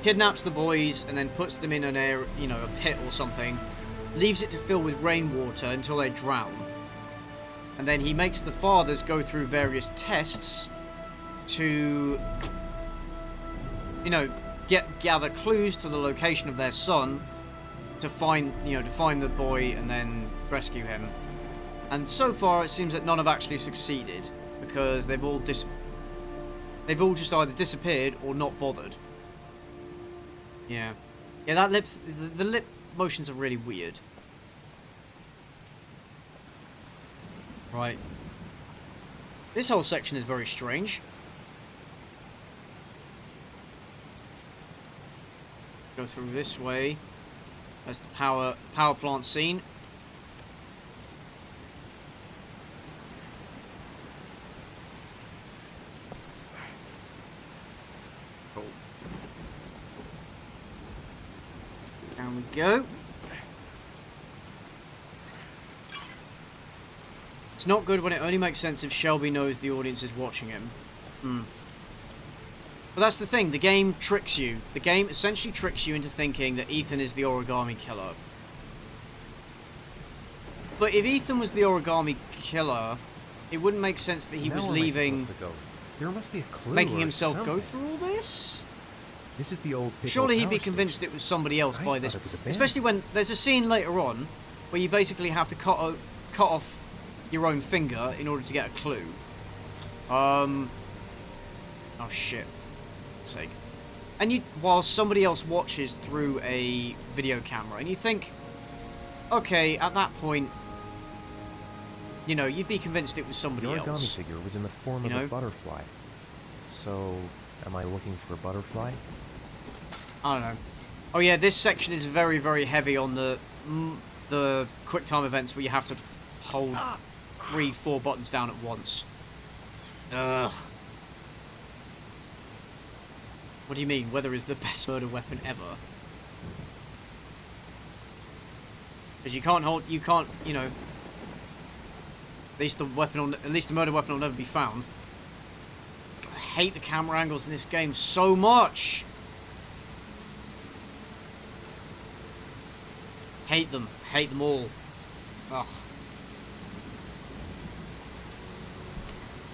kidnaps the boys and then puts them in an area, you know, a pit or something. Leaves it to fill with rainwater until they drown. And then he makes the fathers go through various tests to... you know, gather clues to the location of their son to find the boy and then rescue him. And so far, it seems that none have actually succeeded because they've all just either disappeared or not bothered. Yeah, that the lip motions are really weird. Right. This whole section is very strange. Go through this way. There's the power plant scene. Cool. Down we go. It's not good when it only makes sense if Shelby knows the audience is watching him. But that's the thing, the game tricks you. The game essentially tricks you into thinking that Ethan is the origami killer. But if Ethan was the origami killer, it wouldn't make sense that he was leaving... There must be a clue making or himself something. go through all this? This is the old Surely he'd be convinced it was somebody else by this. Especially when there's a scene later on where you basically have to cut off your own finger in order to get a clue. Oh shit. Sake. And while somebody else watches through a video camera, and you think, okay, at that point, you know, you'd be convinced it was somebody else. The origami figure was in the form of a butterfly. So, am I looking for a butterfly? I don't know. Oh yeah, this section is very, very heavy on the quick time events where you have to hold 3-4 buttons down at once. Ugh. What do you mean? Weather is the best murder weapon ever? Because you can't, you know. At least the murder weapon will never be found. I hate the camera angles in this game so much. Hate them all. Ugh.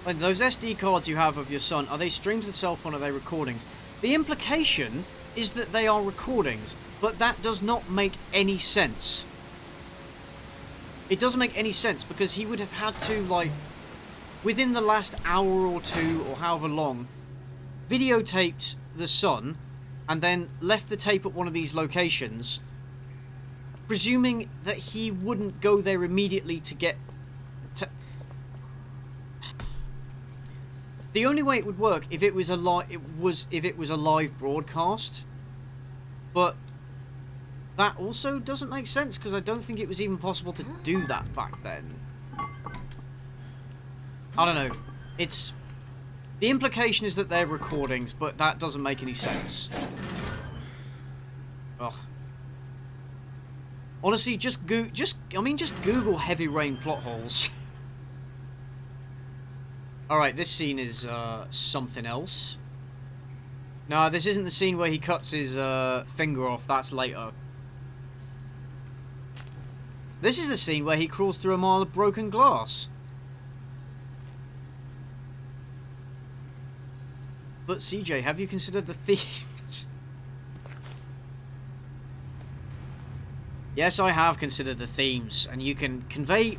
And those SD cards you have of your son, are they streams to the cell phone or are they recordings? The implication is that they are recordings, but that does not make any sense. it doesn't make any sense because he would have had to, like, within the last hour or two or however long, videotaped the son and then left the tape at one of these locations, presuming that he wouldn't go there immediately to get... The only way it would work if it was a live broadcast, but that also doesn't make sense because I don't think it was even possible to do that back then. I don't know. It's... The implication is that they're recordings, but that doesn't make any sense. Ugh. Honestly, just Google heavy rain plot holes. Alright, this scene is something else. No, this isn't the scene where he cuts his finger off. That's later. This is the scene where he crawls through a mile of broken glass. But CJ, have you considered the themes? Yes, I have considered the themes, and you can convey...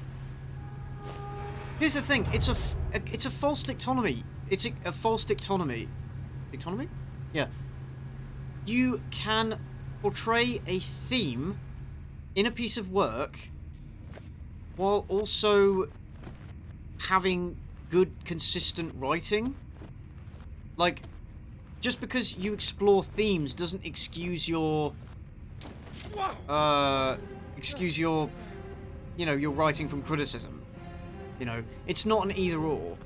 Here's the thing, it's a false dichotomy. It's a false dichotomy. Dichotomy? Yeah. You can portray a theme in a piece of work while also having good, consistent writing. Like, just because you explore themes doesn't excuse your... you know, your writing from criticism. You know, it's not an either-or.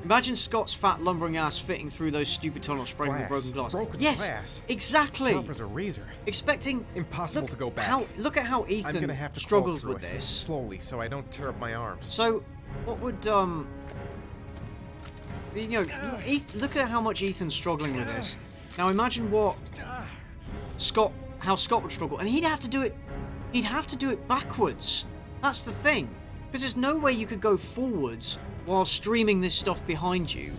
Imagine Scott's fat, lumbering ass fitting through those stupid tunnels spraying with broken glass. Yes, glass. Exactly. Sharp as a razor. Expecting... Impossible to go back. Look at how Ethan I'm gonna have to struggles crawl with through it this. slowly so I don't tear up my arms. So, what would, you know, look at how much Ethan's struggling with this. Now imagine what how Scott would struggle. And he'd have to do it backwards. That's the thing. Because there's no way you could go forwards while streaming this stuff behind you.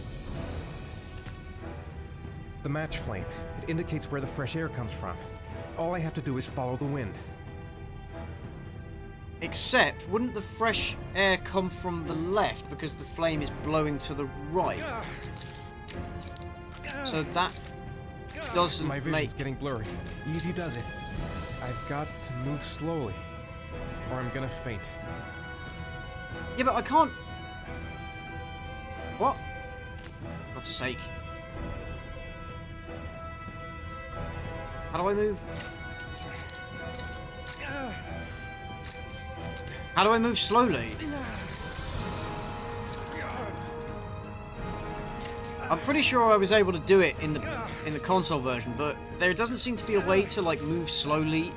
The match flame. It indicates where the fresh air comes from. All I have to do is follow the wind. Except, wouldn't the fresh air come from the left because the flame is blowing to the right? So that doesn't My vision's getting blurry. Easy does it. I've got to move slowly, or I'm gonna faint. Yeah, but I can't... What? For God's sake. How do I move? How do I move slowly? I'm pretty sure I was able to do it in the console version, but there doesn't seem to be a way to like move slowly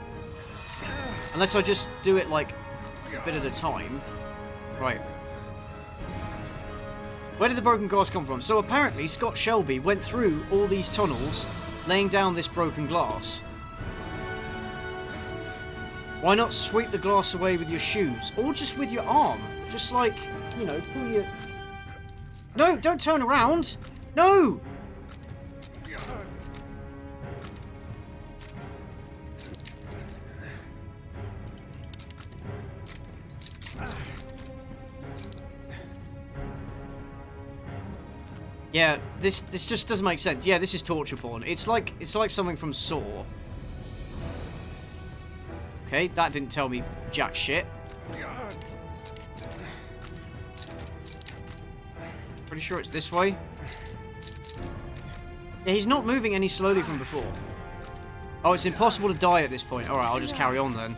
unless I just do it like a bit at a time. Right. Where did the broken glass come from? So apparently Scott Shelby went through all these tunnels, laying down this broken glass. Why not sweep the glass away with your shoes? Or just with your arm? Just like, you know, pull your... No, don't turn around! No! Yeah, this just doesn't make sense. Yeah, this is torture porn. It's like something from Saw. Okay, that didn't tell me jack shit. Pretty sure it's this way. Yeah, he's not moving any slowly from before. Oh, it's impossible to die at this point. Alright, I'll just carry on then.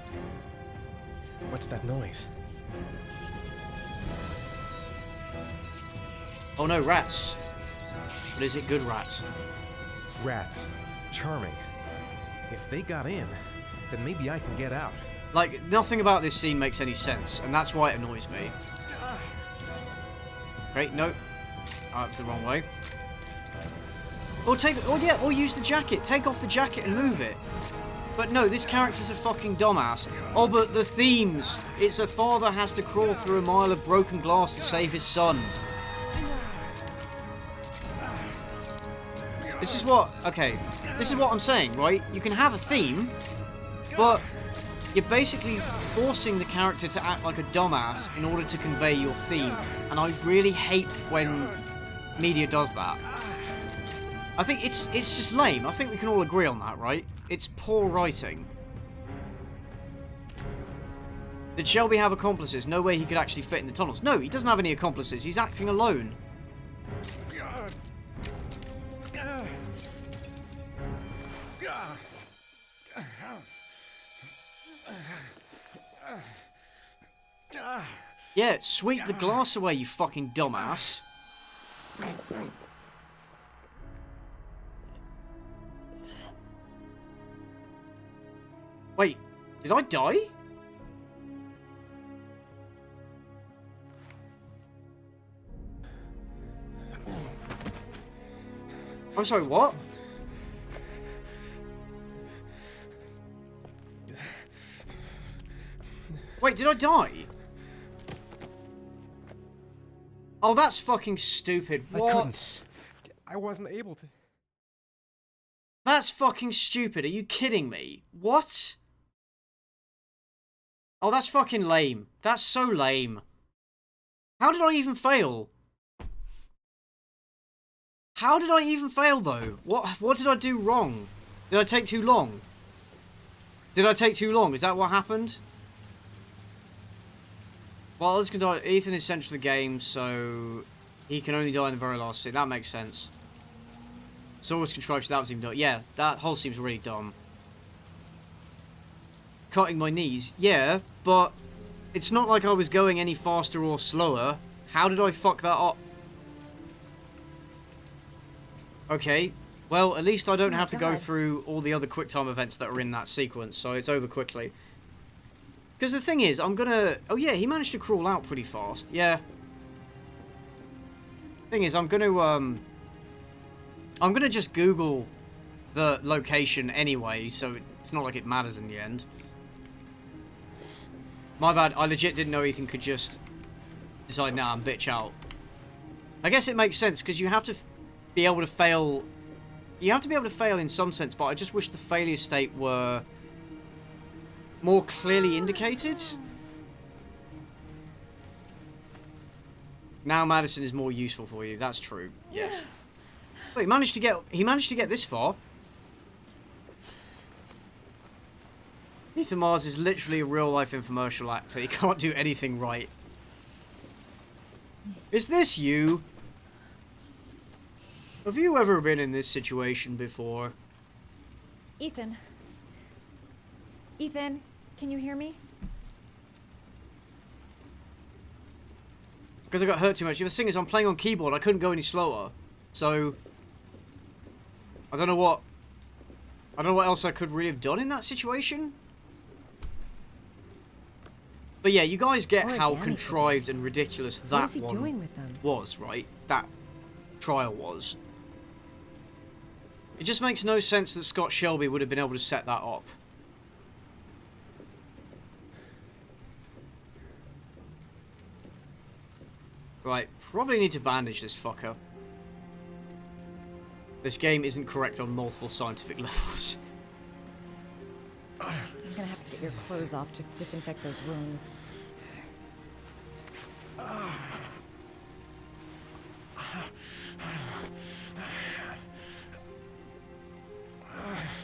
What's that noise? Oh no, rats. But is it good rats? Rats. Charming. If they got in, then maybe I can get out. Like, nothing about this scene makes any sense, and that's why it annoys me. Okay, no. Oh, it's the wrong way. Or use the jacket. Take off the jacket and move it. But no, this character's a fucking dumbass. Oh, but the themes. It's a father has to crawl through a mile of broken glass to save his son. This is what... Okay. This is what I'm saying, right? You can have a theme, but You're basically forcing the character to act like a dumbass in order to convey your theme. And I really hate when media does that. I think it's just lame. I think we can all agree on that, right? It's poor writing. Did Shelby have accomplices? No way he could actually fit in the tunnels. No, he doesn't have any accomplices. He's acting alone. Yeah, sweep the glass away, you fucking dumbass. Wait, did I die? I'm sorry, what? Wait, did I die? Oh, that's fucking stupid. What? I couldn't. I wasn't able to. That's fucking stupid. Are you kidding me? What? Oh, that's fucking lame. That's so lame. How did I even fail? How did I even fail, though? What did I do wrong? Did I take too long? Did I take too long? Is that what happened? Well, let's go. Ethan is central to the game, so he can only die in the very last scene. That makes sense. Source contrived, so that was even dumb. Yeah, that whole seems really dumb. Cutting my knees. Yeah, but it's not like I was going any faster or slower. How did I fuck that up? Okay, well, at least I don't have to go through all the other QuickTime events that are in that sequence, so it's over quickly. Because the thing is, I'm gonna... Oh yeah, he managed to crawl out pretty fast. Yeah. Thing is, I'm gonna just Google the location anyway, so it's not like it matters in the end. My bad, I legit didn't know Ethan could just decide, nah, I'm bitch out. I guess it makes sense, because you have to be able to fail... You have to be able to fail in some sense, but I just wish the failure state were more clearly indicated. Now Madison is more useful for you. That's true. Yes. But he managed to get this far. Ethan Mars is literally a real-life infomercial actor. He can't do anything right. Is this you? Have you ever been in this situation before? Ethan. Ethan, can you hear me? Because I got hurt too much. The thing is, I'm playing on keyboard. I couldn't go any slower. So I don't know what else I could really have done in that situation. But yeah, you guys get how contrived and ridiculous that what is he doing with them? Was, right? That trial was. It just makes no sense that Scott Shelby would have been able to set that up. Right, probably need to bandage this fucker. This game isn't correct on multiple scientific levels. You're gonna have to get your clothes off to disinfect those wounds.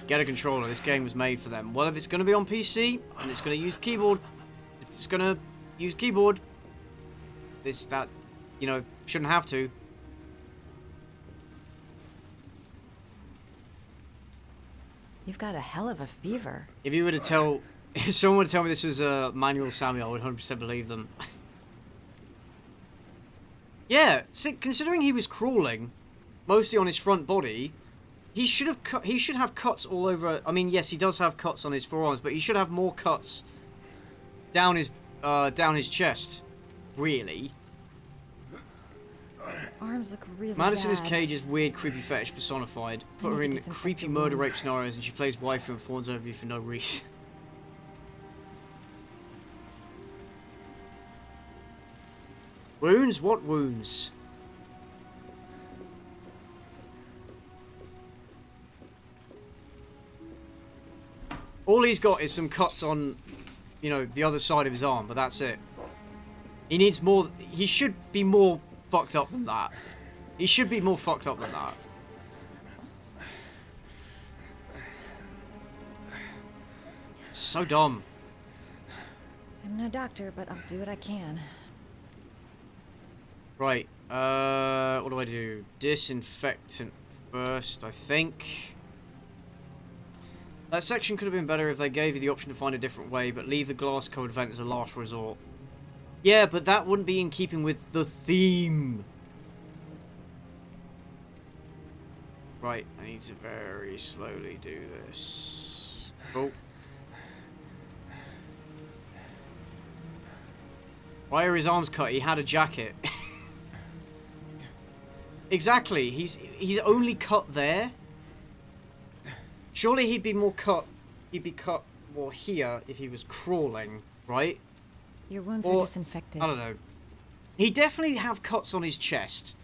Get a controller. This game was made for them. Well, if it's going to be on PC and it's going to use keyboard, if it's going to use keyboard, that, you know, shouldn't have to. You've got a hell of a fever. If you were to if someone were to tell me this was Manuel Samuel, I would 100% believe them. Yeah, considering he was crawling, mostly on his front body, he should have cuts all over. I mean, yes, he does have cuts on his forearms, but he should have more cuts down his chest. Really. Arms look really Madison is bad. Cage's weird, creepy fetish personified. Put her in creepy murder rape scenarios, and she plays wife and fawns over you for no reason. Wounds? What wounds? All he's got is some cuts on you know, the other side of his arm, but that's it. He needs more. He should be more fucked up than that. He should be more fucked up than that. So dumb. I'm no doctor, but I'll do what I can. Right. What do I do? Disinfectant first, I think. That section could have been better if they gave you the option to find a different way, but leave the glass-covered vent as a last resort. Yeah, but that wouldn't be in keeping with the theme. Right, I need to very slowly do this. Oh. Why are his arms cut? He had a jacket. Exactly. He's only cut there. Surely he'd be more cut. He'd be cut more here if he was crawling, right? Your wounds are disinfected. I don't know. He definitely have cuts on his chest.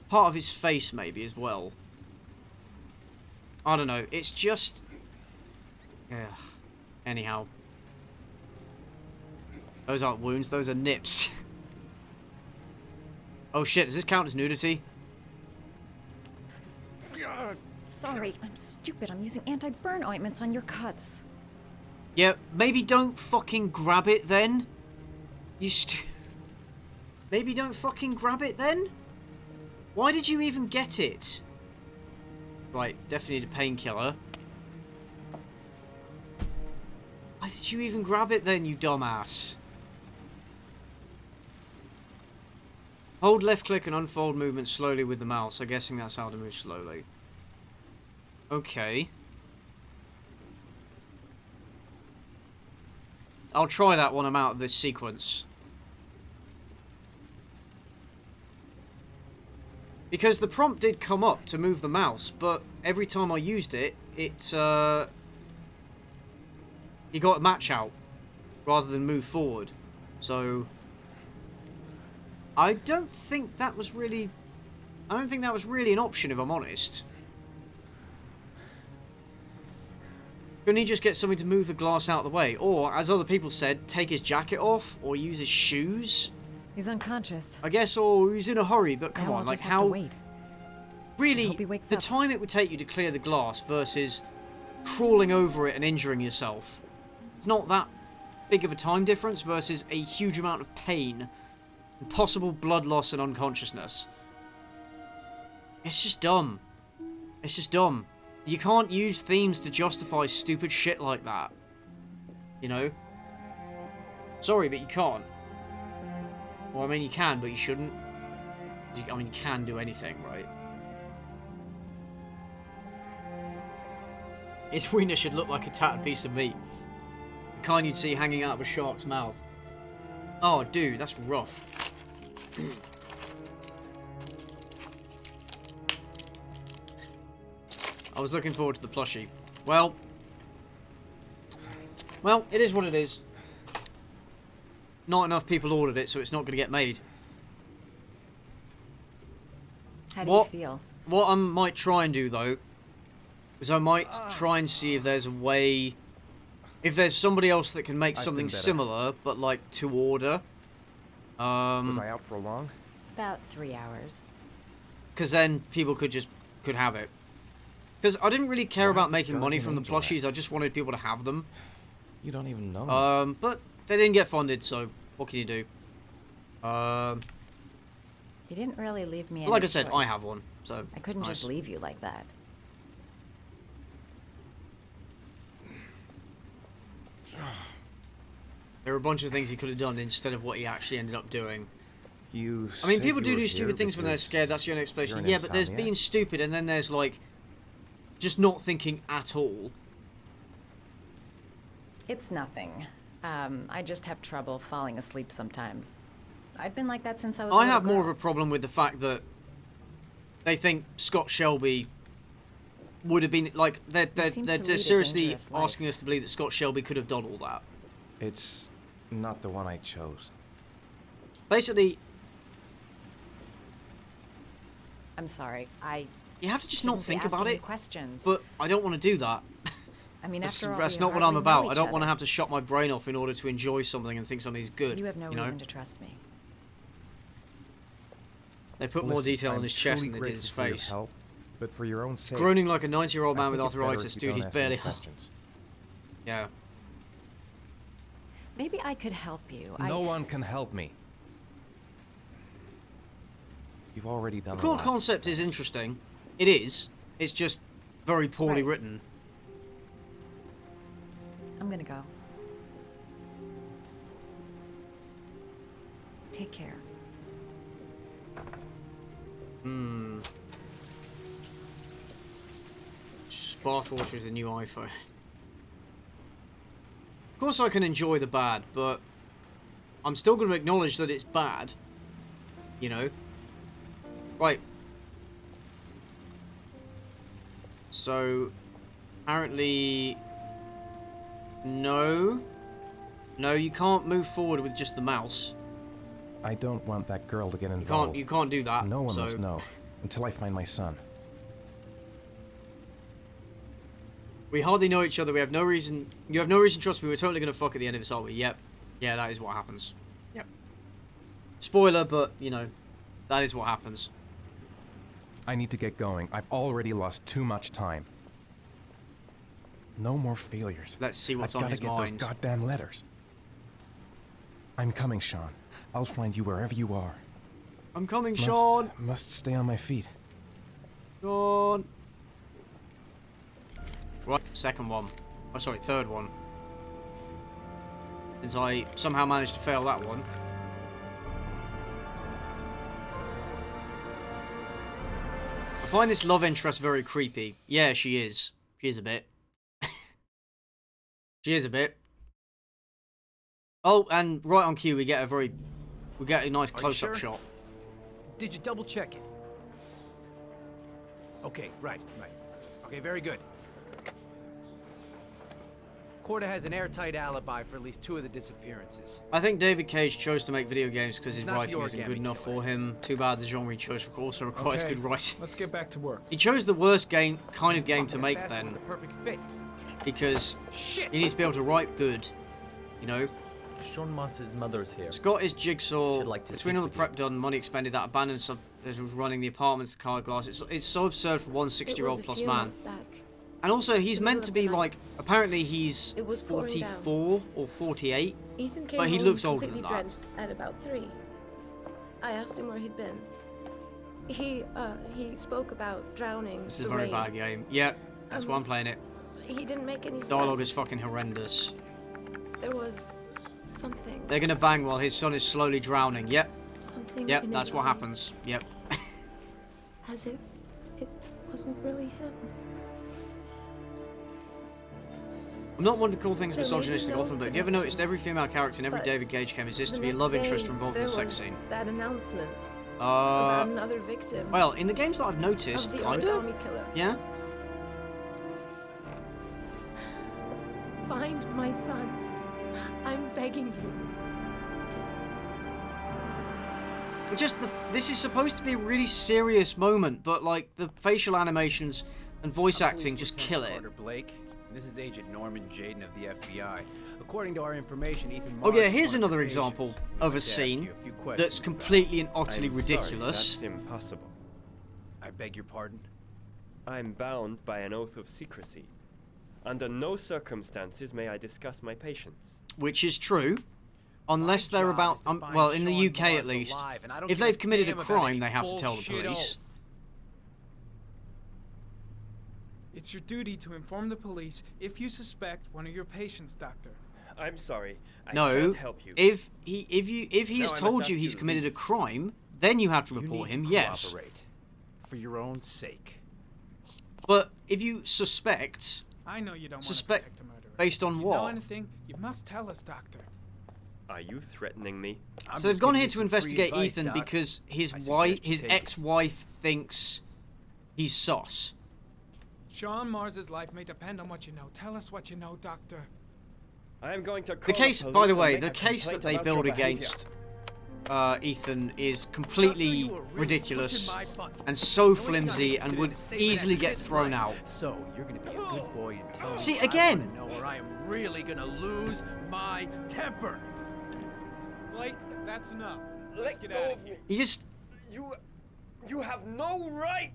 Part of his face maybe as well. I don't know. It's just... Ugh. Anyhow. Those aren't wounds, those are nips. Oh shit, does this count as nudity? Sorry, I'm stupid. I'm using anti-burn ointments on your cuts. Yeah, maybe don't fucking grab it then. Maybe don't fucking grab it then? Why did you even get it? Right, definitely need a painkiller. Why did you even grab it then, you dumbass? Hold left click and unfold movement slowly with the mouse. I'm guessing that's how to move slowly. Okay. I'll try that when I'm out of this sequence. Because the prompt did come up to move the mouse, but every time I used it, you got a match out rather than move forward. So I don't think that was really an option, if I'm honest. Couldn't he just get something to move the glass out of the way? Or, as other people said, take his jacket off or use his shoes? He's unconscious. I guess, or he's in a hurry, but come on, like how... Wait. Really, the time it would take you to clear the glass versus crawling over it and injuring yourself. It's not that big of a time difference versus a huge amount of pain and possible blood loss and unconsciousness. It's just dumb. It's just dumb. You can't use themes to justify stupid shit like that. You know? Sorry, but you can't. Well, I mean, you can, but you shouldn't. I mean, you can do anything, right? His wiener should look like a tattered piece of meat. The kind you'd see hanging out of a shark's mouth. Oh, dude, that's rough. I was looking forward to the plushie. Well, it is what it is. Not enough people ordered it, so it's not going to get made. How do you feel? What I might try and do, though, is I might try and see if there's a way... If there's somebody else that can make something similar, but, like, to order. Was I out for long? About 3 hours. Because then people could have it. Because I didn't really care about making money from the plushies, I just wanted people to have them. You don't even know. But they didn't get funded, so what can you do? You didn't really leave me any like I said, choice. I have one, so I couldn't just leave you like that. There were a bunch of things he could have done instead of what he actually ended up doing. I mean, people do stupid things when they're scared, that's the only explanation. Yeah, but there's being stupid, and then there's, like, just not thinking at all. It's nothing. I just have trouble falling asleep sometimes. I've been like that since I was a little have more girl. of a problem with the fact that they think Scott Shelby would have been, like, they're seriously asking us to believe that Scott Shelby could have done all that. It's not the one I chose. Basically... I'm sorry, You have to just not think about it. Questions. But I don't want to do that. I mean, That's, after all, that's we not what hardly I'm know about. I each don't want to other. have to shut my brain off in order to enjoy something and think something's good. You have no know? reason to trust me. They put more Listen, detail on I'm his chest truly than they did his grateful for your face. help, but for your own sake, Groaning like a 90-year-old man I with think it's better arthritis, if you dude. He's don't ask any barely. questions. Yeah. Maybe I could help you. No one can help me. You've already done The a core lot. concept is interesting. It is. It's just very poorly written. I'm gonna go. Take care. Bathwater is the new iPhone. Of course I can enjoy the bad, but I'm still going to acknowledge that it's bad. You know? Right. So, apparently... No. No, you can't move forward with just the mouse. I don't want that girl to get involved. You can't do that. No one so... must know until I find my son. We hardly know each other. We have no reason. You have no reason to trust me. We're totally gonna fuck at the end of this, aren't we? Yep. Yeah, that is what happens. Yep. Spoiler, but you know, that is what happens. I need to get going. I've already lost too much time. No more failures. Let's see what's I've on his gotta get mind. those goddamn letters. I'm coming, Sean. I'll find you wherever you are. I'm coming, Sean. Must stay on my feet. Sean. Right, second one. Oh, sorry, third one. Since I somehow managed to fail that one. I find this love interest very creepy. Yeah, she is. She is a bit. She is a bit. Oh, and right on cue, we get a nice close-up shot. Did you double check it? Okay, right. Okay, very good. Corda has an airtight alibi for at least 2 of the disappearances. I think David Cage chose to make video games because his Not the writing isn't good origami enough for him. Too bad the genre he chose also requires Okay, good writing. let's get back to work. He chose the worst kind of game to make then, The perfect fit. because Shit. he needs to be able to write good, you know? Sean Moss's mother's here. Scott is Jigsaw. She'd like to Between speak all the with prep done, money expended, that abandoned sub was running the apartments, the car glass. It's so absurd for one 60-year-old plus man. And also, he's meant to be like, apparently he's 44 or 48, Ethan came but he home looks older than completely that. drenched at about 3. I asked him where he'd been. He spoke about drowning. This is a very bad game. Yep, that's why I'm playing it. He didn't make any sense. Dialogue is fucking horrendous. There was something. They're gonna bang while his son is slowly drowning. Yep. Something Yep, in that's his what eyes. happens. Yep. As if it wasn't really him. I'm not one to call things There may be misogynistic no often, but have you ever noticed every female character in every But David Cage game exists to the be a next love day, interest or involved in a there sex was scene? That announcement about another victim. Well, in the games that I've noticed, of the kinda. origami killer. Yeah. Find my son. I'm begging you. This is supposed to be a really serious moment, but like the facial animations and voice acting just kill it. Carter Blake. This is Agent Norman Jaden of the FBI. According to our information, Ethan Oh Mars yeah, is here's one of another the example patients. of a We'd like to ask scene you a few questions that's about completely and utterly I'm ridiculous. Sorry, that's impossible. I beg your pardon? I'm bound by an oath of secrecy. Under no circumstances may I discuss my patients. Which is true, unless they're about, well, in the UK at least, if they've committed a crime, they have to tell the police. It's your duty to inform the police if you suspect one of your patients, Doctor. I'm sorry. I No, can't help you. if he No, has I told must you ask he's you to committed a leave. crime, then you have to You report need him. to Yes, cooperate. For your own sake. but if you suspect, I know you don't want to suspect protect the murderer. based on If you know what? anything, you must tell us, Doctor. Are you threatening me? So they've gone here to investigate Ethan because his ex-wife thinks he's sus. Sean Mars's life may depend on what you know. Tell us what you know, Doctor. I am going to The call case, police by the and way, make the a case that complaint they about build your behavior. against Ethan is completely ridiculous and so flimsy and would easily get thrown out. So you're gonna be a good boy and tell me. See, again. I wanna know where I am really gonna lose my temper. Blake, that's enough. Let's get out of here. You just. You have no right.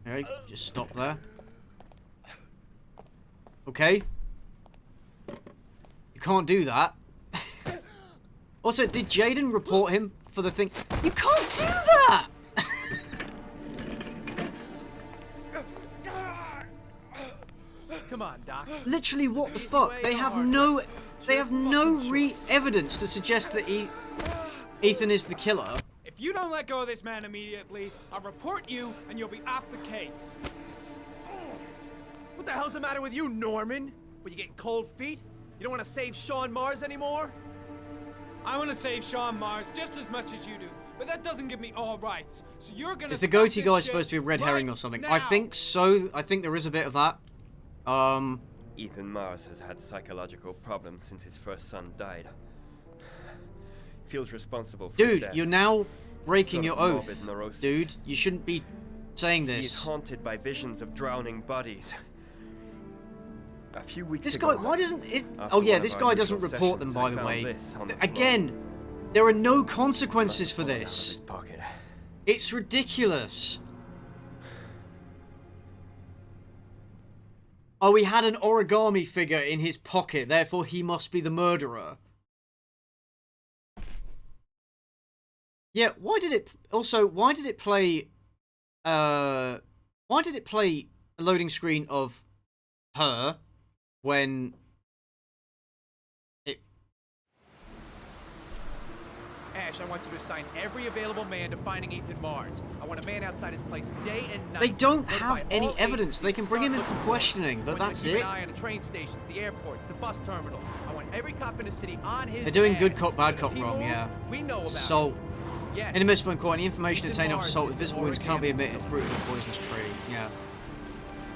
Alright, just stop there. Okay. You can't do that. Also, did Jaden report him for the thing? You can't do that! Come on, Doc. Literally, what the fuck? They have no evidence to suggest that Ethan is the killer. If you don't let go of this man immediately, I'll report you and you'll be off the case. What the hell's the matter with you, Norman? Were you getting cold feet? You don't want to save Sean Mars anymore? I want to save Sean Mars just as much as you do, but that doesn't give me all rights. So you're gonna. Is the goatee guy supposed to be a red herring or something? I think so. I think there is a bit of that. Ethan Mars has had psychological problems since his first son died. Feels responsible for his Dude, death. you're now breaking your oath. Morbid neurosis. Dude, you shouldn't be saying this. He's haunted by visions of drowning bodies. A few weeks This ago, guy, why doesn't it? Oh yeah, this guy doesn't report them, by the way. Again, there are no consequences for this. It's ridiculous. Oh, he had an origami figure in his pocket, therefore he must be the murderer. Yeah, why did it play a loading screen of her when it... Ash, I want you to assign every available man to finding Ethan Mars. I want a man outside his place day and night. They don't have any evidence. They can bring him in for questioning, but that's it. Keep an eye on the train stations, the airports, the bus terminals. I want every cop in the city on his They're doing ass. good cop, bad cop If he wrong, moves, yeah. We know about Assault. Yes. In a misspent court, any information Ethan obtained off Mars assault is with the visible wounds can't be origami admitted fruit of the poisonous tree. Yeah.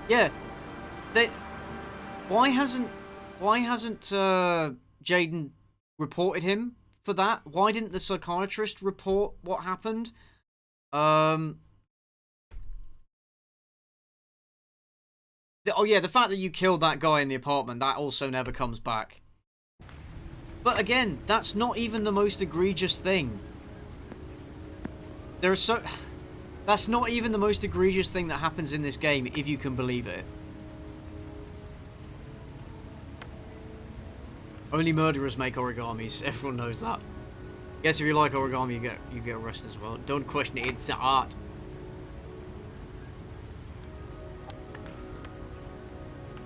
Yeah. Why hasn't Jaden reported him for that? Why didn't the psychiatrist report what happened? Oh yeah, the fact that you killed that guy in the apartment, that also never comes back. But again, that's not even the most egregious thing. That's not even the most egregious thing that happens in this game, if you can believe it. Only murderers make origamis. Everyone knows that. Guess if you like origami, you get arrested as well. Don't question it. It's art.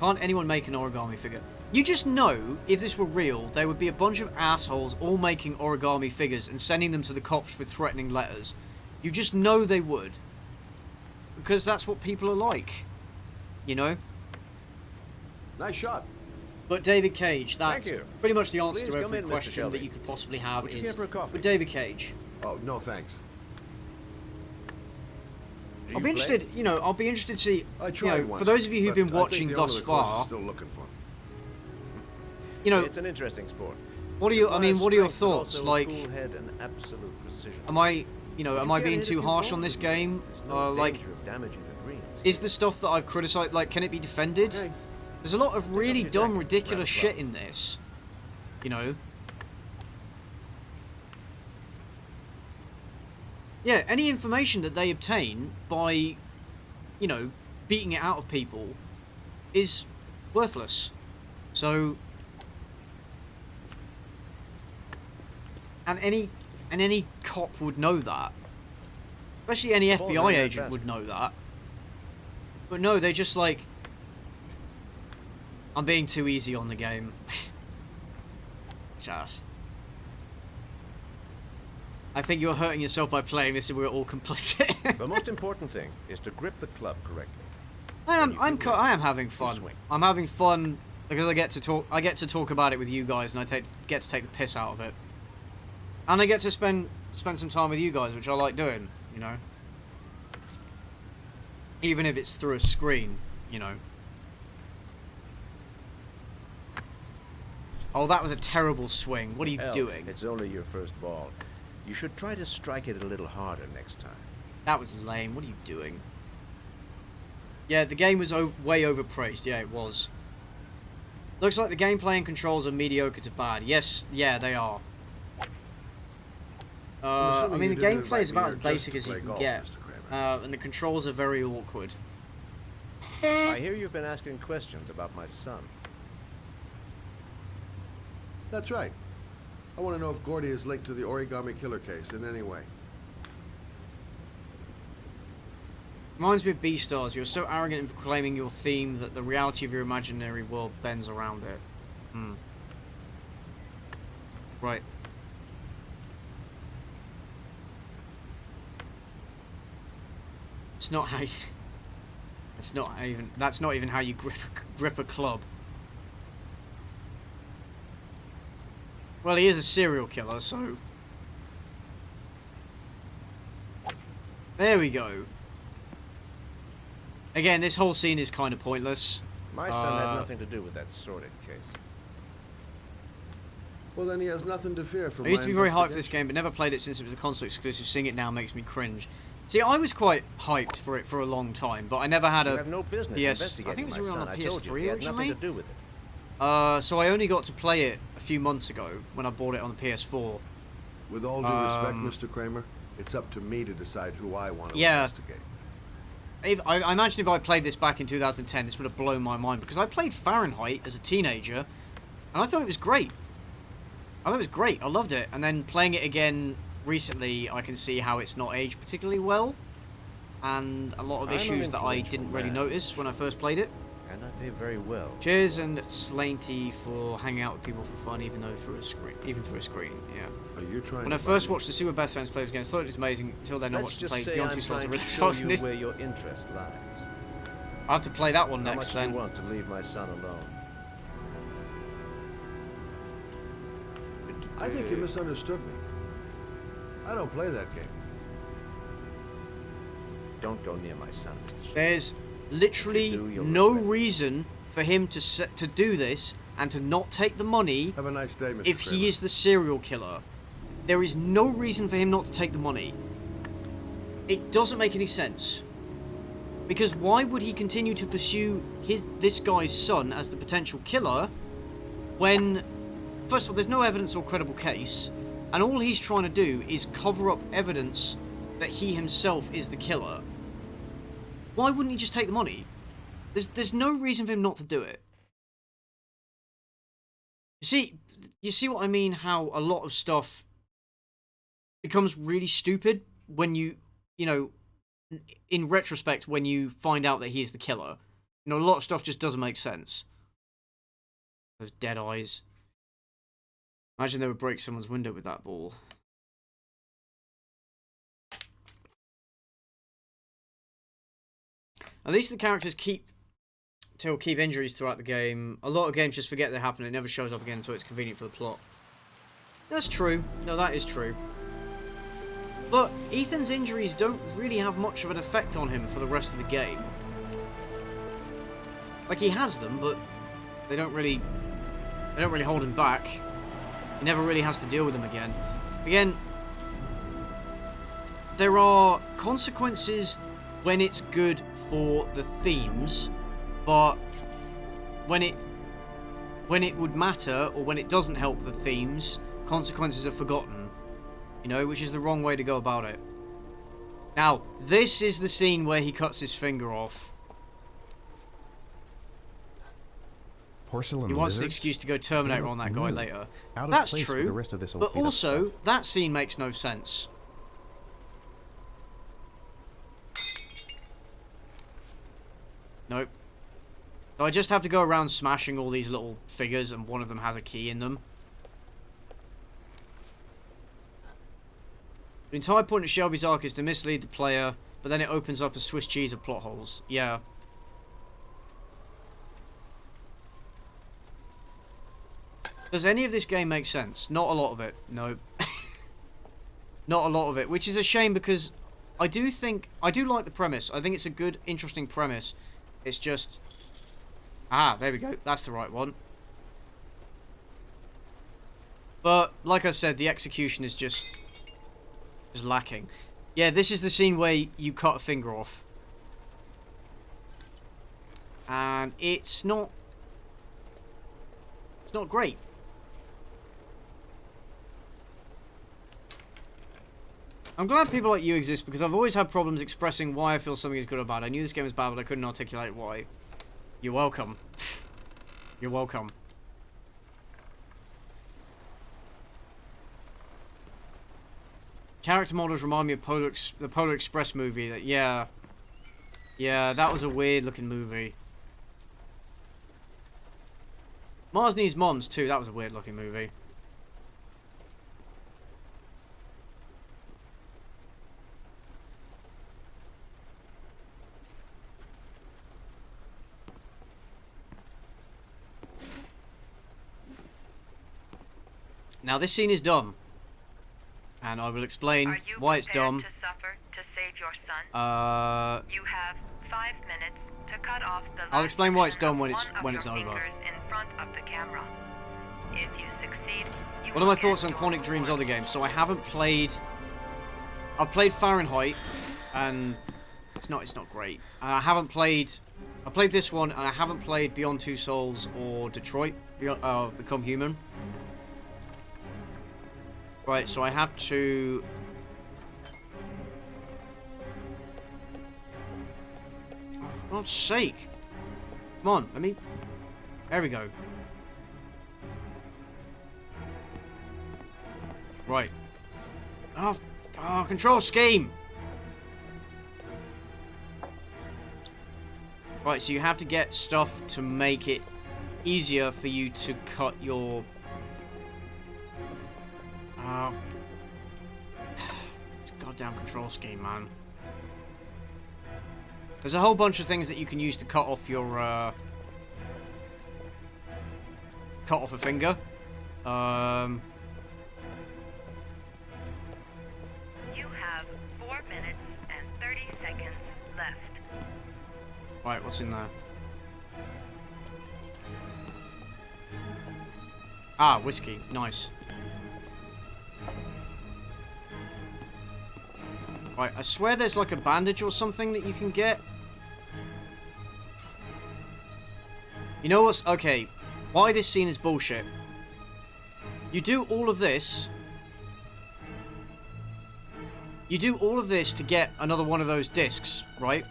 Can't anyone make an origami figure? You just know, if this were real, there would be a bunch of assholes all making origami figures and sending them to the cops with threatening letters. You just know they would. Because that's what people are like. You know? Nice shot. But David Cage, that's Thank you. pretty much the answer Please to come every in, Mr. question Shelby. that you could possibly have Would you is care for a coffee? with David Cage. Oh, no thanks. I'll be interested, you know, I'll be interested to see, I you tried know, once, for those of you who've but been I think watching the owner thus of the course is far, still looking for him. you know, It's an interesting sport. what are your, I mean, what are your Requires strength, but thoughts? also a Like, cool head and absolute precision. am I, you know, am I You being can't hit too if you harsh want on this to. game? There's no Like, danger of damaging the greens. is the stuff that I've criticised, like, can it be defended? Okay. There's a lot of really your dumb, jacket, ridiculous wrap it shit up. in this. You know? Yeah, any information that they obtain by, you know, beating it out of people is worthless. So, and any cop would know that. Especially any Ball's FBI running out agent fast. would know that. But no, they just like, I'm being too easy on the game. Just. I think you're hurting yourself by playing this and we're all complicit. The most important thing is to grip the club correctly. I am having fun. swing. I'm having fun because I get to talk about it with you guys, and I get to take the piss out of it. And I get to spend some time with you guys, which I like doing, you know. Even if it's through a screen, you know. Oh, that was a terrible swing. What are you Hell, doing? It's only your first ball. You should try to strike it a little harder next time. That was lame. What are you doing? Yeah, the game was way overpraised. Yeah, it was. Looks like the gameplay and controls are mediocre to bad. Yes, yeah, they are. I mean, the gameplay is about as basic as you can get. And the controls are very awkward. I hear you've been asking questions about my son. That's right. I want to know if Gordy is linked to the origami killer case in any way. Reminds me of B-Stars. You're so arrogant in proclaiming your theme that the reality of your imaginary world bends around it. Hmm. Right. It's not how you... That's not even how you grip a club. Well, he is a serial killer, so... There we go. Again, this whole scene is kind of pointless. My son had nothing to do with that sordid case. Well, then he has nothing to fear from I used to be very hyped for this game, but never played it since it was a console exclusive. Seeing it now makes me cringe. See, I was quite hyped for it for a long time, but I never had You a have no business PS. I think it was investigating on my the son. I told you, PS3 he had originally. nothing to do with it. So I only got to play it a few months ago when I bought it on the PS4. With all due respect, Mr. Kramer, it's up to me to decide who I want to investigate. I imagine if I played this back in 2010, this would have blown my mind, because I played Fahrenheit as a teenager, and I thought it was great. I thought it was great. I loved it. And then playing it again recently, I can see how it's not aged particularly well, and a lot of issues that I didn't really notice when I first played it. And I pay very well. Cheers and Slainty for hanging out with people for fun, even through a screen. Yeah. Are you trying? When I first watched the Super Best Friends play this game, I thought it was amazing. Until then, I watched them play Beyond Two Souls and really show you where your interest lies. I have to play that one How next. much Then. do you want to leave my son alone? I think you misunderstood me. I don't play that game. Don't go near my son, Mr. Shea. There's literally no reason for him to do this and to not take the money. Have a nice day, Mr. If he is the serial killer, there is no reason for him not to take the money. It doesn't make any sense. Because why would he continue to pursue this guy's son as the potential killer when, first of all, there's no evidence or credible case, and all he's trying to do is cover up evidence that he himself is the killer? Why wouldn't he just take the money? There's no reason for him not to do it. You see what I mean? How a lot of stuff becomes really stupid when you know, in retrospect, when you find out that he is the killer. You know, a lot of stuff just doesn't make sense. Those dead eyes. Imagine they would break someone's window with that ball. At least the characters keep injuries throughout the game. A lot of games just forget they happen. It never shows up again until it's convenient for the plot. That's true. No, that is true. But Ethan's injuries don't really have much of an effect on him for the rest of the game. Like, he has them, but they don't really hold him back. He never really has to deal with them again. Again, there are consequences when it's good for the themes, but when it would matter, or when it doesn't help the themes, consequences are forgotten. You know, which is the wrong way to go about it. Now, this is the scene where he cuts his finger off. Porcelain he wants an lizards? excuse to go Terminator on that guy later. Out of That's place true, with the rest of this old but beat-up also, stuff. that scene makes no sense. Nope. So I just have to go around smashing all these little figures, and one of them has a key in them. The entire point of Shelby's arc is to mislead the player, but then it opens up a Swiss cheese of plot holes. Yeah. Does any of this game make sense? Not a lot of it. No. Not a lot of it, which is a shame because I do like the premise. I think it's a good, interesting premise. It's just... Ah, there we go. That's the right one. But, like I said, the execution is just lacking. Yeah, this is the scene where you cut a finger off. And it's not great. I'm glad people like you exist, because I've always had problems expressing why I feel something is good or bad. I knew this game was bad, but I couldn't articulate why. You're welcome. You're welcome. Character models remind me of the Polar Express movie. Yeah, that was a weird looking movie. Mars Needs Moms too. That was a weird looking movie. Now this scene is dumb, and I will explain why it's dumb. To suffer to save your son? You have 5 minutes to cut off the I'll explain why it's dumb when it's over. In front of the camera. If you succeed, you What are my thoughts on Quantic Dream's other games? So I haven't played. I've played Fahrenheit, and it's not great. And I haven't played. I played this one, and I haven't played Beyond Two Souls or Detroit Become Human. Right, so I have to... Oh, for God's sake. Come on, let me... There we go. Right. Oh, control scheme! Right, so you have to get stuff to make it easier for you to cut your... It's a goddamn control scheme, man. There's a whole bunch of things that you can use to cut off your, cut off a finger. You have 4 minutes and 30 seconds left. Right, what's in there? Ah, whiskey. Nice. Right, I swear there's like a bandage or something that you can get. You know what's... Okay, why this scene is bullshit. You do all of this. You do all of this to get another one of those discs, right?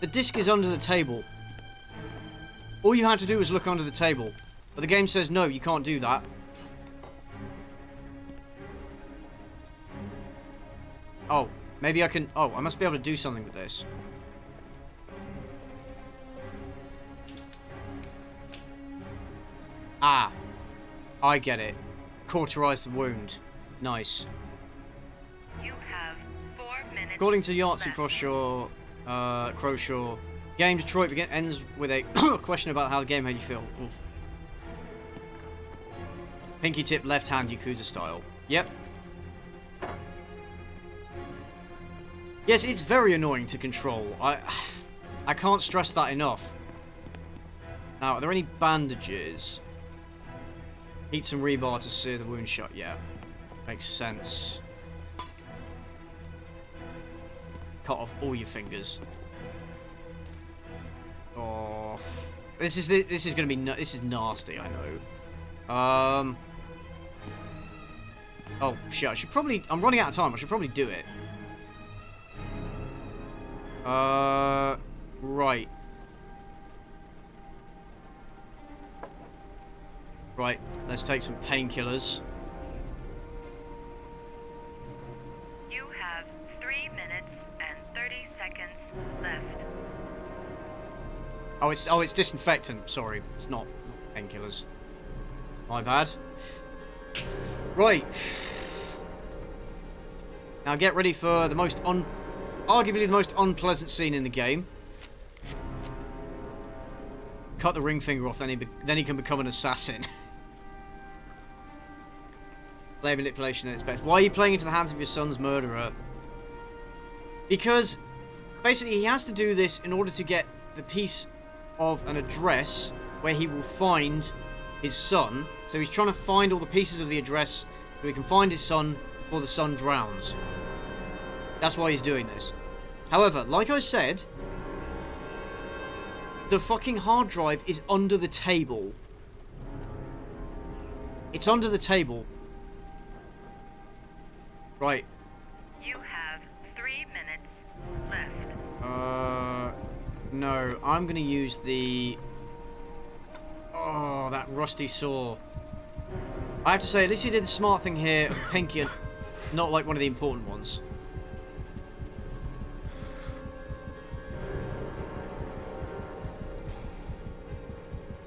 The disc is under the table. All you had to do was look under the table. But the game says, no, you can't do that. Oh, maybe I can... Oh, I must be able to do something with this. Ah. I get it. Cauterize the wound. Nice. You have 4 minutes. According to Yahtzee Croshaw, game Detroit ends with a question about how the game made you feel. Oof. Pinky tip left hand Yakuza style. Yep. Yes, it's very annoying to control. I can't stress that enough. Now, are there any bandages? Heat some rebar to sear the wound shut. Yeah, makes sense. Cut off all your fingers. Oh, this is gonna be this is nasty. I know. Oh shit! I should probably. I'm running out of time. I should probably do it. Right. Right, let's take some painkillers. You have 3 minutes and 30 seconds left. Oh, it's disinfectant. Sorry, it's not painkillers. My bad. Right. Now get ready for the arguably the most unpleasant scene in the game. Cut the ring finger off, then he can become an assassin. Play manipulation at its best. Why are you playing into the hands of your son's murderer? Because basically he has to do this in order to get the piece of an address where he will find his son. So he's trying to find all the pieces of the address so he can find his son before the son drowns. That's why he's doing this. However, like I said, the fucking hard drive is under the table. It's under the table. Right. You have 3 minutes left. No. I'm gonna use the... Oh, that rusty saw. I have to say, at least he did the smart thing here, Pinky, not like one of the important ones.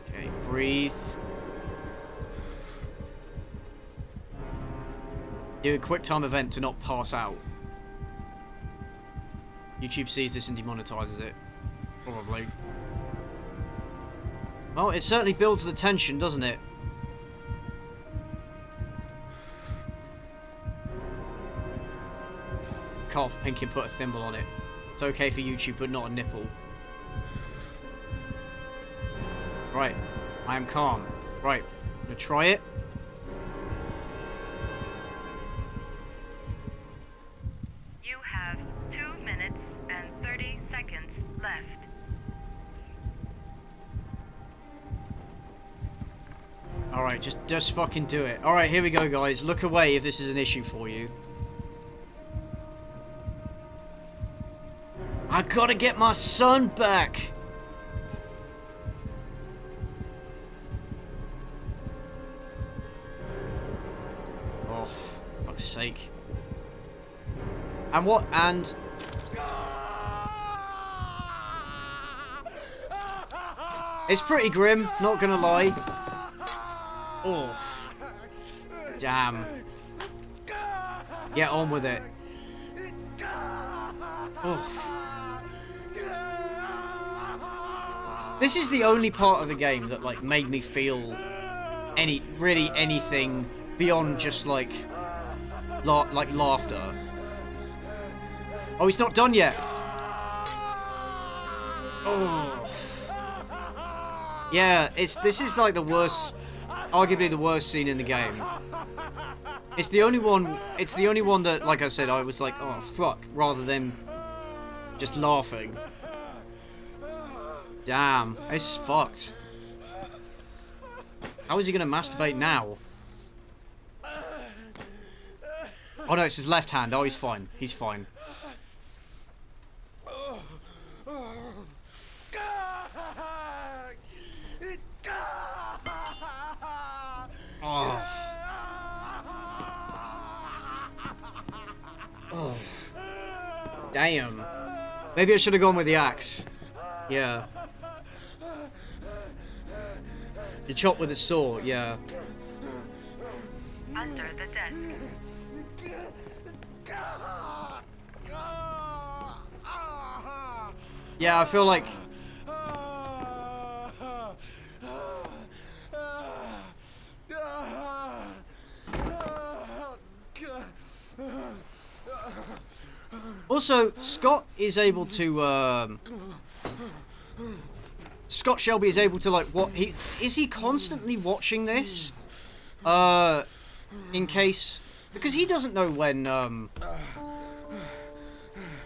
Okay, breathe. Do a quick time event to not pass out. YouTube sees this and demonetizes it. Probably. Well, it certainly builds the tension, doesn't it? Cough, Pinky put a thimble on it. It's okay for YouTube, but not a nipple. Right. I am calm. Right. I'm gonna try it. You have 2 minutes and 30 seconds left. Alright, just fucking do it. Alright, here we go, guys. Look away if this is an issue for you. I gotta get my son back! Oh, for fuck's sake. And what? And... It's pretty grim, not gonna lie. Oh. Damn. Get on with it. Oh. This is the only part of the game that, like, made me feel really anything beyond just, like, laughter. Oh, he's not done yet. Oh. Yeah, this is, like, the worst, arguably the worst scene in the game. It's the only one that, like I said, I was like, oh, fuck, rather than just laughing. Damn, it's fucked. How is he gonna masturbate now? Oh no, it's his left hand. Oh, he's fine. He's fine. Oh. Oh. Damn. Maybe I should have gone with the axe. Yeah. You chop with a saw, yeah. Under the desk. Yeah, I feel like... Also, Scott is able to, Scott Shelby is able to, like, what he... Is he constantly watching this? In case... Because he doesn't know when,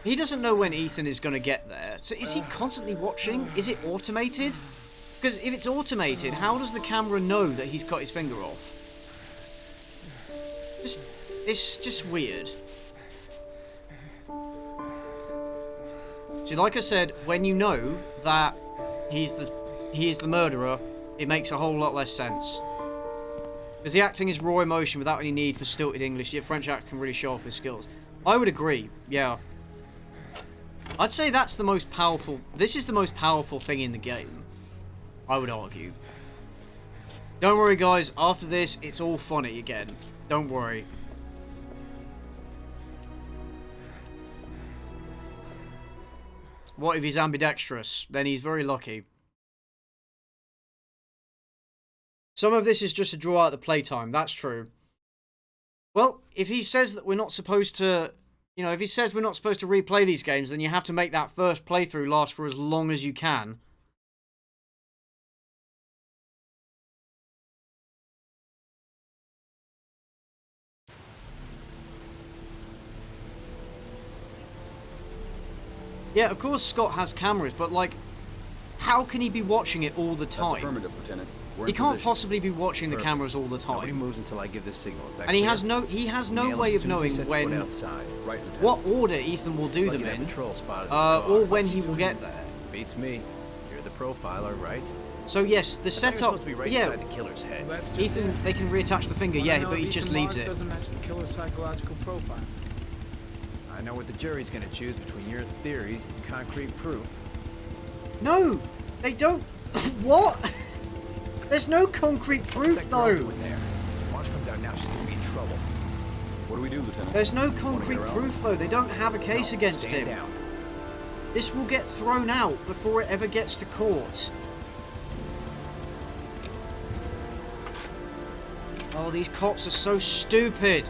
he doesn't know when Ethan is going to get there. So is he constantly watching? Is it automated? Because if it's automated, how does the camera know that he's cut his finger off? It's just weird. See, like I said, when you know that he is the murderer, it makes a whole lot less sense. Because the acting is raw emotion without any need for stilted English, yet French actor can really show off his skills. I would agree, yeah. I'd say that's the most powerful... This is the most powerful thing in the game. I would argue. Don't worry, guys. After this, it's all funny again. Don't worry. What if he's ambidextrous? Then he's very lucky. Some of this is just to draw out the playtime. That's true. Well, if he says that we're not supposed to... You know, if he says we're not supposed to replay these games, then you have to make that first playthrough last for as long as you can. Yeah, of course Scott has cameras, but like, how can he be watching it all the time? That's affirmative, Lieutenant. We're He in can't position. possibly be watching the Perfect. cameras all the time. Nobody moves until I give the signal. Is that And he clear? has no We'll nail him way as of soon as he knowing sets when foot outside. Right, Lieutenant. what order Ethan will do Lucky them that in, patrol spotted this car. or when What's he will doing get in there. Beats me. You're the profiler, right? So yes, the I thought you were setup. supposed to be right Yeah, inside the killer's head. Well, that's just Ethan, it. they can reattach the finger. Wanna Yeah, know but if he just Ethan leaves Mars it. doesn't match the killer's psychological profile. I know what the jury's gonna choose between your theories and concrete proof. No, they don't. What? There's no concrete proof What's that girl though. doing there? Marge comes out now, she's gonna be in trouble. What do we do, Lieutenant? There's no concrete proof though. They don't have a case against stand him. down. This will get thrown out before it ever gets to court. Oh, these cops are so stupid.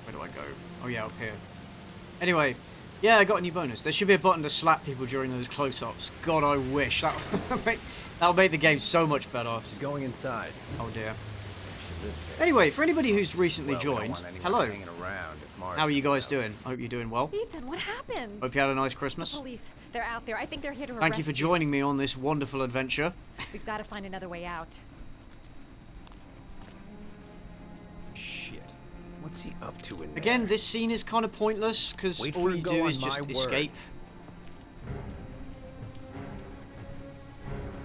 Where do I go? Oh yeah, up here. Anyway, yeah, I got a new bonus. There should be a button to slap people during those close-ups. God, I wish. That'll make the game so much better. She's going inside. Oh dear. Anyway, for anybody who's recently joined, hello. How are you guys doing? I hope you're doing well. Ethan, what happened? Hope you had a nice Christmas. The police. They're out there. I think they're here to arrest Thank you for joining me on this wonderful adventure. We've got to find another way out. Shit. What's he up to in there? Again, this scene is kind of pointless because Wait all for it you to do go is on just my word. escape.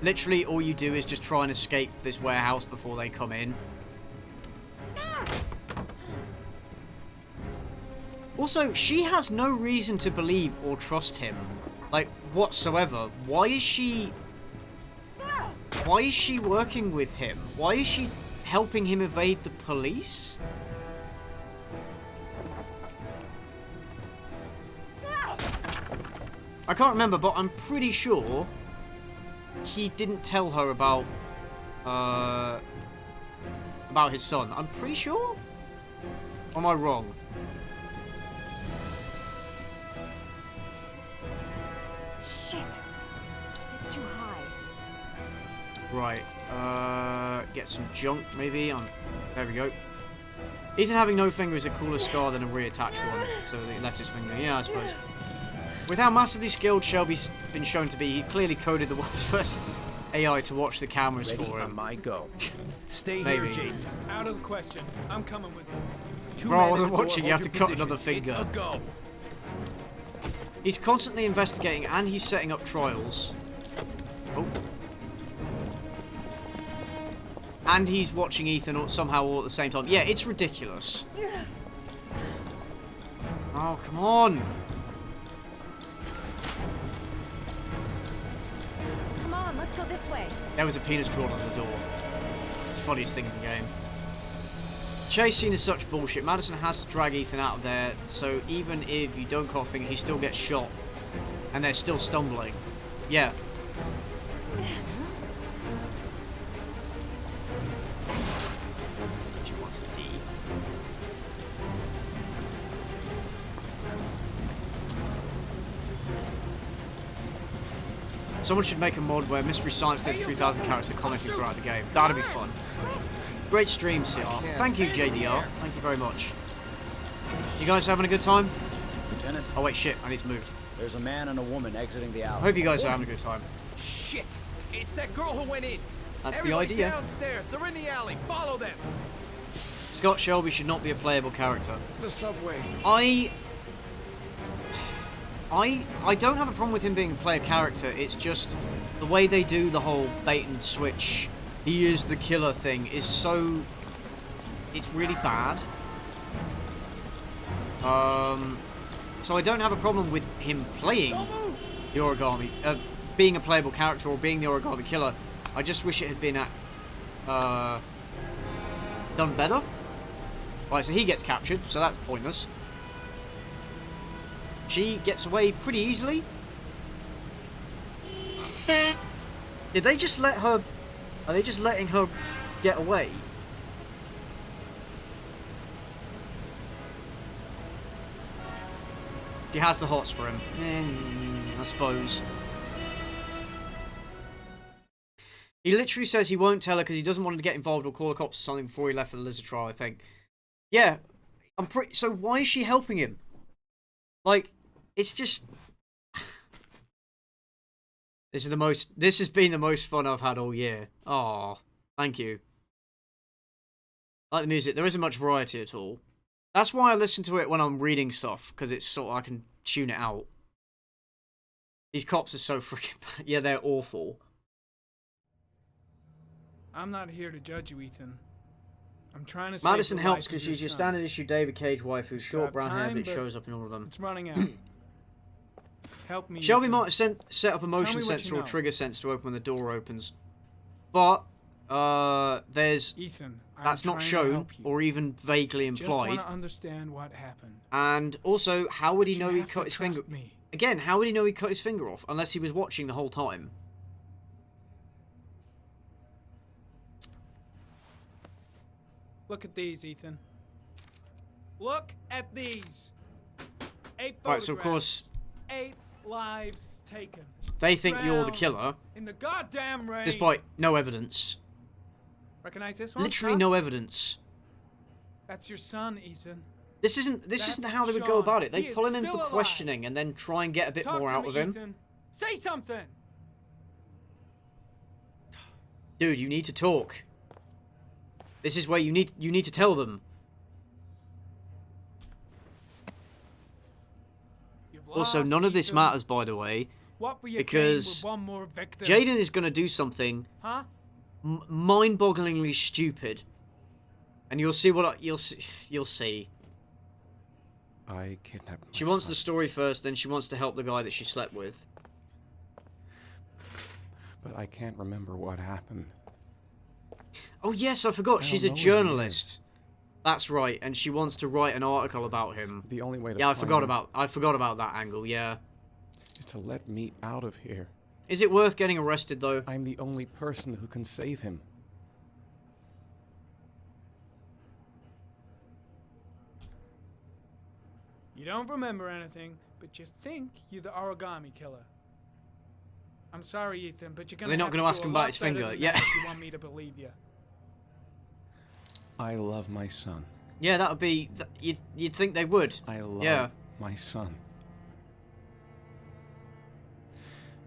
Literally, all you do is just try and escape this warehouse before they come in. Also, she has no reason to believe or trust him, like, whatsoever. Why is she working with him? Why is she helping him evade the police? I can't remember, but I'm pretty sure he didn't tell her about his son. I'm pretty sure? Or am I wrong? Shit. It's too high. Right. Get some junk, maybe. There we go. Ethan having no finger is a cooler scar than a reattached one. So he left his finger. Yeah, I suppose. With how massively skilled Shelby's been shown to be, he clearly coded the world's first AI to watch the cameras Ready for him. on my go. Stay Maybe. here, Jason. Out of the question. I'm coming with you. Bro, I wasn't watching. You have to cut another finger. It's a go. He's constantly investigating and he's setting up trials. Oh. And he's watching Ethan somehow all at the same time. Yeah, it's ridiculous. Oh, come on. Come on, let's go this way. There was a penis drawn on the door. It's the funniest thing in the game. Chase scene is such bullshit. Madison has to drag Ethan out of there, so even if you don't cut a finger, he still gets shot. And they're still stumbling. Yeah. She wants the D. Someone should make a mod where Mystery Science did 3,000 characters commenting throughout the game. That'd be fun. Great stream, CR. Thank you, JDR. Thank you very much. You guys having a good time? Lieutenant. Oh wait, shit. I need to move. There's a man and a woman exiting the alley. I hope you guys are having a good time. Shit! It's that girl who went in. That's Everybody the idea. Downstairs. They're in the alley. Follow them. Scott Shelby should not be a playable character. The subway. I don't have a problem with him being a player character. It's just the way they do the whole bait and switch, he is the killer thing is so... It's really bad. So I don't have a problem with him playing the origami, being a playable character or being the origami killer. I just wish it had been done better. Right, so he gets captured, so that's pointless. She gets away pretty easily. Did they just let her... Are they just letting her get away? She has the hots for him. I suppose. He literally says he won't tell her because he doesn't want her to get involved or call the cops or something before he left for the lizard trial, I think. Yeah, I'm pretty... So why is she helping him? Like, it's just... This has been the most fun I've had all year. Oh, thank you. I like the music. There isn't much variety at all. That's why I listen to it when I'm reading stuff, because it's sort of, I can tune it out. These cops are so freaking bad. Yeah, they're awful. I'm not here to judge you, Ethan. I'm trying to. Madison helps because she's your standard issue David Cage wife who's short brown hair, but it shows up in all of them. It's running out. Help me. Shelby Ethan. might have set up a motion sensor or trigger sensor to open when the door opens, but there's Ethan. That's not shown or even vaguely implied. Just want to understand what happened. And also, how would he know he cut his finger? Again, how would he know he cut his finger off unless he was watching the whole time? Look at these, Ethan. Look at these. 8 photographs. Right, so of course 8 lives taken. They think you're the killer. In the goddamn rain. Despite no evidence. Recognize this one? Literally no evidence. That's your son, Ethan. This isn't how they would go about it. They pull him in for questioning and then try and get a bit more out of him. Ethan. Say something. Dude, you need to talk. This is where you need to tell them. Also, none of this matters, by the way, because Jaden is going to do something mind-bogglingly stupid, and you'll see what you'll see. I kidnapped my She wants son. the story first, then she wants to help the guy that she slept with. But I can't remember what happened. Oh yes, I forgot. She's a journalist. That's right, and she wants to write an article about him. The only way to I forgot about that angle. Yeah. Is to let me out of here. Is it worth getting arrested though? I'm the only person who can save him. You don't remember anything, but you think you're the origami killer. I'm sorry, Ethan, but you're gonna. They're not going to ask him about his finger. Yeah. If you want me to believe you. I love my son. Yeah, that would be. You'd think they would. I love my son.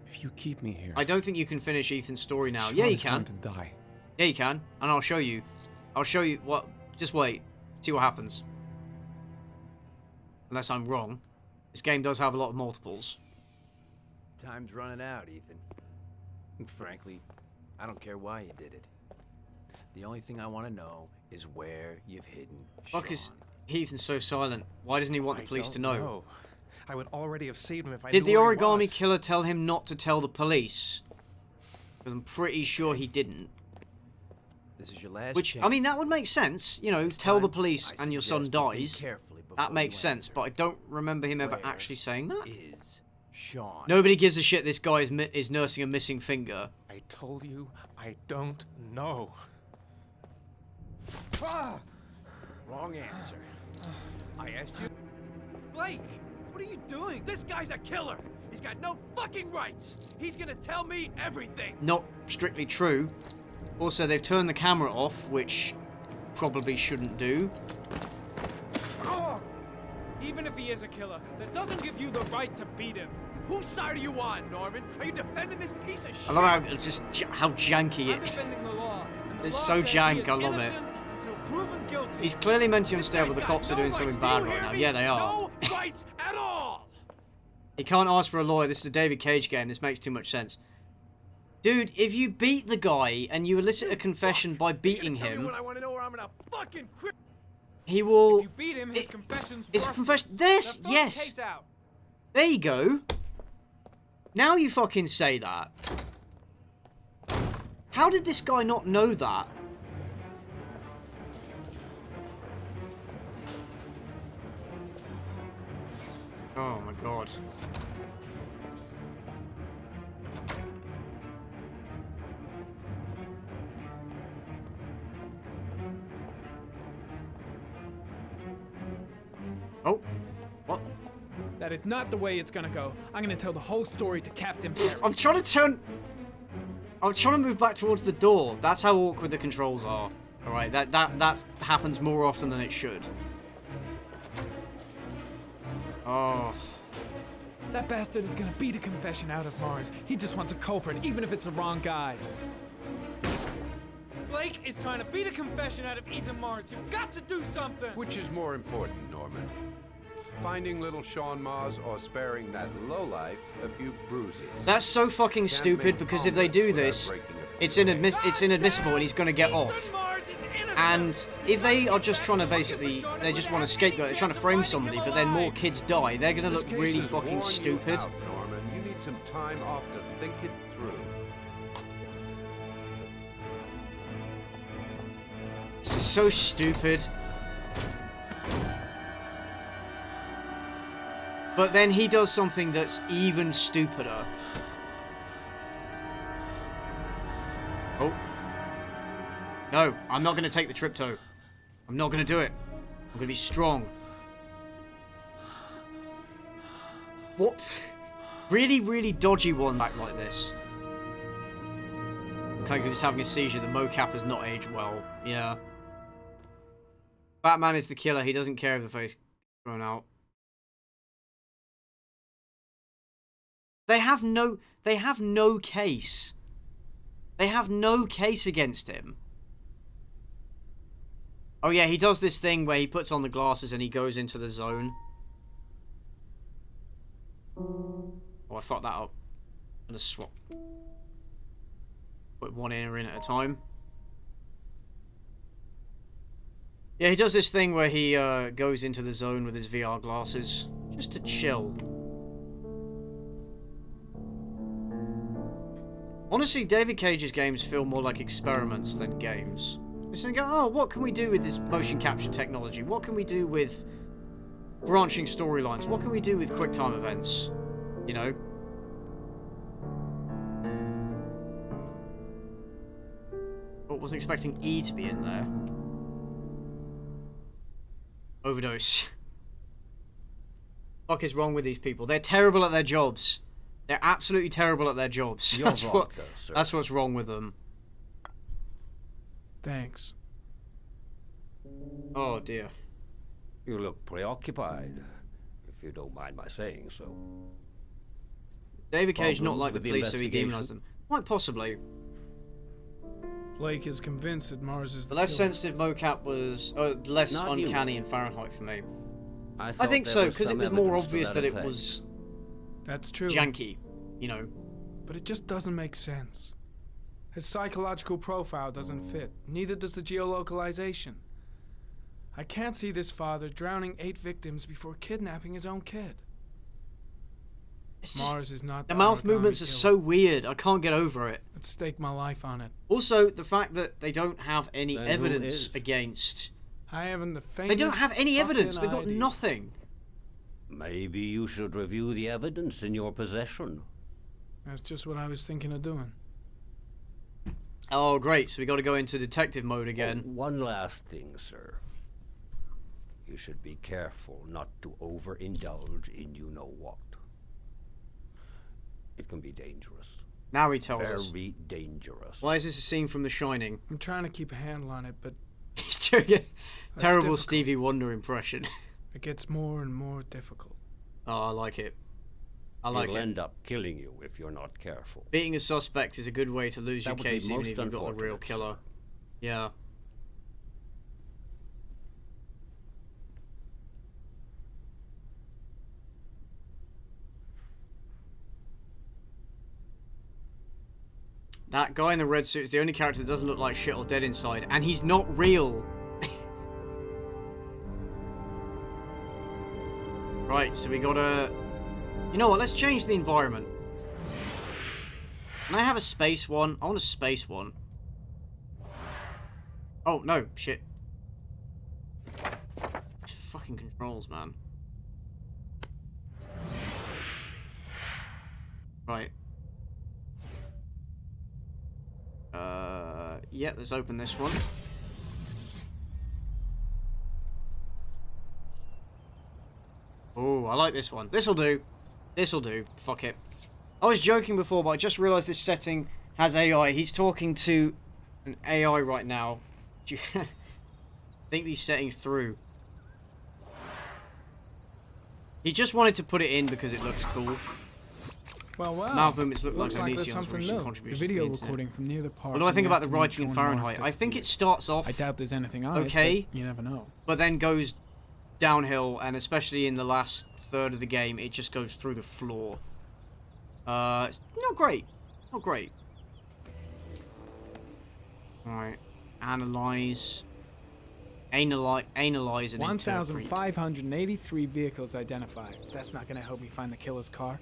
If you keep me here, I don't think you can finish Ethan's story now. Sean Yeah, you is can. going to die. Yeah, you can, and I'll show you. I'll show you what. Just wait. See what happens. Unless I'm wrong. This game does have a lot of multiples. Time's running out, Ethan. And frankly, I don't care why you did it. The only thing I want to know is where you've hidden Sean. Fuck is Ethan's so silent? Why doesn't he want the police to know? I would already have saved him if I Did the knew where he origami was. killer tell him not to tell the police? Because I'm pretty sure he didn't. This is your last Which, chance. I mean, that would make sense. You know, tell the police and your son suggest you think dies. carefully before That makes you sense, answer. but I don't remember him ever Where actually saying that. Is Sean? Nobody gives a shit this guy is nursing a missing finger. I told you, I don't know. Wrong answer. I asked you. Blake, what are you doing? This guy's a killer. He's got no fucking rights. He's gonna tell me everything. Not strictly true. Also, they've turned the camera off, which probably shouldn't do. Even if he is a killer, that doesn't give you the right to beat him. Whose side are you on, Norman? Are you defending this piece of shit? I love how how janky I'm it. defending the law. And the It's law so says he jank. is I love it. innocent until proven guilty. He's clearly mentally unstable. The Guy's cops got are doing no something rights. bad Do you right hear now. me? Yeah, they are. No rights at all. He can't ask for a lawyer. This is a David Cage game. This makes too much sense. Dude, if you beat the guy and you elicit a confession by beating Tell me him, what I want to know, or I'm gonna fucking quit. he will. If you beat him, his confession's It's worthless. confession. This, Now throw the yes. case out. There you go. Now you fucking say that. How did this guy not know that? Oh my god. Oh. What? That is not the way it's gonna go. I'm gonna tell the whole story to Captain Perry. I'm trying to move back towards the door. That's how awkward the controls are. Alright, that happens more often than it should. Oh. That bastard is gonna beat a confession out of Mars. He just wants a culprit, even if it's the wrong guy. Blake is trying to beat a confession out of Ethan Mars. You've got to do something! Which is more important, Norman? Finding little Sean Mars or sparing that lowlife a few bruises? That's so fucking stupid, because if they do this, it's inadmissible and he's gonna get off. And if they are just trying to basically, they just want to scapegoat, they're trying to frame somebody, but then more kids die, they're gonna look really fucking stupid. Norman, you need some time off to think it through. This is so stupid. But then he does something that's even stupider. Oh. No, I'm not going to take the Tripto. I'm not going to do it. I'm going to be strong. What? Really, really dodgy one back like this. Looks like he was having a seizure. The mocap has not aged well. Yeah. Batman is the killer. He doesn't care if the face is thrown out. They have no case. They have no case against him. Oh yeah, he does this thing where he puts on the glasses and he goes into the zone. Oh, I fucked that up. I'm gonna swap. Put one ear in at a time. Yeah, he does this thing where he goes into the zone with his VR glasses. Just to chill. Honestly, David Cage's games feel more like experiments than games. Just go, oh, what can we do with this motion capture technology? What can we do with branching storylines? What can we do with QuickTime events? You know? I wasn't expecting E to be in there. Overdose. What is wrong with these people? They're terrible at their jobs. They're absolutely terrible at their jobs. That's what's wrong with them. Thanks. Oh dear. You look preoccupied, if you don't mind my saying so. David Cage not like the police, so he demonized them. Quite possibly. Blake is convinced that Mars is the less killer. sensitive mocap was less Not uncanny you. in Fahrenheit for me. I think so, because it was more obvious that it was That's true. janky, you know. But it just doesn't make sense. His psychological profile doesn't fit. Neither does the geolocalization. I can't see this father drowning 8 victims before kidnapping his own kid. Mars is not the mouth movements are so weird. I can't get over it. I'd stake my life on it. Also, the fact that they don't have any Then who evidence is? against. I haven't the faintest. They don't have any evidence. fucking They've got idea. nothing. Maybe you should review the evidence in your possession. That's just what I was thinking of doing. Oh, great. So we got to go into detective mode again. Oh, one last thing, sir. You should be careful not to overindulge in you-know-what. It can be dangerous. Now he tells us. Very dangerous. Why is this a scene from The Shining? I'm trying to keep a handle on it, but He's doing a terrible difficult. Stevie Wonder impression. it gets more and more difficult. Oh, I like it. I like It'll it. end up killing you if you're not careful. Being a suspect is a good way to lose That your would be case, even most if you've got a real unfortunate, killer. Yeah. That guy in the red suit is the only character that doesn't look like shit or dead inside, and he's not real. Right, so we gotta... You know what, let's change the environment. Can I have a space one? I want a space one. Oh, no, shit. These fucking controls, man. Right. Yeah, let's open this one. Oh, I like this one. This'll do. This'll do. Fuck it. I was joking before, but I just realised this setting has AI. He's talking to an AI right now. Do you think these settings through? He just wanted to put it in because it looks cool. Well, wow. Mouth movements look Looks like like there's Onision's something recent new. contribution The to video the internet. recording from near the park. What do I think about the writing in Sean Fahrenheit? Mars I think it disappeared. starts off I doubt there's anything on okay, it, but you never know. but then goes downhill, and especially in the last third of the game, it just goes through the floor. It's not great. Not great. Alright. Analyze and interpret. 1,583 vehicles identified. That's not going to help me find the killer's car.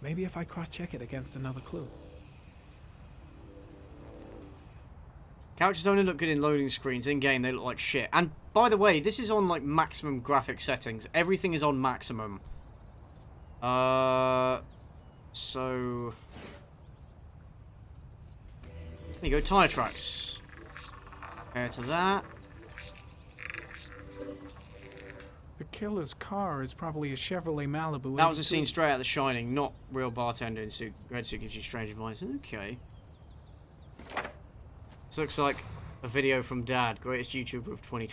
Maybe if I cross-check it against another clue. Couches only look good in loading screens. In game, they look like shit. And by the way, this is on like maximum graphic settings. Everything is on maximum. So there you go. Tire tracks. Compare to that. The killer's car is probably a Chevrolet Malibu. That was a scene straight out of The Shining, not real bartender in suit. Red suit gives you strange advice. Okay. This looks like a video from Dad, greatest YouTuber of 2020.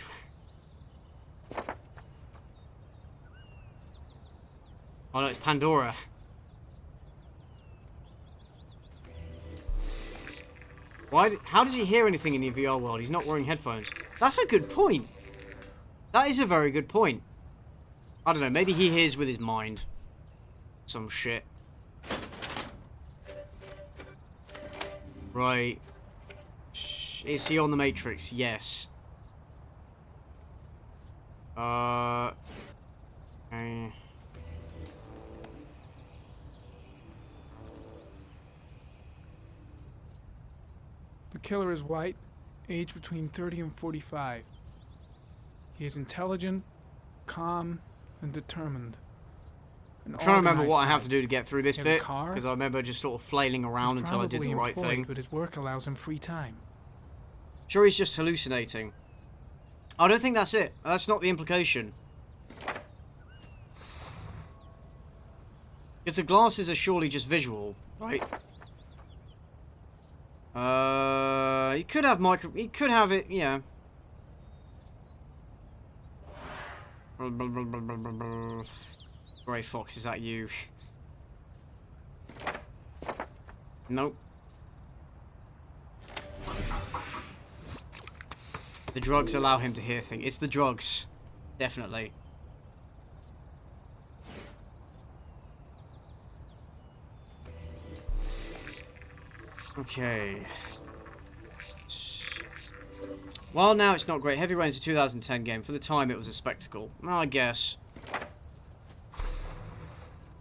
Oh no, it's Pandora. How does he hear anything in the VR world? He's not wearing headphones. That's a good point. That is a very good point. I don't know, maybe he hears with his mind. Some shit. Right. Is he on the Matrix? Yes. Okay. The killer is white, age between 30 and 45. He is intelligent, calm, and determined. I'm trying to remember what I have to do to get through this bit, because I remember just sort of flailing around until I did the right thing. But his work allows him free time. Sure, he's just hallucinating. I don't think that's it. That's not the implication. Because the glasses are surely just visual, right? He could have He could have it, yeah. Grey Fox, is that you? Nope. The drugs allow him to hear things. It's the drugs. Definitely. Okay. Well, now it's not great. Heavy Rain's a 2010 game. For the time, it was a spectacle. Well, I guess.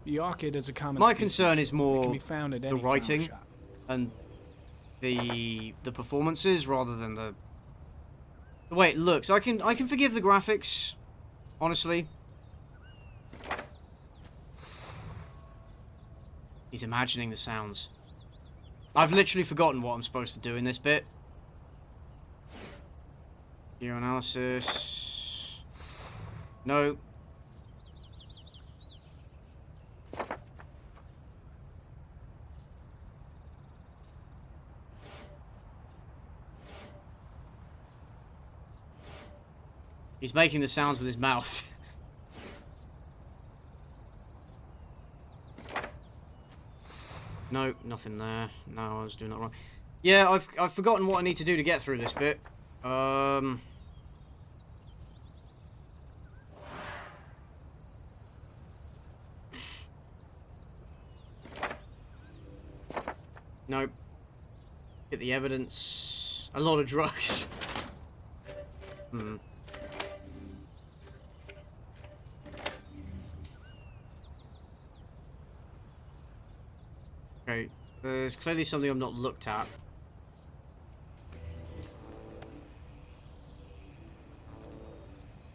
The orchid is a common My species. concern is more the the writing and the performances rather than the way it looks. I can forgive the graphics, honestly. He's imagining the sounds. I've literally forgotten what I'm supposed to do in this bit. Gear analysis. No. He's making the sounds with his mouth. No, nothing there. No, I was doing that wrong. Yeah, I've forgotten what I need to do to get through this bit. Nope. Get the evidence. A lot of drugs. Hmm. Okay, there's clearly something I've not looked at.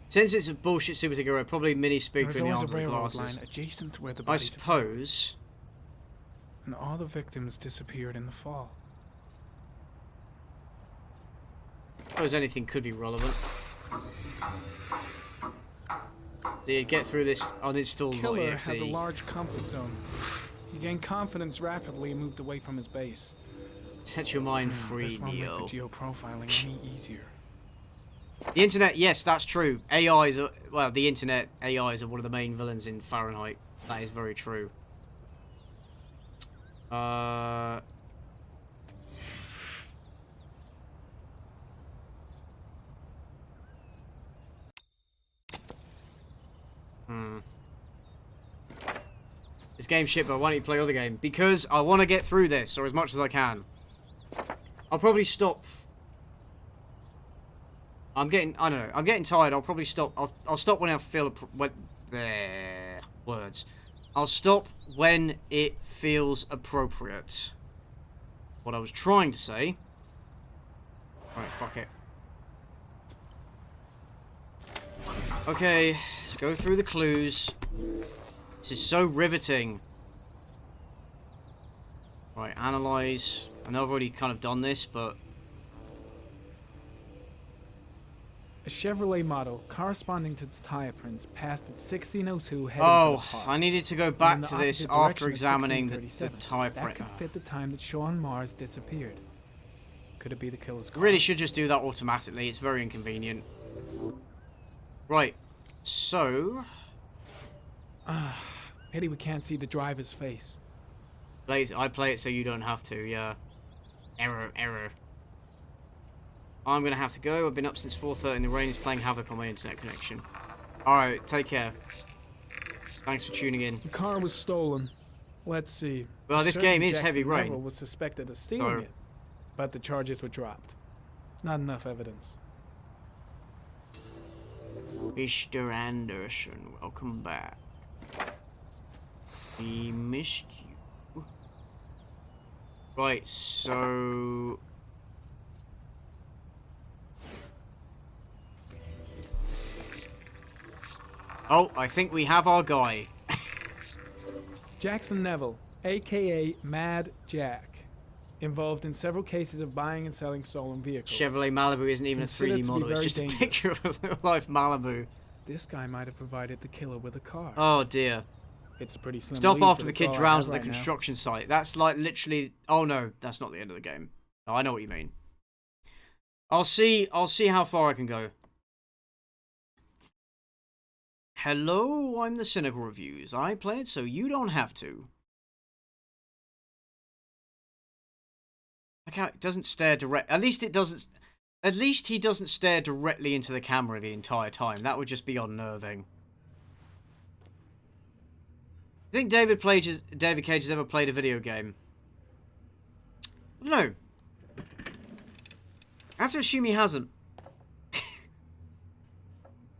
Since it's a bullshit superhero, probably mini speaker in the arms of the glasses. Line adjacent to where the I bodies suppose. And all the victims disappeared in the fall. I suppose anything could be relevant. to get through this uninstalled Killer .exe. has a large comfort zone. He gained confidence rapidly and moved away from his base. Set your mind free, This won't Neo. make the geoprofiling any easier. The internet, yes, that's true. AIs are, well, the internet AIs are one of the main villains in Fahrenheit. That is very true. This game's shit, but why don't you play other game? Because I want to get through this, or as much as I can. I'll probably stop. I don't know. I'm getting tired. I'll probably stop. I'll stop when I feel words. I'll stop when it feels appropriate. What I was trying to say. Alright, fuck it. Okay, let's go through the clues. This is so riveting. Right, analyze. I know I've already kind of done this, but... A Chevrolet model corresponding to the tire prints passed at 1602 heading for the park. I needed to go back to this after examining the tire print. That could fit the time that Sean Mars disappeared. Could it be the killer's car? Really should just do that automatically. It's very inconvenient. Right, so... Pity we can't see the driver's face. I play it so you don't have to, yeah. Error, error. I'm gonna have to go. I've been up since 4:30 and the rain is playing havoc on my internet connection. Alright, take care. Thanks for tuning in. The car was stolen. Let's see. Well, this game is heavy rain. Neville was suspected of stealing it, but the charges were dropped. Not enough evidence. Mr. Anderson, welcome back. We missed you. Right, so... Oh, I think we have our guy. Jackson Neville, a.k.a. Mad Jack, involved in several cases of buying and selling stolen vehicles. Chevrolet Malibu isn't even a 3D model, it's just a picture of a real-life Malibu. This guy might have provided the killer with a car. Oh, dear. It's a pretty slim Stop lead, after but the it's kid all I drowns have at the right now. construction site. That's like literally... Oh, no, that's not the end of the game. Oh, I know what you mean. I'll see how far I can go. Hello, I'm the Cynical Reviews. I play it so you don't have to. Look how it doesn't stare direct. At least it doesn't. At least he doesn't stare directly into the camera the entire time. That would just be unnerving. I think David Cage has ever played a video game. I don't know. I have to assume he hasn't.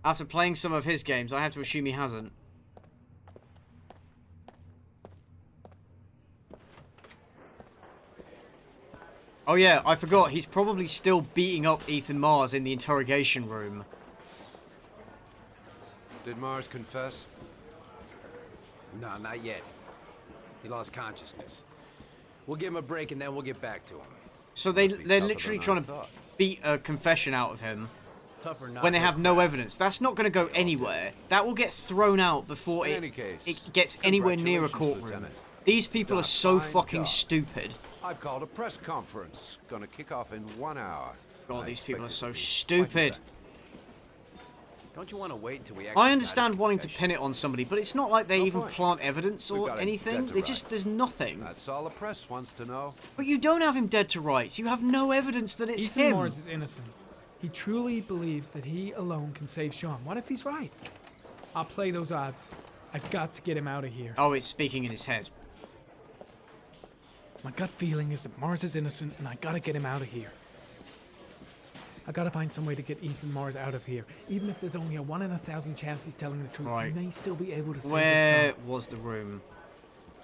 After playing some of his games, I have to assume he hasn't. Oh yeah, I forgot. He's probably still beating up Ethan Mars in the interrogation room. Did Mars confess? No, not yet. He lost consciousness. We'll give him a break and then we'll get back to him. So they're literally trying to beat a confession out of him. When they have no evidence. That's not going to go anywhere. That will get thrown out before it gets anywhere near a courtroom. These people are so fucking stupid. I've called a press conference. Gonna kick off in 1 hour. God, these people are so stupid. Don't you want to wait until we actually... I understand wanting to pin it on somebody, but it's not like they even plant evidence or anything. There's nothing. That's all the press wants to know. But you don't have him dead to rights. You have no evidence that it's Ethan him. Mars is innocent. He truly believes that he alone can save Sean. What if he's right? I'll play those odds. I've got to get him out of here. Oh, it's speaking in his head. My gut feeling is that Mars is innocent, and I gotta get him out of here. I gotta find some way to get Ethan Mars out of here. Even if there's only a 1 in 1,000 chance he's telling the truth, Right. he may still be able to save his Where son. was the room?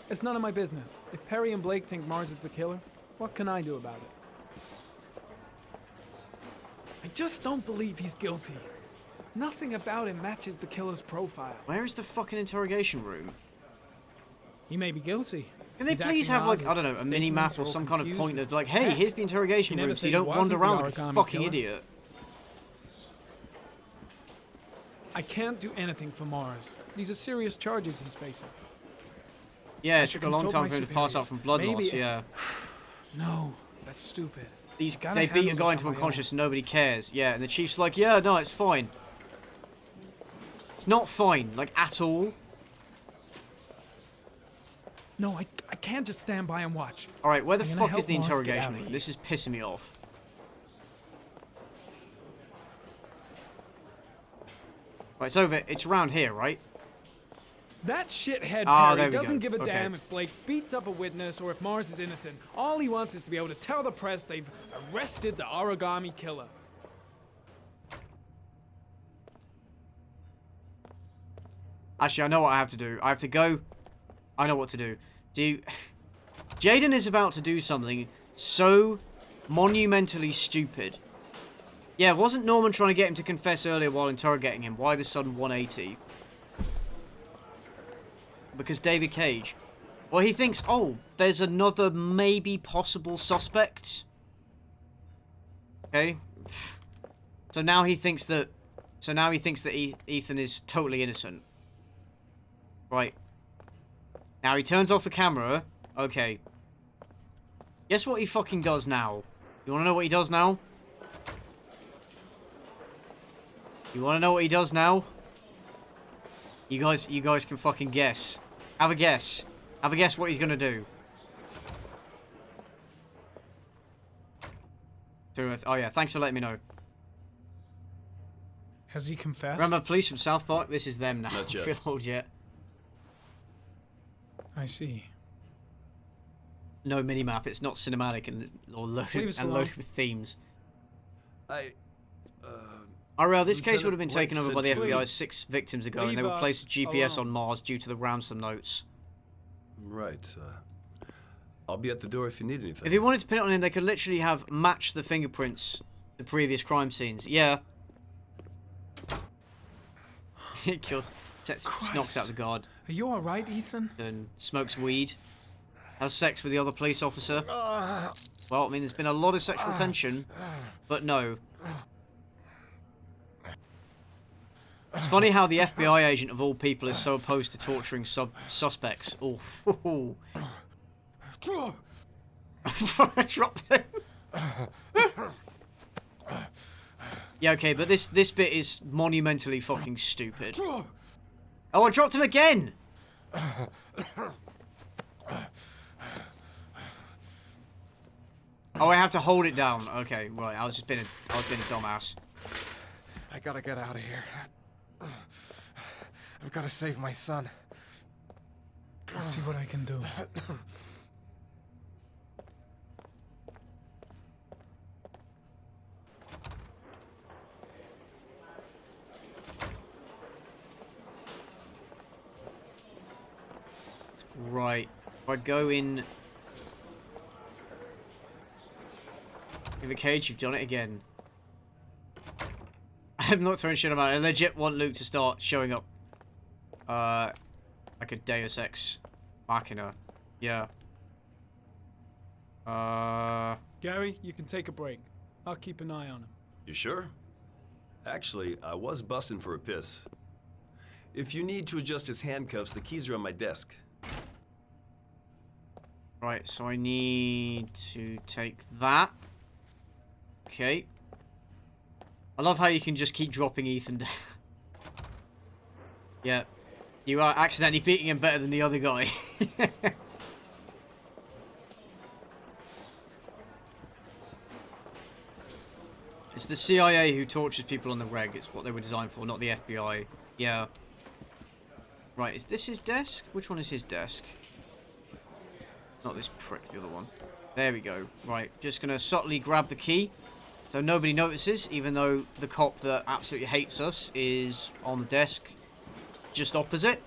It's none of my business. If Perry and Blake think Mars is the killer, what can I do about it? I just don't believe he's guilty. Nothing about him matches the killer's profile. Where is the fucking interrogation room? He may be guilty. Can they He's please acting have, like, odd, I don't know, his a mini-map statements or are all some kind of confusing. pointer, like, hey, Heck, here's the interrogation he never room so said you he don't wasn't wander the around like a origami fucking killer. idiot. I can't do anything for Mars. These are serious charges he's facing. Yeah, it took a long time for him to pass out from blood loss, yeah. No, that's stupid. They beat a guy into unconscious and nobody cares. Yeah, and the chief's like, yeah, no, it's fine. It's not fine, like, at all. No, I can't just stand by and watch. Alright, where the fuck is the interrogation room? This is pissing me off. Right, it's over. It's around here, right? That shithead there Perry we doesn't go. give a Okay. damn if Blake beats up a witness or if Mars is innocent. All he wants is to be able to tell the press they've arrested the origami killer. Actually, I know what I have to do. I have to go. I know what to do. Jaden is about to do something so monumentally stupid. Yeah, wasn't Norman trying to get him to confess earlier while interrogating him? Why the sudden 180? Because David Cage. Well, he thinks, oh, there's another maybe possible suspect. Okay. So now he thinks that. Ethan is totally innocent. Right. Now he turns off the camera. Okay. Guess what he fucking does now? You want to know what he does now? You want to know what he does now? You guys can fucking guess. Have a guess. Have a guess what he's gonna do. Oh yeah, thanks for letting me know. Has he confessed? Remember police from South Park? This is them now. Not yet. Feel old yet. I see. No minimap. It's not cinematic or loaded with themes. Ariel, this case would have been taken over by the FBI 6 victims ago, and they would place a GPS on Mars due to the ransom notes. Right. I'll be at the door if you need anything. If you wanted to pin it on him, they could literally have matched the fingerprints the previous crime scenes. Yeah. He kills, just knocks out the guard. Are you all right, Ethan? Then smokes weed. Has sex with the other police officer. Well, I mean, there's been a lot of sexual tension, but no. It's funny how the FBI agent of all people is so opposed to torturing suspects. Oh. Dropped him. Yeah, okay, but this bit is monumentally fucking stupid. Oh, I dropped him again! Oh, I have to hold it down. Okay, right. I was being a dumbass. I gotta get out of here. I've gotta save my son. I'll see what I can do. Right. If I go in the cage, you've done it again. I'm not throwing shit about it. I legit want Luke to start showing up. Like a Deus Ex Machina. Yeah. Gary, you can take a break. I'll keep an eye on him. You sure? Actually, I was busting for a piss. If you need to adjust his handcuffs, the keys are on my desk. Right, so I need to take that. Okay. I love how you can just keep dropping Ethan down. Yeah. You are accidentally beating him better than the other guy. It's the CIA who tortures people on the reg. It's what they were designed for, not the FBI. Yeah. Right, is this his desk? Which one is his desk? Not this prick, the other one. There we go. Right, just gonna subtly grab the key so nobody notices, even though the cop that absolutely hates us is on the desk just opposite.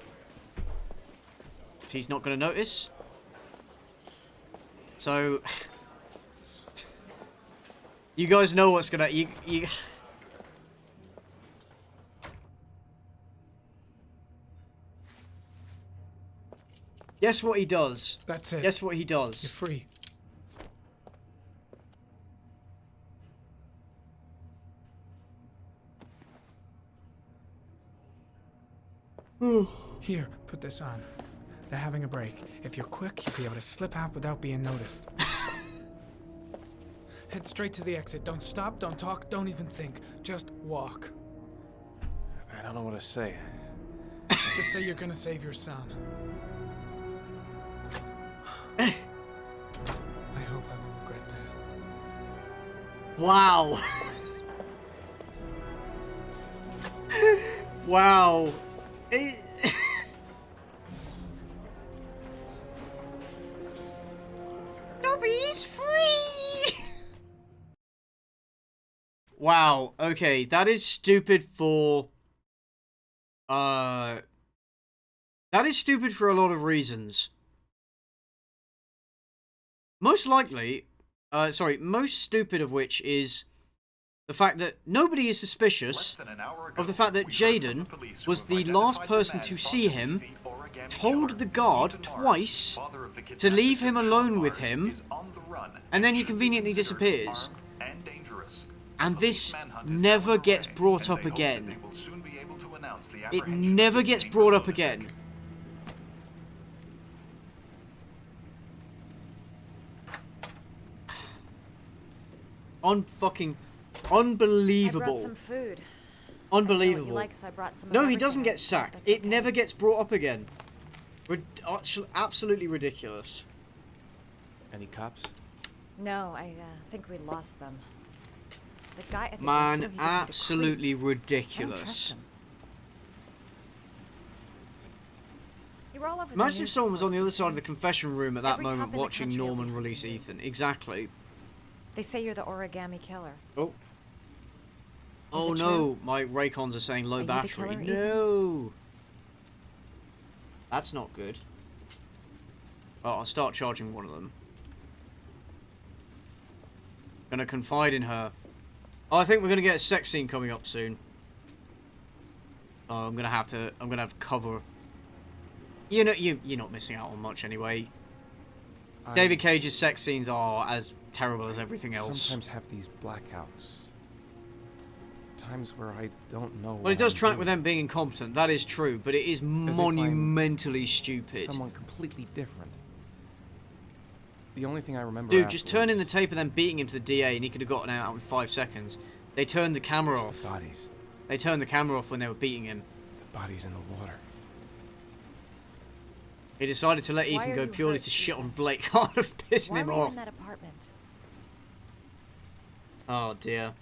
He's not gonna notice. So you guys know what's gonna you Guess what he does. That's it. Guess what he does. You're free. Here, put this on. They're having a break. If you're quick, you'll be able to slip out without being noticed. Head straight to the exit. Don't stop, don't talk, don't even think. Just walk. I don't know what to say. Just say you're gonna save your son. I hope I won't regret that. Wow. Wow. Dobby's free! Wow, okay, that is stupid for... That is stupid for a lot of reasons. Most likely, most stupid of which is the fact that nobody is suspicious of the fact that Jaden was the last person to see him, told the guard twice to leave him alone with him, and then he conveniently disappears. And this never gets brought up again. It never gets brought up again. Unfucking unbelievable. I brought some food. Unbelievable. I know what you like, so I brought some of No, he everything. doesn't get sacked. It never gets brought up again. Absolutely ridiculous. Any cops? No, I think we lost them. The guy at the Man, desk, absolutely I don't trust ridiculous. him. You were all over the Imagine if news someone was on the other reports. side of the confession room at that Every cop moment in the watching country will Norman be release hunting you. Ethan. Exactly. They say you're the origami killer. Oh. Oh it no, true? my Raycons are saying low Are you the battery. killer, Ethan? No. That's not good. Oh, I'll start charging one of them. Gonna confide in her. Oh, I think we're gonna get a sex scene coming up soon. Oh, I'm gonna have to cover. You know, you're not missing out on much anyway. David Cage's sex scenes are as terrible as everything else. Sometimes have these blackouts. Times where I don't know. Well, it does track with them being incompetent. That is true, but it is monumentally stupid. Someone completely different. The only thing I remember. Dude, just turn in the tape of them beating him to the DA, and he could have gotten out in 5 seconds. They turned the camera off. The bodies. They turned the camera off when they were beating him. The bodies in the water. He decided to let Why Ethan are go you purely hurt, to shit Ethan? on Blake, kind of pissing Why him were you off. in that apartment? Oh dear.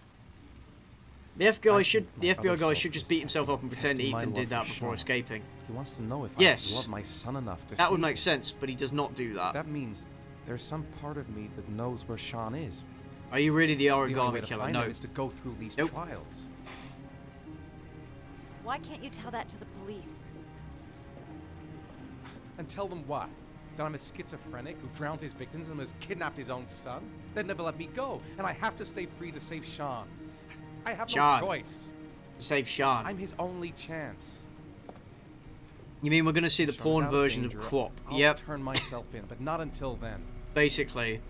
The FBI guy should just beat himself up and pretend testing my Ethan love did for that before Sean. escaping. He wants to know if Yes. I love my son enough to That would save make him. sense, but he does not do that. That means there's some part of me that knows where Sean is. Are you really the The only way origami to killer? find No. him is to go through these Nope. trials. Why can't you tell that to the police? And tell them what? That I'm a schizophrenic who drowned his victims and has kidnapped his own son? They'd never let me go, and I have to stay free to save Sean. I have Sean. no choice. Save Sean. I'm his only chance. You mean we're going to see the Sean's porn out version danger, of Quap? I'll Yep. turn myself in, but not until then. Basically.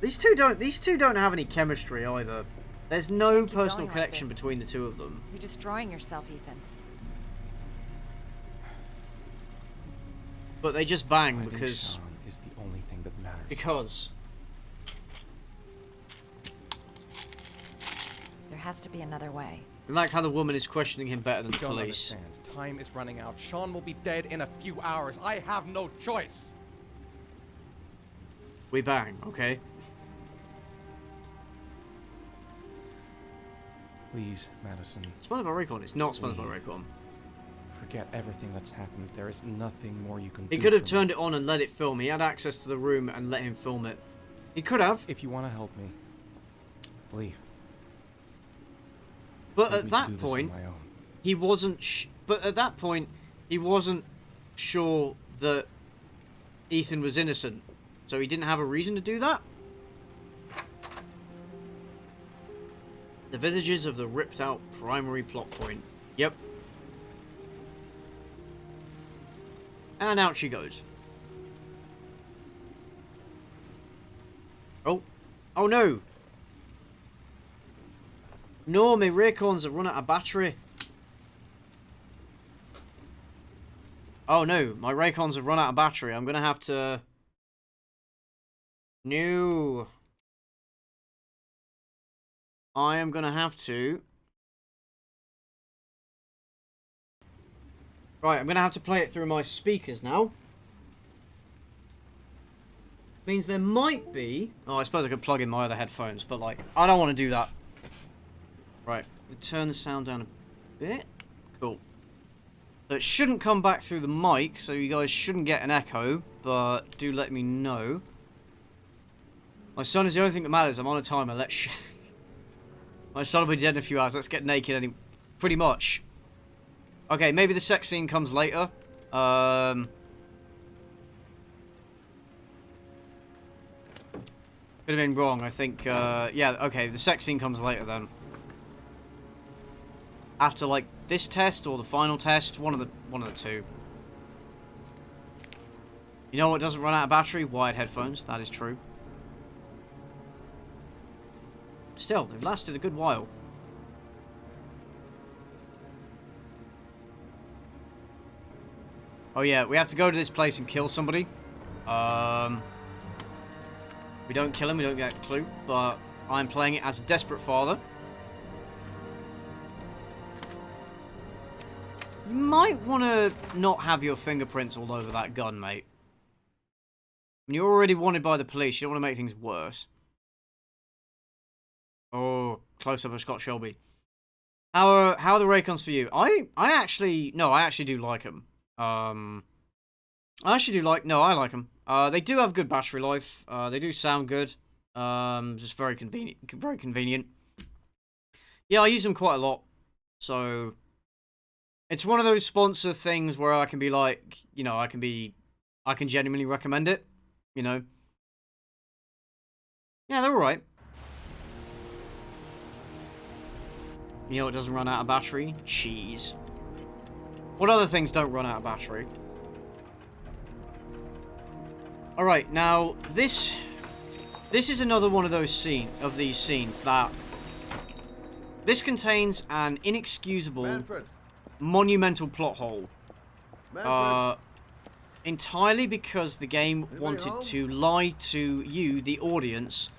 These two don't have any chemistry either. There's no Keep personal going like connection this. between the two of them. You're destroying yourself, Ethan. But they just bang Finding because Sean is the only thing that matters. because There has to be another way. I like how the woman is questioning him better than the You don't police. understand. Time is running out. Sean will be dead in a few hours. I have no choice. We bang, okay? Please, Madison. Sponsored by Raycon. It's not sponsored by Leave. Raycon. Forget everything that's happened. There is nothing more you can do. He could have for me. turned it on and let it film. He had access to the room and let him film it. He could have. If you want to help me, leave. But Let at me that do this on point, my own. he wasn't. But at that point, he wasn't sure that Ethan was innocent, so he didn't have a reason to do that. The visages of the ripped-out primary plot point. Yep. And out she goes. Oh. Oh no! No, my Raycons have run out of battery. Oh no, my Raycons have run out of battery. I'm gonna have to... No. I am gonna have to... Right, I'm gonna have to play it through my speakers now. Means there might be... Oh, I suppose I could plug in my other headphones, but like, I don't want to do that. Right, turn the sound down a bit. Cool. So it shouldn't come back through the mic, so you guys shouldn't get an echo, but do let me know. My son is the only thing that matters. I'm on a timer. Let's... My son will be dead in a few hours. Let's get naked pretty much. Okay, maybe the sex scene comes later. Could have been wrong, I think. Yeah, okay, the sex scene comes later then. After, like, this test or the final test, one of the two. You know what doesn't run out of battery? Wired headphones. That is true. Still, they've lasted a good while. Oh yeah, we have to go to this place and kill somebody. We don't kill him, we don't get a clue, but I'm playing it as a desperate father. You might want to not have your fingerprints all over that gun, mate. When you're already wanted by the police, you don't want to make things worse. Oh, close up of Scott Shelby. How are the Raycons for you? I actually do like them. I like them. They do have good battery life. They do sound good. Just very convenient. Yeah, I use them quite a lot. So it's one of those sponsor things where I can be like, you know, I can genuinely recommend it, you know. Yeah, they're alright. You know what doesn't run out of battery? Cheese. What other things don't run out of battery? Alright, now, this is another one of those scenes that... This contains an inexcusable, Manfred. monumental plot hole. Manfred. Entirely because the game Anybody wanted home? to lie to you, the audience,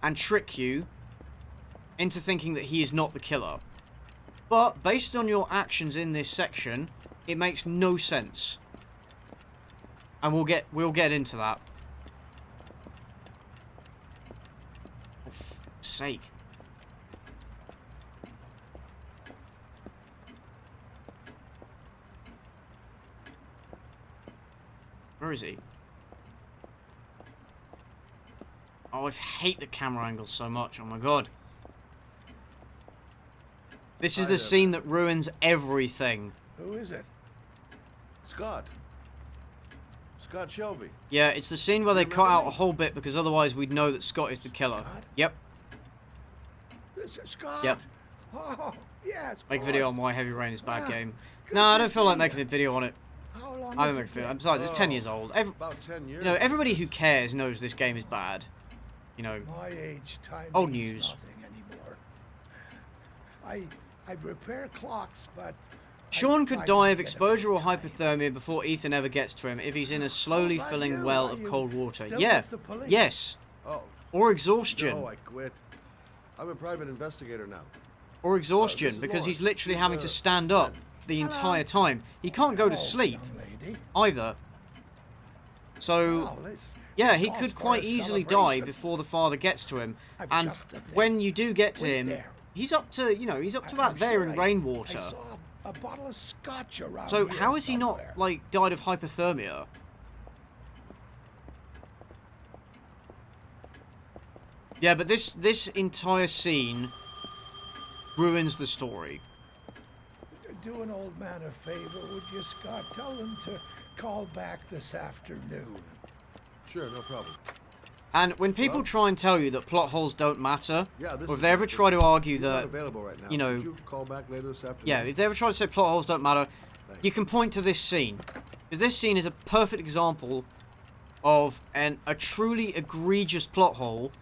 and trick you into thinking that he is not the killer. But, based on your actions in this section, it makes no sense. And we'll get into that. For fuck's sake. Where is he? Oh, I hate the camera angle so much. Oh my god. This is the scene that ruins everything. Who is it? Scott. Scott Shelby. Yeah, it's the scene where they cut out a whole bit because otherwise we'd know that Scott is the killer. Scott? Yep. Scott. Yep. Oh, yes. Make a video on why Heavy Rain is a bad game. No, I don't feel like making a video on it. How long I don't make a video. Besides, it's 10 years old. About 10 years. You know, everybody who cares knows this game is bad. You know. My age, time old means news. nothing anymore. I repair clocks, but Sean could die of exposure or hypothermia before Ethan ever gets to him if he's in a slowly filling well of cold water. Yeah. Yes. Oh. Or exhaustion. No, I quit. I'm a private investigator now. Or exhaustion, because he's literally having to stand up the entire time. He can't go to sleep either. So, yeah, he could quite easily die before the father gets to him. And when you do get to him, he's up to, you know, he's up to about there in rainwater. a bottle of scotch around. So how has he not, like, died of hypothermia? Yeah, but this entire scene ruins the story. Do an old man a favor, would you, Scott? Tell him to call back this afternoon. Sure, no problem. And when people try and tell you that plot holes don't matter, Yeah, this or if is they ever try to argue He's not that, available right now. you know, Could you call back later this afternoon? yeah, if they ever try to say plot holes don't matter, you can point to this scene. Because this scene is a perfect example of a truly egregious plot hole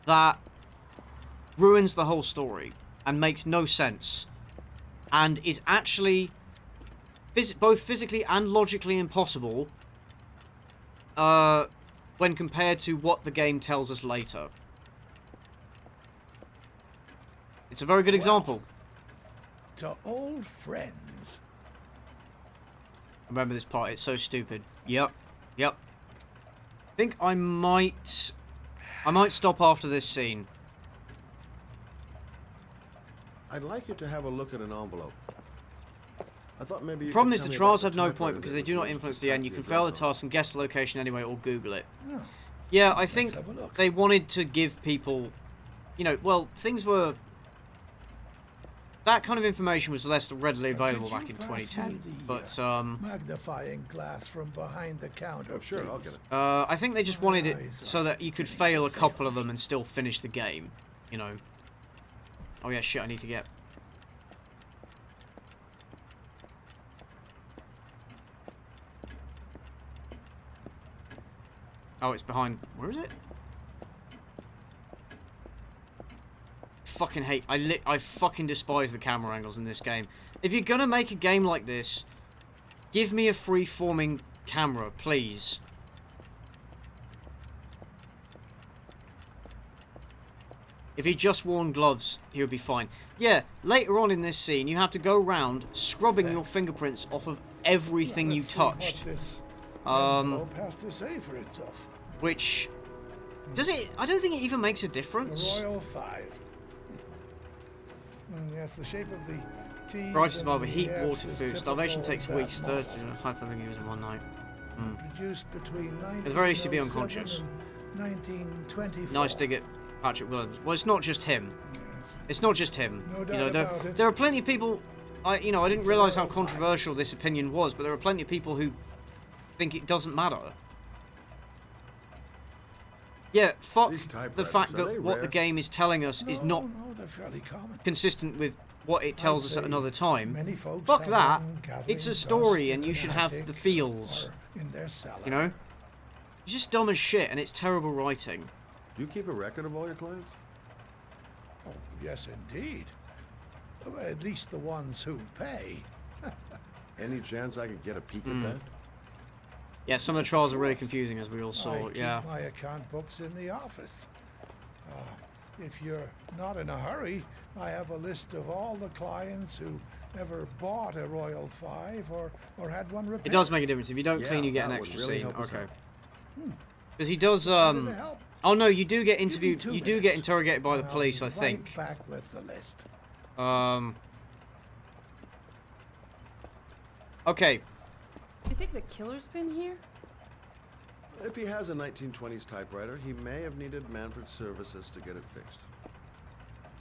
that ruins the whole story and makes no sense. And is actually both physically and logically impossible when compared to what the game tells us later. It's a very good example. To old friends. Remember this part, it's so stupid. Yep. Yep. I think I might stop after this scene. I'd like you to have a look at an envelope. I thought maybe you The problem could is tell the me trials about have no typewriter point because they do not used influence to the end. type You the can fail the address on. task and guess the location anyway or Google it. Oh. Yeah, I think they wanted to give people, you know, well, things were... That kind of information was less readily available back in 2010, but, magnifying glass from behind the counter. Oh, sure, I'll get it. I think they just wanted it so that you could fail a couple of them and still finish the game, you know. Oh yeah, shit, I need to get... Oh, it's behind... Where is it? Fucking hate... I fucking despise the camera angles in this game. If you're gonna make a game like this, give me a free-forming camera, please. If he just worn gloves, he would be fine. Yeah, later on in this scene, you have to go around scrubbing your fingerprints off of everything you touched. Has to say for itself. Which... Does it... I don't think it even makes a The difference. Royal 5. Yes, the shape of the T. Prices of over heat, water, food. Starvation takes weeks. Thirst and hypothermia in one night. Produced between At the very least, he'd be unconscious. 1924. Nice dig at Patrick Williams. Well, it's not just him. It's not just him. No You doubt know, about it. there are plenty of people... I didn't realise how controversial this opinion was, but there are plenty of people who think it doesn't matter. Yeah, fuck the fact that what the game is telling us is not they're fairly common. consistent with what it tells us at say another time. many folks Fuck have that. them gathering It's a dust story in and you an should have attic the feels. or in their cellar. You know? It's just dumb as shit and it's terrible writing. Do you keep a record of all your clients? Oh, yes, indeed. At least the ones who pay. Any chance I could get a peek Hmm. at that? Yeah, some of the trials are really confusing as we all saw, I yeah. keep my account books in the office. If you're not in a hurry, I have a list of all the clients who ever bought a Royal 5 or had one repaired. It does make a difference. If you don't Yeah, clean, you get an that would extra really scene. help us Okay. out. Because he does, help. Oh no, you do get interviewed, Give me you 2 do get minutes, interrogated by the and I'll police, be I think. Right back with the list. Okay. You think the killer's been here? If he has a 1920s typewriter, he may have needed Manfred's services to get it fixed.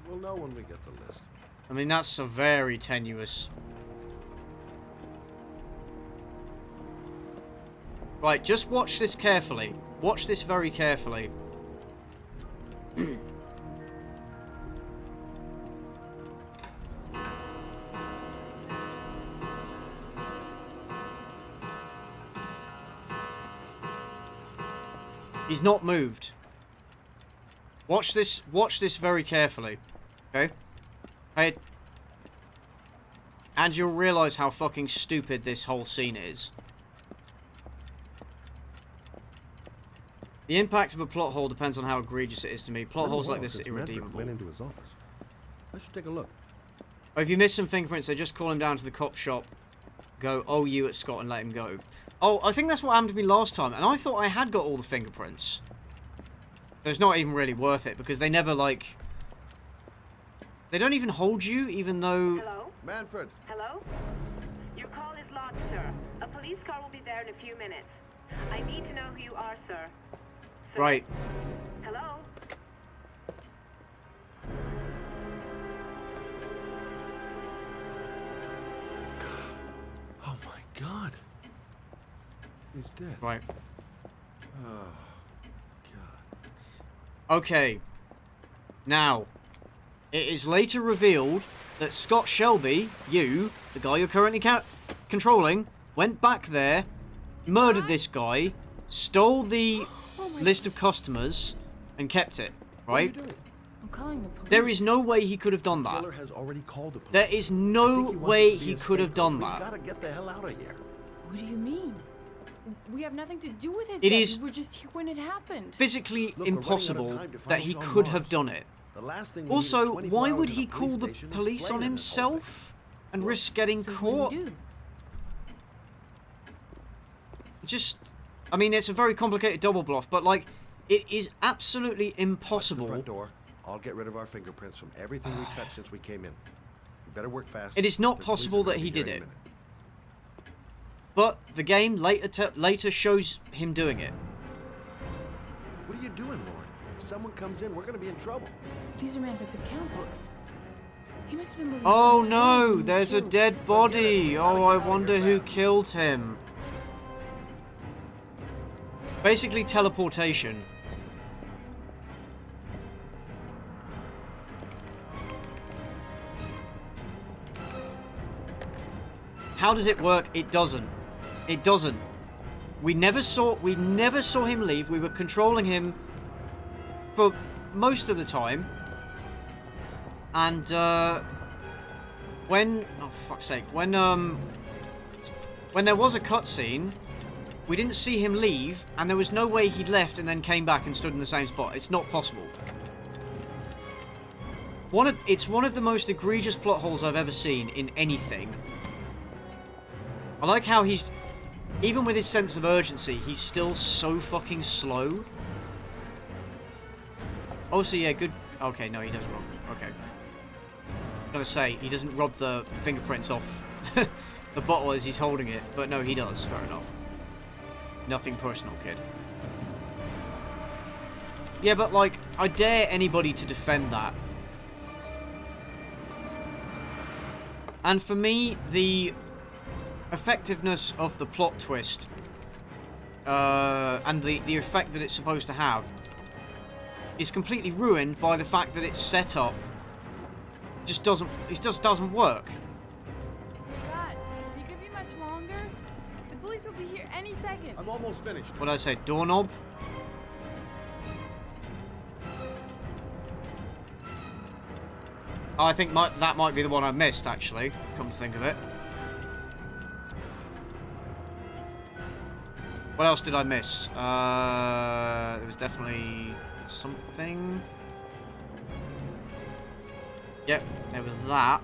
We'll know when we get the list. I mean, that's a very tenuous... Right, just watch this carefully. Watch this very carefully. He's not moved. Watch this very carefully. Okay? Hey. And you'll realise how fucking stupid this whole scene is. The impact of a plot hole depends on how egregious it is to me. Plot holes like this are irredeemable. Went into his office. Let's take a look. Or if you miss some fingerprints, they just call him down to the cop shop, go, oh, you at Scott, and let him go. Oh, I think that's what happened to me last time, and I thought I had got all the fingerprints. So it's not even really worth it, because they never, like... They don't even hold you, even though... Hello? Manfred! Hello? Your call is lodged, sir. A police car will be there in a few minutes. I need to know who you are, sir. Sir? Right. Hello? Oh my god. He's dead. Right. Oh, Okay. Now, it is later revealed that Scott Shelby, you, the guy you're currently controlling, went back there, murdered this guy, stole the list of customers, and kept it, right? I'm calling the police. There is no way he could have done that. The killer has already called the police. There is no way he could have done We that. gotta get the hell out of here. What do you mean? We have nothing to do with his It death. is We're just here when it happened. Physically Look, we're running out of impossible time to that find he Sean could Mars. have done it. The last thing we need is Also, 24 why hours would in he a call the station police on explaining this whole thing. himself and risk getting caught? Just, I mean, it's a very complicated double bluff, but like, it is absolutely impossible. Front door. I'll get rid of our fingerprints from everything we touched since we came in. We better work fast. It is not The police possible are gonna that he be here did any it. minute. But the game later shows him doing it. What are you doing, Lord? If someone comes in, we're gonna be in trouble. These are Manfred's account books. He must have been moving Oh fast no, when he was there's a killed. dead body. Oh, I wonder who killed him. Basically teleportation. How does it work? It doesn't. It doesn't. We never saw him leave. We were controlling him for most of the time. And when oh fuck's sake, when there was a cutscene, we didn't see him leave, and there was no way he'd left and then came back and stood in the same spot. It's not possible. It's one of the most egregious plot holes I've ever seen in anything. I like how he's, even with his sense of urgency, he's still so fucking slow. Oh, so yeah, good. Okay, no, he does rob. Okay. I was gonna say, he doesn't rob the fingerprints off the bottle as he's holding it, but no, he does. Fair enough. Nothing personal, kid. Yeah, but like, I dare anybody to defend that. And for me, the effectiveness of the plot twist and the effect that it's supposed to have is completely ruined by the fact that it's set up just doesn't work. God, you could be much longer. The police will be here any second. I'm almost finished. What did I say? Doorknob? Oh, I think that might be the one I missed, actually, come to think of it. What else did I miss? There was definitely something. Yep, there was that.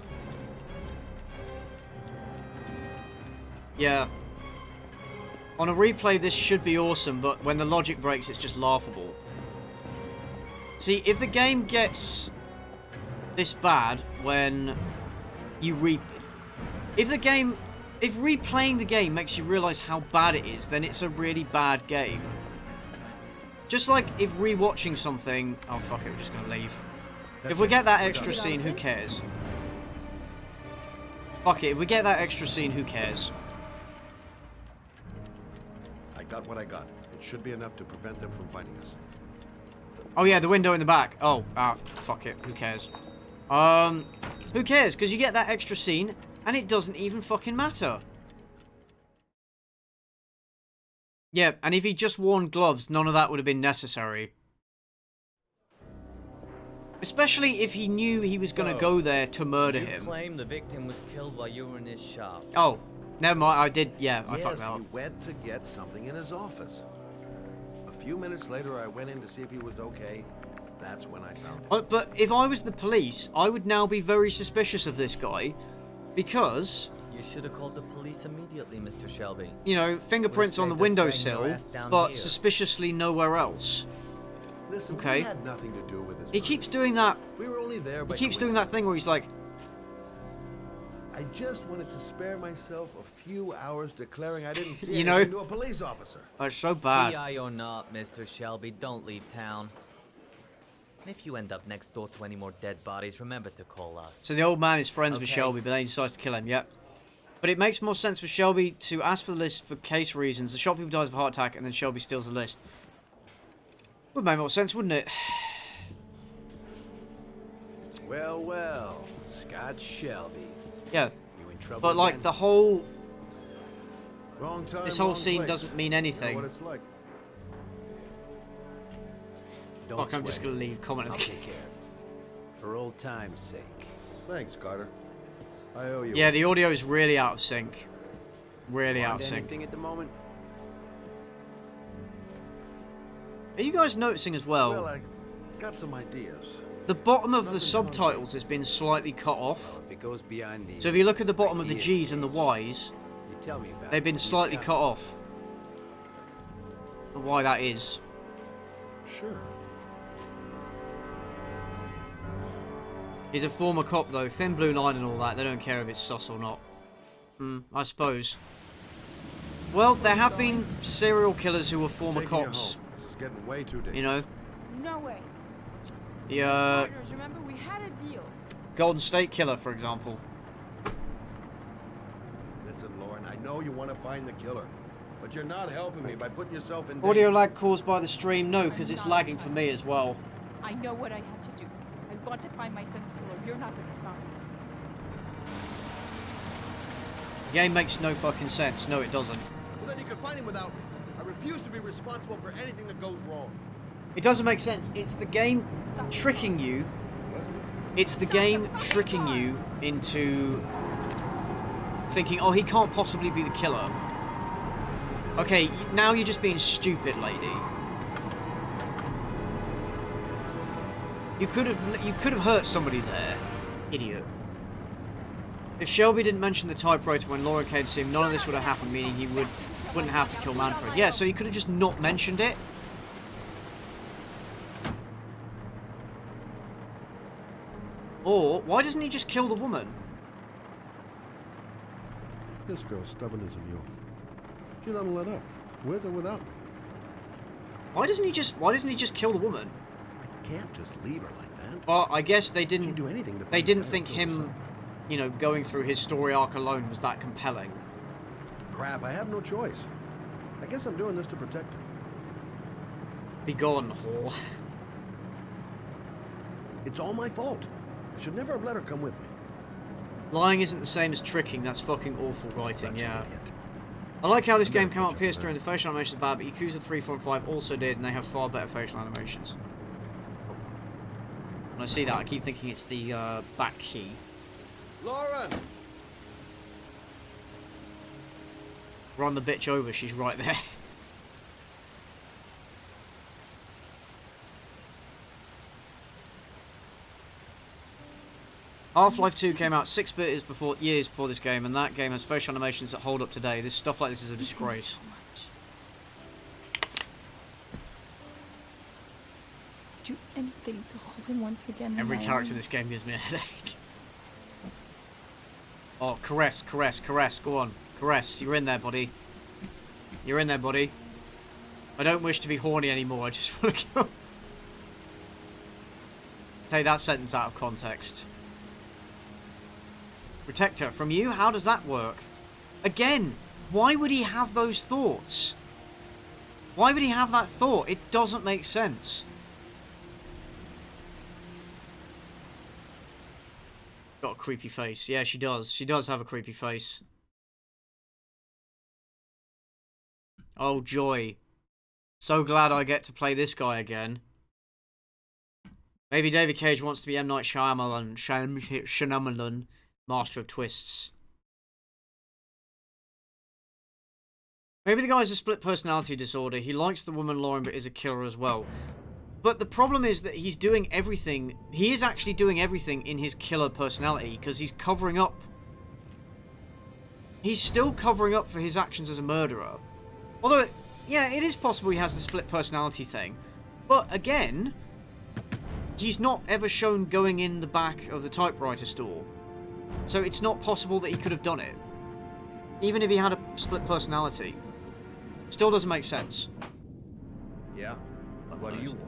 Yeah. On a replay, this should be awesome, but when the logic breaks, it's just laughable. See, if the game gets this bad when you if replaying the game makes you realize how bad it is, then it's a really bad game. Just like if rewatching something... Oh, fuck it, we're just gonna leave. If we get that extra scene, who cares? Fuck it, if we get that extra scene, who cares? I got what I got. It should be enough to prevent them from finding us. Oh yeah, the window in the back. Oh, fuck it, who cares? Who cares? Because you get that extra scene, and it doesn't even fucking matter. Yeah, and if he just worn gloves, none of that would have been necessary. Especially if he knew he was going to go there to murder him. You claim the victim was killed while you were in his shop. Oh, never mind, I did, yeah, I fucked Yes, that up. he went to get something in his office. A few minutes later, I went in to see if he was okay. That's when I found him. But if I was the police, I would now be very suspicious of this guy, because... You should have called the police immediately, Mr. Shelby. You know, fingerprints on the windowsill, but suspiciously nowhere else. Listen, okay. We had nothing to do with this. He keeps doing that. We were only there by He keeps doing that thing where he's like... I just wanted to spare myself a few hours declaring I didn't see You know? anything to a police officer. That's so bad. PI or not, Mr. Shelby, don't leave town. And if you end up next door to any more dead bodies, remember to call us. So the old man is friends with Shelby, but then he decides to kill him, yep. But it makes more sense for Shelby to ask for the list for case reasons. The shopkeeper dies of a heart attack, and then Shelby steals the list. Would make more sense, wouldn't it? Well, well, Scott Shelby. Yeah. You in trouble But like again? the whole... Wrong time, this whole wrong scene place. doesn't mean You anything. know what it's like. Don't Fuck, I'm sweat just gonna leave comment. I'll take care. For old time's sake. Thanks, Carter. I owe you. Yeah, the audio is really out of sync. Really out of sync. Anything at the moment? Are you guys noticing as well? Well, I got some ideas. The bottom of the subtitles has been slightly cut off. Well, if it goes beyond the So if you look at the bottom of the G's and the Y's, you tell me about they've been slightly cut off. And why that is. Sure. He's a former cop though, thin blue line and all that, they don't care if it's sus or not. I suppose. Well, there have been serial killers who were former cops. This is getting way too dangerous. You know? No way. The Partners, remember we had a deal. Golden State Killer, for example. Listen, Lauren, I know you want to find the killer, but you're not helping me by putting yourself in danger. Audio lag caused by the stream? No, because it's lagging for me as well. I know what I have to do. I've got to find my son's killer. You're not going to stop me. The game makes no fucking sense. No, it doesn't. Well, then you can find him without me. I refuse to be responsible for anything that goes wrong. It doesn't make sense. It's the game tricking you. It's the game tricking you into thinking, oh, he can't possibly be the killer. Okay, now you're just being stupid, lady. You could have hurt somebody there, idiot. If Shelby didn't mention the typewriter when Laura came to see him, none of this would have happened, meaning he wouldn't have to kill Manfred. Yeah, so he could have just not mentioned it. Or, why doesn't he just kill the woman? This girl's stubborn as a mule. She doesn't let up, with or without me. Why doesn't he just kill the woman? I can't just leave her like that. Well, I guess they didn't do anything to they didn't think him, you know, going through his story arc alone was that compelling. Crap, I have no choice. I guess I'm doing this to protect her. Be gone, whore. It's all my fault. I should never have let her come with me. Lying isn't the same as tricking. That's fucking awful writing, yeah. I like how this game can't pierce during the facial animations are bad, but Yakuza 3, 4, and 5 also did, and they have far better facial animations. When I see that, I keep thinking it's the back key. Lauren! Run the bitch over, she's right there. Half-Life 2 came out 6 years before this game, and that game has facial animations that hold up today. This stuff like this is a disgrace. Do anything to hold him once again. Every character in this game gives me a headache. Oh, caress, caress, caress. Go on. Caress. You're in there, buddy. You're in there, buddy. I don't wish to be horny anymore. I just want to go. Take that sentence out of context. Protect her from you? How does that work? Again, why would he have those thoughts? Why would he have that thought? It doesn't make sense. Got a creepy face. Yeah, she does. She does have a creepy face. Oh, joy. So glad I get to play this guy again. Maybe David Cage wants to be M. Night Shyamalan, master of twists. Maybe the guy's a split personality disorder. He likes the woman Lauren but is a killer as well. But the problem is that he's doing everything. He is actually doing everything in his killer personality because he's covering up. He's still covering up for his actions as a murderer. Although, yeah, it is possible he has the split personality thing. But again, he's not ever shown going in the back of the typewriter store. So it's not possible that he could have done it. Even if he had a split personality. Still doesn't make sense. Yeah? What do you want?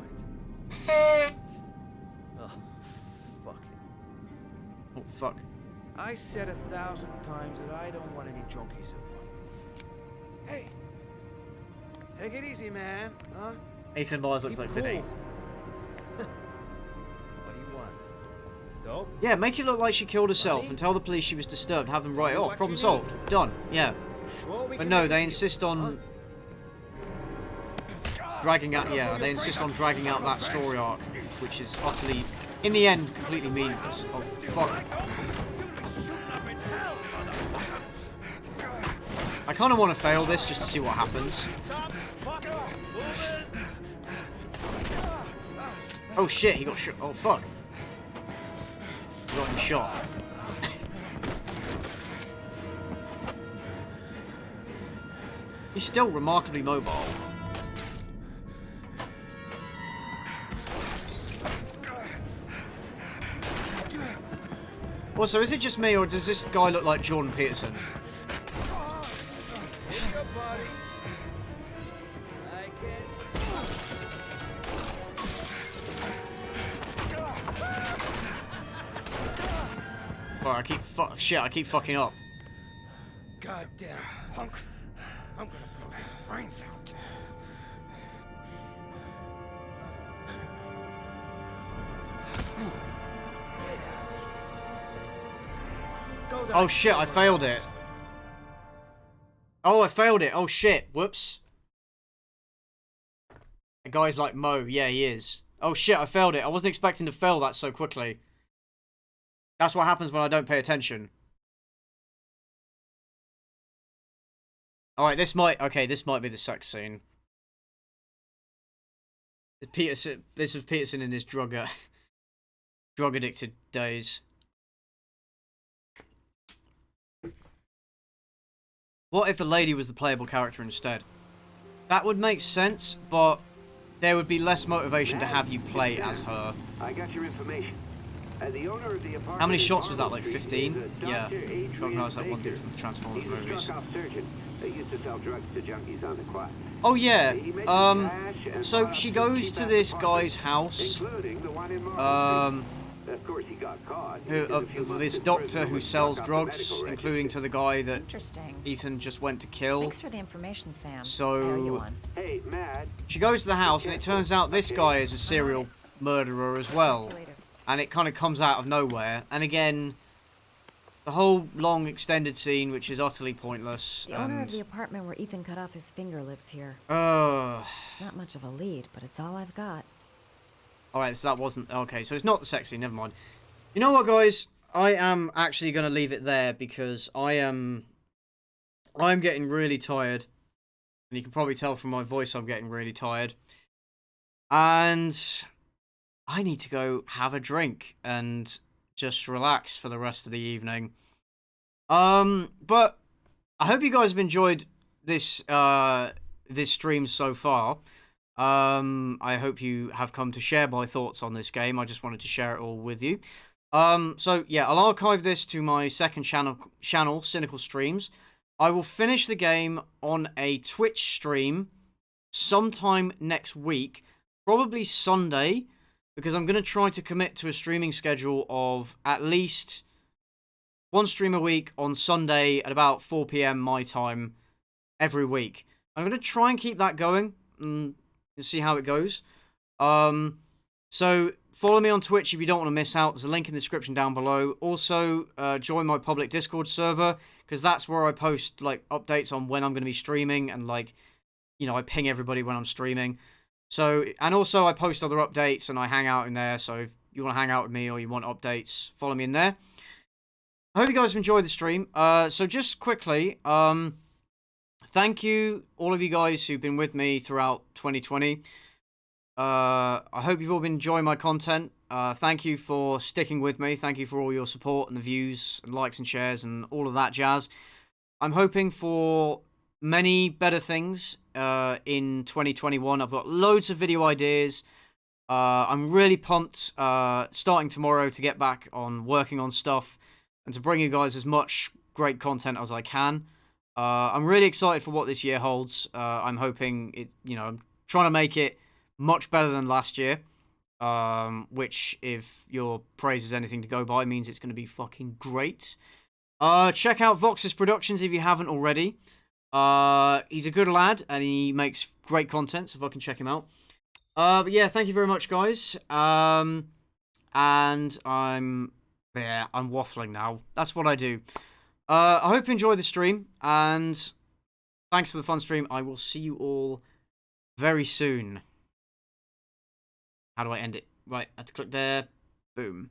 Oh, fuck it. Oh, fuck. I said 1,000 times that I don't want any junkies in one. Hey! Take it easy, man. Huh? Ethan Myers looks like Vinny. What do you want? Dope? Yeah, make it look like she killed herself and tell the police she was disturbed. Have them write it off. Problem solved. Done. Yeah. But no, they insist on dragging out. Yeah, they insist on dragging out that story arc, which is utterly in the end, completely meaningless. Oh, fuck. I kind of want to fail this just to see what happens. Oh shit, he got shot. Oh fuck. He got him shot. He's still remarkably mobile. Also, is it just me, or does this guy look like Jordan Peterson? Oh, I keep fucking up. Goddamn punk. I'm gonna blow your brains out. Oh shit, I failed it. Oh, I failed it. Oh shit. Whoops. The guy's like Mo. Yeah, he is. Oh shit, I failed it. I wasn't expecting to fail that so quickly. That's what happens when I don't pay attention. Alright, this might be the sex scene. Peterson, this was Peterson in his drug addicted days. What if the lady was the playable character instead? That would make sense, but there would be less motivation to have you play as her. I got your information. The owner of the apartment. How many shots was that? Like 15? Yeah. Recognize that one dude from the Transformers movies. They used to sell drugs to junkies on the quad. Oh yeah. So she goes to this guy's house. Of course he got caught. This doctor who sells drugs, including to the guy that Ethan just went to kill. Thanks for the information, Sam. So hey, Matt. She goes to the house, and it turns out this guy is a serial murderer as well. And it kind of comes out of nowhere. And again, the whole long extended scene, which is utterly pointless. The owner of the apartment where Ethan cut off his finger lives here. It's not much of a lead, but it's all I've got. Alright, so that wasn't... Okay, so it's not the sex scene, never mind. You know what, guys? I am actually going to leave it there because I'm getting really tired. And you can probably tell from my voice I'm getting really tired. And I need to go have a drink and just relax for the rest of the evening. But I hope you guys have enjoyed this this stream so far. I hope you have come to share my thoughts on this game. I just wanted to share it all with you. So yeah, I'll archive this to my second channel, Cynical Streams. I will finish the game on a Twitch stream sometime next week, probably Sunday, because I'm going to try to commit to a streaming schedule of at least one stream a week on Sunday at about 4 PM my time every week. I'm going to try and keep that going and see how it goes. So follow me on Twitch if you don't want to miss out. There's a link in the description down below. Also, join my public Discord server, because that's where I post like updates on when I'm going to be streaming, and like, you know, I ping everybody when I'm streaming. So, and also I post other updates and I hang out in there. So if you want to hang out with me or you want updates, follow me in there. I hope you guys have enjoyed the stream. So just quickly, thank you, all of you guys who've been with me throughout 2020. I hope you've all been enjoying my content. Thank you for sticking with me. Thank you for all your support and the views and likes and shares and all of that jazz. I'm hoping for many better things in 2021. I've got loads of video ideas. I'm really pumped starting tomorrow to get back on working on stuff and to bring you guys as much great content as I can. I'm really excited for what this year holds. I'm hoping it, you know, I'm trying to make it much better than last year, which, if your praise is anything to go by, means it's going to be fucking great. Check out Vox's Productions if you haven't already. He's a good lad and he makes great content, so fucking check him out. But yeah, thank you very much, guys. And I'm waffling now. That's what I do. I hope you enjoyed the stream, and thanks for the fun stream. I will see you all very soon. How do I end it? Right, I have to click there. Boom.